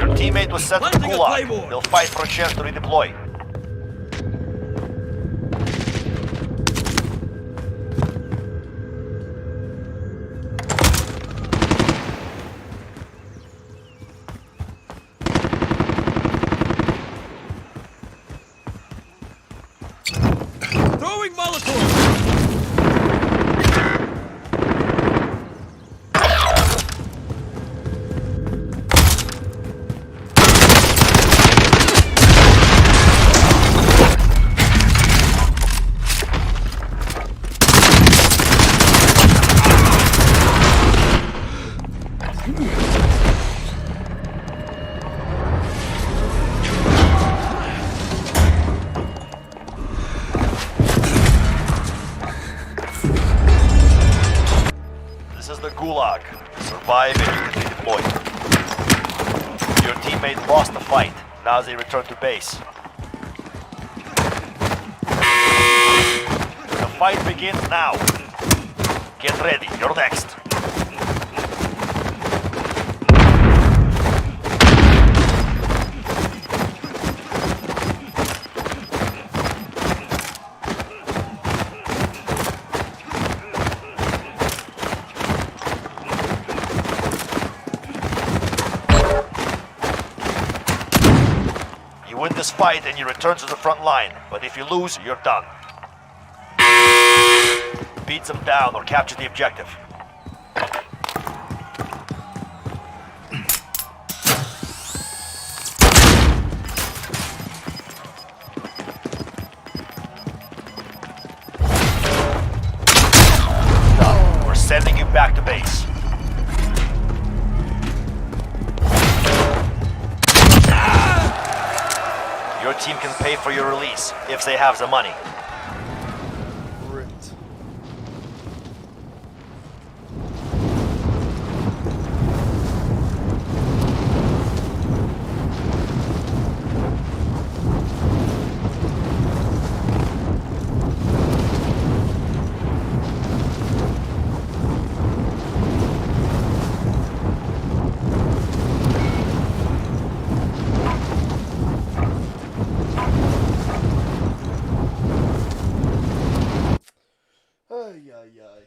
Your teammate was sent to Gulag. They'll fight for a chance to redeploy. Throwing Molotov! Gulag. Survive and you can redeploy. Your teammate lost the fight. Now they return to base. The fight begins now. Get ready, you're next. You win this fight and you return to the front line, but if you lose, you're done. Beat them down or capture the objective. Done. We're sending you back to base. Your team can pay for your release if they have the money. Ripped. Ay, ay, ay.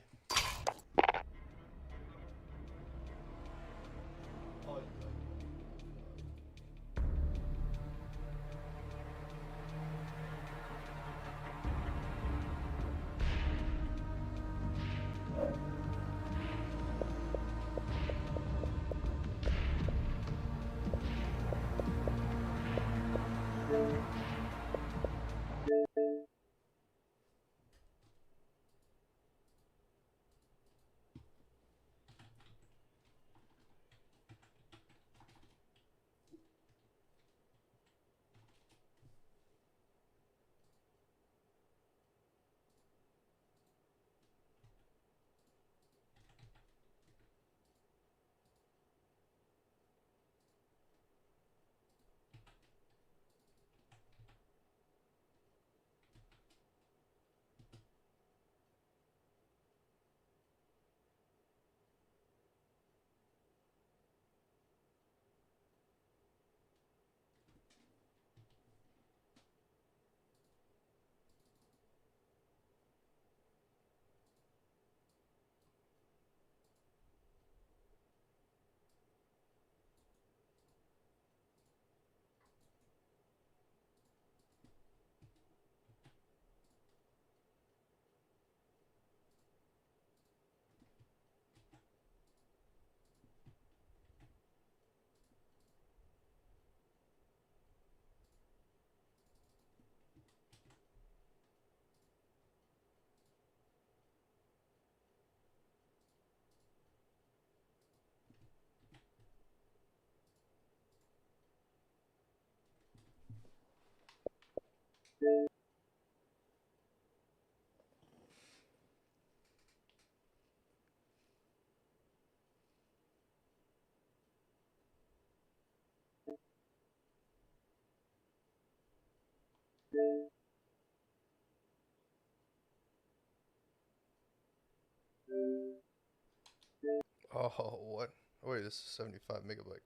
Oh, what? Wait, this is 75 megabyte.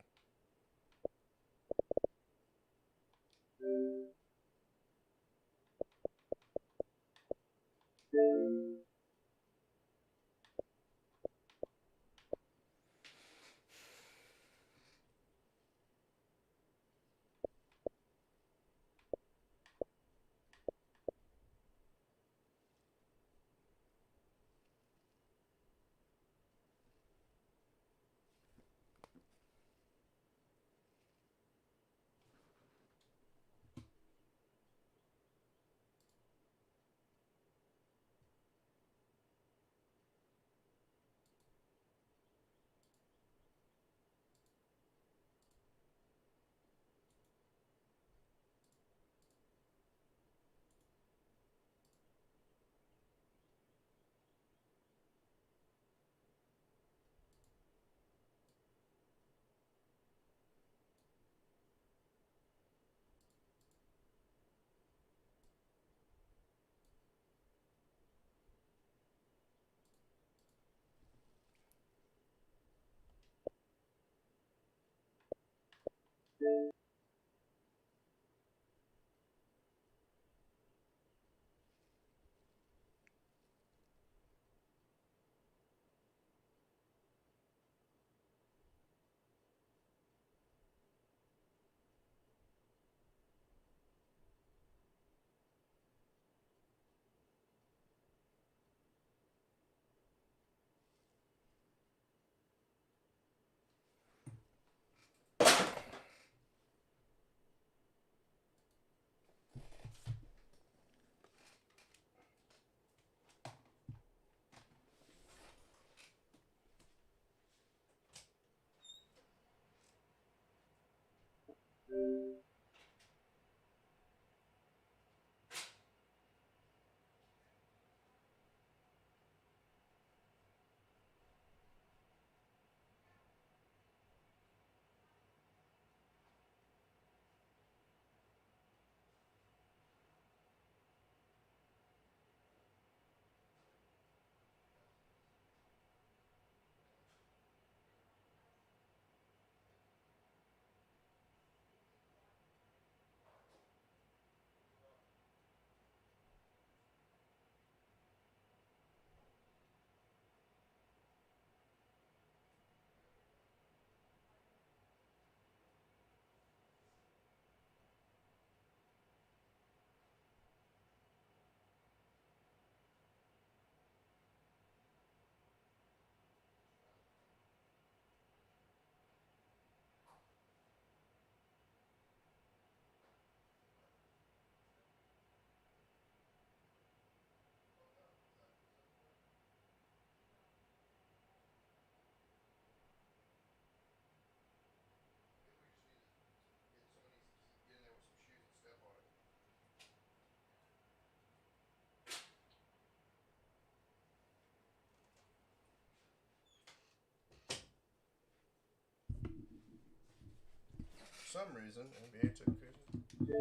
some reason, NBA took a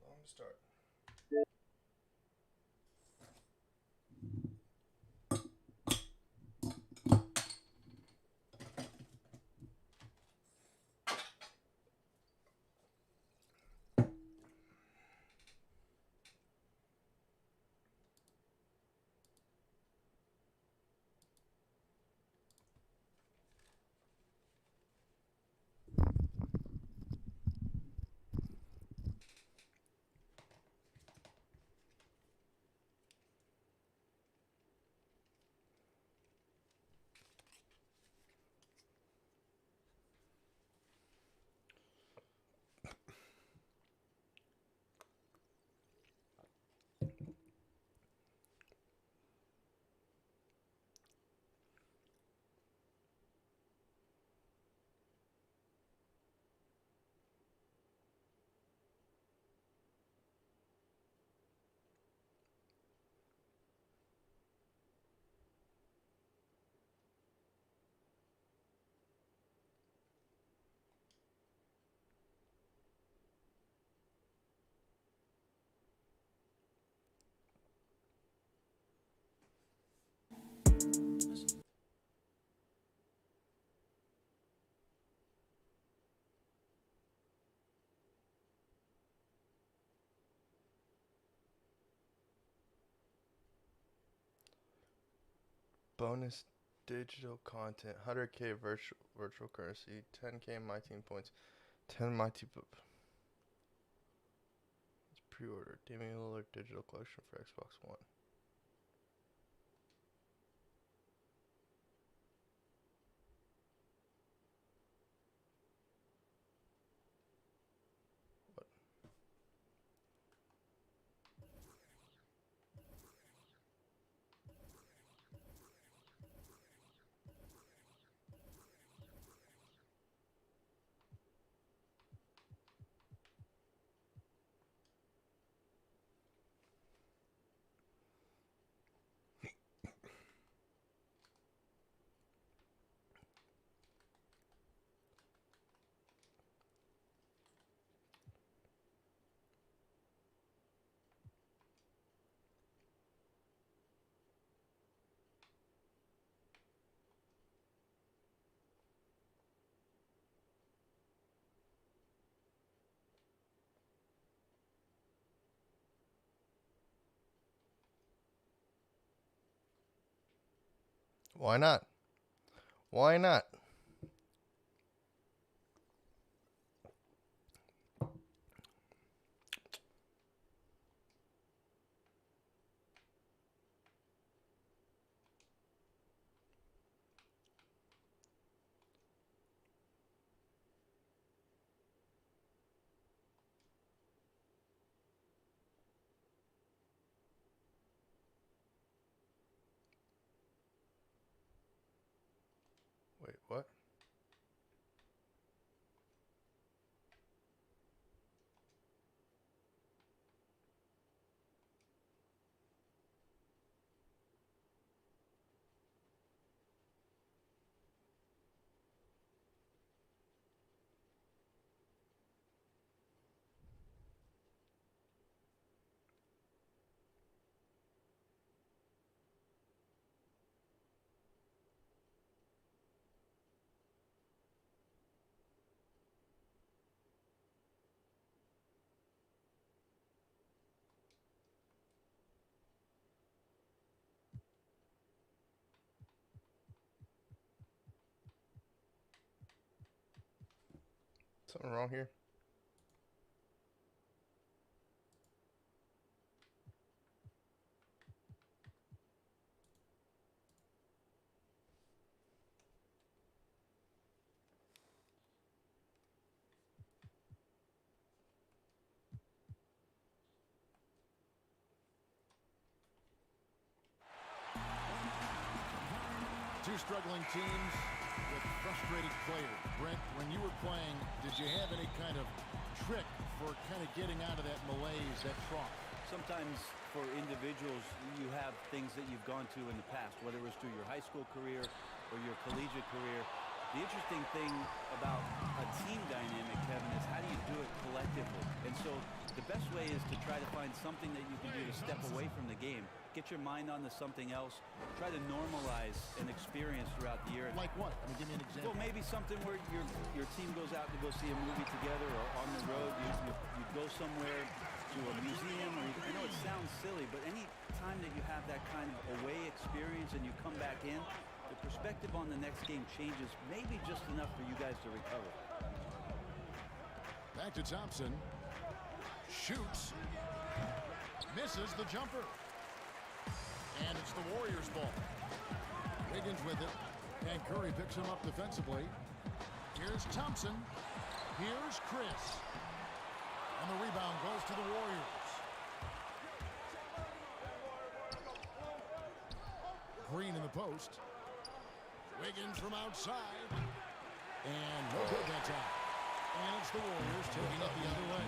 long start. Bonus digital content, 100k virtual currency, 10k my team points, 10 my team. It's pre-order. Damian Lillard digital collection for Xbox One. What? Why not? Why not? Wait, what? Something wrong here? Two struggling teams with frustrated players. Brent, when you were playing, did you have any kind of trick for kind of getting out of that malaise, that trough? Sometimes for individuals, you have things that you've gone to in the past, whether it was through your high school career or your collegiate career, The interesting thing about a team dynamic, Kevin, is how do you do it collectively? And so the best way is to try to find something that you can do to step away from the game. Get your mind onto something else. Try to normalize an experience throughout the year. Like what? I mean, give me an example. Well, maybe something where your team goes out to go see a movie together, or on the road you go somewhere to a museum. Or I know it sounds silly, but any time that you have that kind of away experience and you come back in, the perspective on the next game changes maybe just enough for you guys to recover. Back to Thompson. Shoots. Misses the jumper. And it's the Warriors' ball. Wiggins with it. And Curry picks him up defensively. Here's Thompson. Here's Chris. And the rebound goes to the Warriors. Green in the post. Wiggins from outside. And no good that time. And it's the Warriors taking it the other way.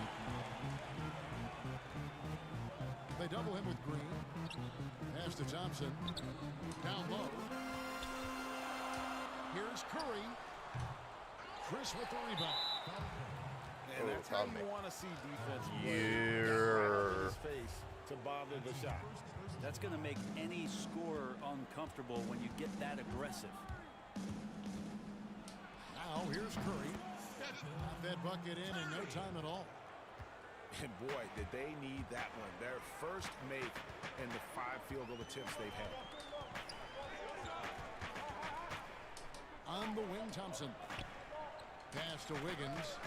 They double him with Green. Pass to Thompson. Down low. Here's Curry. Chris with the rebound. And that's how you want to see defense play. Yeah. His face to bother the shot. That's going to make any scorer uncomfortable when you get that aggressive. Now here's Curry. Got that bucket in no time at all. And boy, did they need that one. Their first make in the 5 field goal attempts they've had. On the wing, Thompson. Pass to Wiggins.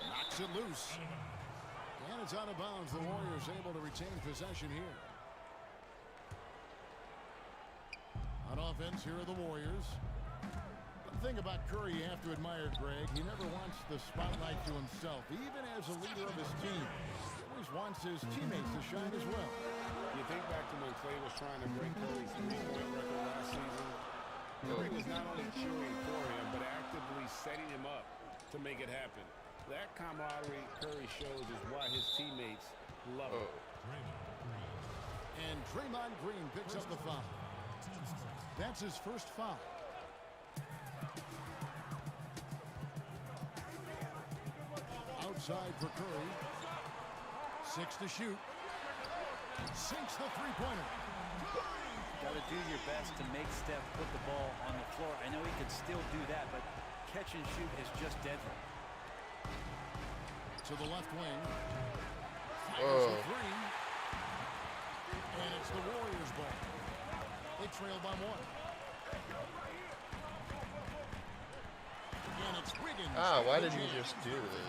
Knocks it loose. And it's out of bounds. The Warriors able to retain possession here. On offense, here are the Warriors. The thing about Curry you have to admire, Greg, he never wants the spotlight to himself. Even as a leader of his team, he always wants his teammates to shine as well. You think back to when Clay was trying to break Curry's 3-point record last season. Curry was not only cheering for him, but actively setting him up to make it happen. That camaraderie Curry shows is why his teammates love him. And Draymond Green picks up the foul. That's his first foul. Outside for Curry. 6 to shoot. Sinks the three-pointer. Got to do your best to make Steph put the ball on the floor. I know he can still do that, but catch and shoot is just deadly. To the left wing. Fires a three. And it's the Warriors' ball. They trail by 1. And it's Wiggins. Why didn't you just do the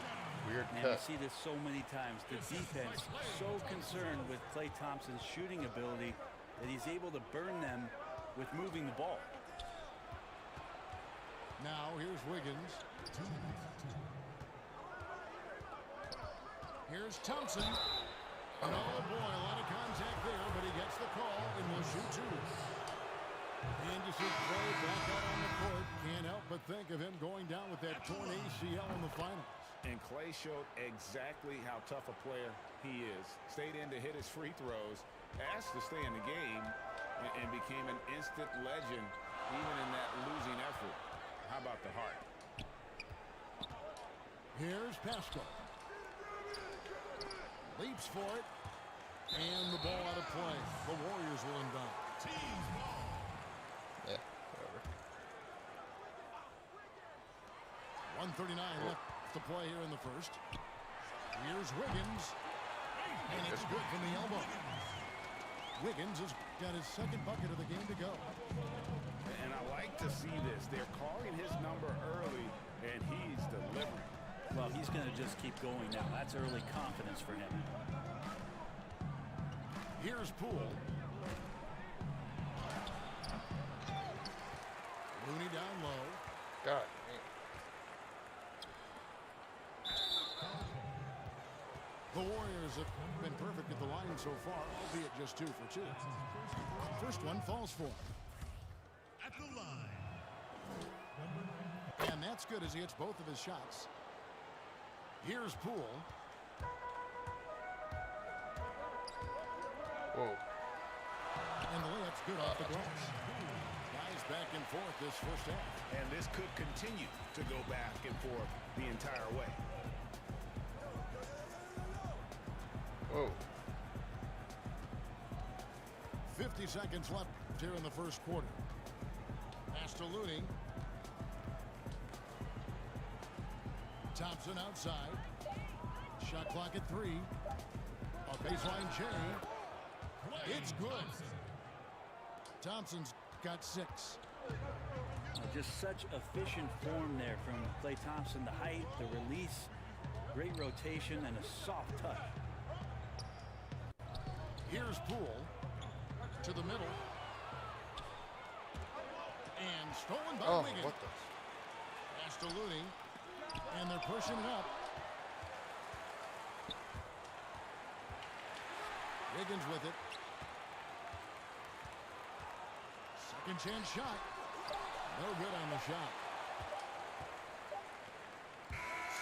weird Man, cut? we see this so many times. The defense so concerned with Klay Thompson's shooting ability that he's able to burn them with moving the ball. Now here's Wiggins. Here's Thompson. Oh boy, a lot of contact there, but he gets the call and will shoot 2. And you see Klay back out on the court. Can't help but think of him going down with that torn ACL in the finals. And Clay showed exactly how tough a player he is. Stayed in to hit his free throws, asked to stay in the game, and became an instant legend even in that losing effort. How about the heart? Here's Pascal. Leaps for it. And the ball out of play. The Warriors will inbound. Yeah, whatever. 1:39 left to play here in the first. Here's Wiggins. And it's good from the elbow. Wiggins has got his second bucket of the game to go. And I like to see this. They're calling his number early, and he's delivering. Well, he's going to just keep going now. That's early confidence for him. Here's Poole. Looney down low. God. The Warriors have been perfect at the line so far, albeit just 2 for 2. First one falls for him. At the line. And that's good as he hits both of his shots. Here's Poole. Whoa. And the layup's good off the glass. Guys back in and forth this first half. And this could continue to go back and forth the entire way. Whoa. 50 seconds left here in the first quarter. Pass to Looney. Thompson outside. Shot clock at 3. A baseline J. It's good. Thompson's got 6. Just such efficient form there from Klay Thompson. The height, the release, great rotation, and a soft touch. Here's Poole to the middle. And stolen by Wiggins. What the? Pass to Looney. And they're pushing it up. Wiggins with it. Second chance shot. No good on the shot.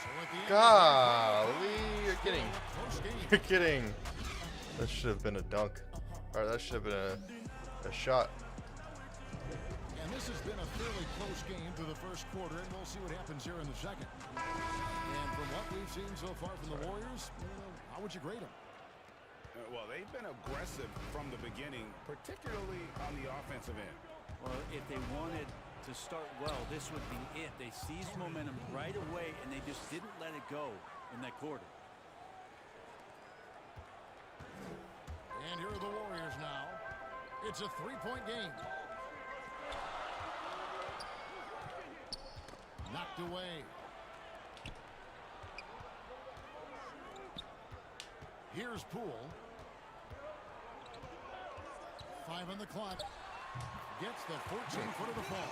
So at the end, Golly, you're kidding. You're kidding. That should have been a dunk. Or that should have been a shot. And this has been a fairly close game through the first quarter, and we'll see what happens here in the second. And from what we've seen so far from the Warriors, how would you grade them? Well, they've been aggressive from the beginning, particularly on the offensive end. Well, if they wanted to start well, this would be it. They seized momentum right away, and they just didn't let it go in that quarter. And here are the Warriors now. It's a three-point game. Knocked away. Here's Poole. 5 on the clock. Gets the 14-footer to fall.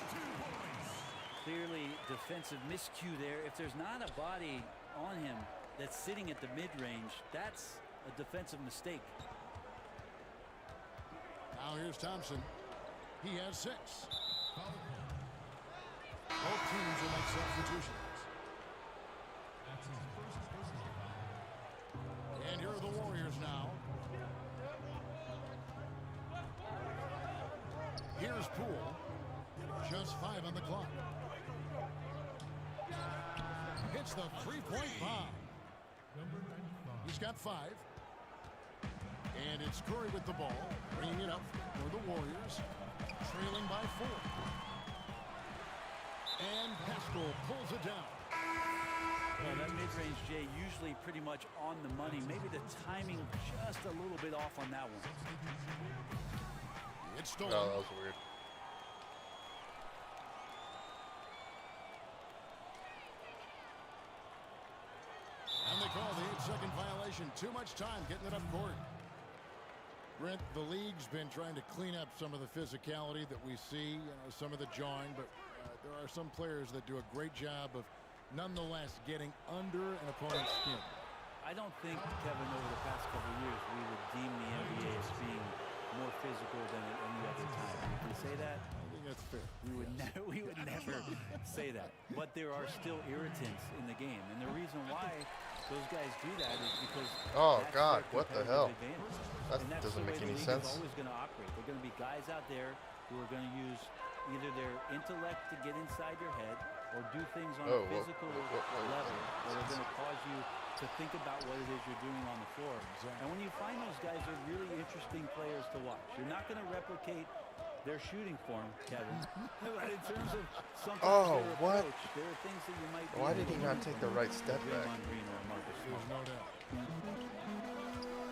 Clearly defensive miscue there. If there's not a body on him that's sitting at the mid-range, that's a defensive mistake. Now here's Thompson. He has 6. Both teams will make substitutions. And here are the Warriors now. Here's Poole. Just 5 on the clock. Hits the three-point bomb. He's got 5. And it's Curry with the ball, bringing it up for the Warriors, trailing by 4. And Pascal pulls it down. Well, that mid-range, Jay, usually pretty much on the money. Maybe the timing just a little bit off on that one. It's stolen. Oh, that was weird. And they call the 8-second violation. Too much time getting it up court. Brent, the league's been trying to clean up some of the physicality that we see, some of the jawing, but there are some players that do a great job of nonetheless getting under an opponent's skin. I don't think, Kevin, over the past couple of years, we would deem the NBA as being more physical than at any other time. Can we say that? I think that's fair. We would never say that. But there are still irritants in the game, and the reason why those guys do that is because God, what the hell? That doesn't make any sense. Always going to operate. They're going to be guys out there who are going to use either their intellect to get inside your head or do things on a physical level that are going to cause you to think about what it is you're doing on the floor. And when you find those guys, they're really interesting players to watch. You're not going to replicate their shooting form, Kevin. But in terms of something their approach, there are things that you might be. Why did he not take the right step back? There's no doubt.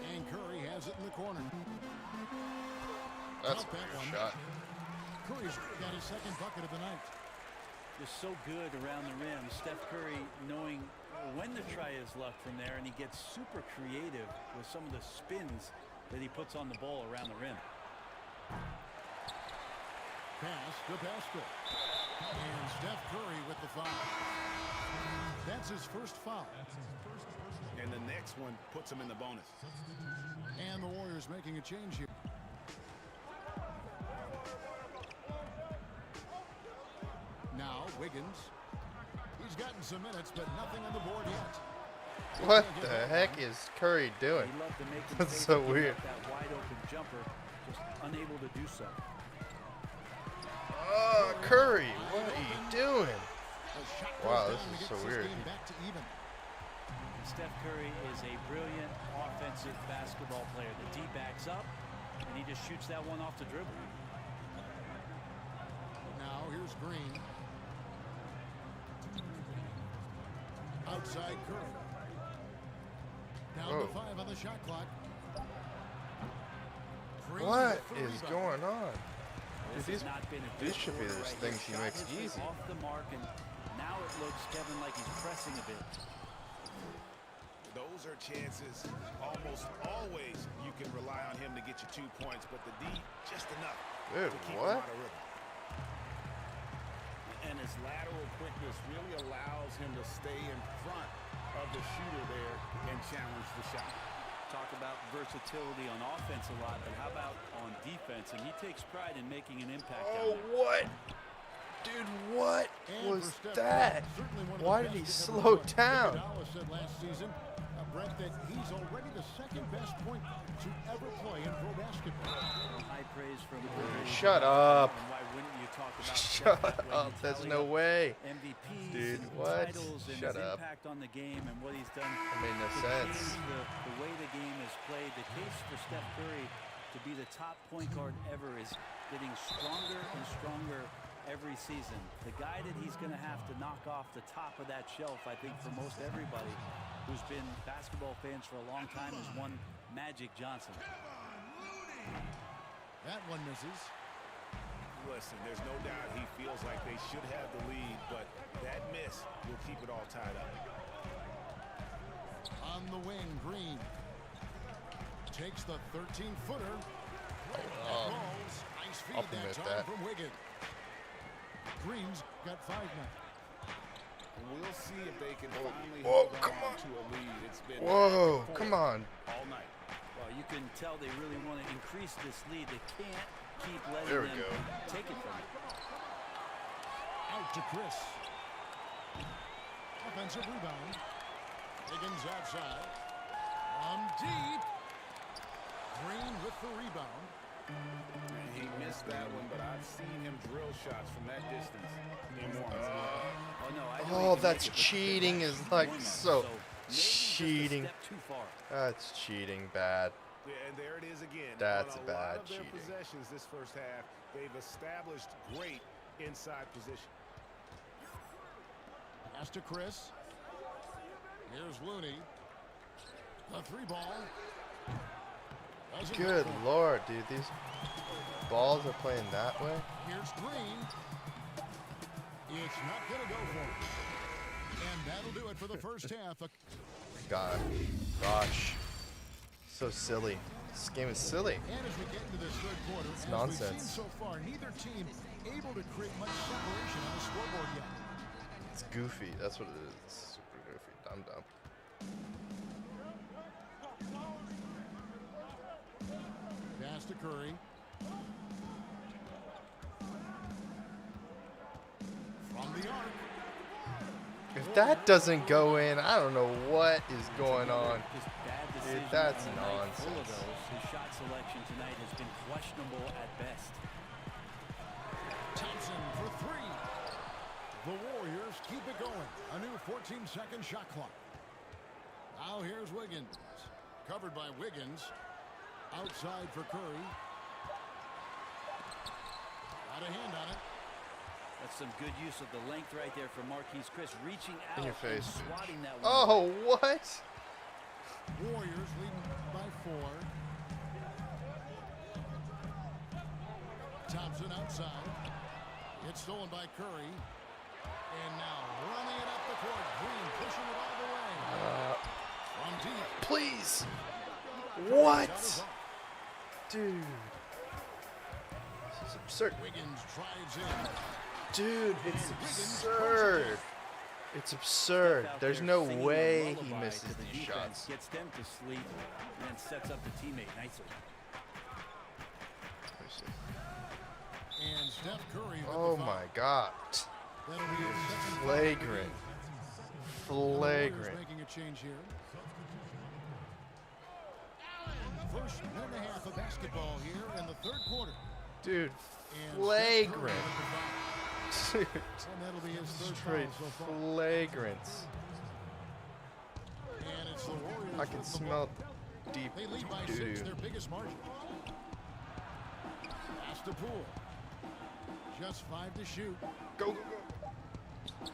And Curry has it in the corner. That's a good shot. Curry's got his second bucket of the night. Just so good around the rim. Steph Curry knowing when to try his luck from there, and he gets super creative with some of the spins that he puts on the ball around the rim. Pass to Pascal. And Steph Curry with the foul. That's his first foul. And the next one puts him in the bonus. And the Warriors making a change here. Now Wiggins. He's gotten some minutes, but nothing on the board yet. What the heck is Curry doing? That's so weird. That wide open jumper, just unable to do so. Curry, what are you doing? Wow, this is so weird. Steph Curry is a brilliant offensive basketball player. The D backs up, and he just shoots that one off the dribble. Now here's Green. Outside Curry. Down to 5 on the shot clock. Green What with is the going rebound. on? Dude, these should be those things he makes easy. Off the mark, and now it looks, Kevin, like he's pressing a bit. Those are chances. Almost always you can rely on him to get you 2 points, but the D just enough Dude, to keep what? him out of rhythm. And his lateral quickness really allows him to stay in front of the shooter there and challenge the shot. Talk about versatility on offense a lot, but how about on defense? And he takes pride in making an impact. Oh, what? Dude, what was that? Why did he slow down? Said last season, Brett, that he's already the second best point to ever play in pro basketball. High praise from Shut up. And why wouldn't you talk about Shut up. There's no way. MVPs, Dude, and what? titles, and Shut his up. impact on the game and what he's done. That made no to sense. change the way the game is played. The case for Steph Curry to be the top point guard ever is getting stronger and stronger every season. The guy that he's going to have to knock off the top of that shelf, I think, for most everybody who's been basketball fans for a long time is one Magic Johnson. That one misses. Listen, there's no doubt he feels like they should have the lead, but that miss will keep it all tied up. On the wing, Green takes the 13-footer. Nice feed I'll that permit time that. from Wiggins. Green's got 5 now. We'll see if they can finally Whoa, hold come on on. to a lead. It's been Whoa, come on. all night. Well, you can tell they really want to increase this lead. They can't keep letting There we them go. take it from him. Out to Chris. Offensive rebound. Higgins outside. From deep. Green with the rebound. He missed that one, but I've seen him drill shots from that distance. Oh, that's cheating is like so cheating. That's cheating bad. Yeah, and there it is again. That's On a bad lot of their cheating. possessions this first half, they've established great inside position. Pass to Chris. Here's Looney. The 3-ball. Good lord, dude. These balls are playing that way. Here's Green. It's not going to go for him. And that'll do it for the first half. God. Gosh. So silly. This game is silly. And as we get into this third quarter, It's as nonsense. we've seen so far, neither team able to create much separation on the scoreboard yet. It's goofy. That's what it is. It's super goofy. Dumb. Pass to Curry. From the arc. If that doesn't go in, I don't know what is going on. Dude, that's Full of nonsense. those. His shot selection tonight has been questionable at best. Thompson for 3. The Warriors keep it going. A new 14-second shot clock. Now here's Wiggins. Covered by Wiggins. Outside for Curry. Got a hand on it. That's some good use of the length right there for Marquise Chris, reaching out In your face, and dude. swatting that one. Oh, what? Warriors leading by 4. Thompson outside. It's stolen by Curry. And now running it up the court. Green pushing it all the way. From deep. Please. What? Dude. This is absurd. Wiggins drives in. Dude, it's absurd. It's absurd. There's no way he misses these shots. Gets them to sleep and then sets up the teammate nicely. And Steph Curry. with Oh the foul. my God. That'll be his second foul. Flagrant. Warriors Flagrant. making a change here. First minute and a half of basketball here in the third quarter. Dude, Flagrant. Dude, And that'll be his third straight foul so far. flagrants. And it's the Warriors I can with the smell ball. deep They lead by doo 6, doo. their biggest margin. Pass to Poole. Just 5 to shoot. Go, go, go.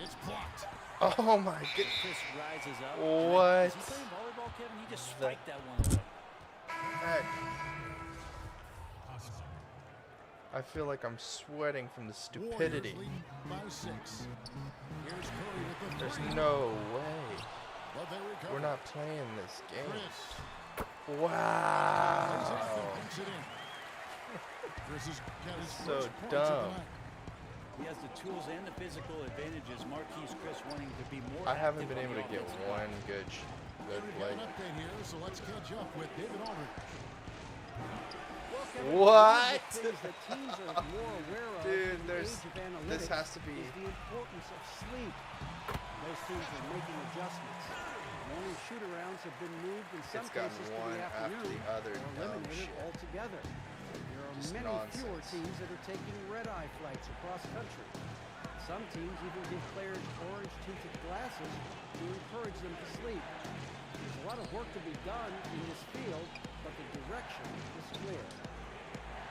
It's blocked. Oh my god. Chris rises up. What? Is he playing volleyball, Kevin? He just spiked that one away. Hey. I feel like I'm sweating from the stupidity. Warriors leading by 6. Here's Curry with the There's three. no way. But they recover. We're not playing this game. Chris. Wow. Banks it in. Chris has got his So first points of the dumb. night. He has the tools and the physical advantages. Marquise Chris wanting to be more I haven't active been on able the to get offensive one end. good We've play. got an update here, so let's catch up with David Aldridge. What? Things that teams are more aware of Dude, in the there's age of analytics this has to be is the importance of sleep. Most teams are making adjustments. Morning shoot-arounds have been moved in some It's gotten cases to one the after afternoon the other or dumb eliminated shit. altogether. There are Just many fewer nonsense. teams that are taking red-eye flights across country. Some teams even give players orange-tinted glasses to encourage them to sleep. There's a lot of work to be done in this field, but the direction is clear.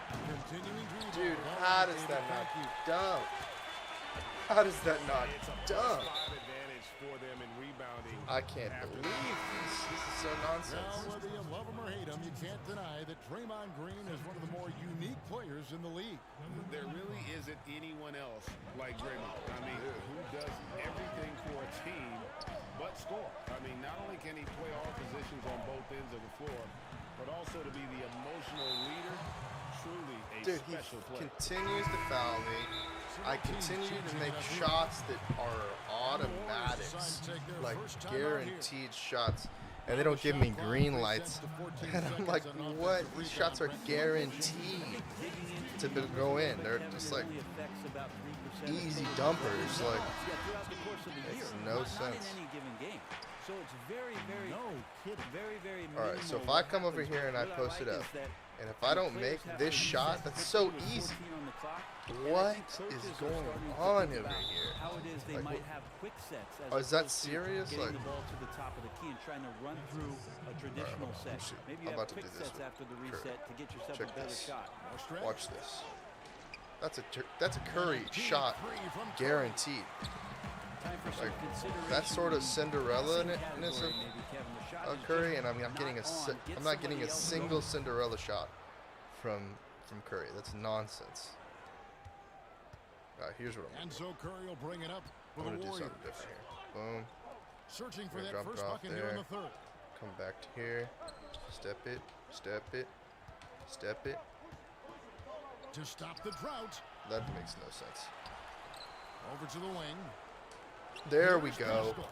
Continuing to Dude, evolve. how does David, that not thank you. dumb? How does that not It's a dumb? spot advantage for them in rebounding. I can't believe this. This is so nonsense. Now, whether you love him or hate him, you can't deny that Draymond Green is one of the more unique players in the league. There really isn't anyone else like Draymond. I mean, who does everything for a team but score. I mean, not only can he play all positions on both ends of the floor, but also to be the emotional leader. Truly a Dude, he special player. continues to foul me. I continue to make shots that are automatics, like guaranteed shots, and they don't give me green lights. And I'm like, what? These shots are guaranteed to go in. They're just like easy dumpers. Like, makes no sense. So it's very, very, very All right, so if I come over here and I post it up, and if I don't make this shot, that's so easy. What is going on over here? How it is they Like, might have quick sets as oh, is that opposed to serious? getting Like, the ball to the top of the key and trying to run through a traditional hold on, set. Maybe I'm you about have to quick do this sets with after the Curry. reset to get yourself Check a better this. shot. Watch this. That's a Curry shot, guaranteed. Like, that sort of Cinderella-ness of Curry, and I'm not getting a single Cinderella shot from Curry. That's nonsense. All right, here's what I'm And gonna so Curry will bring it up do. for I'm the gonna do Warriors. something different here. Boom. Searching for Gonna that drop first it off bucket here in there. the third. Come back to here. Step it. Step it. Step it. To stop the drought. That makes no sense. Over to the wing. There we Here's go. Pascal.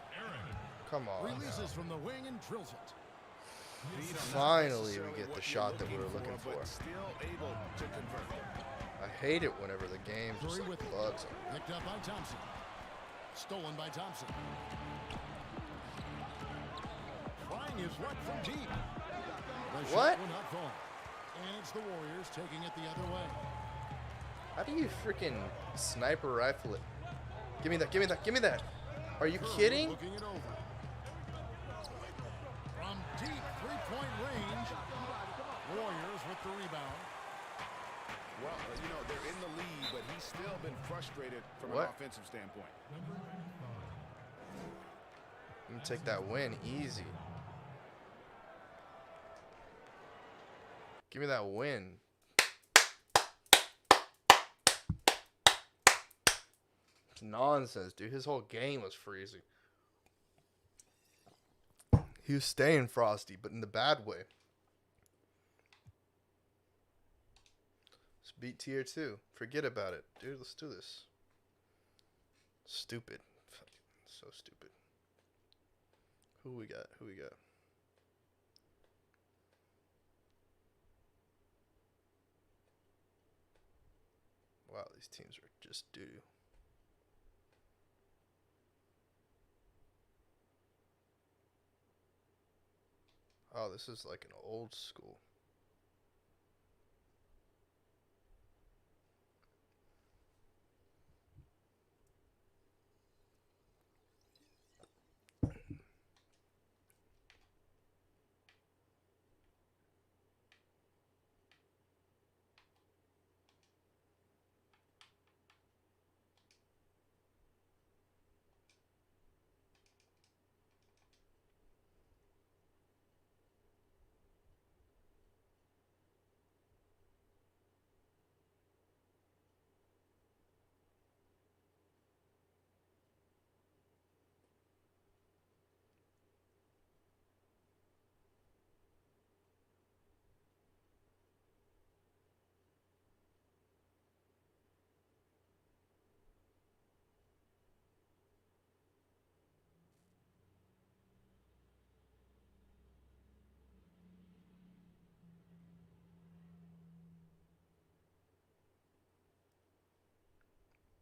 Come on. Releases now. from the wing and drills it. Finally, we get the shot that we were looking for. But still able to convert. I hate it whenever the game just Curry like with it. bugs on me. Picked up by Thompson. Stolen by Thompson. Trying his luck from deep. The What? shot will not fall. And it's the Warriors taking it the other way. How do you freaking sniper rifle it? Give me that, give me that, give me that. Are you Curry kidding? Looking it over. From deep three-point range. Warriors with the rebound. Well, you know, they're in the lead, but he's still been frustrated from What? an offensive standpoint. I'm gonna take that win easy. Give me that win. It's nonsense, dude. His whole game was freezing. He was staying frosty, but in the bad way. Let's beat tier 2. Forget about it. Dude, let's do this. Stupid. Fucking so stupid. Who we got? Who we got? Wow, these teams are just doo-doo. Oh, this is like an old school.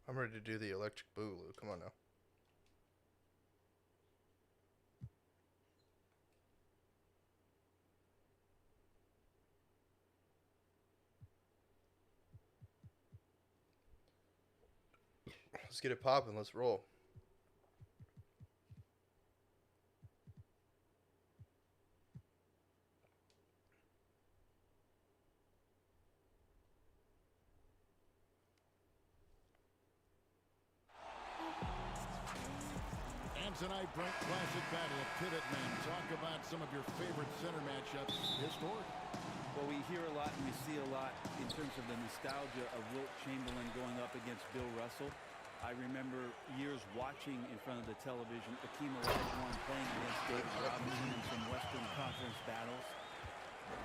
I'm ready to do the electric boogaloo. Come on now. Let's get it popping. Let's roll. And tonight, Brent, classic battle of pivot men. Talk about some of your favorite center matchups historic. Well, we hear a lot and we see a lot in terms of the nostalgia of Wilt Chamberlain going up against Bill Russell. I remember years watching in front of the television Akeem Olajuwon playing against David Robinson in some Western Conference battles.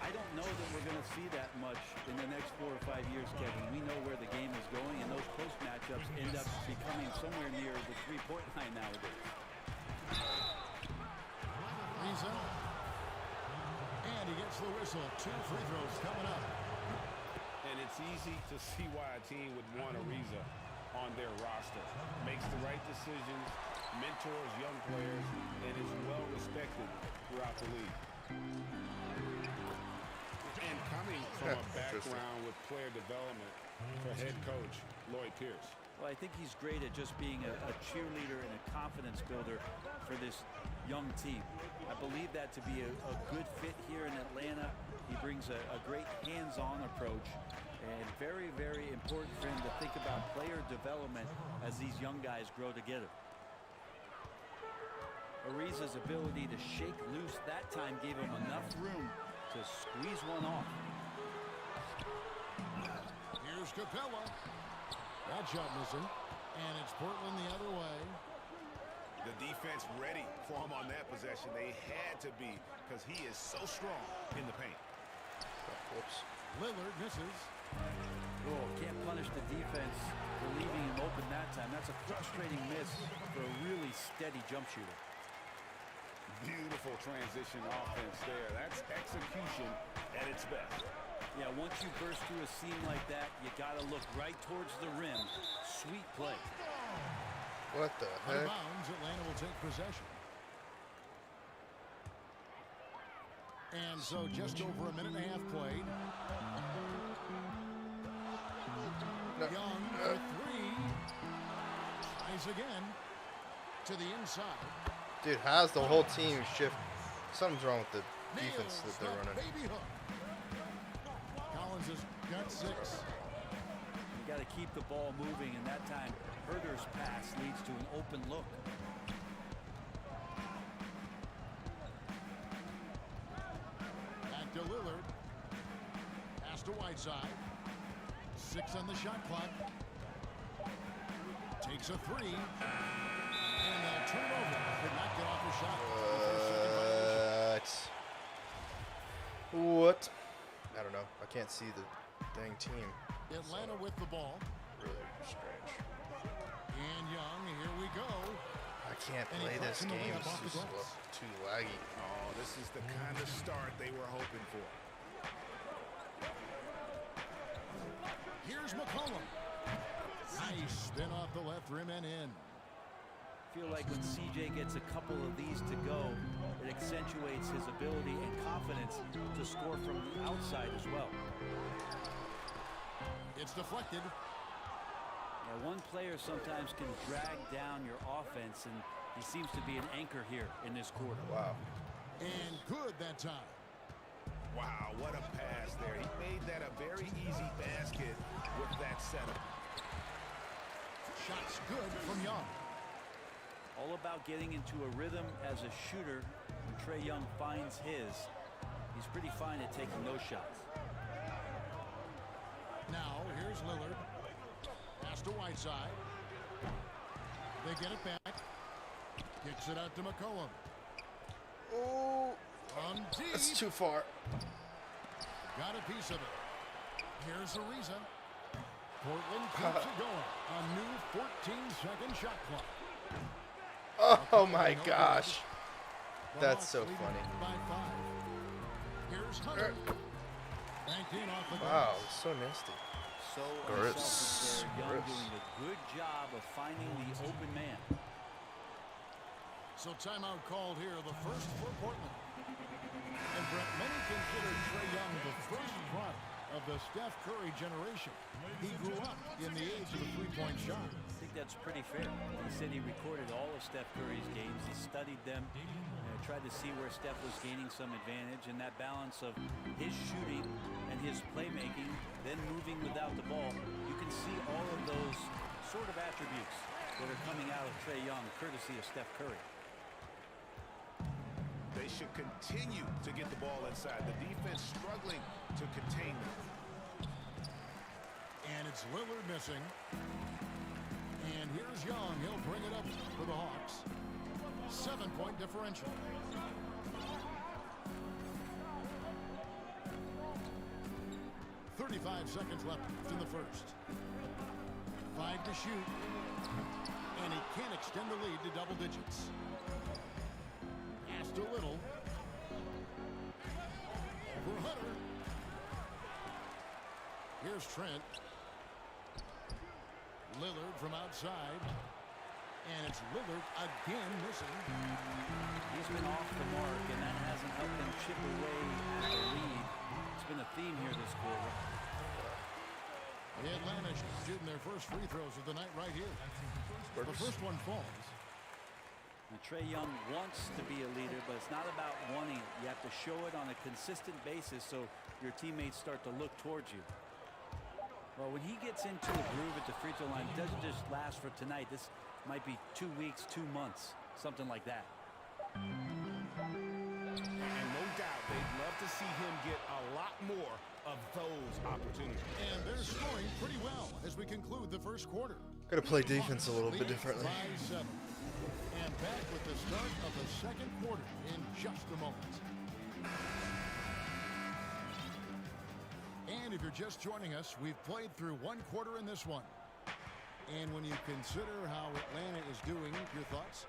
I don't know that we're going to see that much in the next 4 or 5 years, Kevin. We know where the game is going, and those post matchups end up becoming somewhere near the three-point line nowadays. Riza. And he gets the whistle. 2 free throws coming up. And it's easy to see why a team would want Ariza on their roster. Makes the right decisions, mentors young players, and is well respected throughout the league. And coming from a background with player development for head coach Lloyd Pierce. Well, I think he's great at just being a cheerleader and a confidence builder for this young team. I believe that to be a good fit here in Atlanta. He brings a great hands-on approach, and very, very important for him to think about player development as these young guys grow together. Ariza's ability to shake loose that time gave him enough room to squeeze one off. Here's Capella. That shot missing. And it's Portland the other way. The defense ready for him on that possession. They had to be, because he is so strong in the paint. Whoops. Lillard misses. Oh, can't punish the defense for leaving him open that time. That's a frustrating miss for a really steady jump shooter. Beautiful transition offense there. That's execution at its best. Yeah, once you burst through a seam like that, you got to look right towards the rim. Sweet play. What the Out of heck? bounds, Atlanta will take possession. And so just over a minute and a half played. Young for 3. Tries again to the inside. Dude, how's the whole team shift? Something's wrong with the defense that they're running. Baby hook. Collins has got 6. You got to keep the ball moving, and that time Herder's pass leads to an open look. Back to Lillard. Pass to Whiteside. 6 on the shot clock. Takes a 3. And a turnover. Could not get off the shot. What? I don't know. I can't see the dang team. Atlanta with the ball. Really strange. And Young, here we go. I can't play this game. It's just too laggy. Oh, this is the kind of start they were hoping for. Here's McCollum. Nice spin off the left rim and in. Feel like when CJ gets a couple of these to go, it accentuates his ability and confidence to score from the outside as well. It's deflected. Yeah, one player sometimes can drag down your offense, and he seems to be an anchor here in this quarter. Wow. And good that time. Wow, what a pass there. He made that a very easy basket with that setup. Shots good from Young. All about getting into a rhythm as a shooter. When Trae Young finds his, he's pretty fine at taking those shots. Now, here's Lillard. Pass to Whiteside. They get it back. Kicks it out to McCollum. Oh, On deep. that's too far. Got a piece of it. Here's Ariza. Portland keeps it going. A new 14-second shot clock. Oh my gosh. That's so funny. By 5. Here's Hunter. Banked in off the Wow, glass. so nasty. So Gross. unselfish there. Young Gross. doing a good job of finding the open man. So timeout called here, the first for Portland. And Brett, many consider Trae Young the first product of the Steph Curry generation. He grew up in the age of the three-point shot. I think that's pretty fair. He said he recorded all of Steph Curry's games. He studied them, tried to see where Steph was gaining some advantage, and that balance of his shooting and his playmaking, then moving without the ball. You can see all of those sort of attributes that are coming out of Trae Young, courtesy of Steph Curry. They should continue to get the ball inside. The defense struggling to contain them. And it's Lillard missing. And here's Young. He'll bring it up for the Hawks. 7-point differential. .35 seconds left in the first. 5 to shoot. And he can't extend the lead to double digits. Pass to Little. Over Hunter. Here's Trent. Lillard from outside. And it's Lillard again missing. He's been off the mark, and that hasn't helped them chip away at the lead. It's been a theme here this quarter. The Atlanta shooting their first free throws of the night right here. The first one falls. Now, Trae Young wants to be a leader, but it's not about wanting it. You have to show it on a consistent basis so your teammates start to look towards you. Well, when he gets into a groove at the free throw line, it doesn't just last for tonight. This might be 2 weeks, 2 months, something like that. And no doubt they'd love to see him get a lot more of those opportunities. And they're scoring pretty well as we conclude the first quarter. Gotta play defense a little bit differently. By 7. And back with the start of the second quarter in just a moment. And if you're just joining us, we've played through one quarter in this one. And when you consider how Atlanta is doing, your thoughts?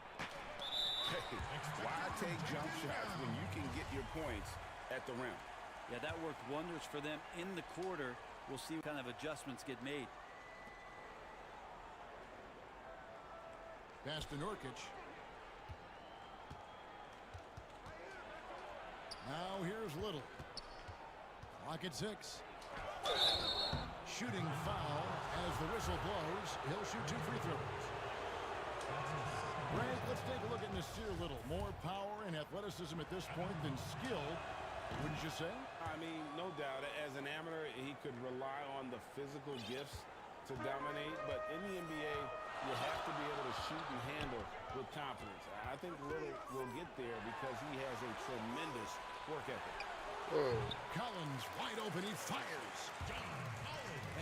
Hey, why take jump shots when you can get your points at the rim? Yeah, that worked wonders for them in the quarter. We'll see what kind of adjustments get made. Pass to Nurkic. Now here's Little. Clock at 6. Shooting foul as the whistle blows. He'll shoot 2 free throws. Greg, let's take a look at Nasir Little. More power and athleticism at this point than skill, wouldn't you say? I mean, no doubt. As an amateur, he could rely on the physical gifts to dominate. But in the NBA, you have to be able to shoot and handle with confidence. I think Little will get there because he has a tremendous work ethic. Whoa. Collins wide open. He fires.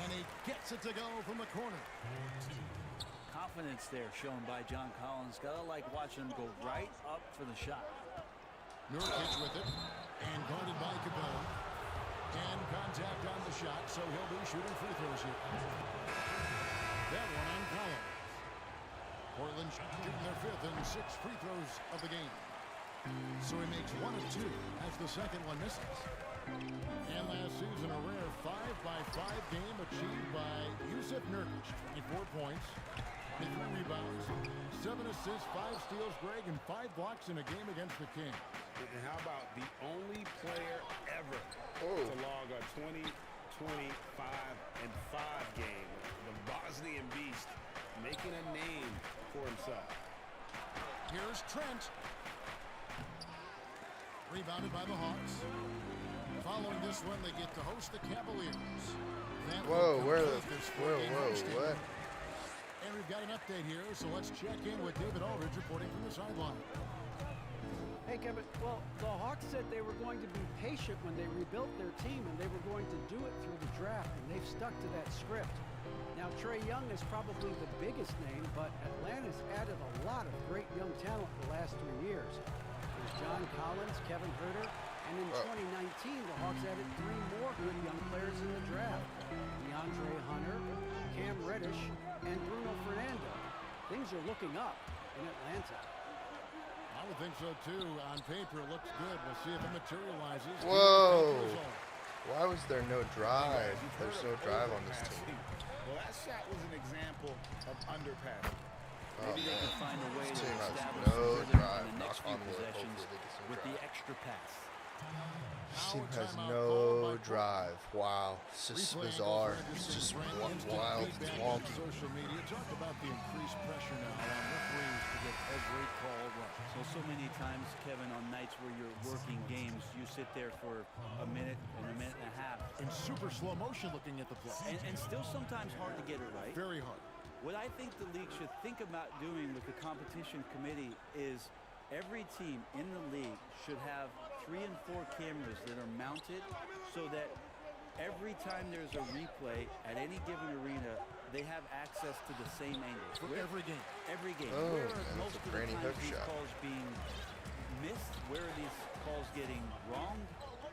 And he gets it to go from the corner. Confidence there shown by John Collins. Gotta like watching him go right up for the shot. Nurkic with it. And guarded by Capella. And contact on the shot, so he'll be shooting free throws here. That one on Collins. Portland shooting their 5th and 6th free throws of the game. So he makes 1 of 2 as the second one misses. And last season, a rare 5-by-5 game achieved by Yusuf Nurkic. 24 points, 23 rebounds, 7 assists, 5 steals, Greg, and 5 blocks in a game against the Kings. And how about the only player ever to log a 20, 25, and 5 game? The Bosnian Beast making a name for himself. Here's Trent. Rebounded by the Hawks. Following this one, they get to host the Cavaliers. Whoa, what? And we've got an update here, so let's check in with David Aldridge reporting from the sideline. Hey, Kevin. Well, the Hawks said they were going to be patient when they rebuilt their team, and they were going to do it through the draft, and they've stuck to that script. Now, Trae Young is probably the biggest name, but Atlanta's added a lot of great young talent the last 3 years. There's John Collins, Kevin Huerter, and in 2019, the Hawks added 3 more good young players in the draft. DeAndre Hunter, Cam Reddish, and Bruno Fernando. Things are looking up in Atlanta. I would think so, too. On paper, it looks good. We'll see if it materializes. Whoa. Why was there no drive? There's no drive on this team. Well, that shot was an example of underpassing. Maybe they can find a way This to team has establish no some rhythm drive. in the next Knock few on wood. possessions Hopefully they get some with the drive. extra pass. This team has no drive. Wow, it's just bizarre. It's just wild. It's wonky. Social media talk about the increased pressure now on referees to get every call right. So many times, Kevin, on nights where you're working games, you sit there for a minute and a minute and a half. In super slow motion looking at the play. And still sometimes hard to get it right. Very hard. What I think the league should think about doing with the competition committee is every team in the league should have 3 and 4 cameras that are mounted so that every time there's a replay at any given arena, they have access to the same angles. For every game. Every game. Oh, Where are man, most that's a of the granny times hook these shot. calls being missed? Where are these calls getting wronged?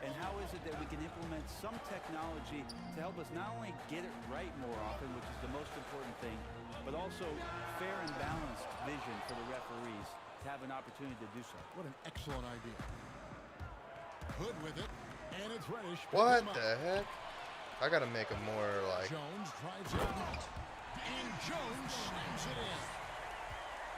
And how is it that we can implement some technology to help us not only get it right more often, which is the most important thing, but also fair and balanced vision for the referees to have an opportunity to do so. What an excellent idea. Hood with it, and it's Reddish. What the heck? I gotta make a more like. Jones drives in, and Jones slams it in.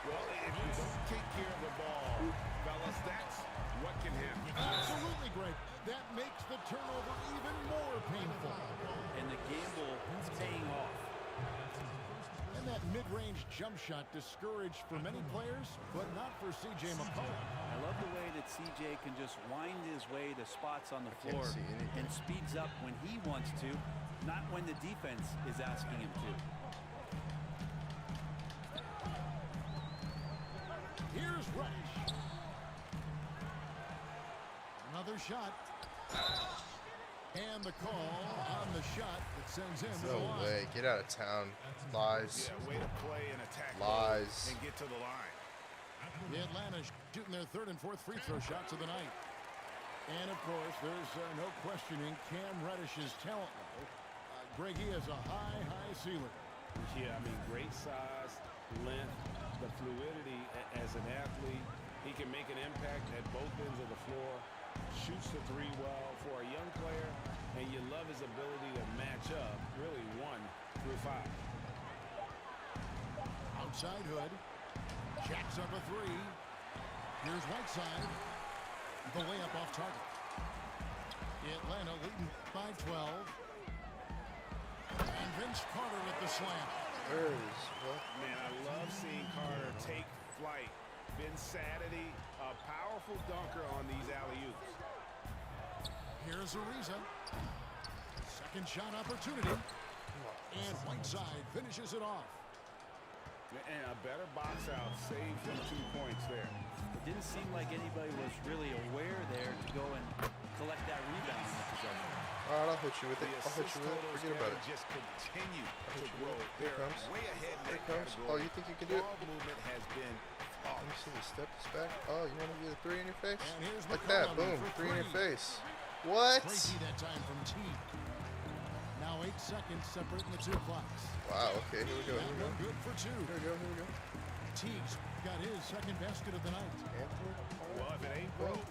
Well, if you don't take care of the ball, fellas, that's what can happen. Absolutely great. That makes the turnover even more painful. And the gamble is paying off. And that mid-range jump shot discouraged for many players, but not for C.J. McCollum. I love the way that C.J. can just wind his way to spots on the floor and speeds up when he wants to, not when the defense is asking him to. Here's Reddish. Another shot. And the call on the shot that sends him to the No line. way. Get out of town. Lies. Yeah, way to play and attack Lies. and get to the line. The Atlanta shooting their 3rd and 4th free throw shots of the night. And of course, there's no questioning Cam Reddish's talent level. Greg, he has a high ceiling. Yeah, I mean, great size, length, the fluidity as an athlete. He can make an impact at both ends of the floor, shoots the 3 well for a young player, and you love his ability to match up, really 1 through 5. Outside Hood. Jacks up a 3. Here's Whiteside. The layup off target. Atlanta leading by 12. And Vince Carter with the slam. Where's what? Man, I love seeing Carter take flight. Vinsadity, a powerful dunker on these alley-oops. Here's Ariza. Second shot opportunity. And Whiteside finishes it off. And a better box out saves them 2 points there. It didn't seem like anybody was really aware there to go and collect that rebound in the possession. All right, I'll hit you with it. I'll hit you with it. Forget about it. Just continue to grow. Here it They're comes. way ahead in Here that it comes. category. Oh, you think you can do it? Ball movement has been Let me see the step this back. Oh, you want to get a 3 in your face? And here's Like that. McCollum Boom. for 3 in your 3. face. What? Tracy that time from T. Now 8 seconds separating the 2 clocks. Wow. Okay. Here we go. That Here we go. one good for 2. Here we go. Here we go. Teagues got his second basket of the night. Anthony. Well, if it ain't broke,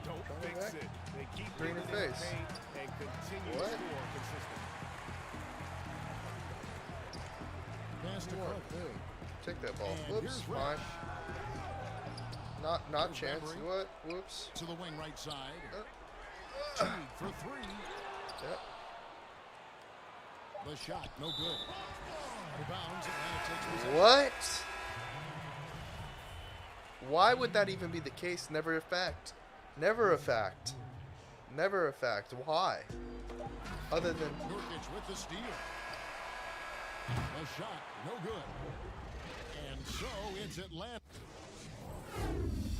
don't Coming fix back. it. They keep 3 in getting your in the face. paint and continue What? to score consistently. Pass to Come on, Cook. boom. Take that ball. And Whoops. here's Fine. Reddish. Not Here's chance. Bembry. What? Whoops. To the wing right side. Teague for 3. Yep. The shot, no good. Out of bounds, Atlanta takes possession. What? Why would that even be the case? Never a fact. Never a fact. Never a fact. Why? Other than Nurkic with the steal. The shot, no good. And so it's Atlanta.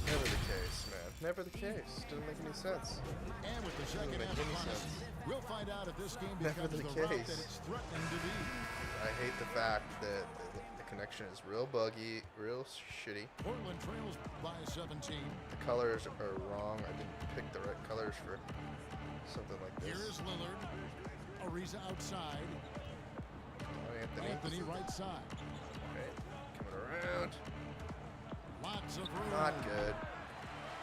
never the case, man. Never the case. Doesn't make any sense. And with the second Doesn't make half any upon us, sense. we'll find out if this game Never becomes the the rout case. that it's threatening to be. I hate the fact that the connection is real buggy, real shitty. Portland trails by 17. The colors are wrong. I didn't pick the right colors for something like this. Here is Lillard. Ariza outside. Oh, Anthony right side. Right. Coming around. Lots of room. Not good.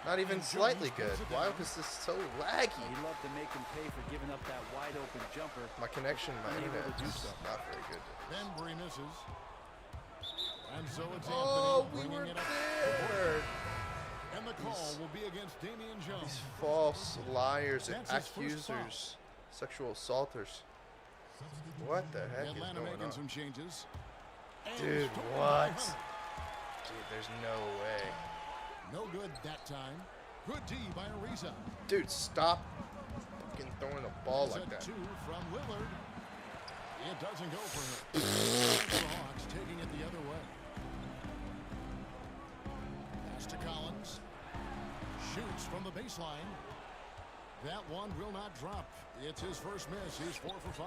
Not even slightly good. Why was this so laggy? He'd love to make him pay for giving up that wide open jumper. My connection, my Unable internet to do is so. not very good. Bembry misses. And so it's Oh, Anthony we bringing were it up. there. And the call will be against Damian Jones. These false liars and That's his first foul. accusers, sexual assaulters. What the heck is Atlanta going making on? some changes. And Dude, stolen by what? Hunter. Dude, there's no way. No good that time. Good D by Ariza. Dude, stop fucking throwing the ball It's like a that. 2 from Lillard. It doesn't go for him. The Hawks taking it the other way. Pass to Collins. Shoots from the baseline. That one will not drop. It's his first miss. He's 4 for 5.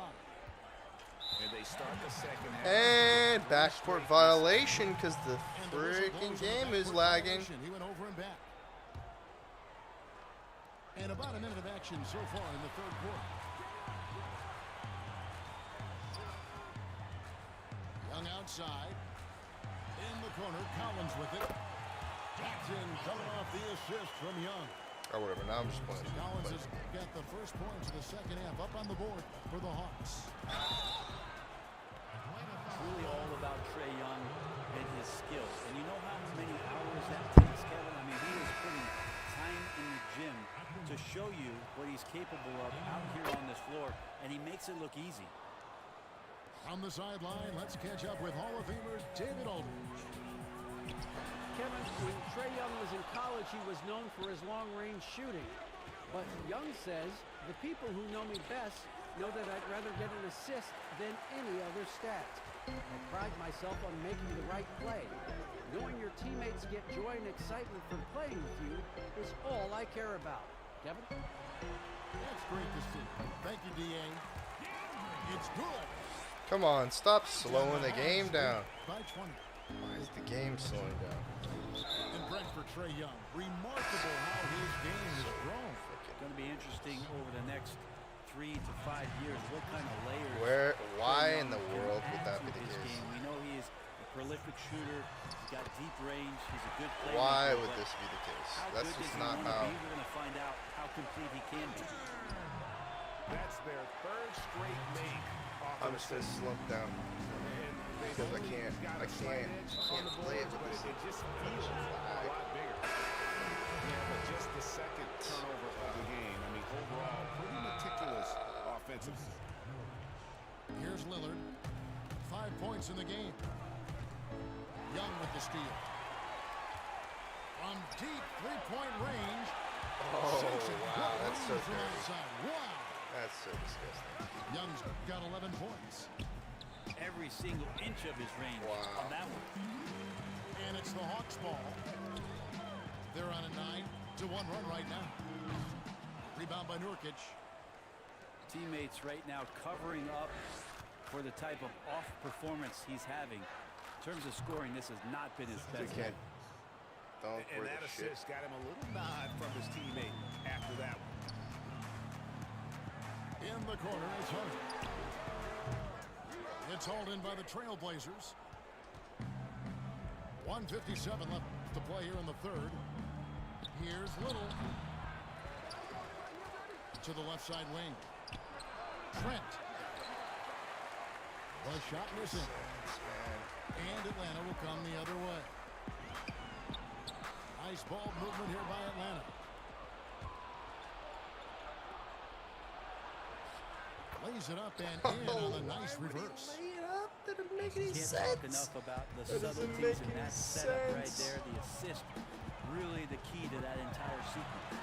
And they start the second half. And backcourt violation because the freaking game is lagging. He went over and back. And about a minute of action so far in the third quarter. Young outside. In the corner, Collins with it. Jackson coming off the assist from Young. Or whatever, now I'm just playing. Collins has got the first points of the second half up on the board for the Hawks. It's really all about Trae Young and his skills. And you know how many hours that takes, Kevin? I mean, he is putting time in the gym to show you what he's capable of out here on this floor, and he makes it look easy. On the sideline, let's catch up with Hall of Famer David Aldridge. Kevin, when Trae Young was in college, he was known for his long-range shooting. But Young says, the people who know me best know that I'd rather get an assist than any other stat. I pride myself on making the right play. Knowing your teammates get joy and excitement from playing with you is all I care about. Kevin? That's great to see. Thank you, D.A. It's good. Come on, stop slowing the game down. By 20. Why is the game slowing down? And Brent for Trae Young. Remarkable how his game has grown. It's going to be interesting over the next 3 to 5 years what kind of layers. Why in the world would that be the case? Game. We know he is a prolific shooter. He's got deep range. He's a good player. Why would this be the case? That's good just does he not wanna how. be? We're going to find out how complete he can be. That's their third straight make. I'm just gonna slump down because I can't play it with this. It just feels a lot bigger. Yeah, but just the second turnover of the game. I mean, overall, pretty meticulous offensive. Here's Lillard. 5 points in the game. Young with the steal. From deep three-point range. Oh, wow, that's so from dirty. outside. Wow. That's so disgusting. Young's got 11 points. Every single inch of his range on that one. And it's the Hawks ball. They're on a 9-1 run right now. Rebound by Nurkic. Teammates right now covering up for the type of off performance he's having. In terms of scoring, this has not been his best. And that assist got him a little nod from his teammate after that one. In the corner, it's Hunter. It's hauled in by the Trailblazers. 1:57 left to play here in the third. Here's Little. To the left side wing. Trent. The shot missing. And Atlanta will come the other way. Nice ball movement here by Atlanta. Lays it up and in on a nice reverse. That doesn't make any Can't sense. talk enough about the That doesn't subtleties make in any that setup right sense. there. The assist, really the key to that entire sequence.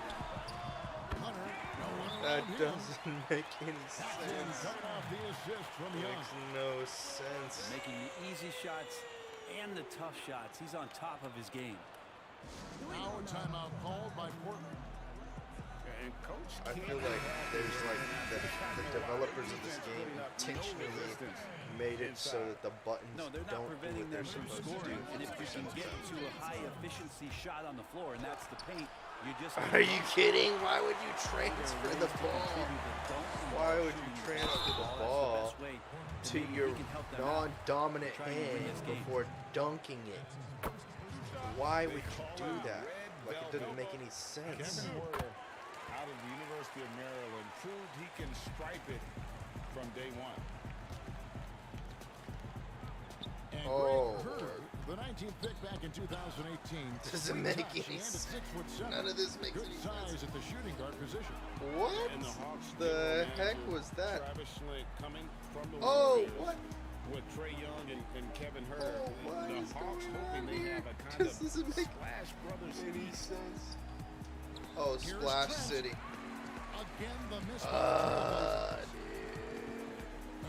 Hunter, no one That around him. doesn't make any Jackson sense. coming off the assist from Young. Makes no sense. Making the easy shots and the tough shots. He's on top of his game. Now a timeout called by Portland. And Coach I feel like there's like the developers of this game intentionally made it so that the buttons No, they're not don't do preventing what they're them from supposed to do. scoring. And if you can get to a high efficiency shot on the floor, and that's the paint, you just. Are you kidding? Why would you transfer the ball? Why would you transfer the ball to your non-dominant hand before dunking it? Why would you do that? Like, it didn't make any Kevin sense. Huerter, out of the University of Maryland, proved he can stripe it from day one. And Oh, Greg Herter, the 19th pick back in 2018. Doesn't make touch any and sense. at 6'7". None of this makes Good any size sense. at the shooting guard position. What And the Hawks the general heck manager, was that? Travis Schlenk coming from the Oh, Warriors what? with Trae Young and Kevin Herter. Oh, what the is Hawks going hoping on they here? have a kind This of doesn't make Splash Brothers any East. sense. Oh, Here's Splash Trent. City. Again, the miss by the Trailblazers. Dude.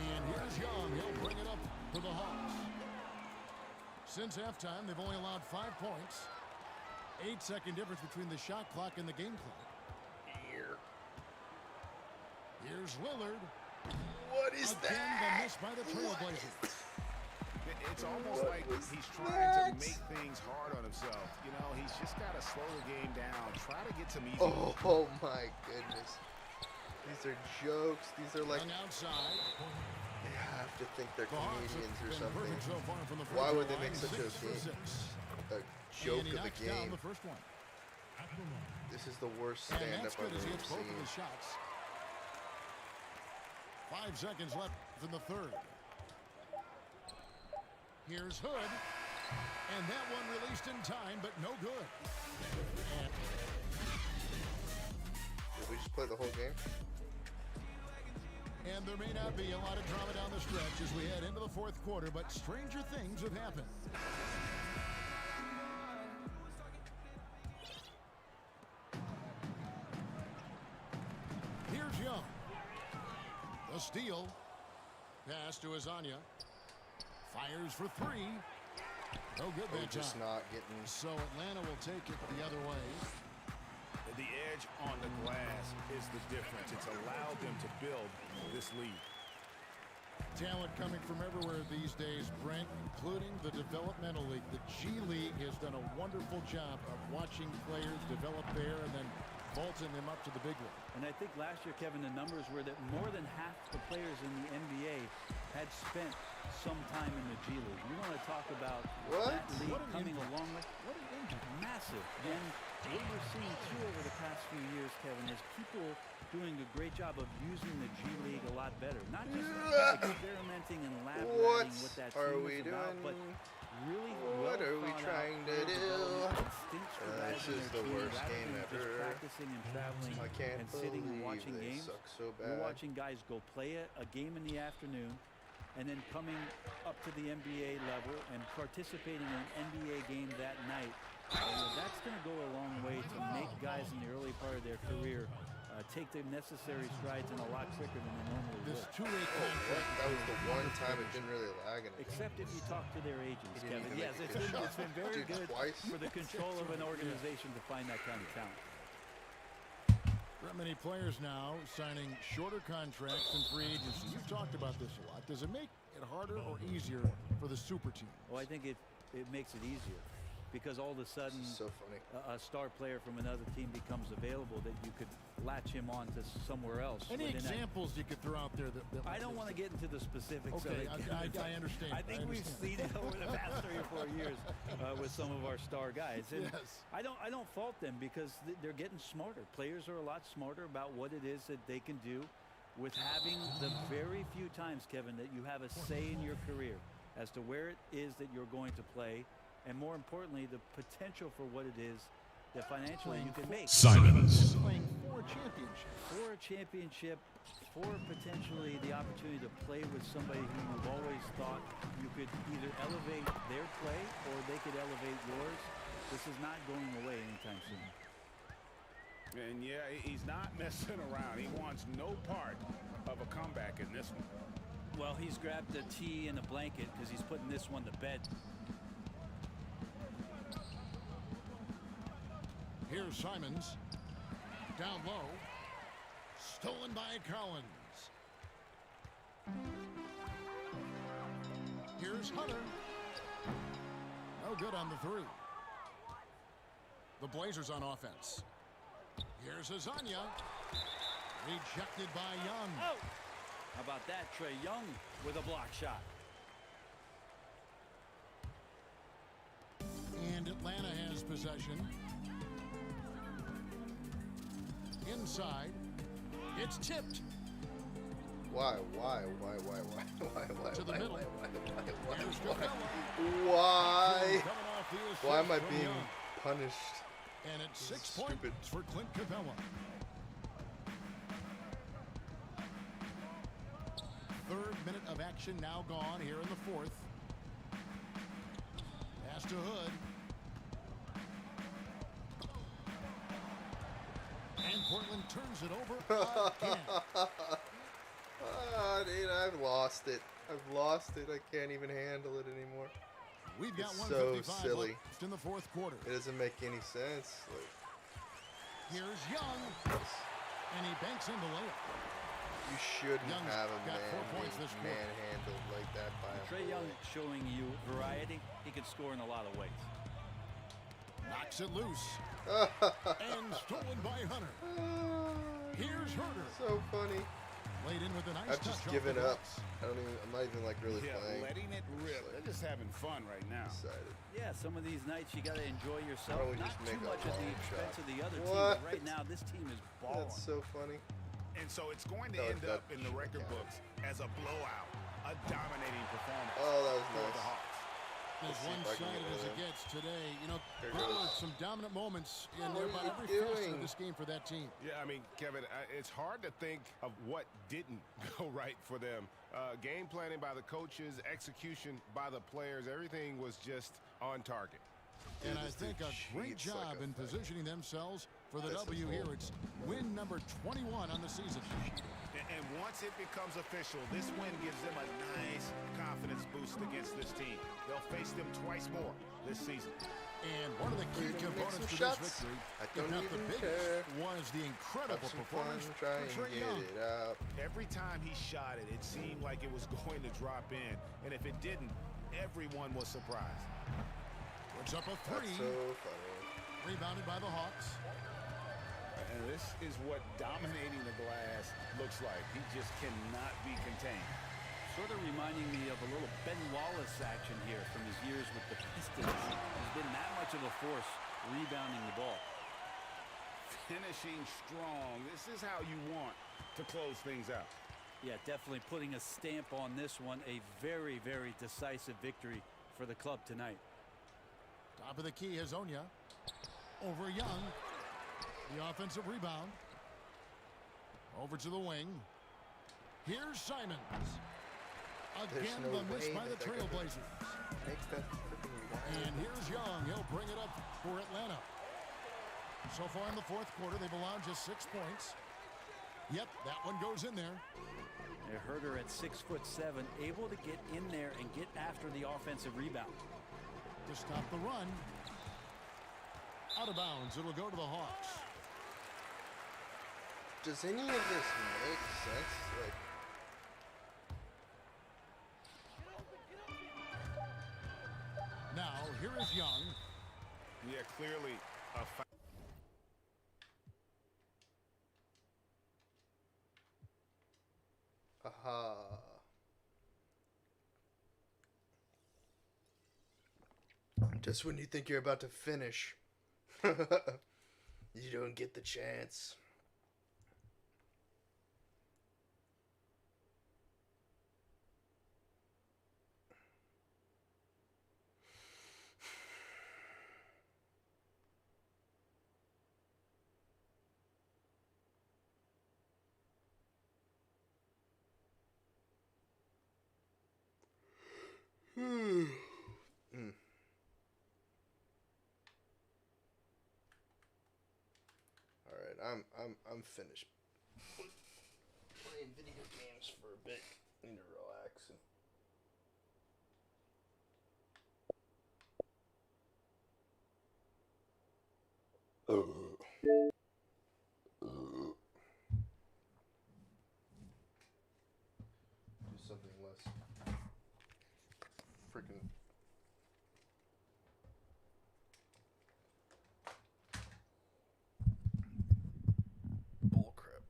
And here's Young. He'll bring it up for the Hawks. Since halftime, they've only allowed 5 points. 8-second difference between the shot clock and the game clock. Here. Here's Lillard. What is Again, that? the miss by the Trailblazers. It's almost What like was he's trying that? to make things hard on himself. You know, he's just got to slow the game down. Try to get some easy. Oh my goodness. These are jokes. These are like, Young outside. they have to think they're The Hawks comedians or have been something. perfect so far from the free Why throw would they line, make such 6 for 6. a joke And he of a knocks down game? the first one. This is the worst And stand-up that's good I've as he ever hits both of seen. his shots. 5 seconds left in the third. Here's Hood. And that one released in time, but no good. And Did we just play the whole game? And there may not be a lot of drama down the stretch as we head into the fourth quarter, but stranger things have happened. Here's Young. The steal. Pass to Azania. Fires for 3. No good We're that just time. not getting. So Atlanta will take it the other way. The edge on the glass is the difference. It's allowed them to build this lead. Talent coming from everywhere these days, Brent, including the developmental league. The G League has done a wonderful job of watching players develop there and then vaulting them up to the big league. And I think last year, Kevin, the numbers were that more than half the players in the NBA had spent some time in the G League. You want to talk about that league coming along with what an injury, massive. And what we're seeing too over the past few years, Kevin, is people doing a great job of using the G League a lot better. Not just experimenting and lab ratting what that are team we is about, but doing? really What are we trying to do? This is the worst game ever. Practicing and traveling I can't and sitting and believe watching they games. suck so We're bad. watching guys go play a game in the afternoon and then coming up to the NBA level and participating in an NBA game that night. That's going to go a long way to make guys in the early part of their career take the necessary strides in a lot quicker than they normally This would. two-way What? That was the one time it didn't really lag in it. Except if you talk to their agents, He didn't Kevin. even Yes, make a it's good been, shot. it's been very Dude, good twice. for the control of an organization to find that kind of talent. Not many players now signing shorter contracts in free agency. You've talked about this a lot. Does it make it harder or easier for the super team? Well, I think it makes it easier because all of a sudden So funny. a star player from another team becomes available that you could latch him on to somewhere else. Any within that- examples you could throw out there? That I don't want to get into the specifics Okay, of it. I understand. I think we've seen it over the past 3 or 4 years with some of our star guys. And Yes. I don't fault them because they're getting smarter. Players are a lot smarter about what it is that they can do with having the very few times, Kevin, that you have a say in your career as to where it is that you're going to play, and more importantly, the potential for what it is that financially you can make. Simons. Playing for a championship. For a championship, for potentially the opportunity to play with somebody who you've always thought you could either elevate their play or they could elevate yours. This is not going away anytime soon. And yeah, he's not messing around. He wants no part of a comeback in this one. Well, he's grabbed the tee and the blanket because he's putting this one to bed. Here's Simons. Down low. Stolen by Collins. Here's Hunter. No good on the 3. The Blazers on offense. Here's Azania. Rejected by Young. Oh! How about that? Trae Young with a block shot. And Atlanta has possession. inside. It's tipped. Why? To the middle. Here's Capella. Why? Coming off the assist Why am I from being Young. punished? And it's This is 6 points for Clint Capella. Third minute of action now gone here in the fourth. Pass to Hood. And Portland turns it over again. Dude, I've lost it. I can't even handle it anymore. We've got It's so 155 silly. left in the fourth quarter. It doesn't make any sense. Like, Here's Young. And he banks in the layup. you shouldn't Young's have a got man 4 points this being manhandled like that by a Trae Young boy. showing you variety. He can score in a lot of ways. Knocks it loose. And stolen by Hunter. Here's Herder. So funny. Laid in with a nice I've just touch given off the up. glass. I'm not even like really playing. letting it rip. They're just having fun right now. Decided. Yeah, some of these nights you got to enjoy yourself. Why don't we Not just too make a much at the long expense shot? of the other team. What? But right now, this team is balling. That's so funny. And so it's going to That end was- up in the that record should've books as a blowout, a dominating performance Oh, that was for nice. the Hawks. As Let's see if I can one-sided get as it one. gets today, you know, There there were goes. some dominant moments in What about are every you facet of doing? this game for that team. Yeah, I mean, Kevin, it's hard to think of what didn't go right for them. Game planning by the coaches, execution by the players, everything was just on target. And Dude, I this think dude a great cheats like job a in fucking- positioning themselves for the This is W here. bull. It's win number 21 on the season. And once it becomes official, this win gives them a nice confidence boost against this team. They'll face them twice more this season. And one of the key We're gonna make components some to shots. this victory, I if don't not the even biggest, care. was the incredible Have some performance fun, try for and Trae get Young. it out. Every time he shot it, it seemed like it was going to drop in. And if it didn't, everyone was surprised. Puts up a three. That's so funny. Rebounded by the Hawks. And this is what dominating the glass looks like. He just cannot be contained. Sort of reminding me of a little Ben Wallace action here from his years with the Pistons. He's been that much of a force rebounding the ball. Finishing strong. This is how you want to close things out. Yeah, definitely putting a stamp on this one. A very, very decisive victory for the club tonight. Top of the key, Hazonia. Over Young. The offensive rebound. Over to the wing. Here's Simons. There's Again, no the miss way by the that they're gonna Trailblazers. Make that freaking wide. And here's Young. He'll bring it up for Atlanta. So far in the fourth quarter, they've allowed just 6 points. Yep, that one goes in there. Herder at 6'7", able to get in there and get after the offensive rebound. To stop the run. Out of bounds. It'll go to the Hawks. Does any of this make sense? Like, Now, here is Young. Yeah, clearly a aha. Just when you think you're about to finish, you don't get the chance. Hmm. All right, I'm finished playing video games for a bit. Need to relax and do something less freaking bullcrap.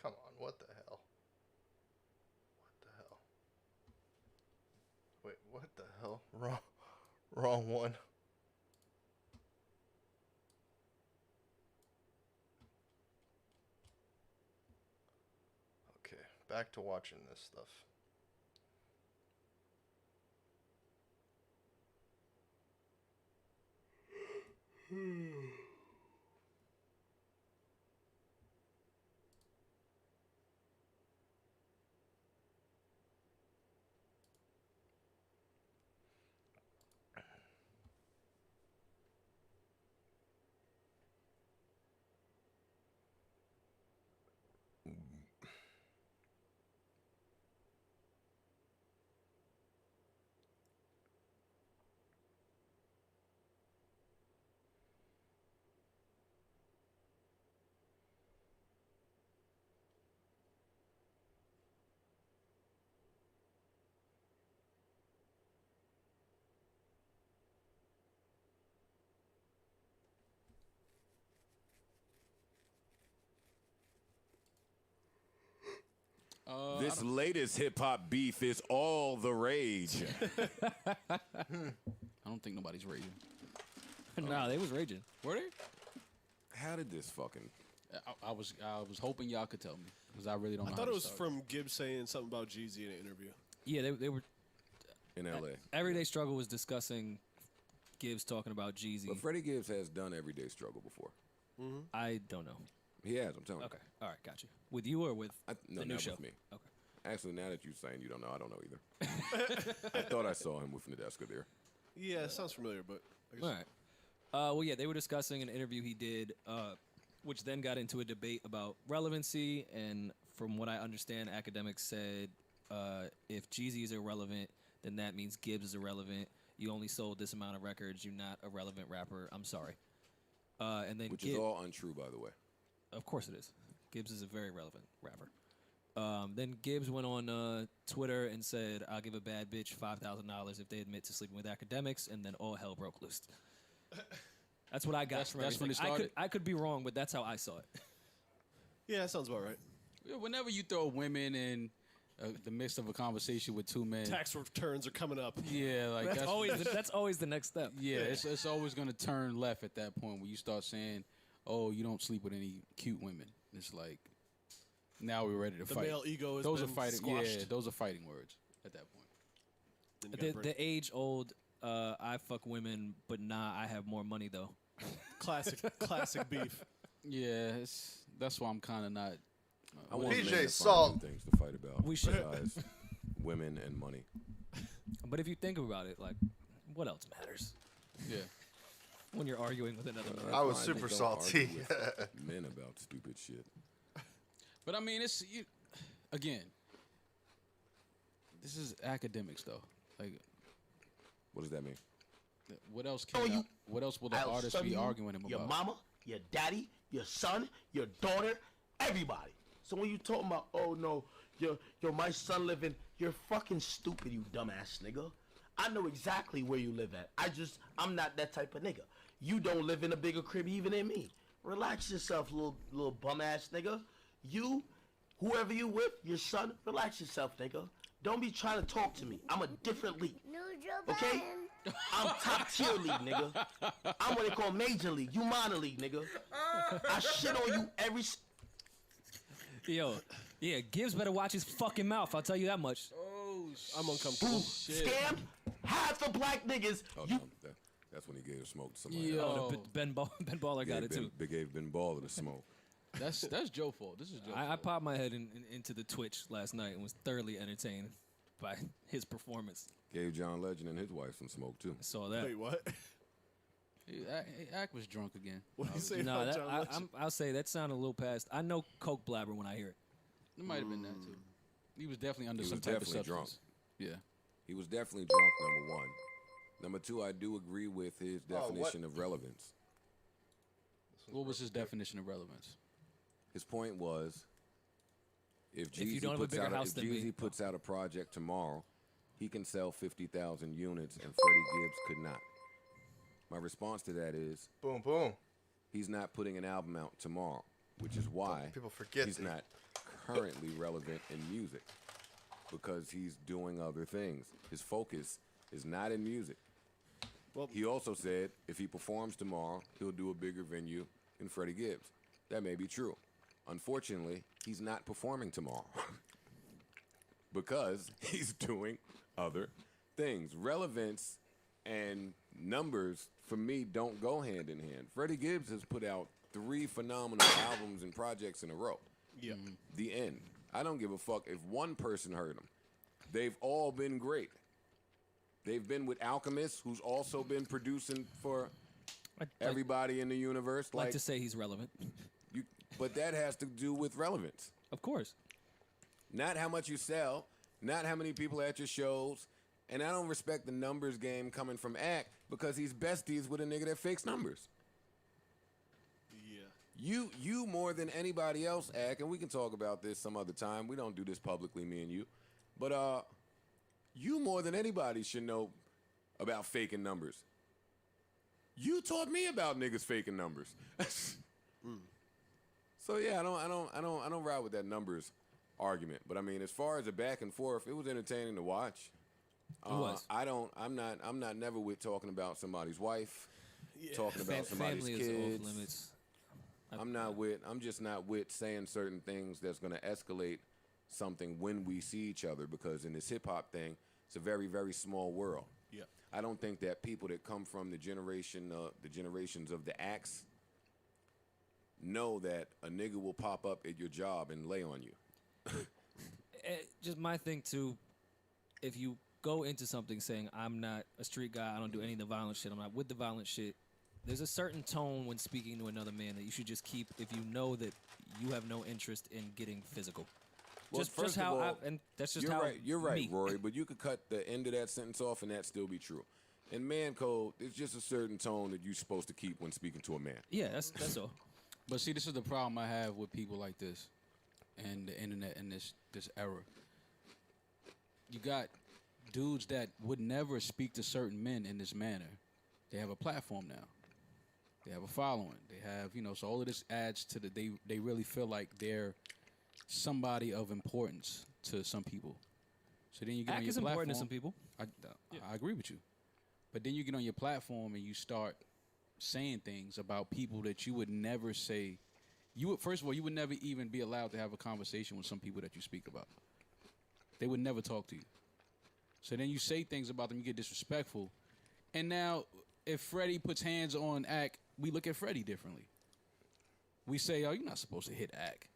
Come on, what the hell? What the hell? Wait, what the hell? Wrong one. Okay, back to watching this stuff. This latest hip hop beef is all the rage. I don't think nobody's raging. Nah, they was raging. Were they? How did this fucking? I was hoping y'all could tell me because I really don't know. I thought it was from Gibbs saying something about Jeezy in an interview. Yeah, they were in L.A. Everyday Struggle was discussing Gibbs talking about Jeezy. But Freddie Gibbs has done Everyday Struggle before. Mm-hmm. I don't know. He has. I'm telling you. Okay, all right, got you. With you or with no, the new not show? with me. Okay. Actually, now that you're saying you don't know, I don't know either. I thought I saw him with Nadeska there. Yeah, it sounds familiar, but I guess All right. Well, yeah, they were discussing an interview he did, which then got into a debate about relevancy. And from what I understand, academics said if Jeezy is irrelevant, then that means Gibbs is irrelevant. You only sold this amount of records. You're not a relevant rapper. I'm sorry. And then Which is all untrue, by the way. Of course it is. Gibbs is a very relevant rapper. Then Gibbs went on Twitter and said, "I'll give a bad bitch $5,000 if they admit to sleeping with academics," and then all hell broke loose. That's what I got from that's when everything. it started? I could be wrong, but that's how I saw it. Yeah, that sounds about right. Yeah, Whenever you throw women in the midst of a conversation with two men, Tax returns are coming up. yeah, like that's always the next step. Yeah, it's always going to turn left at that point when you start saying, "Oh, you don't sleep with any cute women." It's like now we're ready to The fight. male ego has those been are fighting. squashed. Yeah, those are fighting words at that point. The age old, I fuck women, but nah, I have more money though. Classic beef. Yeah, that's why I'm kind of not. I want PJ men to find Salt. new things to fight about. We should. besides women and money. But if you think about it, like, what else matters? Yeah. When you're arguing with another man. I was Why super don't salty. argue with men about stupid shit. But I mean, again. This is academics, though. Like, what does that mean? What else can? What else will the artist be arguing him your about? mama, your daddy, your son, your daughter, everybody. So when you talking about, oh no, yo, my son living, you're fucking stupid, you dumbass nigga. I know exactly where you live at. I'm not that type of nigga. You don't live in a bigger crib even than me. Relax yourself, little bum ass nigga. You, whoever you with, your son, relax yourself, nigga. Don't be trying to talk to me. I'm a different league. Okay? I'm top tier league, nigga. I'm what they call major league. You minor league, nigga. I shit on you every. Yo, yeah, Gibbs better watch his fucking mouth. I'll tell you that much. Oh, I'm uncomfortable. Scammed half the black niggas. Oh, You. no, that's when he gave a smoke to somebody. Yo. else. Oh, Ben Baller got it too. Big gave Ben Baller the smoke. That's Joe's fault. This is Joe's I fault. popped my head into the Twitch last night and was thoroughly entertained by his performance. Gave John Legend and his wife some smoke too. I saw that. Wait, what? Ack was drunk again. What do you say No, about John Legend? I'll say that sounded a little past. I know coke blabber when I hear it. It might have been that too. He was definitely under He some was type of definitely drunk. substance. Yeah. He was definitely drunk, number one. Number two, I do agree with his definition of relevance. What was his definition of relevance? His point was, if If you Jeezy don't have a puts bigger out house if than me. Jeezy puts out a project tomorrow, he can sell 50,000 units, and Freddie Gibbs could not. My response to that is, boom, boom. He's not putting an album out tomorrow, which is why People forget he's that not currently relevant in music because he's doing other things. His focus is not in music. Well, he also said if he performs tomorrow, he'll do a bigger venue than Freddie Gibbs. That may be true. Unfortunately, he's not performing tomorrow because he's doing other things. Relevance and numbers, for me, don't go hand in hand. Freddie Gibbs has put out 3 phenomenal albums and projects in a row. Yeah. The end. I don't give a fuck if one person heard him. They've all been great. They've been with Alchemist, who's also been producing for everybody in the universe. Like to say he's relevant. But that has to do with relevance. Of course. Not how much you sell, not how many people are at your shows. And I don't respect the numbers game coming from Act because he's besties with a nigga that fakes numbers. Yeah. You more than anybody else, Act, and we can talk about this some other time. We don't do this publicly, me and you. But you more than anybody should know about faking numbers. You taught me about niggas faking numbers. So yeah, I don't ride with that numbers argument. But I mean, as far as the back and forth, it was entertaining to watch. It was. I'm not never with talking about somebody's wife, talking about somebody's family kids. is off limits. I'm just not with saying certain things that's going to escalate something when we see each other, because in this hip hop thing, it's a very, very small world. Yeah. I don't think that people that come from the generations of the Acts know that a nigga will pop up at your job and lay on you. Just my thing too, if you go into something saying I'm not a street guy, I don't do any of the violent shit, I'm not with the violent shit, there's a certain tone when speaking to another man that you should just keep if you know that you have no interest in getting physical. Well, just how and that's just you're how right. You're right, me. Rory. But you could cut the end of that sentence off, and that still be true. In man code, it's just a certain tone that you're supposed to keep when speaking to a man. Yeah, that's all. But see, this is the problem I have with people like this, and the internet in this era. You got dudes that would never speak to certain men in this manner. They have a platform now. They have a following. They have, so all of this adds to they really feel like they're somebody of importance to some people. So then you get on your is platform. important to some people. I agree with you. But then you get on your platform and you start saying things about people that you would never say. First of all, you would never even be allowed to have a conversation with some people that you speak about. They would never talk to you. So then you say things about them, you get disrespectful. And now, if Freddie puts hands on Ack, we look at Freddie differently. We say, oh, you're not supposed to hit Ack.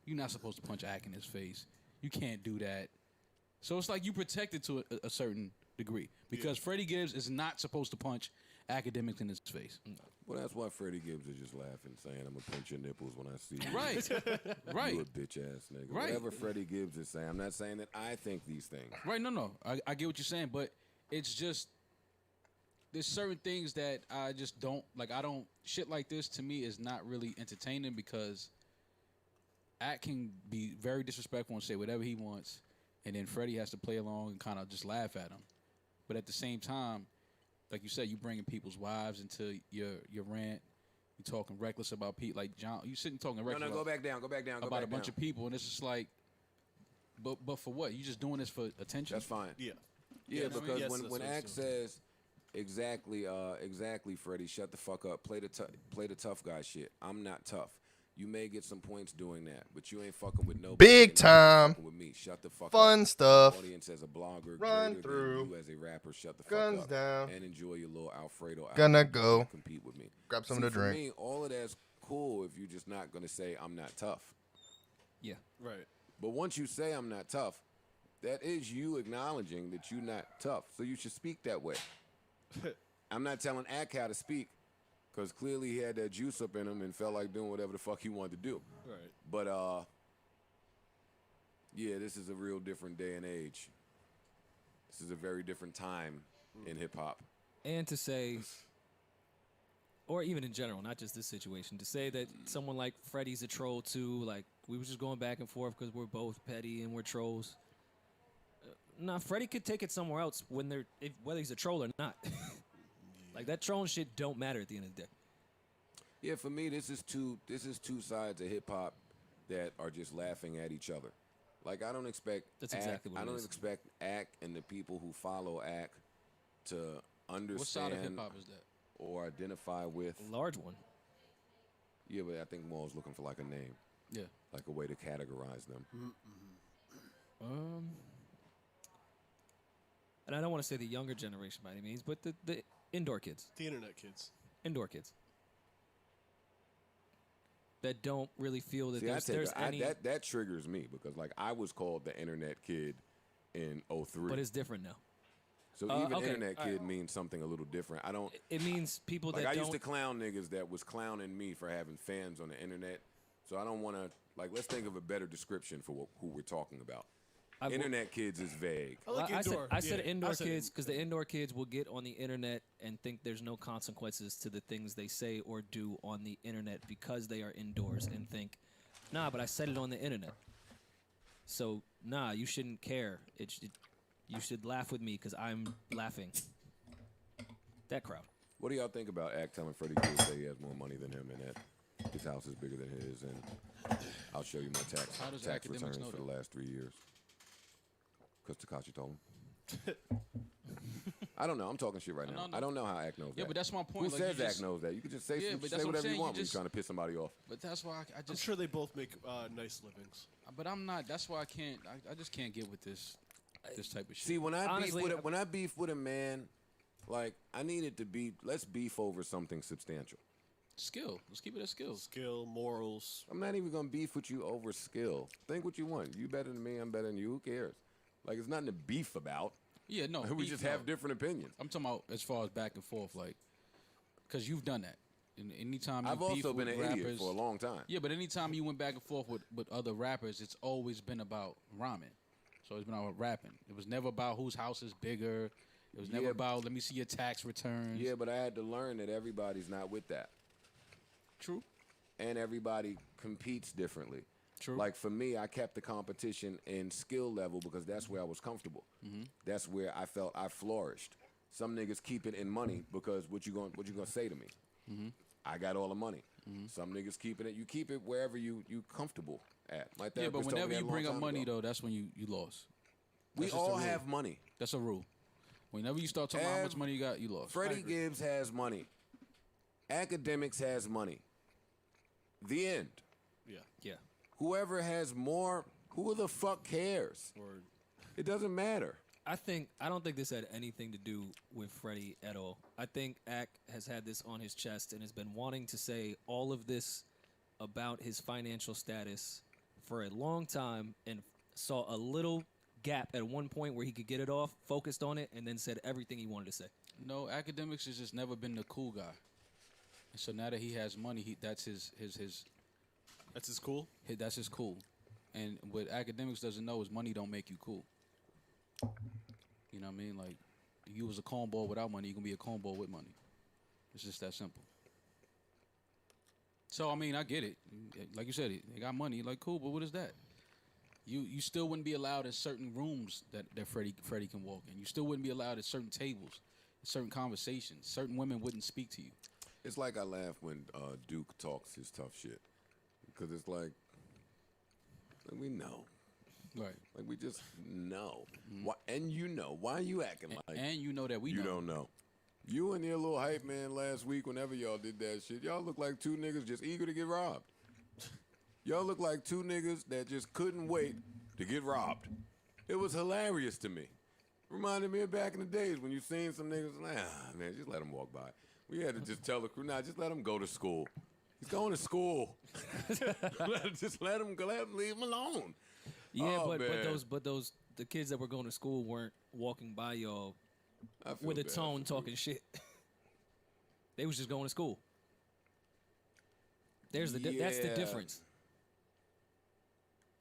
You're not supposed to punch Ack in his face. You can't do that. So it's like you protected to a certain degree. Because Freddie Gibbs is not supposed to punch academics in his face. Well, that's why Freddie Gibbs is just laughing, saying, I'm going to pinch your nipples when I see you. Right. Right. You a bitch-ass nigga. Right. Whatever Freddie Gibbs is saying, I'm not saying that I think these things. Right, no. I get what you're saying, but it's just, there's certain things that I just don't, shit like this to me is not really entertaining because Ack can be very disrespectful and say whatever he wants, and then Freddie has to play along and kind of just laugh at him. But at the same time, like you said, you bringing people's wives into your rant. You talking reckless about people, like John. You sitting talking reckless. No, go back down. About a bunch of people, and it's just like, but for what? You just doing this for attention? That's fine. Yeah. Yeah, because yes, when Ack says exactly, Freddie, shut the fuck up. Play the tough guy shit. I'm not tough. You may get some points doing that, but you ain't fucking with nobody. Big time. With me. Shut the fuck Fun up. stuff. Audience as a blogger, Run greater through. than you as a rapper. Shut the Guns fuck up. down. And enjoy your little Alfredo. Gonna album. go. Compete with me. Grab some See, to for drink. me, all of that's cool if you're just not gonna say I'm not tough. Yeah. Right. But once you say I'm not tough, that is you acknowledging that you're not tough. So you should speak that way. I'm not telling Ack how to speak, because clearly he had that juice up in him and felt like doing whatever the fuck he wanted to do. Right. But, yeah, this is a real different day and age. This is a very different time in hip-hop. And to say, or even in general, not just this situation, to say that someone like Freddie's a troll too, like we were just going back and forth because we're both petty and we're trolls. Nah, Freddie could take it somewhere else whether he's a troll or not. Like that trolling shit don't matter at the end of the day. Yeah, for me, this is two sides of hip hop that are just laughing at each other. Like I don't expect That's Ack- exactly what I it don't is. expect Ack and the people who follow Ack to understand What side of hip hop is that? or identify with. Large one. Yeah, but I think Maul's looking for like a name. Yeah. Like a way to categorize them. And I don't want to say the younger generation by any means, but the indoor kids. The internet kids. Indoor kids. That don't really feel that See, there's any. that triggers me because like I was called the internet kid in 03. But it's different now. So even okay, internet all kid right. means something a little different. I don't. It means people Like that I don't. used to clown niggas that was clowning me for having fans on the internet. So I don't want to like. Let's think of a better description for who we're talking about. Internet kids is vague. I said indoor kids because the indoor kids will get on the internet and think there's no consequences to the things they say or do on the internet because they are indoors and think, nah, but I said it on the internet. So nah, you shouldn't care. You should laugh with me because I'm laughing. That crowd. What do y'all think about Act telling Freddie Gibbs that he has more money than him and that his house is bigger than his and I'll show you my How does tax academics returns know for the that? last 3 years? Because Takashi told him. I don't know. I'm talking shit right now. No. I don't know how Act knows that. Yeah, but that's my point. Who Like, you says Act just- knows that? You can just say, Yeah, some, but say that's what I'm whatever saying. you You want when just- you're trying to piss somebody off. But that's why I I'm just. sure they both make nice livings. But I'm not. That's why I can't. I just can't get with this type of shit. See, when I Honestly, beef with a man, like I need it to be. Let's beef over something substantial. Skill. Let's keep it a skill. Skill, morals. I'm not even gonna beef with you over skill. Think what you want. You better than me. I'm better than you. Who cares? Like it's nothing to beef about. Yeah, no. we beef, just no. have different opinions. I'm talking about as far as back and forth, like, because you've done that. And anytime you I've beef also been with an rappers, idiot for a long time. Yeah, but anytime you went back and forth with other rappers, it's always been about rhyming. So it's been about rapping. It was never about whose house is bigger. It was never Yeah. about let me see your tax returns. Yeah, but I had to learn that everybody's not with that. True. And everybody competes differently. True. Like for me, I kept the competition in skill level because that's where I was comfortable. Mm-hmm. That's where I felt I flourished. Some niggas keep it in money because what you gonna say to me? Mm-hmm. I got all the money. Some niggas keeping it. You keep it wherever you comfortable at. My Yeah, but therapist told me whenever that a you long bring up time money, ago. though, that's when you lost. We That's just a all rule. have money. That's a rule. Whenever you start talking about how much money you got, you lost. Freddie Gibbs has money. Academics has money. The end. Yeah. Yeah. Whoever has more, who the fuck cares? It doesn't matter. I don't think this had anything to do with Freddie at all. I think Ack has had this on his chest and has been wanting to say all of this about his financial status for a long time and saw a little gap at one point where he could get it off, focused on it, and then said everything he wanted to say. No, academics has just never been the cool guy. And so now that he has money, that's his That's his cool? That's his cool. And what academics doesn't know is money don't make you cool. You know what I mean? Like, if you was a cornball without money, you can be a cornball with money. It's just that simple. So, I mean, I get it. Like you said, they got money. Like, cool, but what is that? You still wouldn't be allowed in certain rooms that Freddie can walk in. You still wouldn't be allowed at certain tables, certain conversations. Certain women wouldn't speak to you. It's like I laugh when Duke talks his tough shit. Because it's like, we know. Right. Like, we just know. Why, and you know. Why are you acting like... And you know that we you know. don't know. You and your little hype man last week, whenever y'all did that shit, y'all look like two niggas just eager to get robbed. Y'all look like two niggas that just couldn't wait to get robbed. It was hilarious to me. Reminded me of back in the days when you seen some niggas, man, just let them walk by. We had to just tell the crew, just let him go to school. He's going to school. Just let him leave him alone. Yeah, Oh, but those the kids that were going to school weren't walking by y'all I feel with a bad tone for talking shit. They was just going to school. That's the Yeah. difference.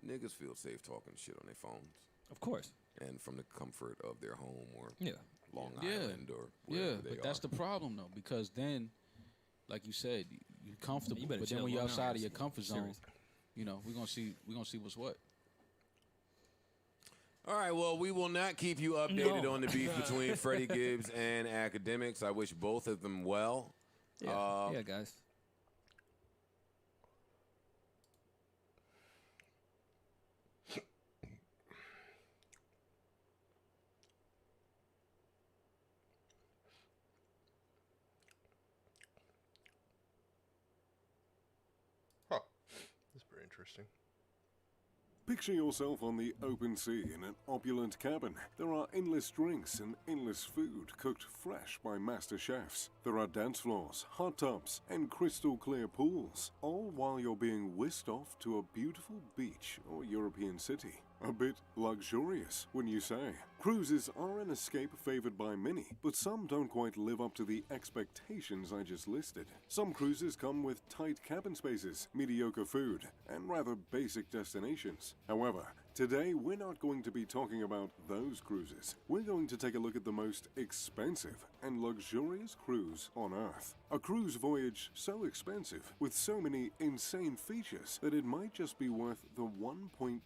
Niggas feel safe talking shit on their phones. Of course. And from the comfort of their home or Yeah. Long Yeah. Island or wherever they but are. that's the problem, though, because then, like you said, you're comfortable. You better But then chill when you're Long outside of Island. your comfort zone, Serious. you know, we're gonna see what's what. All right, well, we will not keep you updated No. on the beef between Freddie Gibbs and Academics. I wish both of them well. Yeah, yeah, guys. interesting. Picture yourself on the open sea in an opulent cabin. There are endless drinks and endless food cooked fresh by master chefs. There are dance floors, hot tubs, and crystal clear pools, all while you're being whisked off to a beautiful beach or European city. A bit luxurious, wouldn't you say? Cruises are an escape favored by many, but some don't quite live up to the expectations I just listed. Some cruises come with tight cabin spaces, mediocre food, and rather basic destinations. However, today we're not going to be talking about those cruises. We're going to take a look at the most expensive and luxurious cruise on Earth. A cruise voyage so expensive, with so many insane features, that it might just be worth the $1.2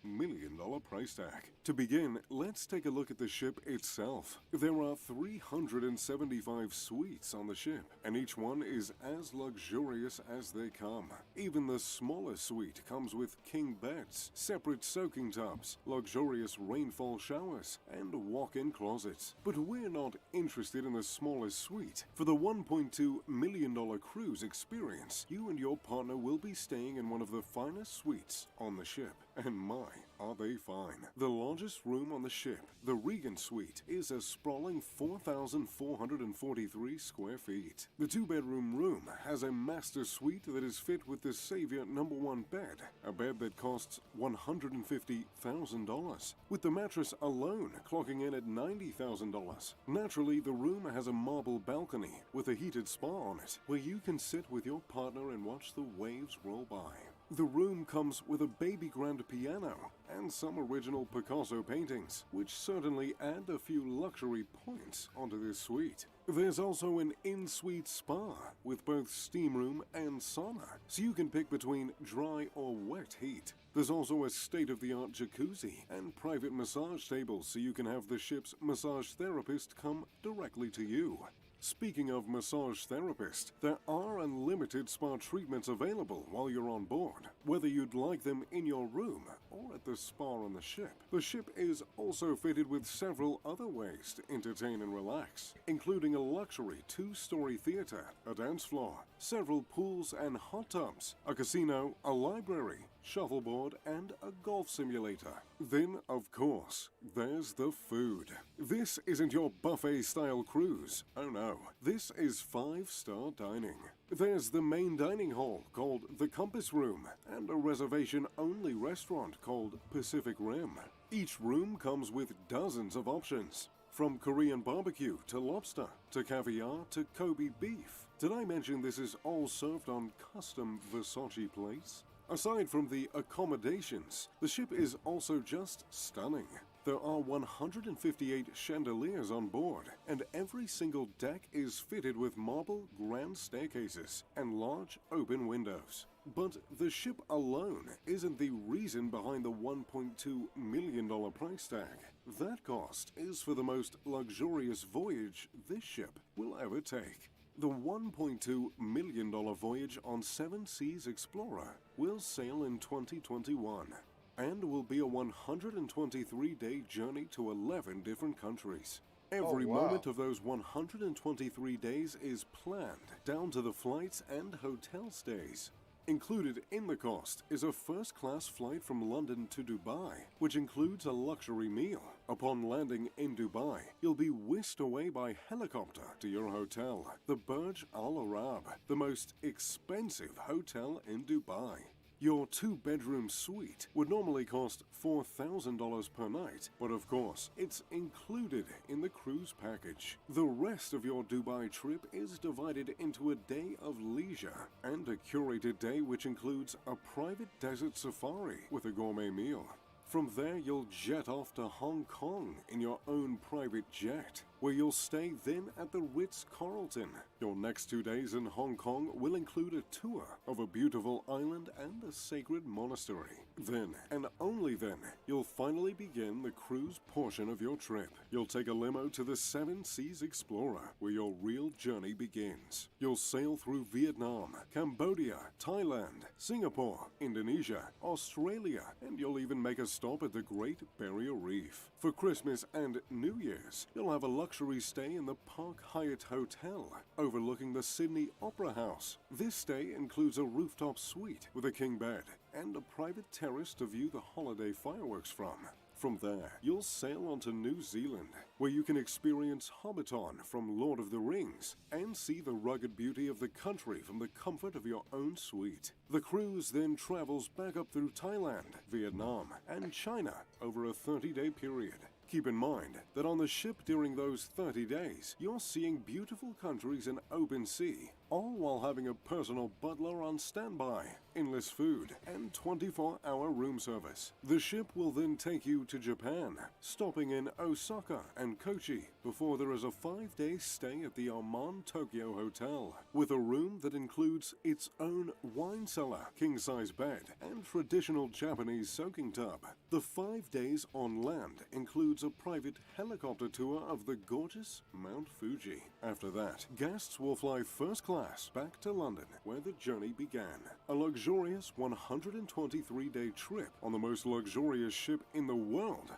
million price tag. To begin, let's take a look at the ship itself. There are 375 suites on the ship, and each one is as luxurious as they come. Even the smallest suite comes with king beds, separate soaking tubs, luxurious rainfall showers, and walk-in closets. But we're not interested in the smallest suite. For the $1.2 million cruise experience, you and your partner will be staying in one of the finest suites on the ship. And my, are they fine. The largest room on the ship, the Regan Suite, is a sprawling 4,443 square feet. The two-bedroom room has a master suite that is fit with the Savior #1 bed, a bed that costs $150,000, with the mattress alone clocking in at $90,000. Naturally, the room has a marble balcony with a heated spa on it, where you can sit with your partner and watch the waves roll by. The room comes with a baby grand piano and some original Picasso paintings, which certainly add a few luxury points onto this suite. There's also an in-suite spa with both steam room and sauna, so you can pick between dry or wet heat. There's also a state-of-the-art jacuzzi and private massage tables, so you can have the ship's massage therapist come directly to you. Speaking of massage therapist, there are unlimited spa treatments available while you're on board, whether you'd like them in your room or at the spa on the ship. The ship is also fitted with several other ways to entertain and relax, including a luxury 2-story theater, a dance floor, several pools and hot tubs, a casino, a library, shuffleboard, and a golf simulator. Then, of course, there's the food. This isn't your buffet-style cruise. Oh no, this is 5-star dining. There's the main dining hall called the Compass Room, and a reservation-only restaurant called Pacific Rim. Each room comes with dozens of options, from Korean barbecue to lobster to caviar to Kobe beef. Did I mention this is all served on custom Versace plates? Aside from the accommodations, the ship is also just stunning. There are 158 chandeliers on board, and every single deck is fitted with marble grand staircases and large open windows. But the ship alone isn't the reason behind the $1.2 million price tag. That cost is for the most luxurious voyage this ship will ever take. The $1.2 million voyage on Seven Seas Explorer will sail in 2021 and will be a 123-day journey to 11 different countries. Every moment of those 123 days is planned, down to the flights and hotel stays. Included in the cost is a first-class flight from London to Dubai, which includes a luxury meal. Upon landing in Dubai, you'll be whisked away by helicopter to your hotel, the Burj Al Arab, the most expensive hotel in Dubai. Your 2-bedroom suite would normally cost $4,000 per night, but of course, it's included in the cruise package. The rest of your Dubai trip is divided into a day of leisure and a curated day which includes a private desert safari with a gourmet meal. From there, you'll jet off to Hong Kong in your own private jet, where you'll stay then at the Ritz-Carlton. Your next 2 days in Hong Kong will include a tour of a beautiful island and a sacred monastery. Then, and only then, you'll finally begin the cruise portion of your trip. You'll take a limo to the Seven Seas Explorer, where your real journey begins. You'll sail through Vietnam, Cambodia, Thailand, Singapore, Indonesia, Australia, and you'll even make a stop at the Great Barrier Reef. For Christmas and New Year's, you'll have a luxury stay in the Park Hyatt Hotel, overlooking the Sydney Opera House. This stay includes a rooftop suite with a king bed, and a private terrace to view the holiday fireworks from. From there, you'll sail on to New Zealand, where you can experience Hobbiton from Lord of the Rings and see the rugged beauty of the country from the comfort of your own suite. The cruise then travels back up through Thailand, Vietnam, and China over a 30-day period. Keep in mind that on the ship during those 30 days, you're seeing beautiful countries and open sea, all while having a personal butler on standby, endless food, and 24-hour room service. The ship will then take you to Japan, stopping in Osaka and Kochi before there is a 5-day stay at the Aman Tokyo Hotel, with a room that includes its own wine cellar, king-size bed, and traditional Japanese soaking tub. The 5 days on land includes a private helicopter tour of the gorgeous Mount Fuji. After that, guests will fly first class back to London, where the journey began. A luxurious 123-day trip on the most luxurious ship in the world.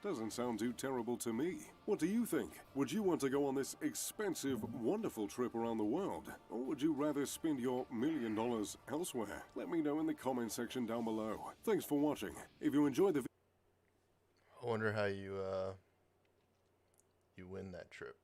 Doesn't sound too terrible to me. What do you think? Would you want to go on this expensive, wonderful trip around the world? Or would you rather spend your $1 million elsewhere? Let me know in the comment section down below. Thanks for watching. If you enjoyed the video, I wonder how you win that trip.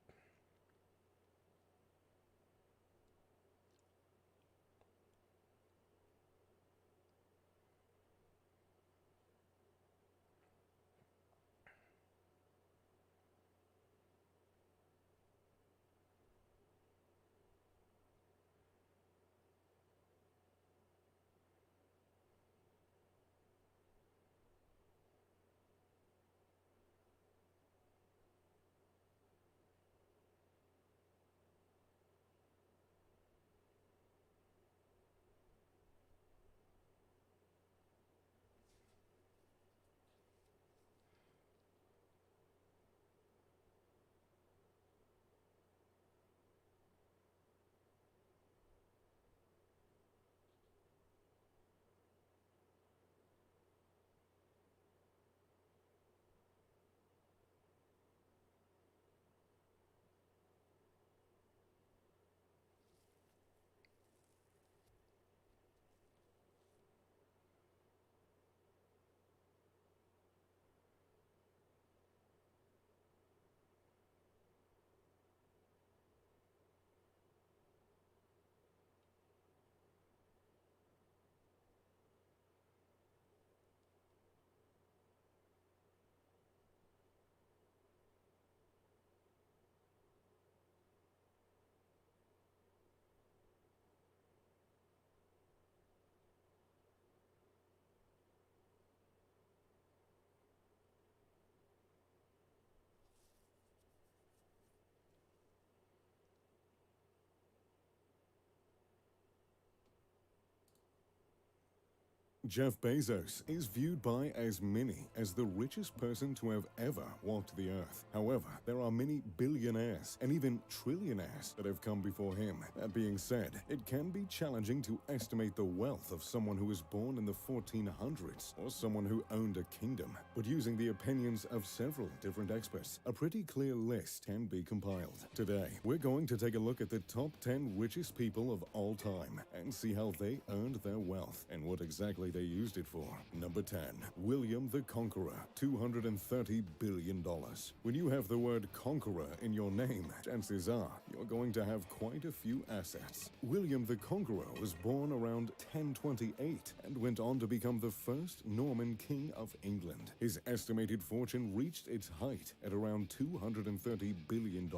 Jeff Bezos is viewed by as many as the richest person to have ever walked the earth. However, there are many billionaires and even trillionaires that have come before him. That being said, it can be challenging to estimate the wealth of someone who was born in the 1400s or someone who owned a kingdom. But using the opinions of several different experts, a pretty clear list can be compiled. Today, we're going to take a look at the top 10 richest people of all time and see how they earned their wealth and what exactly they used it for. Number 10, William the Conqueror, $230 billion. When you have the word conqueror in your name, chances are you're going to have quite a few assets. William the Conqueror was born around 1028 and went on to become the first Norman king of England. His estimated fortune reached its height at around $230 billion,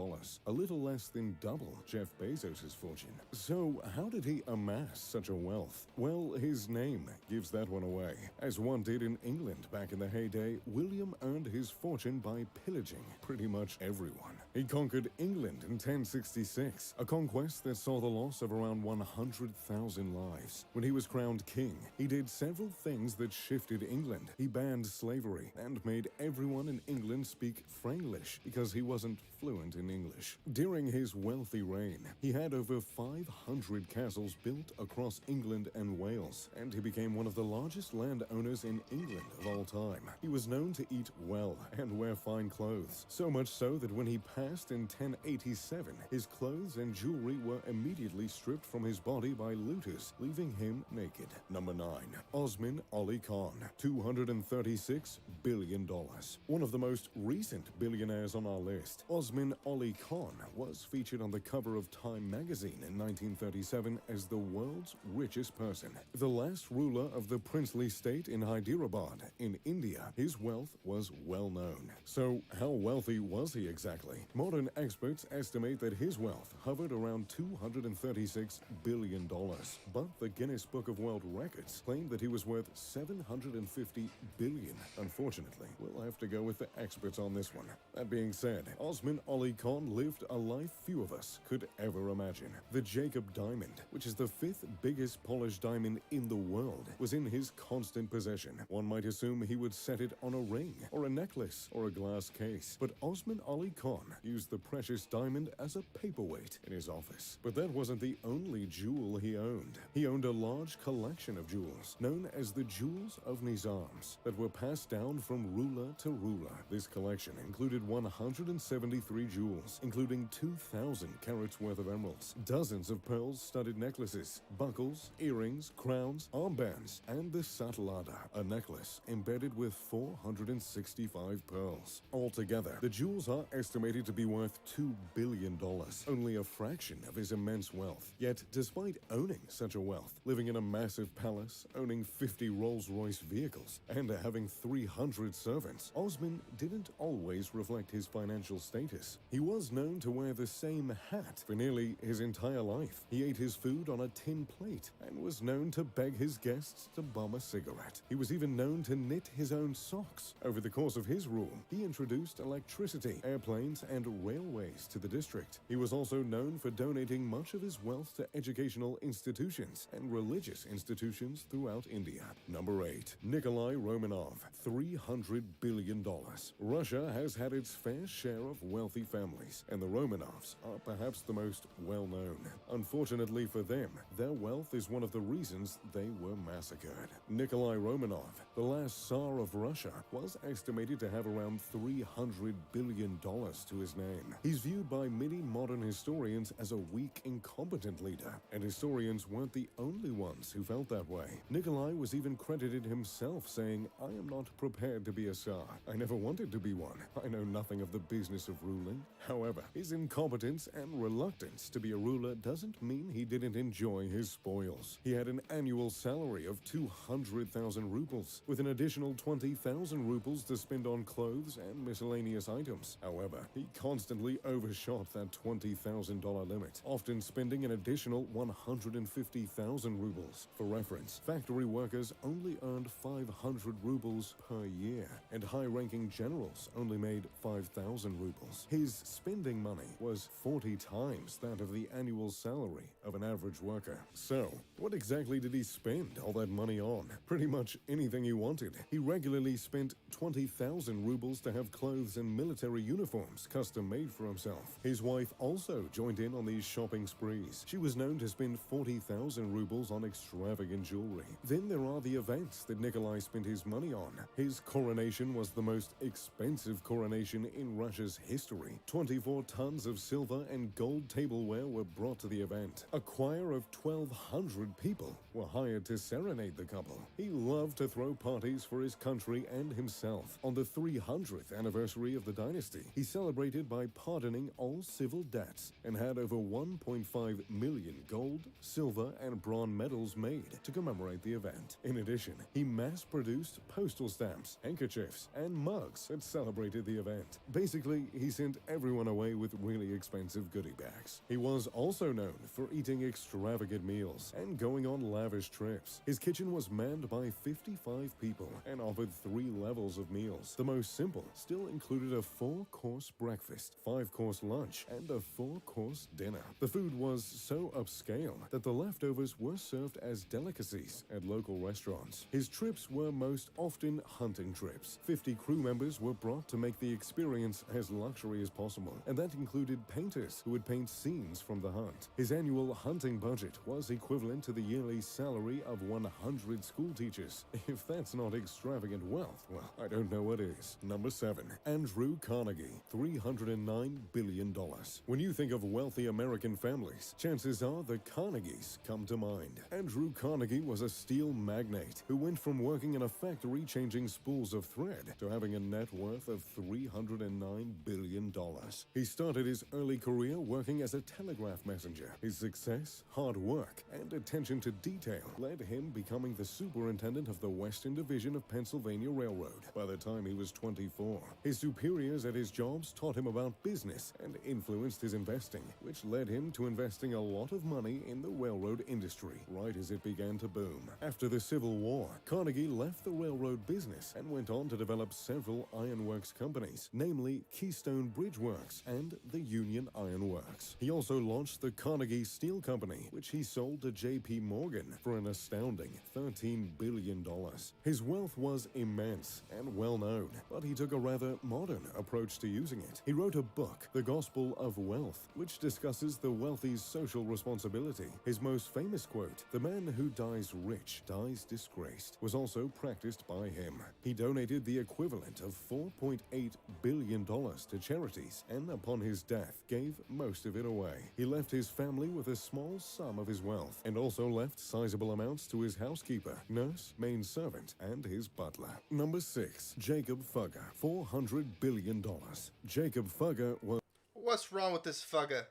a little less than double Jeff Bezos' fortune. So how did he amass such a wealth? Well, his name gives that one away. As one did in England back in the heyday, William earned his fortune by pillaging pretty much everyone. He conquered England in 1066, a conquest that saw the loss of around 100,000 lives. When he was crowned king, he did several things that shifted England. He banned slavery and made everyone in England speak Franglish because he wasn't fluent in English. During his wealthy reign, he had over 500 castles built across England and Wales, and he became one of the largest landowners in England of all time. He was known to eat well and wear fine clothes, so much so that when he passed in 1087, His clothes and jewelry were immediately stripped from his body by looters, leaving him naked. Number 9. Osman Ali Khan, $236 billion. One of the most recent billionaires on our list, Osman Ali Khan was featured on the cover of Time magazine in 1937 as the world's richest person. The last ruler of the princely state in Hyderabad, in India, his wealth was well known. So, how wealthy was he exactly? Modern experts estimate that his wealth hovered around $236 billion. But the Guinness Book of World Records claimed that he was worth $750 billion. Unfortunately, we'll have to go with the experts on this one. That being said, Osman Ali Khan lived a life few of us could ever imagine. The Jacob Diamond, which is the 5th biggest polished diamond in the world, was in his constant possession. One might assume he would set it on a ring, or a necklace, or a glass case. But Osman Ali Khan used the precious diamond as a paperweight in his office. But that wasn't the only jewel he owned. He owned a large collection of jewels, known as the Jewels of Nizams, that were passed down from ruler to ruler. This collection included 173 jewels, including 2,000 carats worth of emeralds, dozens of pearl-studded necklaces, buckles, earrings, crowns, armbands, and the Satlada, a necklace embedded with 465 pearls. Altogether, the jewels are estimated to be worth $2 billion, only a fraction of his immense wealth. Yet, despite owning such a wealth, living in a massive palace, owning 50 Rolls-Royce vehicles, and having 300 servants, Osman didn't always reflect his financial status. He was known to wear the same hat for nearly his entire life. He ate his food on a tin plate and was known to beg his guests to bum a cigarette. He was even known to knit his own socks. Over the course of his rule, he introduced electricity, airplanes, and railways to the district. He was also known for donating much of his wealth to educational institutions and religious institutions throughout India. Number 8. Nikolai Romanov, $300 billion. Russia has had its fair share of wealthy families, and the Romanovs are perhaps the most well-known. Unfortunately for them, their wealth is one of the reasons they were massacred. Nikolai Romanov, the last Tsar of Russia, was estimated to have around $300 billion to his name. He's viewed by many modern historians as a weak, incompetent leader, and historians weren't the only ones who felt that way. Nikolai was even credited himself, saying, "I am not prepared to be a Tsar. I never wanted to be one. I know nothing of the business of ruling." However, his incompetence and reluctance to be a ruler doesn't mean he didn't enjoy his spoils. He had an annual salary of 200,000 rubles, with an additional 20,000 rubles to spend on clothes and miscellaneous items. However, he constantly overshot that $20,000 limit, often spending an additional 150,000 rubles. For reference, factory workers only earned 500 rubles per year, and high-ranking generals only made 5,000 rubles. His spending money was 40 times that of the annual salary of an average worker. So, what exactly did he spend all that money on? Pretty much anything he wanted. He regularly spent 20,000 rubles to have clothes and military uniforms custom made for himself. His wife also joined in on these shopping sprees. She was known to spend 40,000 rubles on extravagant jewelry. Then there are the events that Nikolai spent his money on. His coronation was the most expensive coronation in Russia's history. 24 tons of silver and gold tableware were brought to the event. A choir of 1,200 people were hired to serenade the couple. He loved to throw parties for his country and himself. On the 300th anniversary of the dynasty, he celebrated by pardoning all civil debts and had over 1.5 million gold, silver, and bronze medals made to commemorate the event. In addition, he mass-produced postal stamps, handkerchiefs, and mugs that celebrated the event. Basically, he sent everyone away with really expensive goodie bags. He was also known for eating extravagant meals and going on lavish trips. His kitchen was manned by 55 people and offered 3 levels of meals. The most simple still included a 4-course breakfast, 5-course lunch, and a 4-course dinner. The food was so upscale that the leftovers were served as delicacies at local restaurants. His trips were most often hunting trips. 50 crew members were brought to make the experience as luxury as possible, and that included painters who would paint scenes from the hunt. His annual hunting budget was equivalent to the yearly salary of 100 school teachers. If that's not extravagant wealth, well, I don't know what is. Number 7. Andrew Carnegie, $309 billion. When you think of wealthy American families, chances are the Carnegies come to mind. Andrew Carnegie was a steel magnate who went from working in a factory changing spools of thread to having a net worth of $309 billion. He started his early career working as a telegraph messenger. His success, hard work, and attention to detail led him becoming the superintendent of the Western Division of Pennsylvania Railroad by the time he was 24. His superiors at his jobs taught him about business and influenced his investing, which led him to investing a lot of money in the railroad industry right as it began to boom. After the Civil War, Carnegie left the railroad business and went on to develop several ironworks companies, namely Keystone Bridge Works and the Union Iron Works. He also launched the Carnegie Steel Company, which he sold to J.P. Morgan for an astounding $13 billion. His wealth was immense and well known, but he took a rather modern approach to using it. He wrote a book, The Gospel of Wealth, which discusses the wealthy's social responsibility. His most famous quote, "The man who dies rich dies disgraced," was also practiced by him. He donated the equivalent of $4.8 billion to charities, and upon his death, gave most of it away. He left his family with a small sum of his wealth, and also left sizable amounts to his housekeeper, nurse, main servant, and his butler. Number 6. Jacob Fugger, $400 billion. Jacob Fugger was What's wrong with this fugger?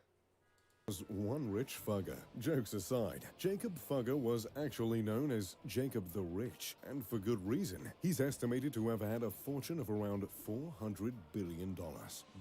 one rich fugger. Jokes aside, Jacob Fugger was actually known as Jacob the Rich, and for good reason. He's estimated to have had a fortune of around $400 billion.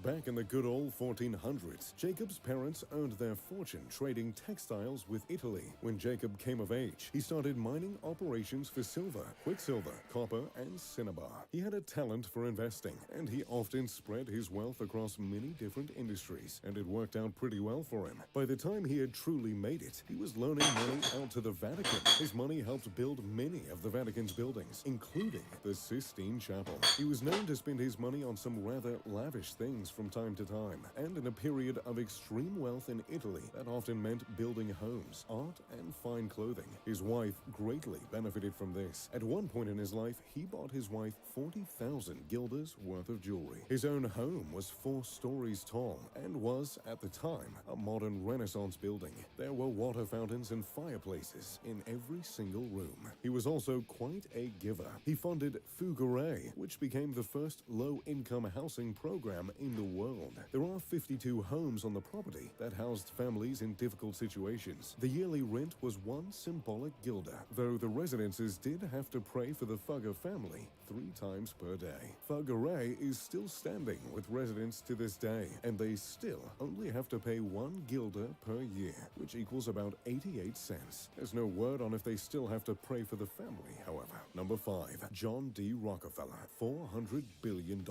Back in the good old 1400s, Jacob's parents earned their fortune trading textiles with Italy. When Jacob came of age, he started mining operations for silver, quicksilver, copper, and cinnabar. He had a talent for investing, and he often spread his wealth across many different industries, and it worked out pretty well for him. By the time he had truly made it, he was loaning money out to the Vatican. His money helped build many of the Vatican's buildings, including the Sistine Chapel. He was known to spend his money on some rather lavish things from time to time, and in a period of extreme wealth in Italy, that often meant building homes, art, and fine clothing. His wife greatly benefited from this. At one point in his life, he bought his wife 40,000 guilders worth of jewelry. His own home was 4 stories tall and was, at the time, a modern Renaissance building. There were water fountains and fireplaces in every single room. He was also quite a giver. He funded Fugere, which became the first low-income housing program in the world. There are 52 homes on the property that housed families in difficult situations. The yearly rent was 1 symbolic guilder, though the residences did have to pray for the Fugger family 3 times per day. Fugere is still standing with residents to this day, and they still only have to pay 1 guilder per year, which equals about 88 cents. There's no word on if they still have to pray for the family, however. Number 5. John D. Rockefeller, $400 billion.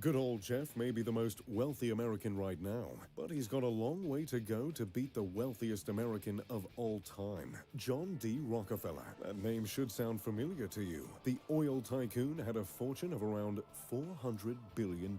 Good old Jeff may be the most wealthy American right now, but he's got a long way to go to beat the wealthiest American of all time, John D. Rockefeller. That name should sound familiar to you. The oil tycoon had a fortune of around $400 billion.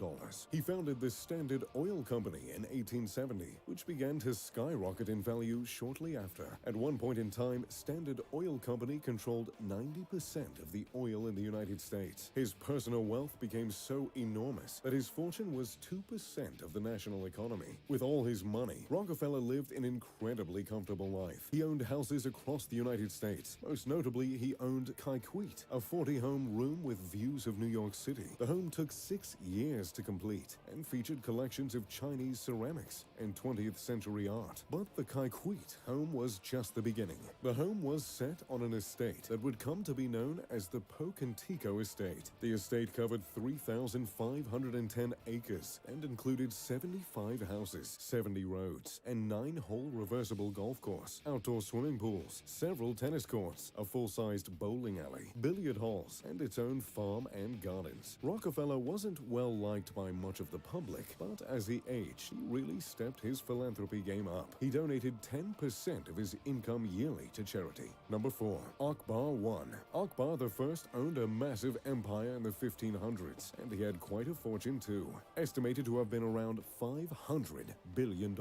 He founded the Standard Oil Company in 1870, which began to skyrocket in value shortly after. At one point in time, Standard Oil Company controlled 90% of the oil in the United States. His personal wealth became so enormous that his fortune was 2% of the national economy. With all his money, Rockefeller lived an incredibly comfortable life. He owned houses across the United States. Most notably, he owned Kaikwit, a 40-home room with views of New York City. The home took 6 years to complete and featured collections of Chinese ceramics and 20th century art. But the Kaikwit home was just the beginning. The home was set on an estate that would come to be known as the Pocantico Estate. The estate covered 3,510 acres and included 75 houses, 70 roads, and 9-hole reversible golf course, outdoor swimming pools, several tennis courts, a full-sized bowling alley, billiard halls, and its own farm and gardens. Rockefeller wasn't well liked by much of the public, but as he aged, he really stepped his philanthropy game came up. He donated 10% of his income yearly to charity. Number 4. Akbar I. Akbar I owned a massive empire in the 1500s, and he had quite a fortune too, estimated to have been around $500 billion,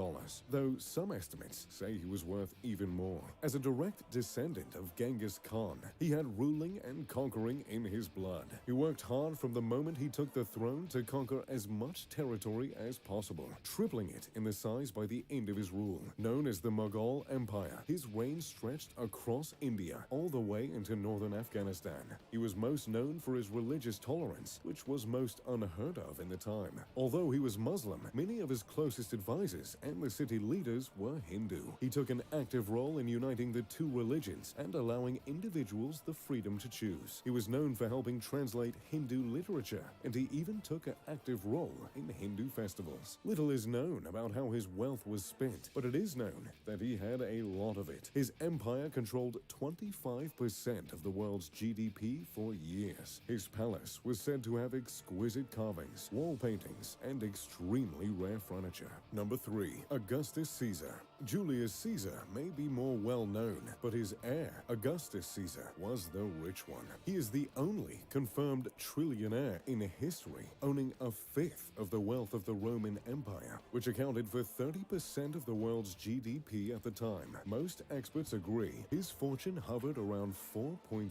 though some estimates say he was worth even more. As a direct descendant of Genghis Khan, he had ruling and conquering in his blood. He worked hard from the moment he took the throne to conquer as much territory as possible, tripling it in the size by the end of his rule. Known as the Mughal Empire, his reign stretched across India all the way into northern Afghanistan. He was most known for his religious tolerance, which was most unheard of in the time. Although he was Muslim, many of his closest advisors and the city leaders were Hindu. He took an active role in uniting the two religions and allowing individuals the freedom to choose. He was known for helping translate Hindu literature, and he even took an active role in Hindu festivals. Little is known about how his wealth was spent, but it is known that he had a lot of it. His empire controlled 25% of the world's GDP for years. His palace was said to have exquisite carvings, wall paintings, and extremely rare furniture. Number 3. Augustus Caesar. Julius Caesar may be more well known, but his heir, Augustus Caesar, was the rich one. He is the only confirmed trillionaire in history, owning a fifth of the wealth of the Roman Empire, which accounted for 30% of the world's GDP at the time. Most experts agree his fortune hovered around $4.3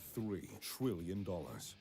trillion.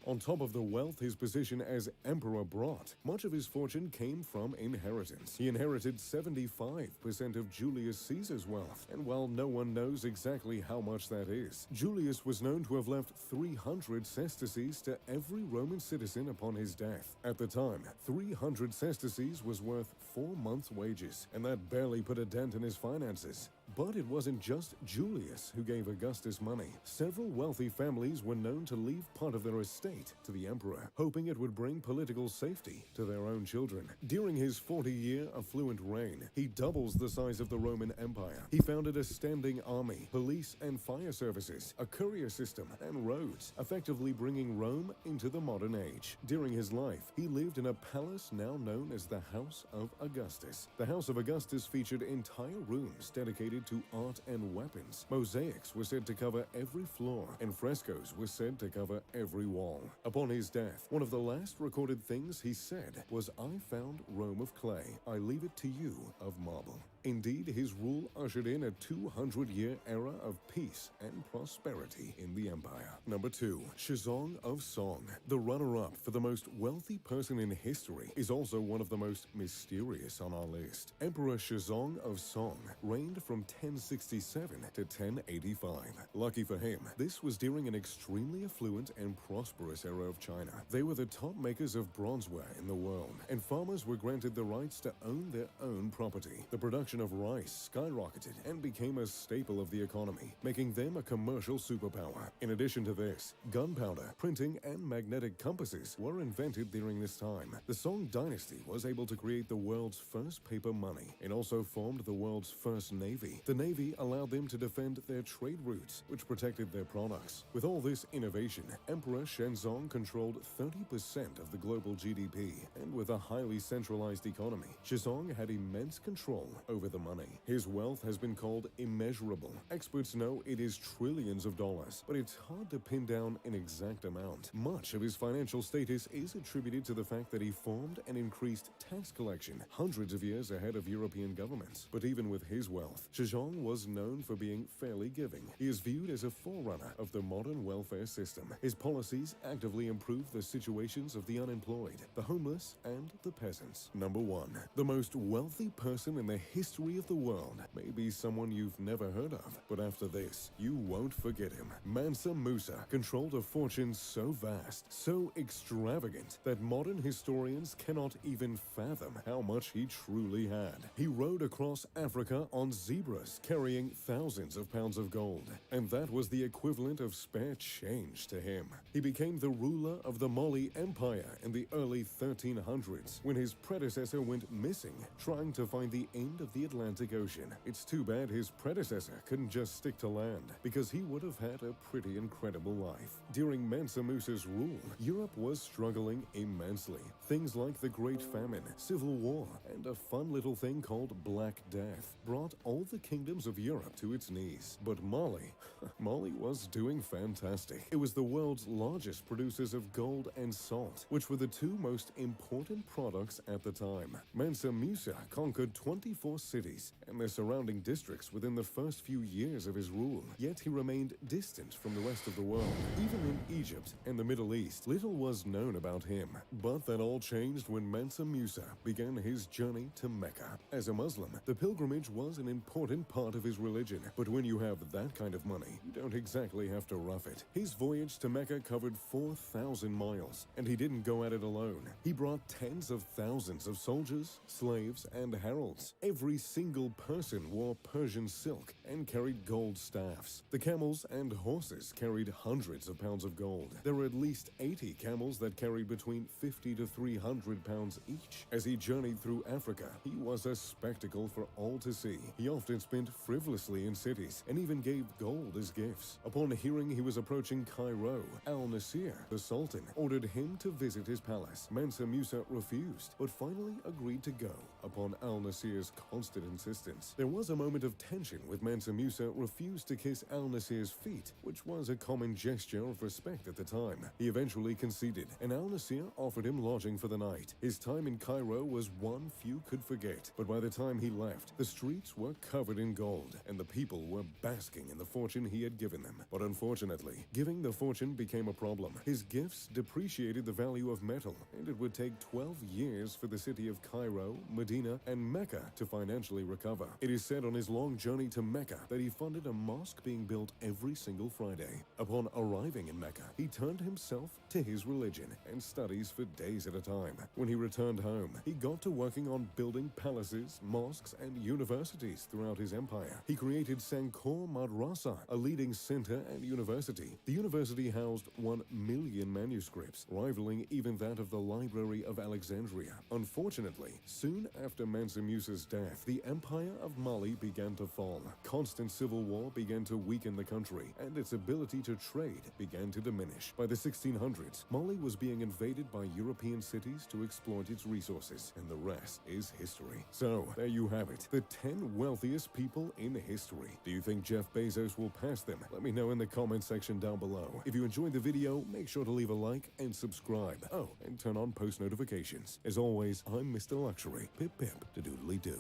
On top of the wealth his position as emperor brought, much of his fortune came from inheritance. He inherited 75% of Julius Caesar's wealth, and while no one knows exactly how much that is, Julius was known to have left 300 sesterces to every Roman citizen upon his death. At the time, 300 sesterces was worth 4 months' wages, and that barely put a dent in his finances. But it wasn't just Julius who gave Augustus money. Several wealthy families were known to leave part of their estate to the emperor, hoping it would bring political safety to their own children. During his 40-year affluent reign, he doubles the size of the Roman Empire. He founded a standing army, police and fire services, a courier system, and roads, effectively bringing Rome into the modern age. During his life, he lived in a palace now known as the House of Augustus. The House of Augustus featured entire rooms dedicated to art and weapons. Mosaics were said to cover every floor, and frescoes were said to cover every wall. Upon his death, one of the last recorded things he said was, "I found Rome of clay. I leave it to you of marble." Indeed, his rule ushered in a 200-year era of peace and prosperity in the empire. Number 2. Shizong of Song. The runner-up for the most wealthy person in history is also one of the most mysterious on our list. Emperor Shizong of Song reigned from 1067 to 1085. Lucky for him, this was during an extremely affluent and prosperous era of China. They were the top makers of bronzeware in the world, and farmers were granted the rights to own their own property. The production of rice skyrocketed and became a staple of the economy, making them a commercial superpower. In addition to this, gunpowder, printing, and magnetic compasses were invented during this time. The Song dynasty was able to create the world's first paper money and also formed the world's first navy. The navy allowed them to defend their trade routes, which protected their products. With all this innovation, Emperor Shenzong controlled 30% of the global GDP, and with a highly centralized economy, Shizong had immense control over the money. His wealth has been called immeasurable. Experts know it is trillions of dollars, but it's hard to pin down an exact amount. Much of his financial status is attributed to the fact that he formed and increased tax collection hundreds of years ahead of European governments. But even with his wealth, Shizong was known for being fairly giving. He is viewed as a forerunner of the modern welfare system. His policies actively improve the situations of the unemployed, the homeless, and the peasants. Number 1. The most wealthy person in the history of the world may be someone you've never heard of, but after this, you won't forget him. Mansa Musa controlled a fortune so vast, so extravagant, that modern historians cannot even fathom how much he truly had. He rode across Africa on zebras, carrying thousands of pounds of gold, and that was the equivalent of spare change to him. He became the ruler of the Mali Empire in the early 1300s, when his predecessor went missing, trying to find the end of the the Atlantic Ocean. It's too bad his predecessor couldn't just stick to land, because he would have had a pretty incredible life. During Mansa Musa's rule, Europe was struggling immensely. Things like the Great Famine, Civil War, and a fun little thing called Black Death brought all the kingdoms of Europe to its knees. But Mali, Mali was doing fantastic. It was the world's largest producers of gold and salt, which were the two most important products at the time. Mansa Musa conquered 24 cities and their surrounding districts within the first few years of his rule, yet he remained distant from the rest of the world. Even in Egypt and the Middle East, little was known about him. But that all changed when Mansa Musa began his journey to Mecca. As a Muslim, the pilgrimage was an important part of his religion, but when you have that kind of money, you don't exactly have to rough it. His voyage to Mecca covered 4,000 miles, and he didn't go at it alone. He brought tens of thousands of soldiers, slaves, and heralds. Every single person wore Persian silk and carried gold staffs. The camels and horses carried hundreds of pounds of gold. There were at least 80 camels that carried between 50 to 300 pounds each. As he journeyed through Africa, he was a spectacle for all to see. He often spent frivolously in cities and even gave gold as gifts. Upon hearing he was approaching Cairo, Al-Nasir, the Sultan, ordered him to visit his palace. Mansa Musa refused, but finally agreed to go upon Al-Nasir's constant insistence. There was a moment of tension with Mansa Musa refused to kiss Al-Nasir's feet, which was a common gesture of respect at the time. He eventually conceded, and Al-Nasir offered him lodging for the night. His time in Cairo was one few could forget, but by the time he left, the streets were covered in gold, and the people were basking in the fortune he had given them. But unfortunately, giving the fortune became a problem. His gifts depreciated the value of metal, and it would take 12 years for the city of Cairo, Medina, and Mecca to financially recover. It is said on his long journey to Mecca that he funded a mosque being built every single Friday. Upon arriving in Mecca, he turned himself to his religion and studies for days at a time. When he returned home, he got to working on building palaces, mosques, and universities throughout his empire. He created Sankor Madrasa, a leading center and university. The university housed 1 million manuscripts, rivaling even that of the Library of Alexandria. Unfortunately, soon after Mansa Musa's death, the empire of Mali began to fall. Constant civil war began to weaken the country, and its ability to trade began to diminish. By the 1600s, Mali was being invaded by European cities to exploit its resources, and the rest is history. So, there you have it, the 10 wealthiest people in history. Do you think Jeff Bezos will pass them? Let me know in the comment section down below. If you enjoyed the video, make sure to leave a like and subscribe. Oh, and turn on post notifications. As always, I'm Mr. Luxury. Pip pip to doodly do.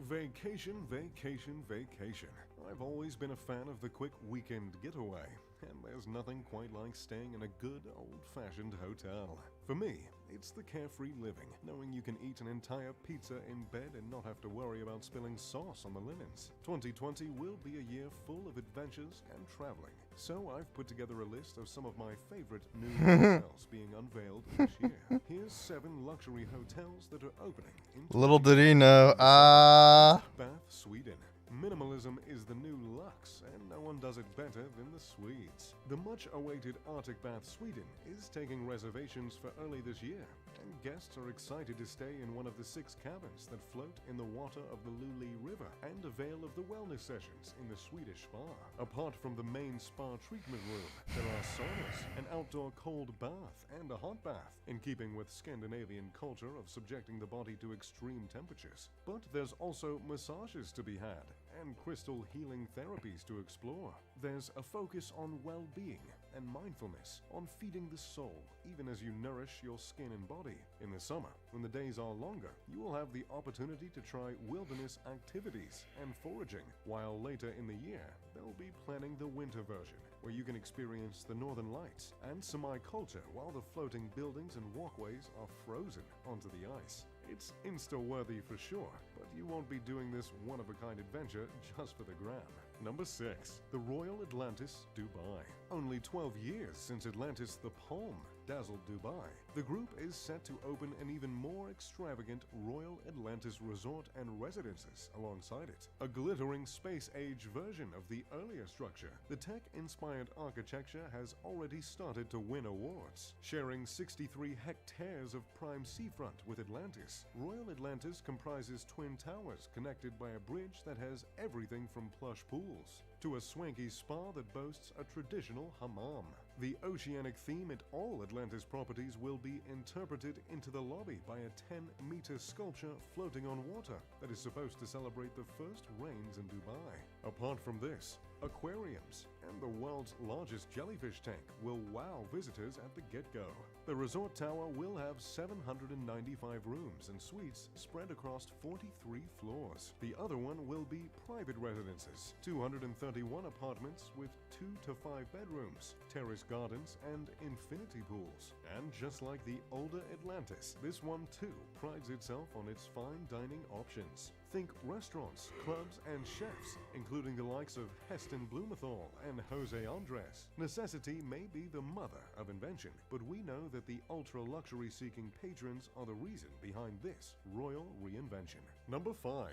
Vacation, vacation, vacation. I've always been a fan of the quick weekend getaway, and there's nothing quite like staying in a good old-fashioned hotel. For me, it's the carefree living, knowing you can eat an entire pizza in bed and not have to worry about spilling sauce on the linens. 2020 will be a year full of adventures and traveling, so I've put together a list of some of my favorite new hotels being unveiled this year. Here's 7 luxury hotels that are opening in Little did he know. Bath, Sweden. Minimalism is the new luxe, and no one does it better than the Swedes. The much-awaited Arctic Bath, Sweden is taking reservations for early this year, and guests are excited to stay in one of the 6 cabins that float in the water of the Luli River and avail of the wellness sessions in the Swedish spa. Apart from the main spa treatment room, there are saunas, an outdoor cold bath, and a hot bath, in keeping with Scandinavian culture of subjecting the body to extreme temperatures. But there's also massages to be had, and crystal healing therapies to explore. There's a focus on well-being and mindfulness, on feeding the soul, even as you nourish your skin and body. In the summer, when the days are longer, you will have the opportunity to try wilderness activities and foraging, while later in the year, they'll be planning the winter version, where you can experience the northern lights and semi-culture while the floating buildings and walkways are frozen onto the ice. It's Insta-worthy for sure, but you won't be doing this one-of-a-kind adventure just for the gram. Number 6. The Royal Atlantis Dubai. Only 12 years since Atlantis the Palm dazzled Dubai, the group is set to open an even more extravagant Royal Atlantis resort and residences alongside it. A glittering space-age version of the earlier structure, the tech-inspired architecture has already started to win awards. Sharing 63 hectares of prime seafront with Atlantis, Royal Atlantis comprises twin towers connected by a bridge that has everything from plush pools to a swanky spa that boasts a traditional hammam. The oceanic theme at all Atlantis properties will be interpreted into the lobby by a 10-meter sculpture floating on water that is supposed to celebrate the first rains in Dubai. Apart from this, aquariums and the world's largest jellyfish tank will wow visitors at the get-go. The resort tower will have 795 rooms and suites spread across 43 floors. The other one will be private residences, 231 apartments with 2 to 5 bedrooms, terrace gardens, and infinity pools. And just like the older Atlantis, this one too prides itself on its fine dining options. Think restaurants, clubs, and chefs, including the likes of Heston Blumenthal and Jose Andres. Necessity may be the mother of invention, but we know that the ultra-luxury seeking patrons are the reason behind this royal reinvention. Number 5.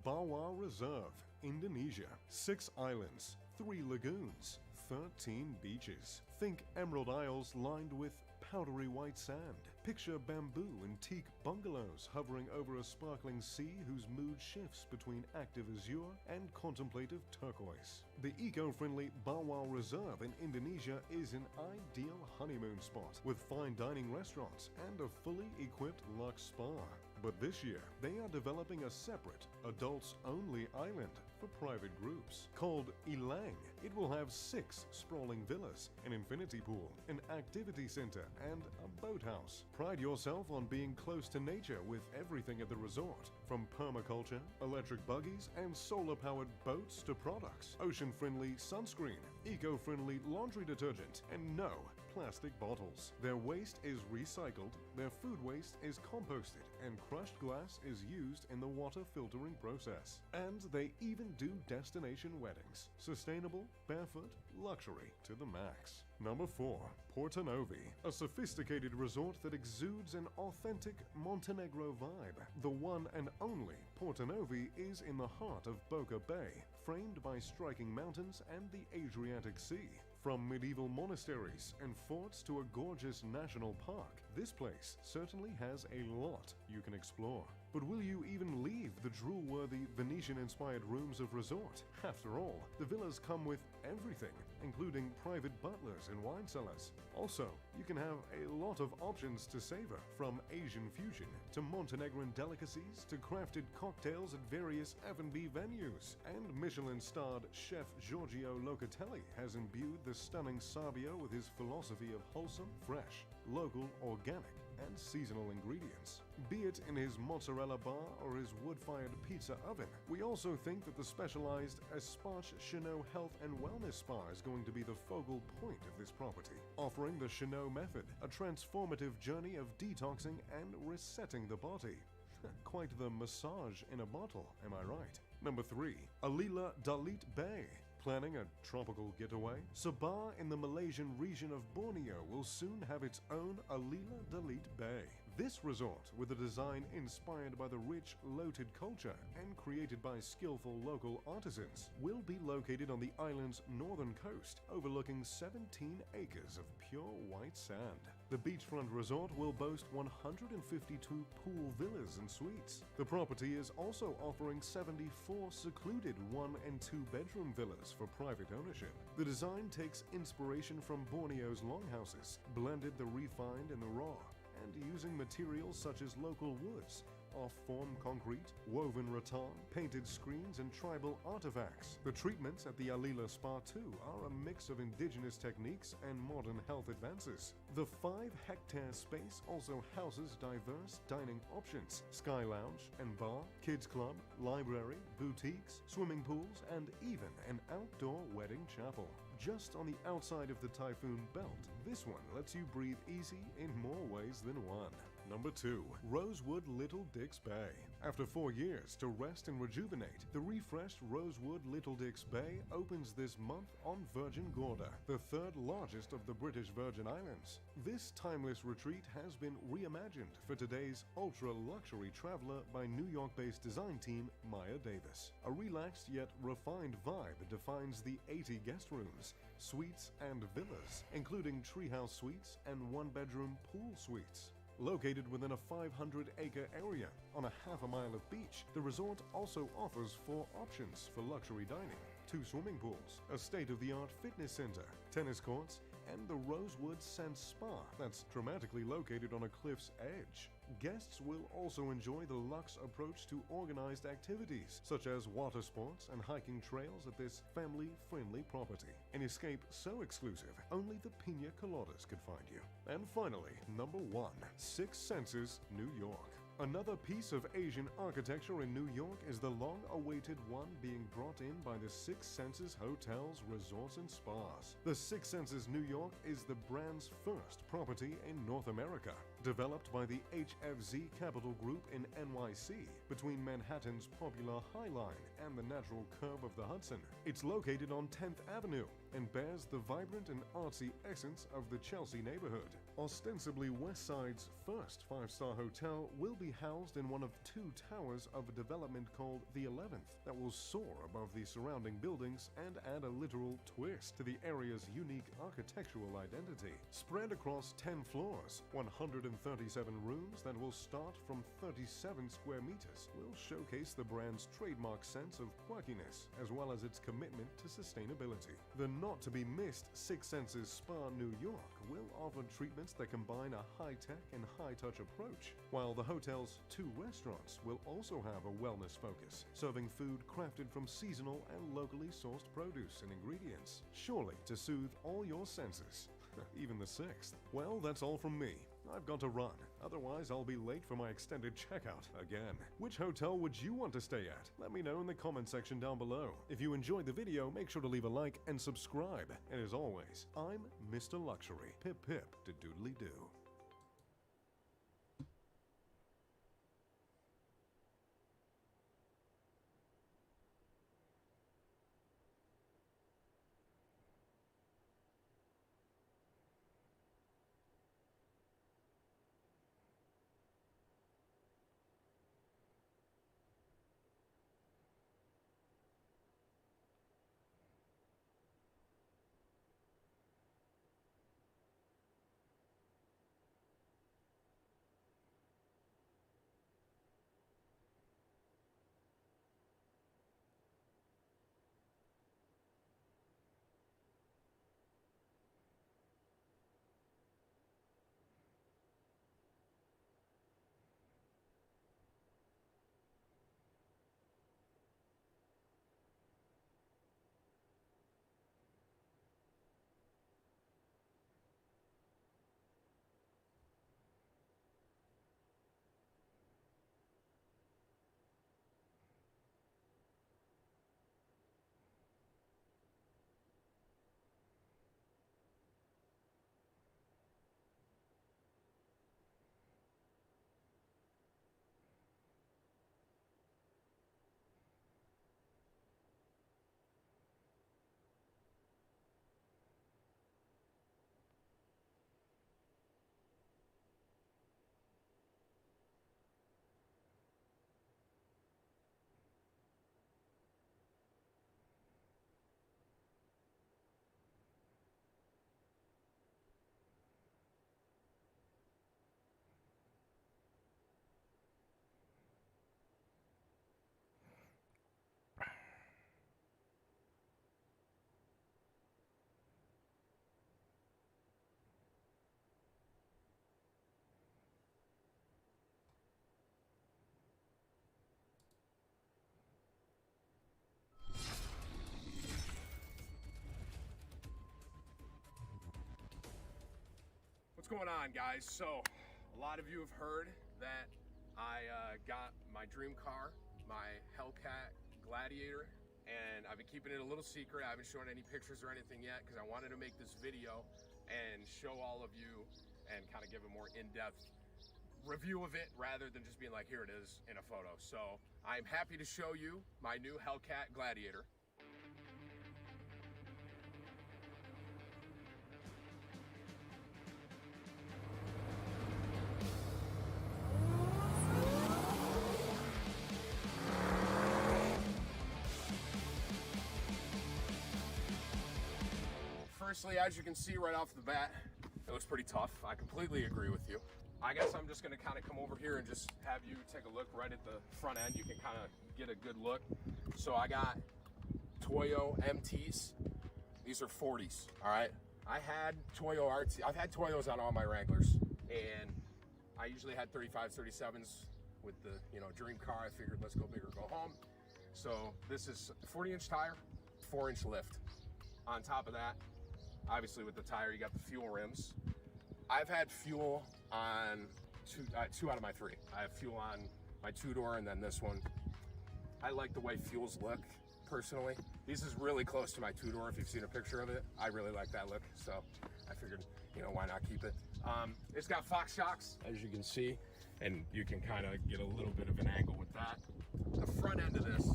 Bawa Reserve, Indonesia. 6 islands, 3 lagoons, 13 beaches. Think Emerald Isles lined with powdery white sand. Picture bamboo and teak bungalows hovering over a sparkling sea whose mood shifts between active azure and contemplative turquoise. The eco-friendly Bawa Reserve in Indonesia is an ideal honeymoon spot with fine dining restaurants and a fully equipped luxe spa. But this year, they are developing a separate, adults-only island for private groups. Called Ilang, it will have 6 sprawling villas, an infinity pool, an activity center, and a boathouse. Pride yourself on being close to nature with everything at the resort, from permaculture, electric buggies, and solar-powered boats to products, ocean-friendly sunscreen, eco-friendly laundry detergent, and no plastic bottles. Their waste is recycled, their food waste is composted, and crushed glass is used in the water filtering process. And they even do destination weddings. Sustainable, barefoot, luxury to the max. Number 4. Porto Novi, a sophisticated resort that exudes an authentic Montenegro vibe. The one and only Porto Novi is in the heart of Boca Bay, framed by striking mountains and the Adriatic Sea. From medieval monasteries and forts to a gorgeous national park, this place certainly has a lot you can explore. But will you even leave the drool-worthy Venetian-inspired rooms of resort? After all, the villas come with everything, including private butlers and wine cellars. Also, you can have a lot of options to savor, from Asian fusion to Montenegrin delicacies to crafted cocktails at various F&B venues. And Michelin-starred chef Giorgio Locatelli has imbued the stunning Sabio with his philosophy of wholesome, fresh, local, organic, and seasonal ingredients. Be it in his mozzarella bar or his wood-fired pizza oven, we also think that the specialized Espace Chenot Health and Wellness Spa is going to be the focal point of this property, offering the Chenot method, a transformative journey of detoxing and resetting the body. Quite the massage in a bottle, am I right? Number 3. Alila Dalit Bay. Planning a tropical getaway? Sabah in the Malaysian region of Borneo will soon have its own Alila Dalit Bay. This resort, with a design inspired by the rich, loaded culture and created by skillful local artisans, will be located on the island's northern coast, overlooking 17 acres of pure white sand. The beachfront resort will boast 152 pool villas and suites. The property is also offering 74 secluded 1- and 2-bedroom villas for private ownership. The design takes inspiration from Borneo's longhouses, blended the refined and the raw, and using materials such as local woods, off-form concrete, woven rattan, painted screens, and tribal artifacts. The treatments at the Alila Spa too are a mix of indigenous techniques and modern health advances. The 5-hectare space also houses diverse dining options, sky lounge and bar, kids club, library, boutiques, swimming pools, and even an outdoor wedding chapel. Just on the outside of the typhoon belt, this one lets you breathe easy in more ways than one. Number 2. Rosewood Little Dix Bay. After 4 years to rest and rejuvenate, the refreshed Rosewood Little Dix Bay opens this month on Virgin Gorda, the third largest of the British Virgin Islands. This timeless retreat has been reimagined for today's ultra-luxury traveler by New York-based design team Maya Davis. A relaxed yet refined vibe defines the 80 guest rooms, suites, and villas, including treehouse suites and one-bedroom pool suites. Located within a 500-acre area on a half-a-mile of beach, the resort also offers 4 options for luxury dining: 2 swimming pools, a state-of-the-art fitness center, tennis courts, and the Rosewood Scent Spa that's dramatically located on a cliff's edge. Guests will also enjoy the luxe approach to organized activities, such as water sports and hiking trails at this family-friendly property. An escape so exclusive, only the Pina Coladas could find you. And finally, number 1, Six Senses, New York. Another piece of Asian architecture in New York is the long-awaited one being brought in by the Six Senses Hotels, Resorts, and Spas. The Six Senses New York is the brand's first property in North America. Developed by the HFZ Capital Group in NYC, between Manhattan's popular High Line and the natural curve of the Hudson. It's located on 10th Avenue and bears the vibrant and artsy essence of the Chelsea neighborhood. Ostensibly West Side's first 5-star hotel will be housed in one of 2 towers of a development called the 11th that will soar above the surrounding buildings and add a literal twist to the area's unique architectural identity. Spread across 10 floors, 137 rooms that will start from 37 square meters will showcase the brand's trademark sense of quirkiness as well as its commitment to sustainability. The not-to-be-missed Six Senses Spa New York will offer treatments that combine a high-tech and high-touch approach, while the hotel's 2 restaurants will also have a wellness focus, serving food crafted from seasonal and locally sourced produce and ingredients, surely to soothe all your senses. Even the 6th. Well, that's all from me. I've got to run, otherwise I'll be late for my extended checkout again. Which hotel would you want to stay at? Let me know in the comment section down below. If you enjoyed the video, make sure to leave a like and subscribe. And as always, I'm Mr. Luxury. Pip pip to doodly doo. What's going on, guys? So, a lot of you have heard that I got my dream car, my Hellcat Gladiator, and I've been keeping it a little secret. I haven't shown any pictures or anything yet because I wanted to make this video and show all of you and kind of give a more in-depth review of it rather than just being like, here it is in a photo. So I'm happy to show you my new Hellcat Gladiator. Firstly, as you can see right off the bat, it looks pretty tough. I completely agree with you. I guess I'm just gonna kind of come over here and just have you take a look right at the front end. You can kind of get a good look. So I got Toyo MTs. These are 40s, all right? I had Toyo RT. I've had Toyos on all my Wranglers, and I usually had 35s, 37s with the, dream car. I figured let's go big or go home. So this is 40-inch tire, 4-inch lift. On top of that, obviously with the tire, you got the fuel rims. I've had fuel on two out of my 3. I have fuel on my 2-door and then this one. I like the way fuels look, personally. This is really close to my 2-door, if you've seen a picture of it. I really like that look, so I figured, why not keep it? It's got Fox shocks, as you can see, and you can kind of get a little bit of an angle with that. The front end of this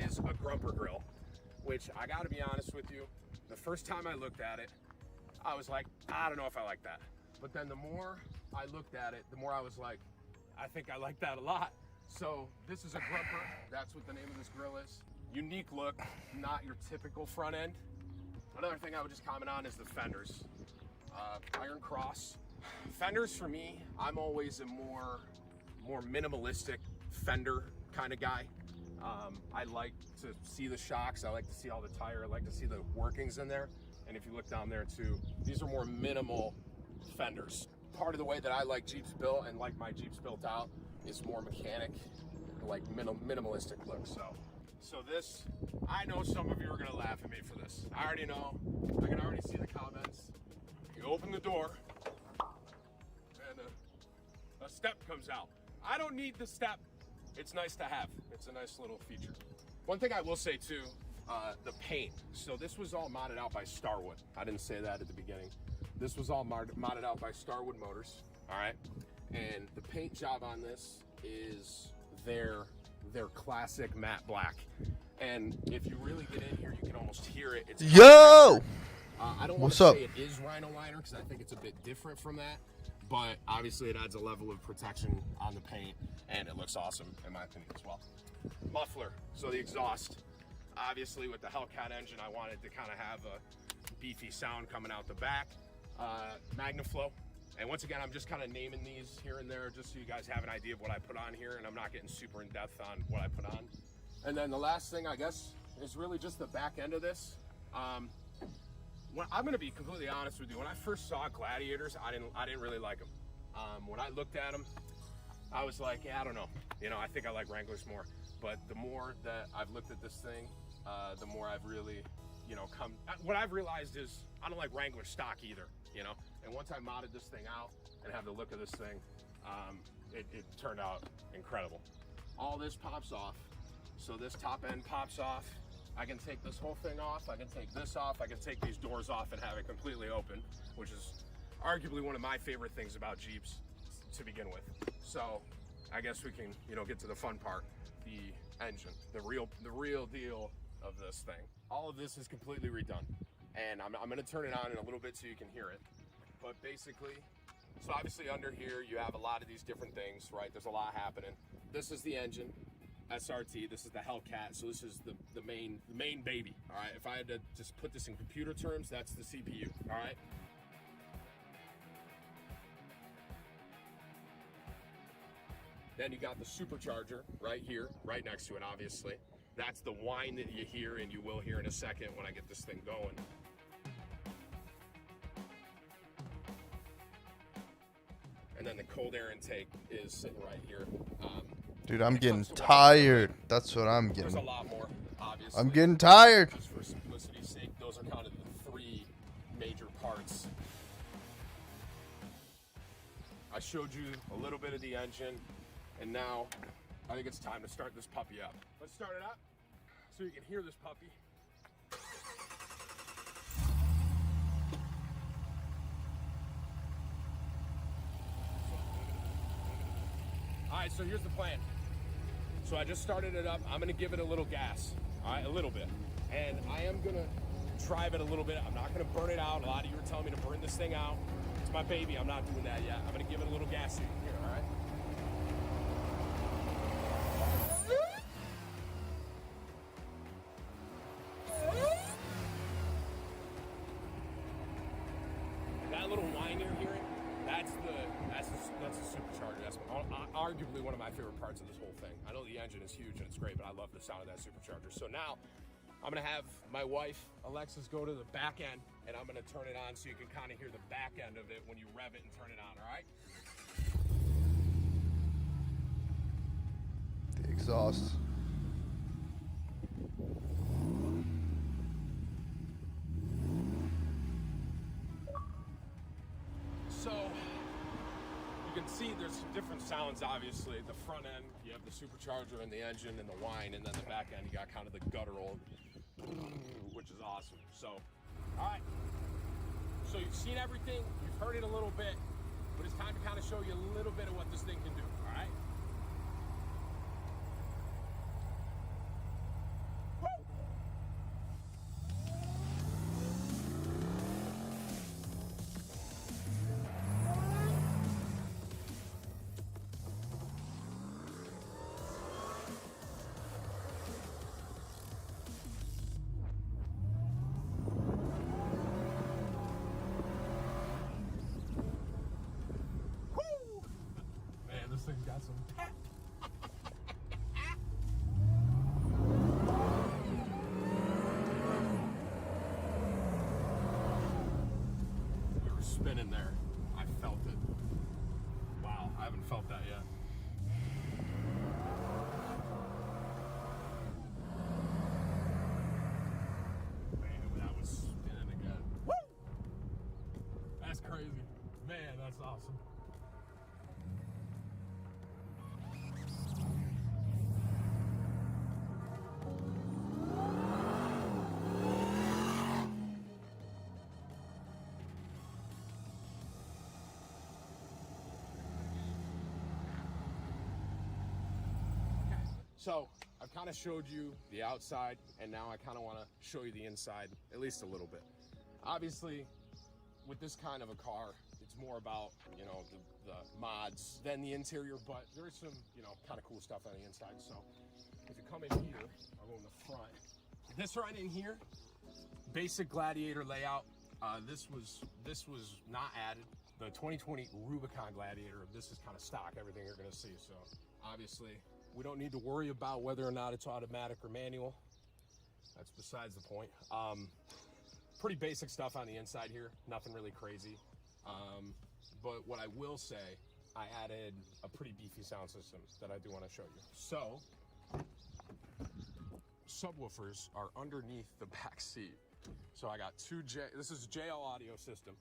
is a grumper grill, which I gotta be honest with you, the first time I looked at it, I was like, I don't know if I like that. But then the more I looked at it, the more I was like, I think I like that a lot. So this is a grumper. That's what the name of this grill is. Unique look, not your typical front end. Another thing I would just comment on is the fenders. Iron cross. Fenders for me, I'm always a more minimalistic fender kind of guy. I like to see the shocks. I like to see all the tire. I like to see the workings in there. And if you look down there too, these are more minimal fenders. Part of the way that I like Jeeps built and like my Jeeps built out is more mechanic, like minimalistic look. So this, I know some of you are gonna laugh at me for this. I already know. I can already see the comments. You open the door, and a step comes out. I don't need the step. It's nice to have. It's a nice little feature. One thing I will say too, the paint. So this was all modded out by Starwood. I didn't say that at the beginning. This was all modded out by Starwood Motors, all right? And the paint job on this is their classic matte black. And if you really get in here, you can almost hear it. It's Yo! I don't want What's to up? say it is Rhino liner because I think it's a bit different from that. But obviously it adds a level of protection on the paint, and it looks awesome in my opinion as well. Muffler, so the exhaust. Obviously with the Hellcat engine, I wanted to kind of have a beefy sound coming out the back. Magnaflow. And once again, I'm just kind of naming these here and there just so you guys have an idea of what I put on here, and I'm not getting super in depth on what I put on. And then the last thing, I guess, is really just the back end of this. I'm going to be completely honest with you. When I first saw Gladiators, I didn't really like them. When I looked at them, I was like, yeah, I don't know. I think I like Wranglers more. But the more that I've looked at this thing, the more I've really, what I've realized is I don't like Wrangler stock either, And once I modded this thing out and have the look of this thing, it turned out incredible. All this pops off. So this top end pops off. I can take this whole thing off. I can take this off. I can take these doors off and have it completely open, which is arguably one of my favorite things about Jeeps to begin with. So I guess we can, get to the fun part, the engine, the real deal of this thing. All of this is completely redone, and I'm going to turn it on in a little bit so you can hear it. But basically, so obviously under here you have a lot of these different things, right? There's a lot happening. This is the engine, SRT. This is the Hellcat. So this is the main baby. All right. If I had to just put this in computer terms, that's the CPU. All right. Then you got the supercharger right here, right next to it, obviously. That's the whine that you hear, and you will hear in a second when I get this thing going. And then the cold air intake is sitting right here. Dude, I'm getting tired. That's what I'm There's getting. a lot more, obviously. I'm getting tired. Just for simplicity's sake, those are kind of the 3 major parts. I showed you a little bit of the engine, and now I think it's time to start this puppy up. Let's start it up so you can hear this puppy. right, so here's the plan. So I just started it up. I'm gonna give it a little gas, all right, a little bit. And I am gonna drive it a little bit. I'm not gonna burn it out. A lot of you are telling me to burn this thing out. It's my baby, I'm not doing that yet. I'm gonna give it a little gas here, all right? That little whine you're hearing, that's the supercharger. That's arguably one of my favorite parts of this whole thing. I know the engine is huge and it's great, but I love the sound of that supercharger. So now I'm gonna have my wife, Alexis, go to the back end and I'm gonna turn it on so you can kind of hear the back end of it when you rev it and turn it on, all right? The exhaust. So you can see there's some different sounds, obviously. The front end, you have the supercharger and the engine and the whine, and then the back end, you got kind of the guttural, which is awesome. So, all right. So you've seen everything, you've heard it a little bit, but it's time to kind of show you a little bit of what this thing can do, all right? Man, this thing's got some pep. We were spinning there. I felt it. Wow, I haven't felt that yet. Man, that was spinning again. Woo! That's crazy. Man, that's awesome. So I've kind of showed you the outside, and now I kind of want to show you the inside, at least a little bit. Obviously, with this kind of a car, it's more about, you know, the mods than the interior, but there is some, you know, kind of cool stuff on the inside. So if you come in here, I'll go in the front. This right in here, basic Gladiator layout. This was not added. The 2020 Rubicon Gladiator, this is kind of stock, everything you're gonna see. So obviously, we don't need to worry about whether or not it's automatic or manual. That's besides the point. Pretty basic stuff on the inside here, nothing really crazy. But what I will say, I added a pretty beefy sound system that I do want to show you. So, subwoofers are underneath the back seat. So I got this is a JL audio system,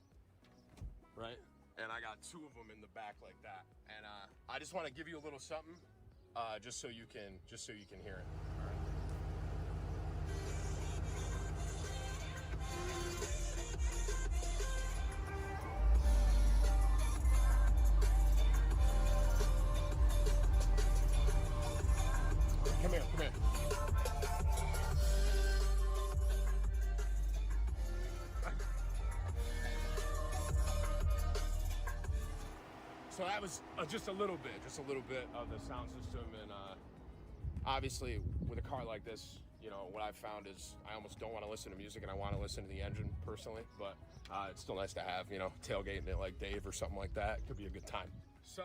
right? And I got two of them in the back like that. And I just want to give you a little something, just so you can hear it. All right. Come here, come here. So that was just a little bit of the sound system, and obviously with a car like this, you know, what I've found is I almost don't want to listen to music and I want to listen to the engine personally, but it's still nice to have, you know, tailgating it like Dave or something like that. It could be a good time. So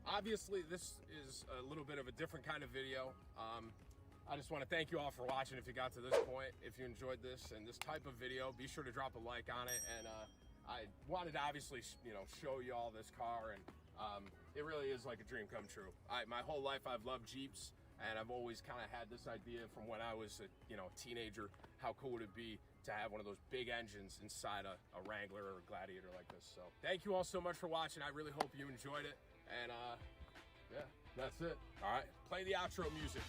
obviously this is a little bit of a different kind of video. I just want to thank you all for watching if you got to this point. If you enjoyed this and this type of video, be sure to drop a like on it. And I wanted to obviously, you know, show you all this car, and it really is like a dream come true. My whole life I've loved Jeeps, and I've always kind of had this idea from when I was a, you know, teenager, how cool would it be to have one of those big engines inside a Wrangler or a Gladiator like this. So thank you all so much for watching. I really hope you enjoyed it, and yeah, that's it. All right, play the outro music.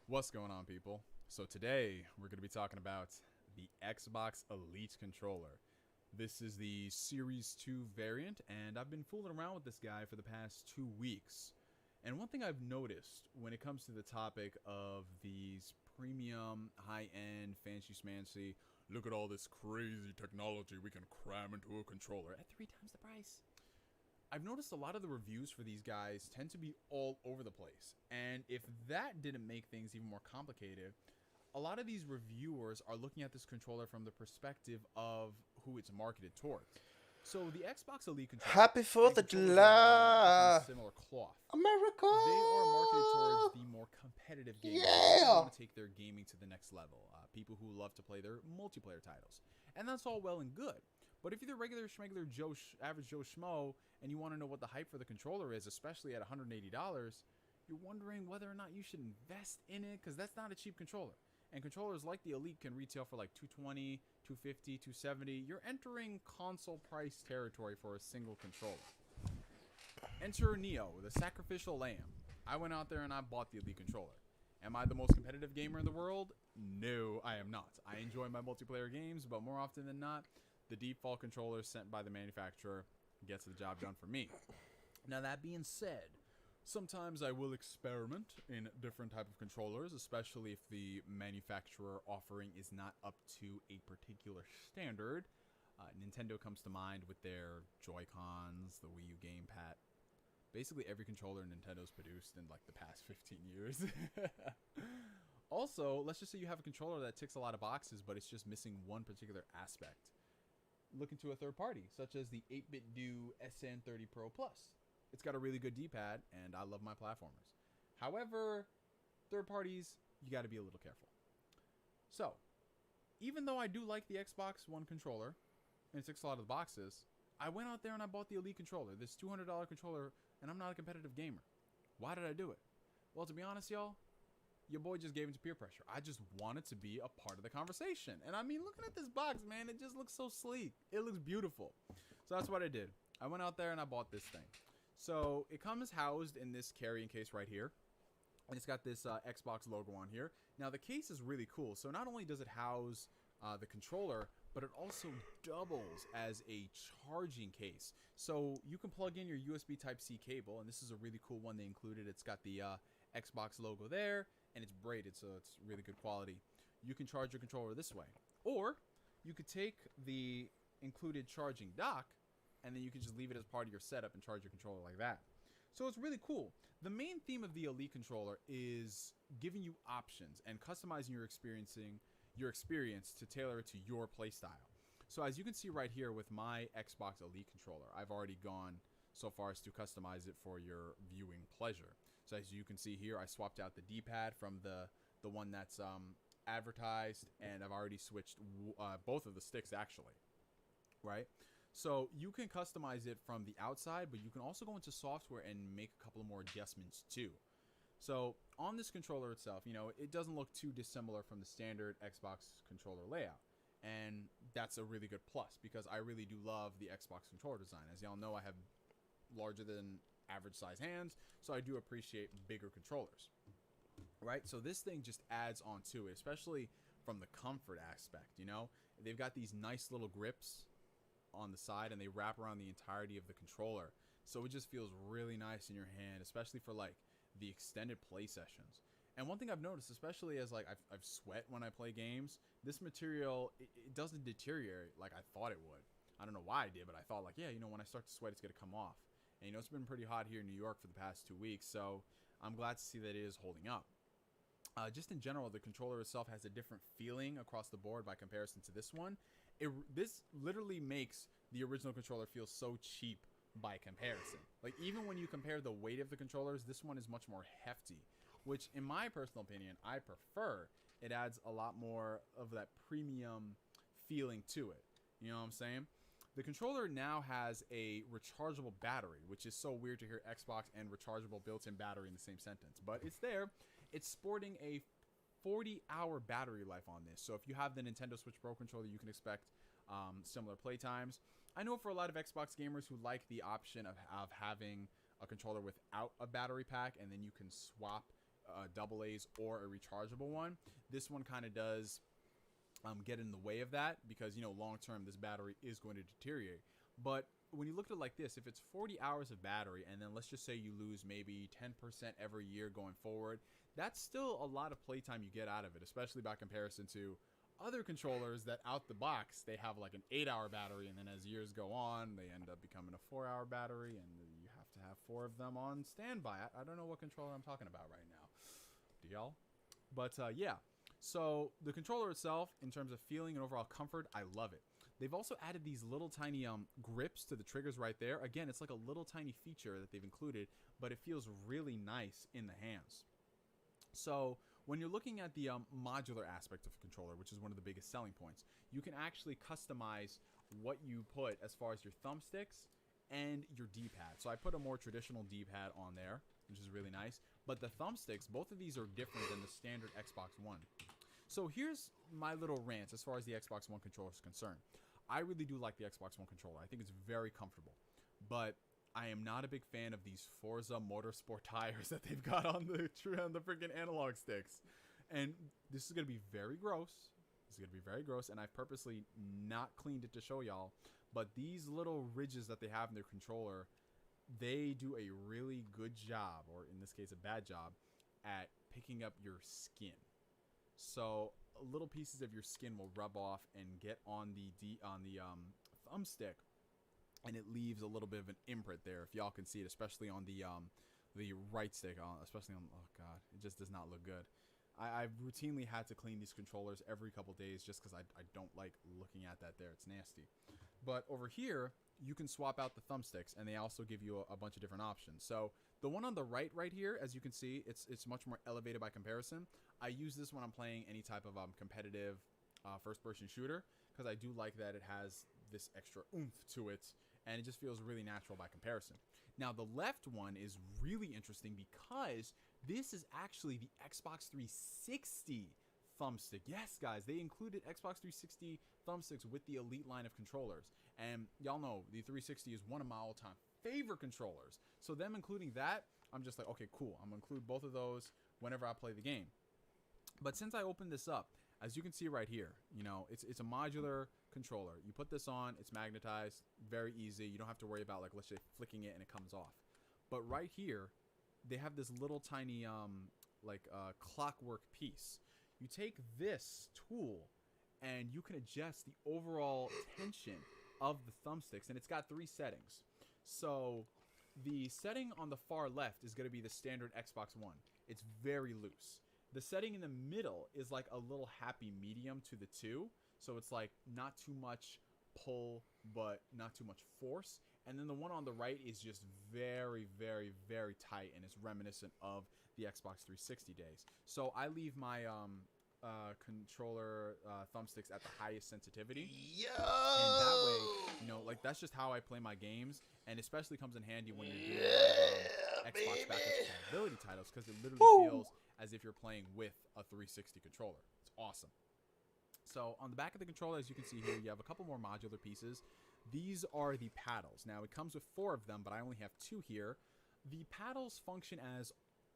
What's going on, people? So today we're going to be talking about the Xbox Elite controller. This is the Series 2 variant, and I've been fooling around with this guy for the past 2 weeks. And one thing I've noticed when it comes to the topic of these premium, high-end, fancy-smancy, look at all this crazy technology we can cram into a controller at 3 times the price. I've noticed a lot of the reviews for these guys tend to be all over the place. And if that didn't make things even more complicated, a lot of these reviewers are looking at this controller from the perspective of who it's marketed towards. So the Xbox Elite controller, Happy 4th of July, similar cloth. America. They are marketed towards the more competitive gamers. Yeah. People who want to take their gaming to the next level. People who love to play their multiplayer titles, and that's all well and good. But if you're the regular schmegular average Joe Schmo, and you want to know what the hype for the controller is, especially at $180, you're wondering whether or not you should invest in it, because that's not a cheap controller. And controllers like the Elite can retail for like $220, $250, $270. You're entering console price territory for a single controller. Enter Neo, the sacrificial lamb. I went out there and I bought the Elite controller. Am I the most competitive gamer in the world? No, I am not. I enjoy my multiplayer games, but more often than not, the default controller sent by the manufacturer gets the job done for me. Now, that being said, sometimes I will experiment in different type of controllers, especially if the manufacturer offering is not up to a particular standard. Nintendo comes to mind with their Joy-Cons, the Wii U gamepad. Basically every controller Nintendo's produced in like the past 15 years. Also, let's just say you have a controller that ticks a lot of boxes, but it's just missing one particular aspect. Look into a third party, such as the 8-bit do SN30 Pro Plus. It's got a really good D-pad, and I love my platformers. However, third parties, you got to be a little careful. So, even though I do like the Xbox One controller, and it ticks a lot of the boxes, I went out there and I bought the Elite controller, this $200 controller, and I'm not a competitive gamer. Why did I do it? Well, to be honest, y'all, your boy just gave into peer pressure. I just wanted to be a part of the conversation. And I mean, looking at this box, man, it just looks so sleek. It looks beautiful. So that's what I did. I went out there and I bought this thing. So it comes housed in this carrying case right here. And it's got this Xbox logo on here. Now, the case is really cool. So not only does it house the controller, but it also doubles as a charging case. So you can plug in your USB Type-C cable, and this is a really cool one they included. It's got the Xbox logo there, and it's braided, so it's really good quality. You can charge your controller this way. Or you could take the included charging dock, and then you can just leave it as part of your setup and charge your controller like that. So it's really cool. The main theme of the Elite controller is giving you options and customizing your experience to tailor it to your playstyle. So as you can see right here with my Xbox Elite controller, I've already gone so far as to customize it for your viewing pleasure. So as you can see here, I swapped out the D-pad from the one that's advertised, and I've already switched both of the sticks actually, right? So you can customize it from the outside, but you can also go into software and make a couple of more adjustments too. So on this controller itself, you know, it doesn't look too dissimilar from the standard Xbox controller layout. And that's a really good plus because I really do love the Xbox controller design. As y'all know, I have larger than average size hands, so I do appreciate bigger controllers, right? So this thing just adds on to it, especially from the comfort aspect. You know, they've got these nice little grips on the side, and they wrap around the entirety of the controller, so it just feels really nice in your hand, especially for like the extended play sessions. And one thing I've noticed, especially as like I've sweat when I play games, this material, it doesn't deteriorate like I thought it would. I don't know why I did, but I thought like, yeah, you know, when I start to sweat, it's gonna come off. And you know, it's been pretty hot here in New York for the past 2 weeks, so I'm glad to see that it is holding up. Just in general, the controller itself has a different feeling across the board by comparison to this one. This literally makes the original controller feel so cheap by comparison. Like, even when you compare the weight of the controllers, this one is much more hefty, which in my personal opinion, I prefer. It adds a lot more of that premium feeling to it. You know what I'm saying? The controller now has a rechargeable battery, which is so weird to hear Xbox and rechargeable built-in battery in the same sentence, but it's there. It's sporting a 40-hour battery life on this. So if you have the Nintendo Switch Pro controller, you can expect similar play times. I know for a lot of Xbox gamers who like the option of having a controller without a battery pack, and then you can swap AA's or a rechargeable one. This one kind of does get in the way of that because, long term this battery is going to deteriorate. But when you look at it like this, if it's 40 hours of battery and then let's just say you lose maybe 10% every year going forward, that's still a lot of playtime you get out of it, especially by comparison to other controllers that out the box, they have like an 8-hour battery, and then as years go on, they end up becoming a 4-hour battery, and you have to have 4 of them on standby. I don't know what controller I'm talking about right now. Do y'all? But yeah. So the controller itself, in terms of feeling and overall comfort, I love it. They've also added these little tiny grips to the triggers right there. Again, it's like a little tiny feature that they've included, but it feels really nice in the hands. So when you're looking at the modular aspect of the controller, which is one of the biggest selling points, you can actually customize what you put as far as your thumbsticks and your D-pad. So I put a more traditional D-pad on there, which is really nice. But the thumbsticks, both of these are different than the standard Xbox One. So here's my little rant as far as the Xbox One controller is concerned. I really do like the Xbox One controller. I think it's very comfortable. But I am not a big fan of these Forza Motorsport tires that they've got on the freaking analog sticks. And this is going to be very gross. This is going to be very gross, and I've purposely not cleaned it to show y'all. But these little ridges that they have in their controller, they do a really good job, or in this case a bad job, at picking up your skin. So little pieces of your skin will rub off and get on the thumbstick, and it leaves a little bit of an imprint there, if y'all can see it, especially on the right stick, especially on, oh god, it just does not look good. I've routinely had to clean these controllers every couple days just because I don't like looking at that there. It's nasty. But over here, you can swap out the thumbsticks, and they also give you a bunch of different options. So the one on the right here, as you can see, it's much more elevated by comparison. I use this when I'm playing any type of competitive first-person shooter because I do like that it has this extra oomph to it, and it just feels really natural by comparison. Now, the left one is really interesting because this is actually the Xbox 360 thumbstick. Yes, guys, they included Xbox 360 thumbsticks with the Elite line of controllers. And y'all know the 360 is one of my all-time favorite controllers. So them including that, I'm just like, okay, cool. I'm going to include both of those whenever I play the game. But since I opened this up, as you can see right here, it's a modular controller. You put this on, it's magnetized, very easy. You don't have to worry about, like, let's say flicking it and it comes off. But right here, they have this little tiny, clockwork piece. You take this tool and you can adjust the overall tension of the thumbsticks, and it's got 3 settings. So the setting on the far left is going to be the standard Xbox One. It's very loose. The setting in the middle is like a little happy medium to the 2. So it's like not too much pull, but not too much force. And then the one on the right is just very, very, very tight, and it's reminiscent of the Xbox 360 days. So I leave my controller thumbsticks at the highest sensitivity. Yo! And that way, that's just how I play my games, and especially comes in handy when you're doing Xbox backwards compatibility titles, because it literally feels as if you're playing with a 360 controller. It's awesome. So on the back of the controller, as you can see here, you have a couple more modular pieces. These are the paddles. Now, it comes with 4 of them, but I only have 2 here. The paddles function as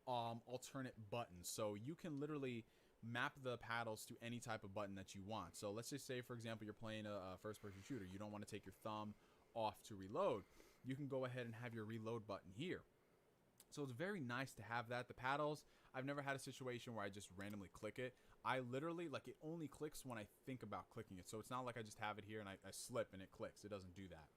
alternate buttons, so you can literally map the paddles to any type of button that you want. So let's just say, for example, you're playing a first-person shooter. You don't want to take your thumb off to reload. You can go ahead and have your reload button here. So it's very nice to have that. The paddles, I've never had a situation where I just randomly click it. I literally, it only clicks when I think about clicking it. So it's not like I just have it here and I slip and it clicks. It doesn't do that.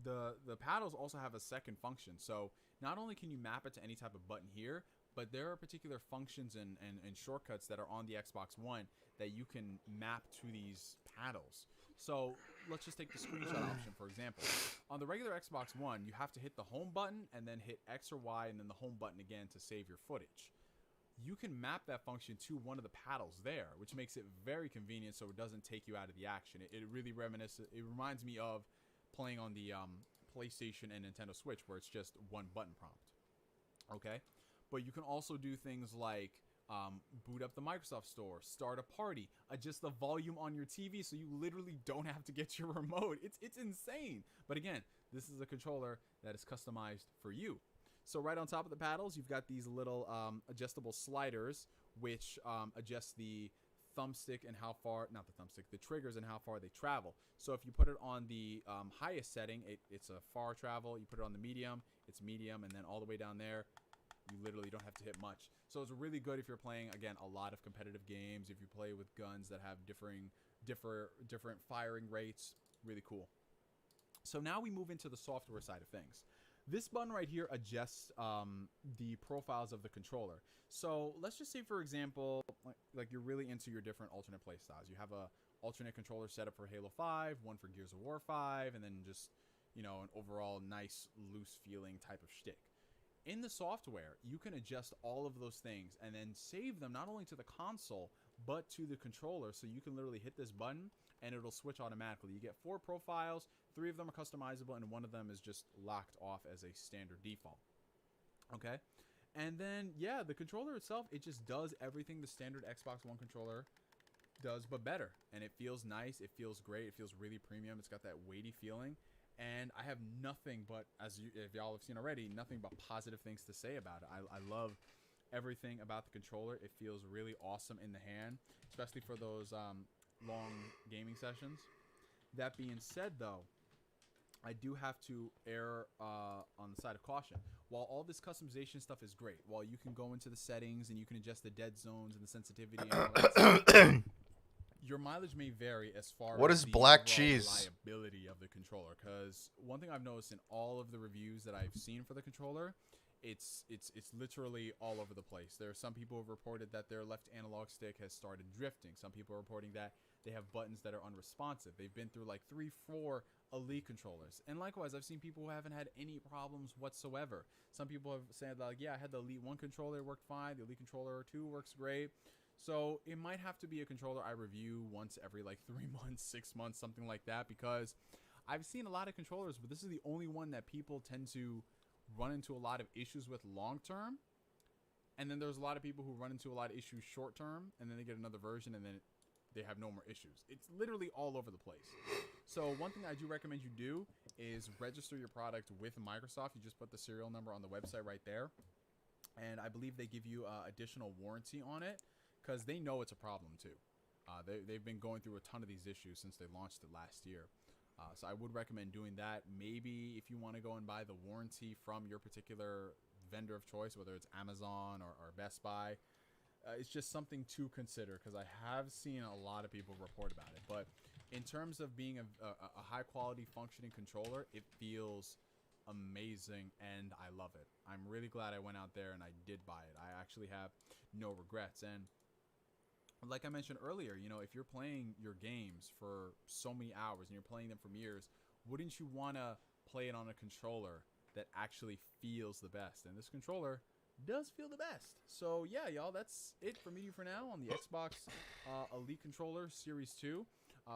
The paddles also have a second function. So not only can you map it to any type of button here, but there are particular functions and shortcuts that are on the Xbox One that you can map to these paddles. So let's just take the screenshot option, for example. On the regular Xbox One, you have to hit the home button and then hit X or Y and then the home button again to save your footage. You can map that function to one of the paddles there, which makes it very convenient so it doesn't take you out of the action. It really reminds me of playing on the PlayStation and Nintendo Switch, where it's just one button prompt. Okay? But you can also do things like boot up the Microsoft Store, start a party, adjust the volume on your TV so you literally don't have to get your remote. It's insane. But again, this is a controller that is customized for you. So right on top of the paddles, you've got these little adjustable sliders, which adjust the thumbstick and how far, not the thumbstick, the triggers and how far they travel. So if you put it on the highest setting, it's a far travel. You put it on the medium, it's medium, and then all the way down there, you literally don't have to hit much. So it's really good if you're playing, again, a lot of competitive games, if you play with guns that have different firing rates. Really cool. So now we move into the software side of things. This button right here adjusts the profiles of the controller. So let's just say, for example, like you're really into your different alternate play styles. You have a alternate controller set up for Halo 5, one for Gears of War 5, and then just, you know, an overall nice, loose feeling type of shtick. In the software, you can adjust all of those things and then save them not only to the console, but to the controller. So you can literally hit this button and it'll switch automatically. You get 4 profiles, 3 of them are customizable, and 1 of them is just locked off as a standard default. Okay? And then, yeah, the controller itself, it just does everything the standard Xbox One controller does, but better. And it feels nice. It feels great. It feels really premium. It's got that weighty feeling. And I have nothing but, if y'all have seen already, nothing but positive things to say about it. I love everything about the controller. It feels really awesome in the hand, especially for those long gaming sessions. That being said, though, I do have to err on the side of caution. While all this customization stuff is great, while you can go into the settings and you can adjust the dead zones and the sensitivity and all that stuff, your mileage may vary as far What as is the black overall cheese? reliability of the controller. Because one thing I've noticed in all of the reviews that I've seen for the controller, it's literally all over the place. There are some people who have reported that their left analog stick has started drifting. Some people are reporting that they have buttons that are unresponsive. They've been through like 3-4 Elite controllers. And likewise, I've seen people who haven't had any problems whatsoever. Some people have said, like, yeah, I had the Elite 1 controller, it worked fine. The Elite controller 2 works great. So it might have to be a controller I review once every like 3 months, 6 months, something like that, because I've seen a lot of controllers, but this is the only one that people tend to run into a lot of issues with long term. And then there's a lot of people who run into a lot of issues short term, and then they get another version, and then they have no more issues. It's literally all over the place. So one thing I do recommend you do is register your product with Microsoft. You just put the serial number on the website right there. And I believe they give you additional warranty on it, because they know it's a problem too. They've been going through a ton of these issues since they launched it last year. So I would recommend doing that. Maybe if you want to go and buy the warranty from your particular vendor of choice, whether it's Amazon or Best Buy, it's just something to consider, because I have seen a lot of people report about it. But in terms of being a high quality functioning controller, it feels amazing and I love it. I'm really glad I went out there and I did buy it. I actually have no regrets. And like I mentioned earlier, you know, if you're playing your games for so many hours and you're playing them for years, wouldn't you want to play it on a controller that actually feels the best? And this controller does feel the best. So yeah, y'all, that's it for me for now on the Xbox Elite Controller Series 2.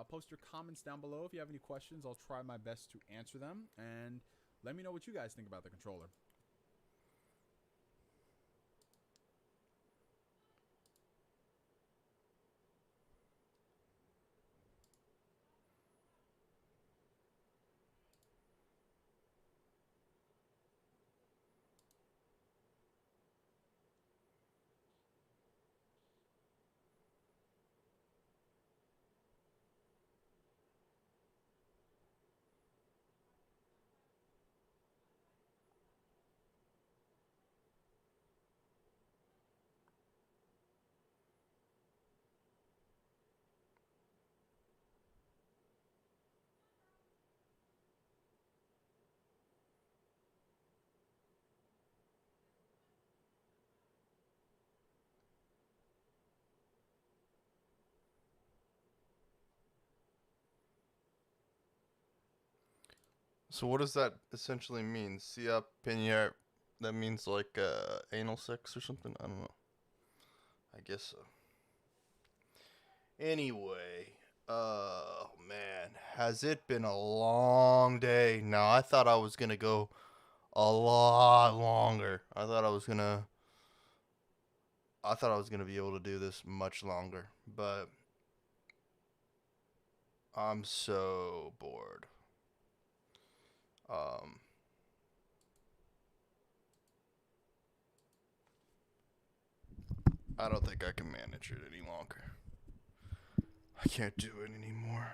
Post your comments down below if you have any questions. I'll try my best to answer them, and let me know what you guys think about the controller. So what does that essentially mean? See up in your, that means like anal sex or something? I don't know. I guess so. Anyway, oh man, has it been a long day? No, I thought I was gonna go a lot longer. I thought I was gonna be able to do this much longer, but I'm so bored. Um, I don't think I can manage it any longer. I can't do it anymore.